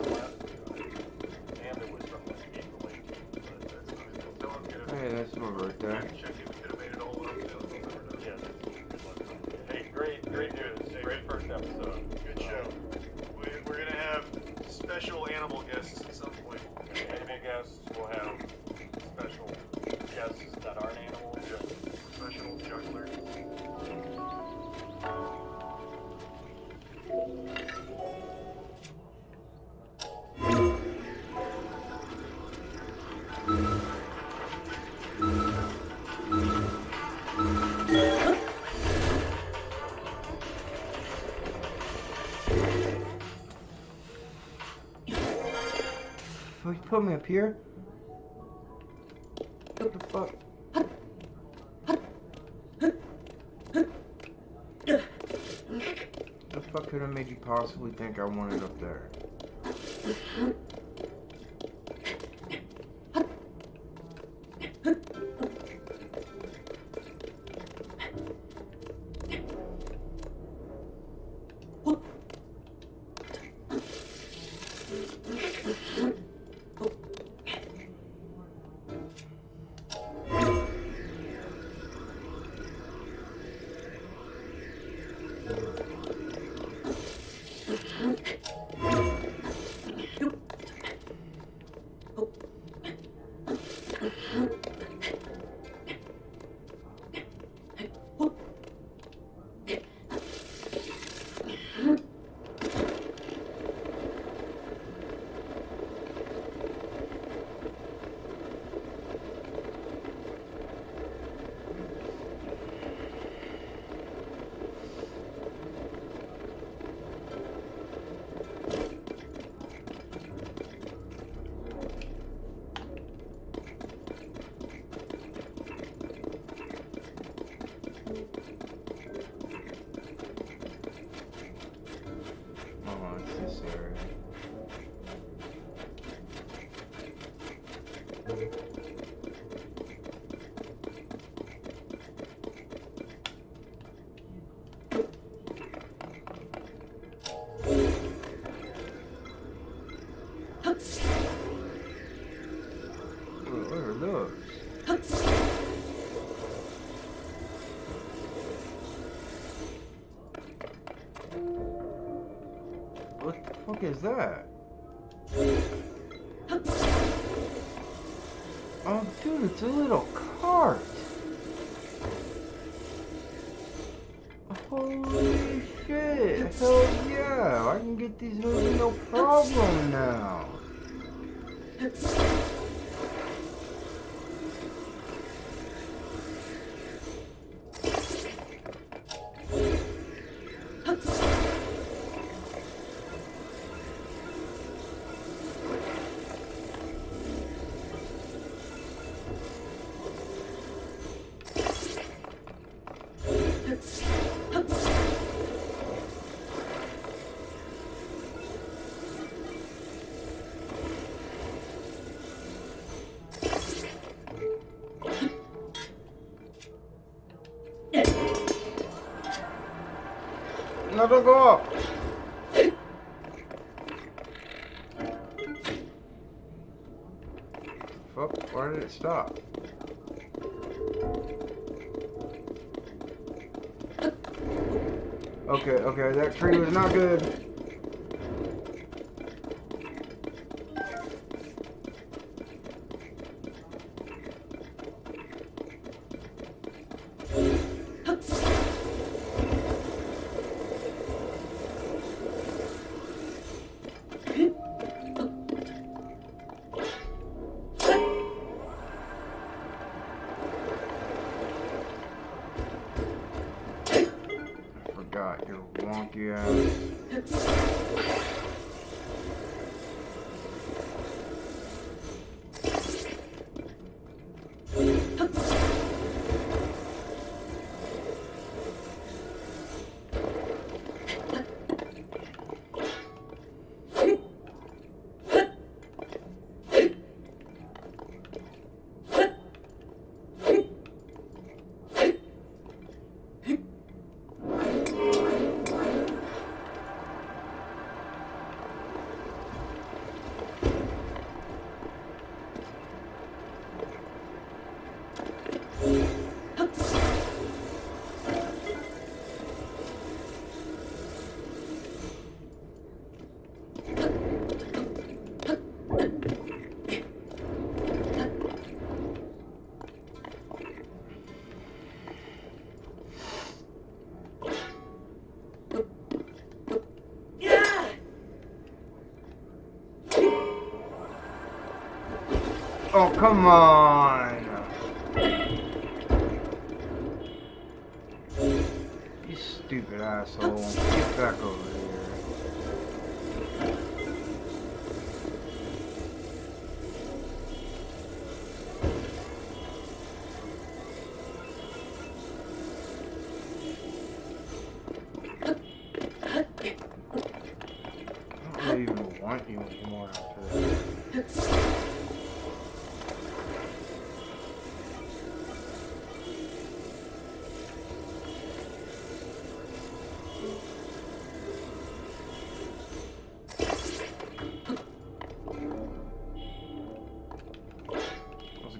and it was from like April 18th, but that's not it. Tell him to Hey, that's my birthday. check if we could have made it all up. We'll never know. Yeah, hey, great news. Great first episode. Good show. We're gonna have special animal guests at some point. Anime guests, we'll have special guests that aren't animals. Yeah. Professional juggler. You put me up here? What the fuck? The fuck could have made you possibly think I wanted up there? Oh, it's this area. Look. heck is that? Oh, dude, it's a little cart. Holy shit. Hell yeah. I can get these moving no problem now. No, don't go up. Fuck, why did it stop? Okay, that tree was not good. Forgot your wonky ass. Oh, come on! You stupid asshole. Get back over here. I don't even want you anymore after that.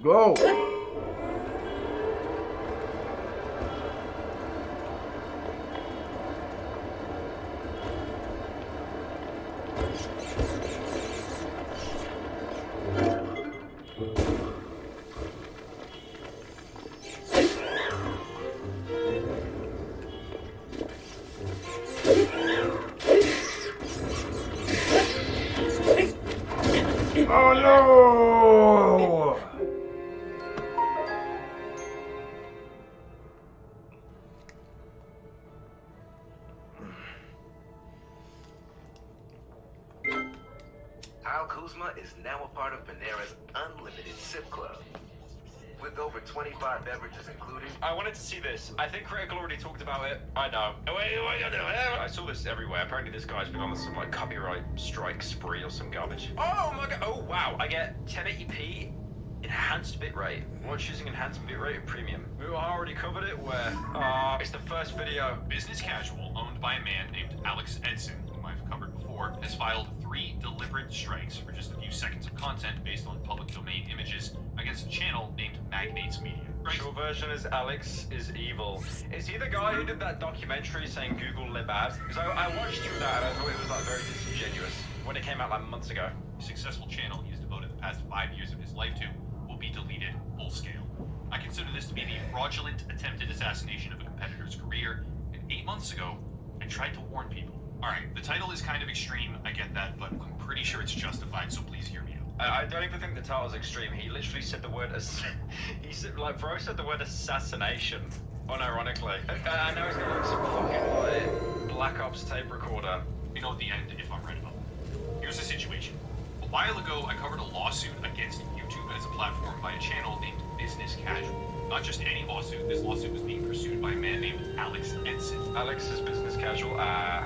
Go! Oh no! Al Kuzma is now a part of Panera's Unlimited Sip Club. With over 25 beverages included. I wanted to see this. I think Craig already talked about it. I know. I saw this everywhere. Apparently this guy's been on some like copyright strike spree or some garbage. Oh my god. Oh wow. I get 1080p enhanced bitrate. What's using enhanced bitrate or premium? We already covered it where it's the first video. Business Casual, owned by a man named Alex Edson, whom I've covered before, has filed 3 deliberate strikes for just a few seconds of content based on public domain images against a channel named Magnates Media. Short version is Alex is evil. Is he the guy who did that documentary saying Google live bad? Because I watched through that and I thought it was like very disingenuous when it came out like months ago. The successful channel he's devoted the past 5 years of his life to will be deleted full scale. I consider this to be the fraudulent attempted assassination of a competitor's career, and 8 months ago, I tried to warn people. Alright, the title is kind of extreme, I get that, but I'm pretty sure it's justified, so please hear me out. I don't even think the title's extreme. He literally said the word bro said the word assassination, unironically. I know he's got like some fucking like Black Ops tape recorder. You know at the end if I'm right about that. Here's the situation. A while ago, I covered a lawsuit against YouTube as a platform by a channel named Business Casual. Not just any lawsuit, this lawsuit was being pursued by a man named Alex Edson. Alex is Business Casual.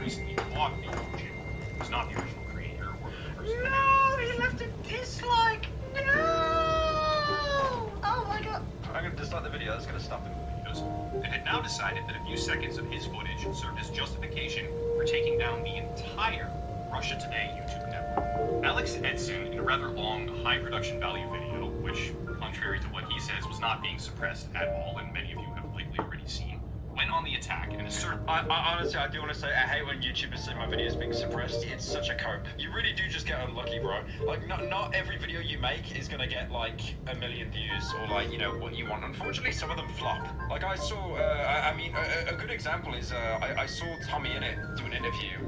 Recently bought the YouTube channel. He was not the original creator or person. No, he left a dislike. No. Oh my god. I'm gonna dislike the video. That's gonna stop him. And had now decided that a few seconds of his footage served as justification for taking down the entire Russia Today YouTube network. Alex Edson, in a rather long, high production value video, which, contrary to what he says, was not being suppressed at all, and many of you have likely already seen, went on the attack and asserted... Honestly, I do want to say, I hate when YouTubers say my videos being suppressed. It's such a cope. You really do just get unlucky, bro. Like, not every video you make is gonna get, like, 1 million views, or, like, you know, what you want. Unfortunately, some of them flop. Like, I saw, a good example is, I saw Tommy Innit do an interview,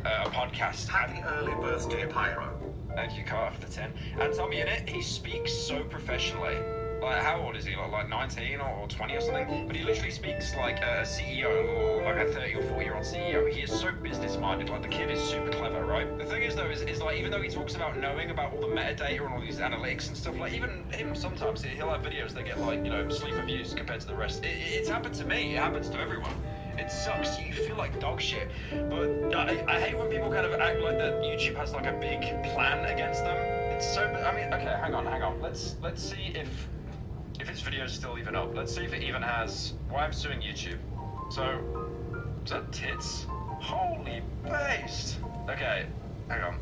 a podcast. Happy early birthday, Pyro. Thank you, Carter, for the 10. And Tommy Innit, he speaks so professionally. Like, how old is he? Like 19 or 20 or something? But he literally speaks like a CEO, or like a 30 or 40-year-old CEO. He is so business-minded. Like, the kid is super clever, right? The thing is, though, is like, even though he talks about knowing about all the metadata and all these analytics and stuff, like, even him, sometimes, he'll have videos that get, like, you know, sleeper views compared to the rest. It's happened to me. It happens to everyone. It sucks. You feel like dog shit. But I hate when people kind of act like that YouTube has, like, a big plan against them. It's so... I mean, okay, hang on. Let's see if his video is still even up. Let's see if it even has... Why I'm suing YouTube. So, is that tits? Holy based. Okay, hang on.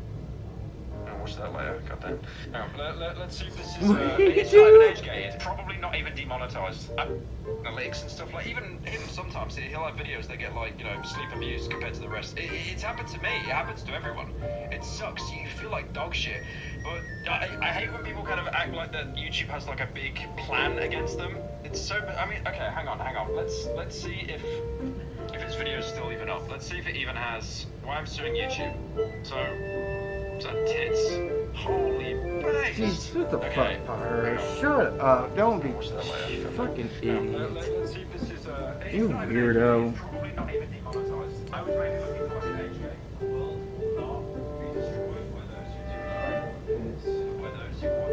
I'll watch that later. Goddamn. Hang on. Let's see if this is... it's not even age gay. It's probably not even demonetized. Analytics and stuff. Like, even him sometimes, he'll have videos that get, like, you know, sleeper views compared to the rest. It's happened to me. It happens to everyone. It sucks. You feel like dog shit. But I hate when people kind of act like that YouTube has, like, a big plan against them. It's so... I mean, okay, hang on. Let's see if his video is still even up. Let's see if it even has... Why I'm suing YouTube. So... Is that tits? Holy based. Jeez, what the fuck, Pyro? Shut up. Don't be fucking idiot. Let's see if this is, You weirdo. probably not even demonetized. I was waiting for people like age gay will not be destroyed by those who do by those who want.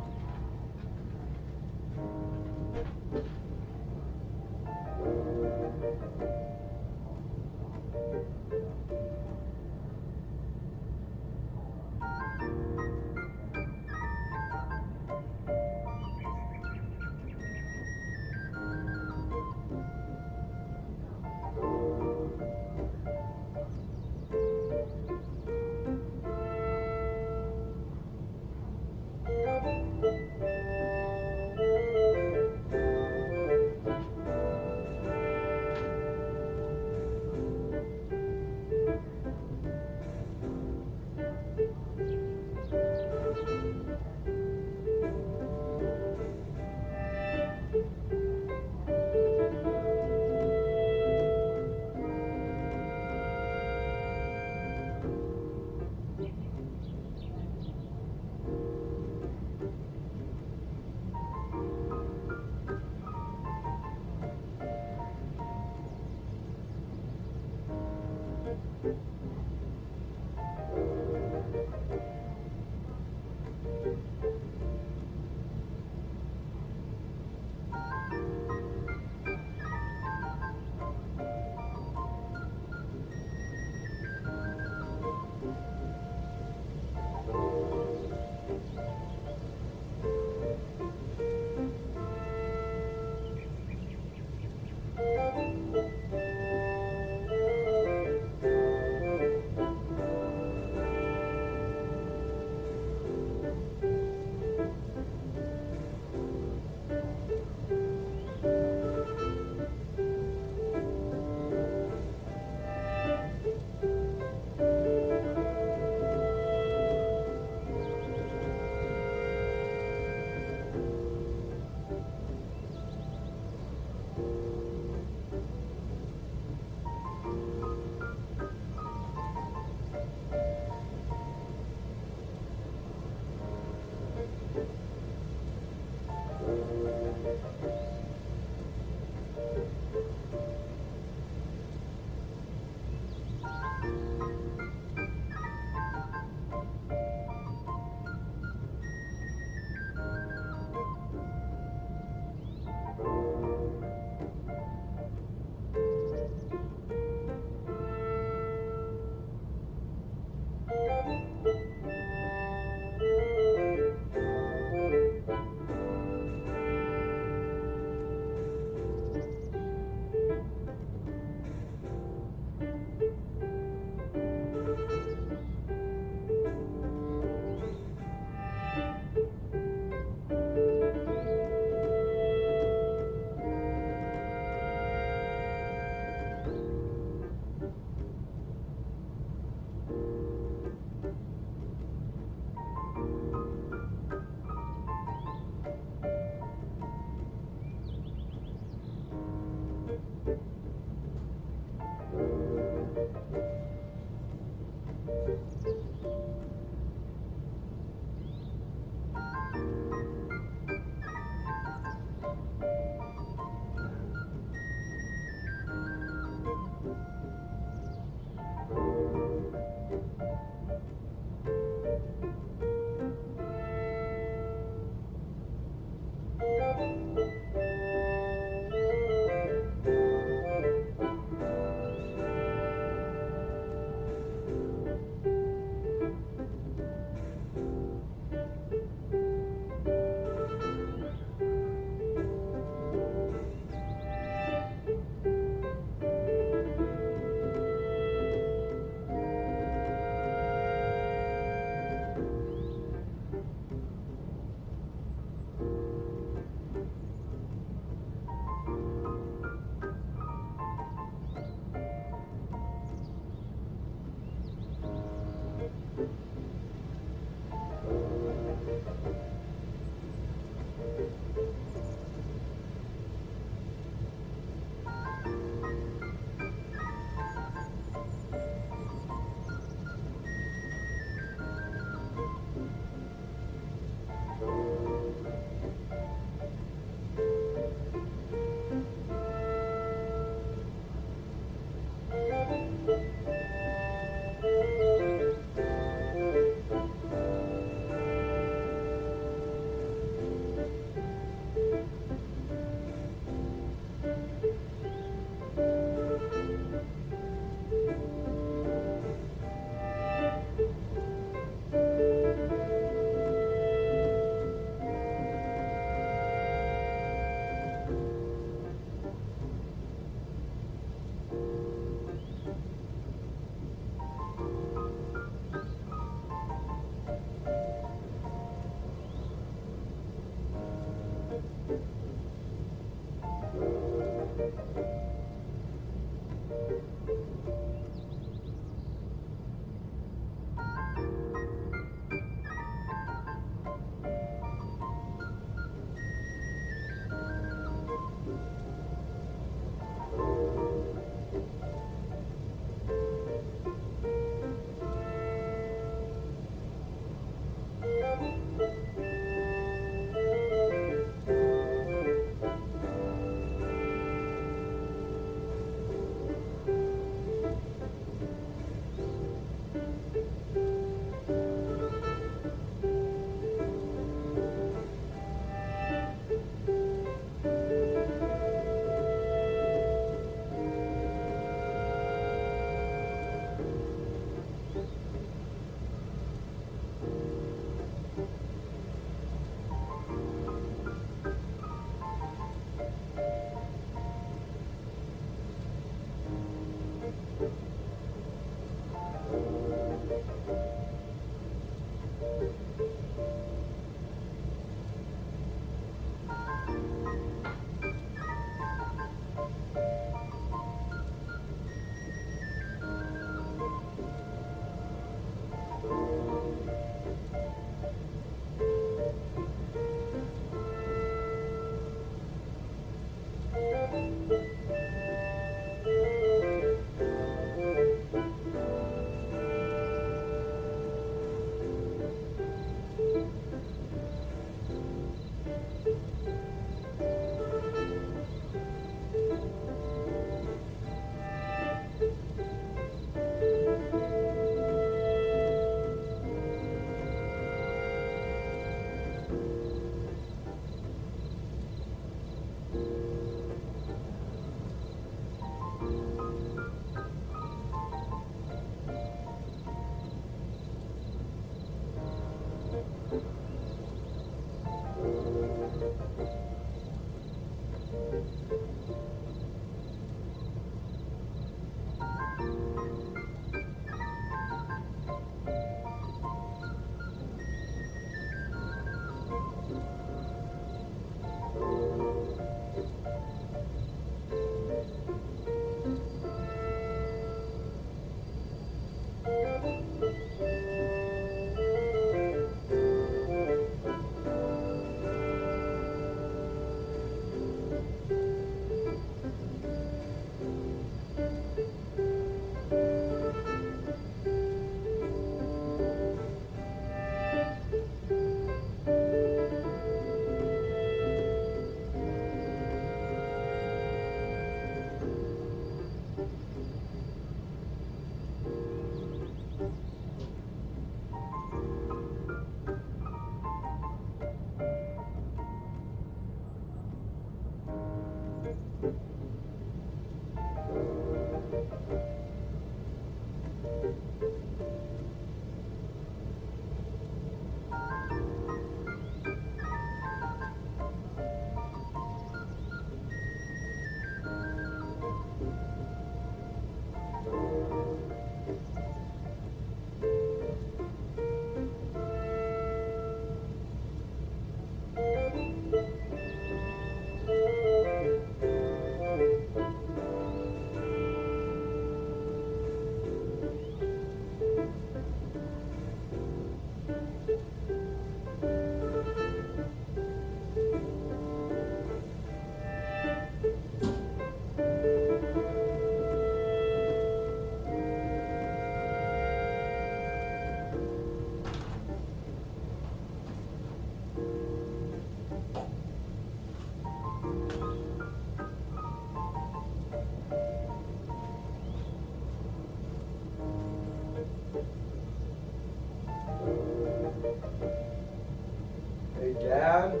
Hey, Dad?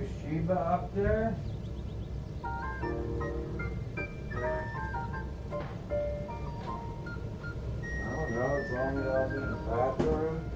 Is Sheba up there? I don't know, as long as I was in the bathroom.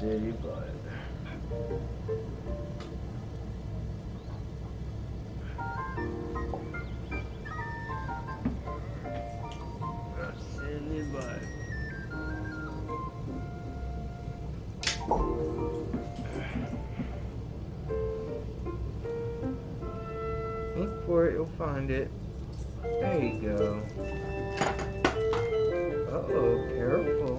city, but city, but look for it, you'll find it. There you go. Uh-oh, careful.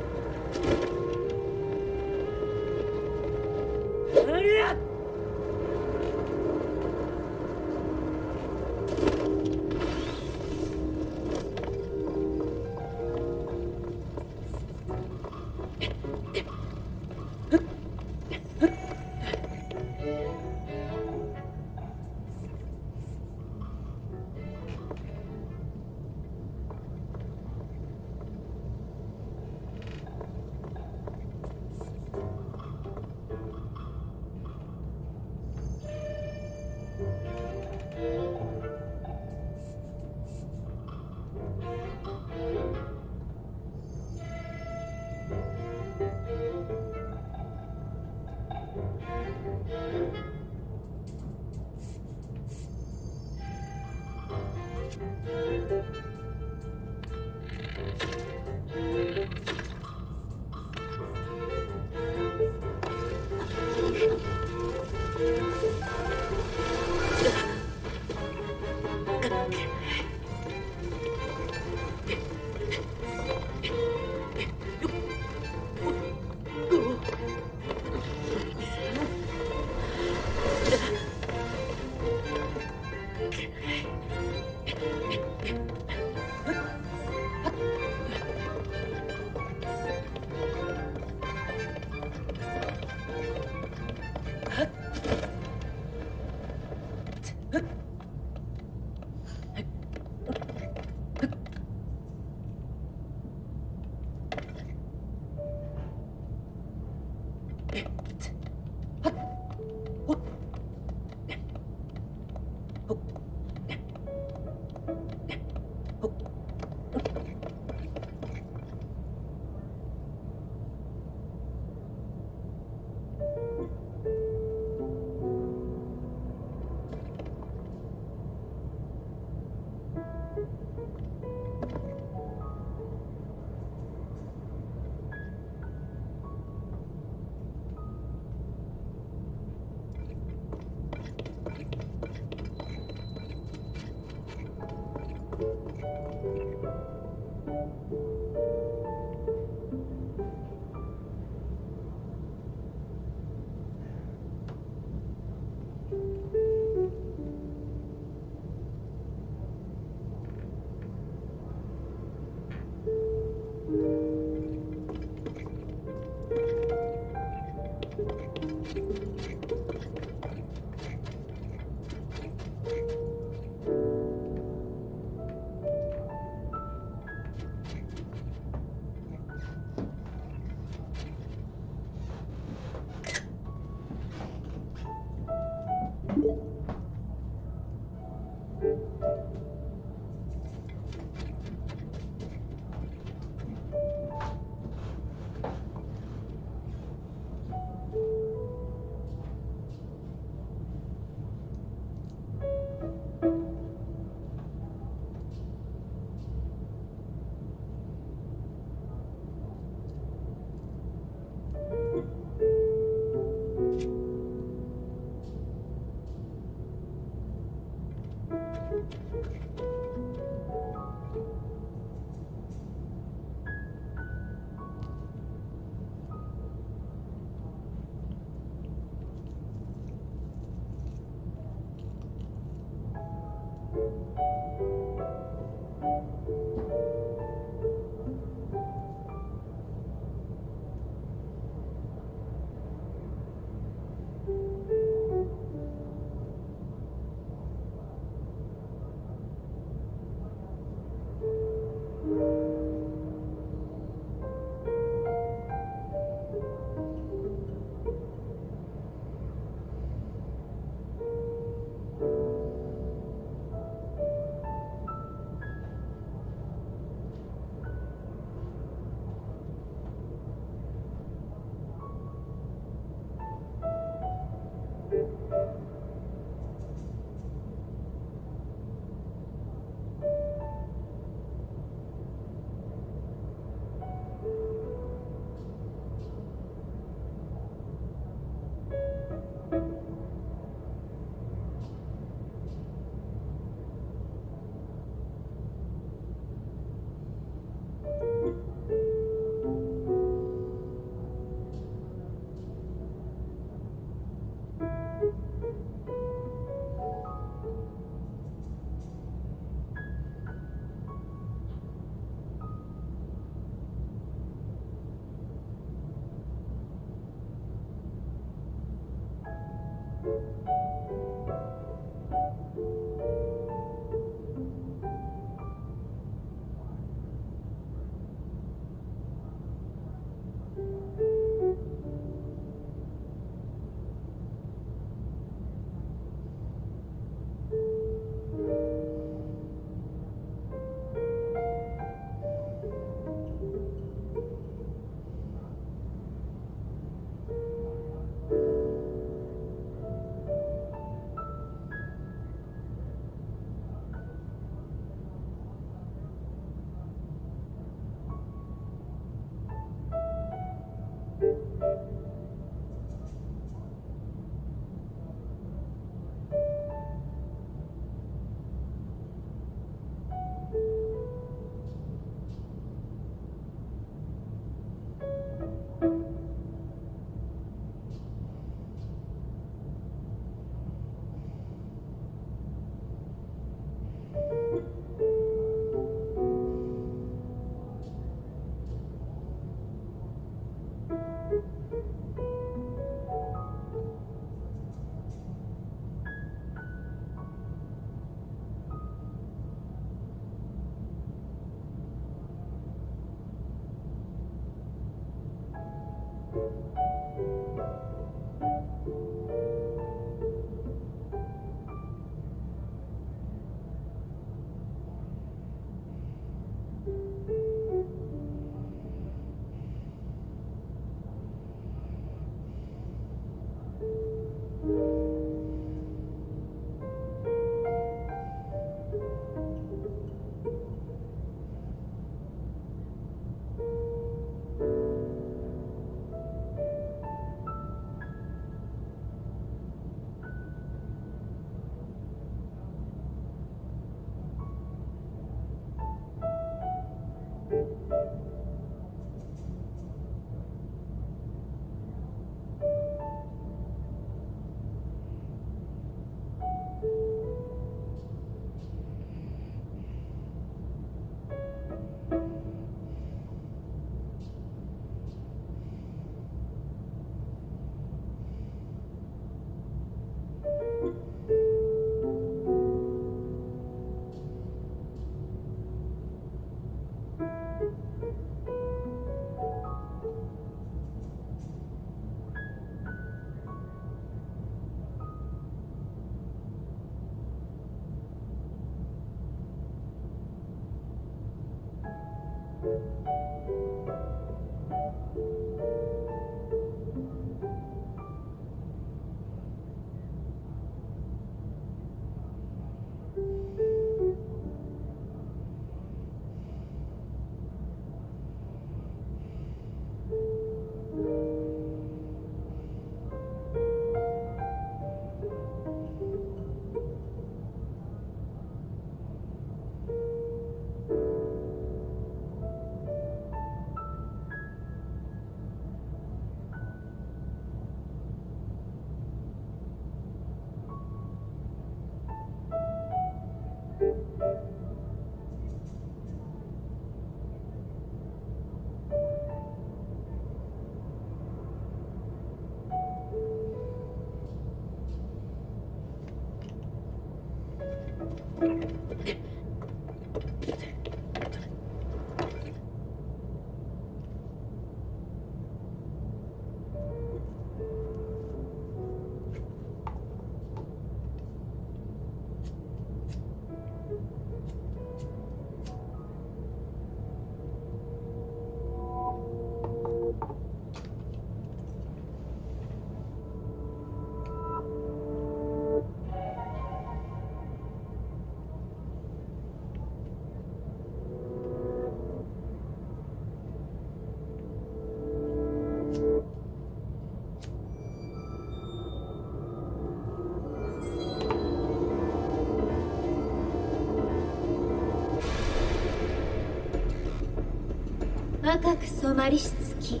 赤く染まりし月、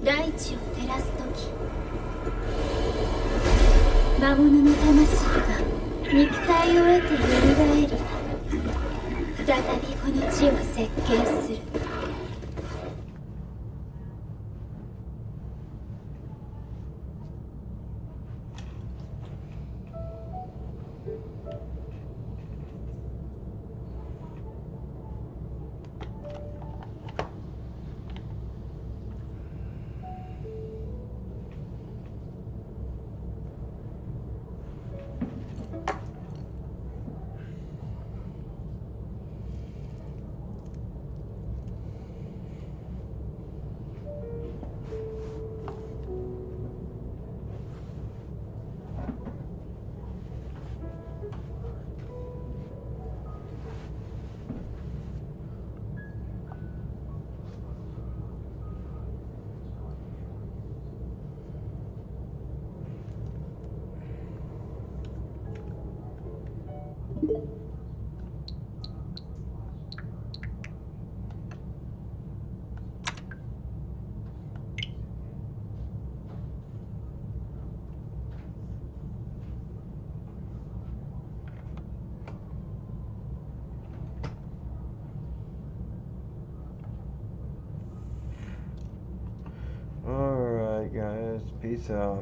大地を照らす時、魔物の魂が肉体を得て蘇り、再びこの地を席巻する。Alright guys, peace out.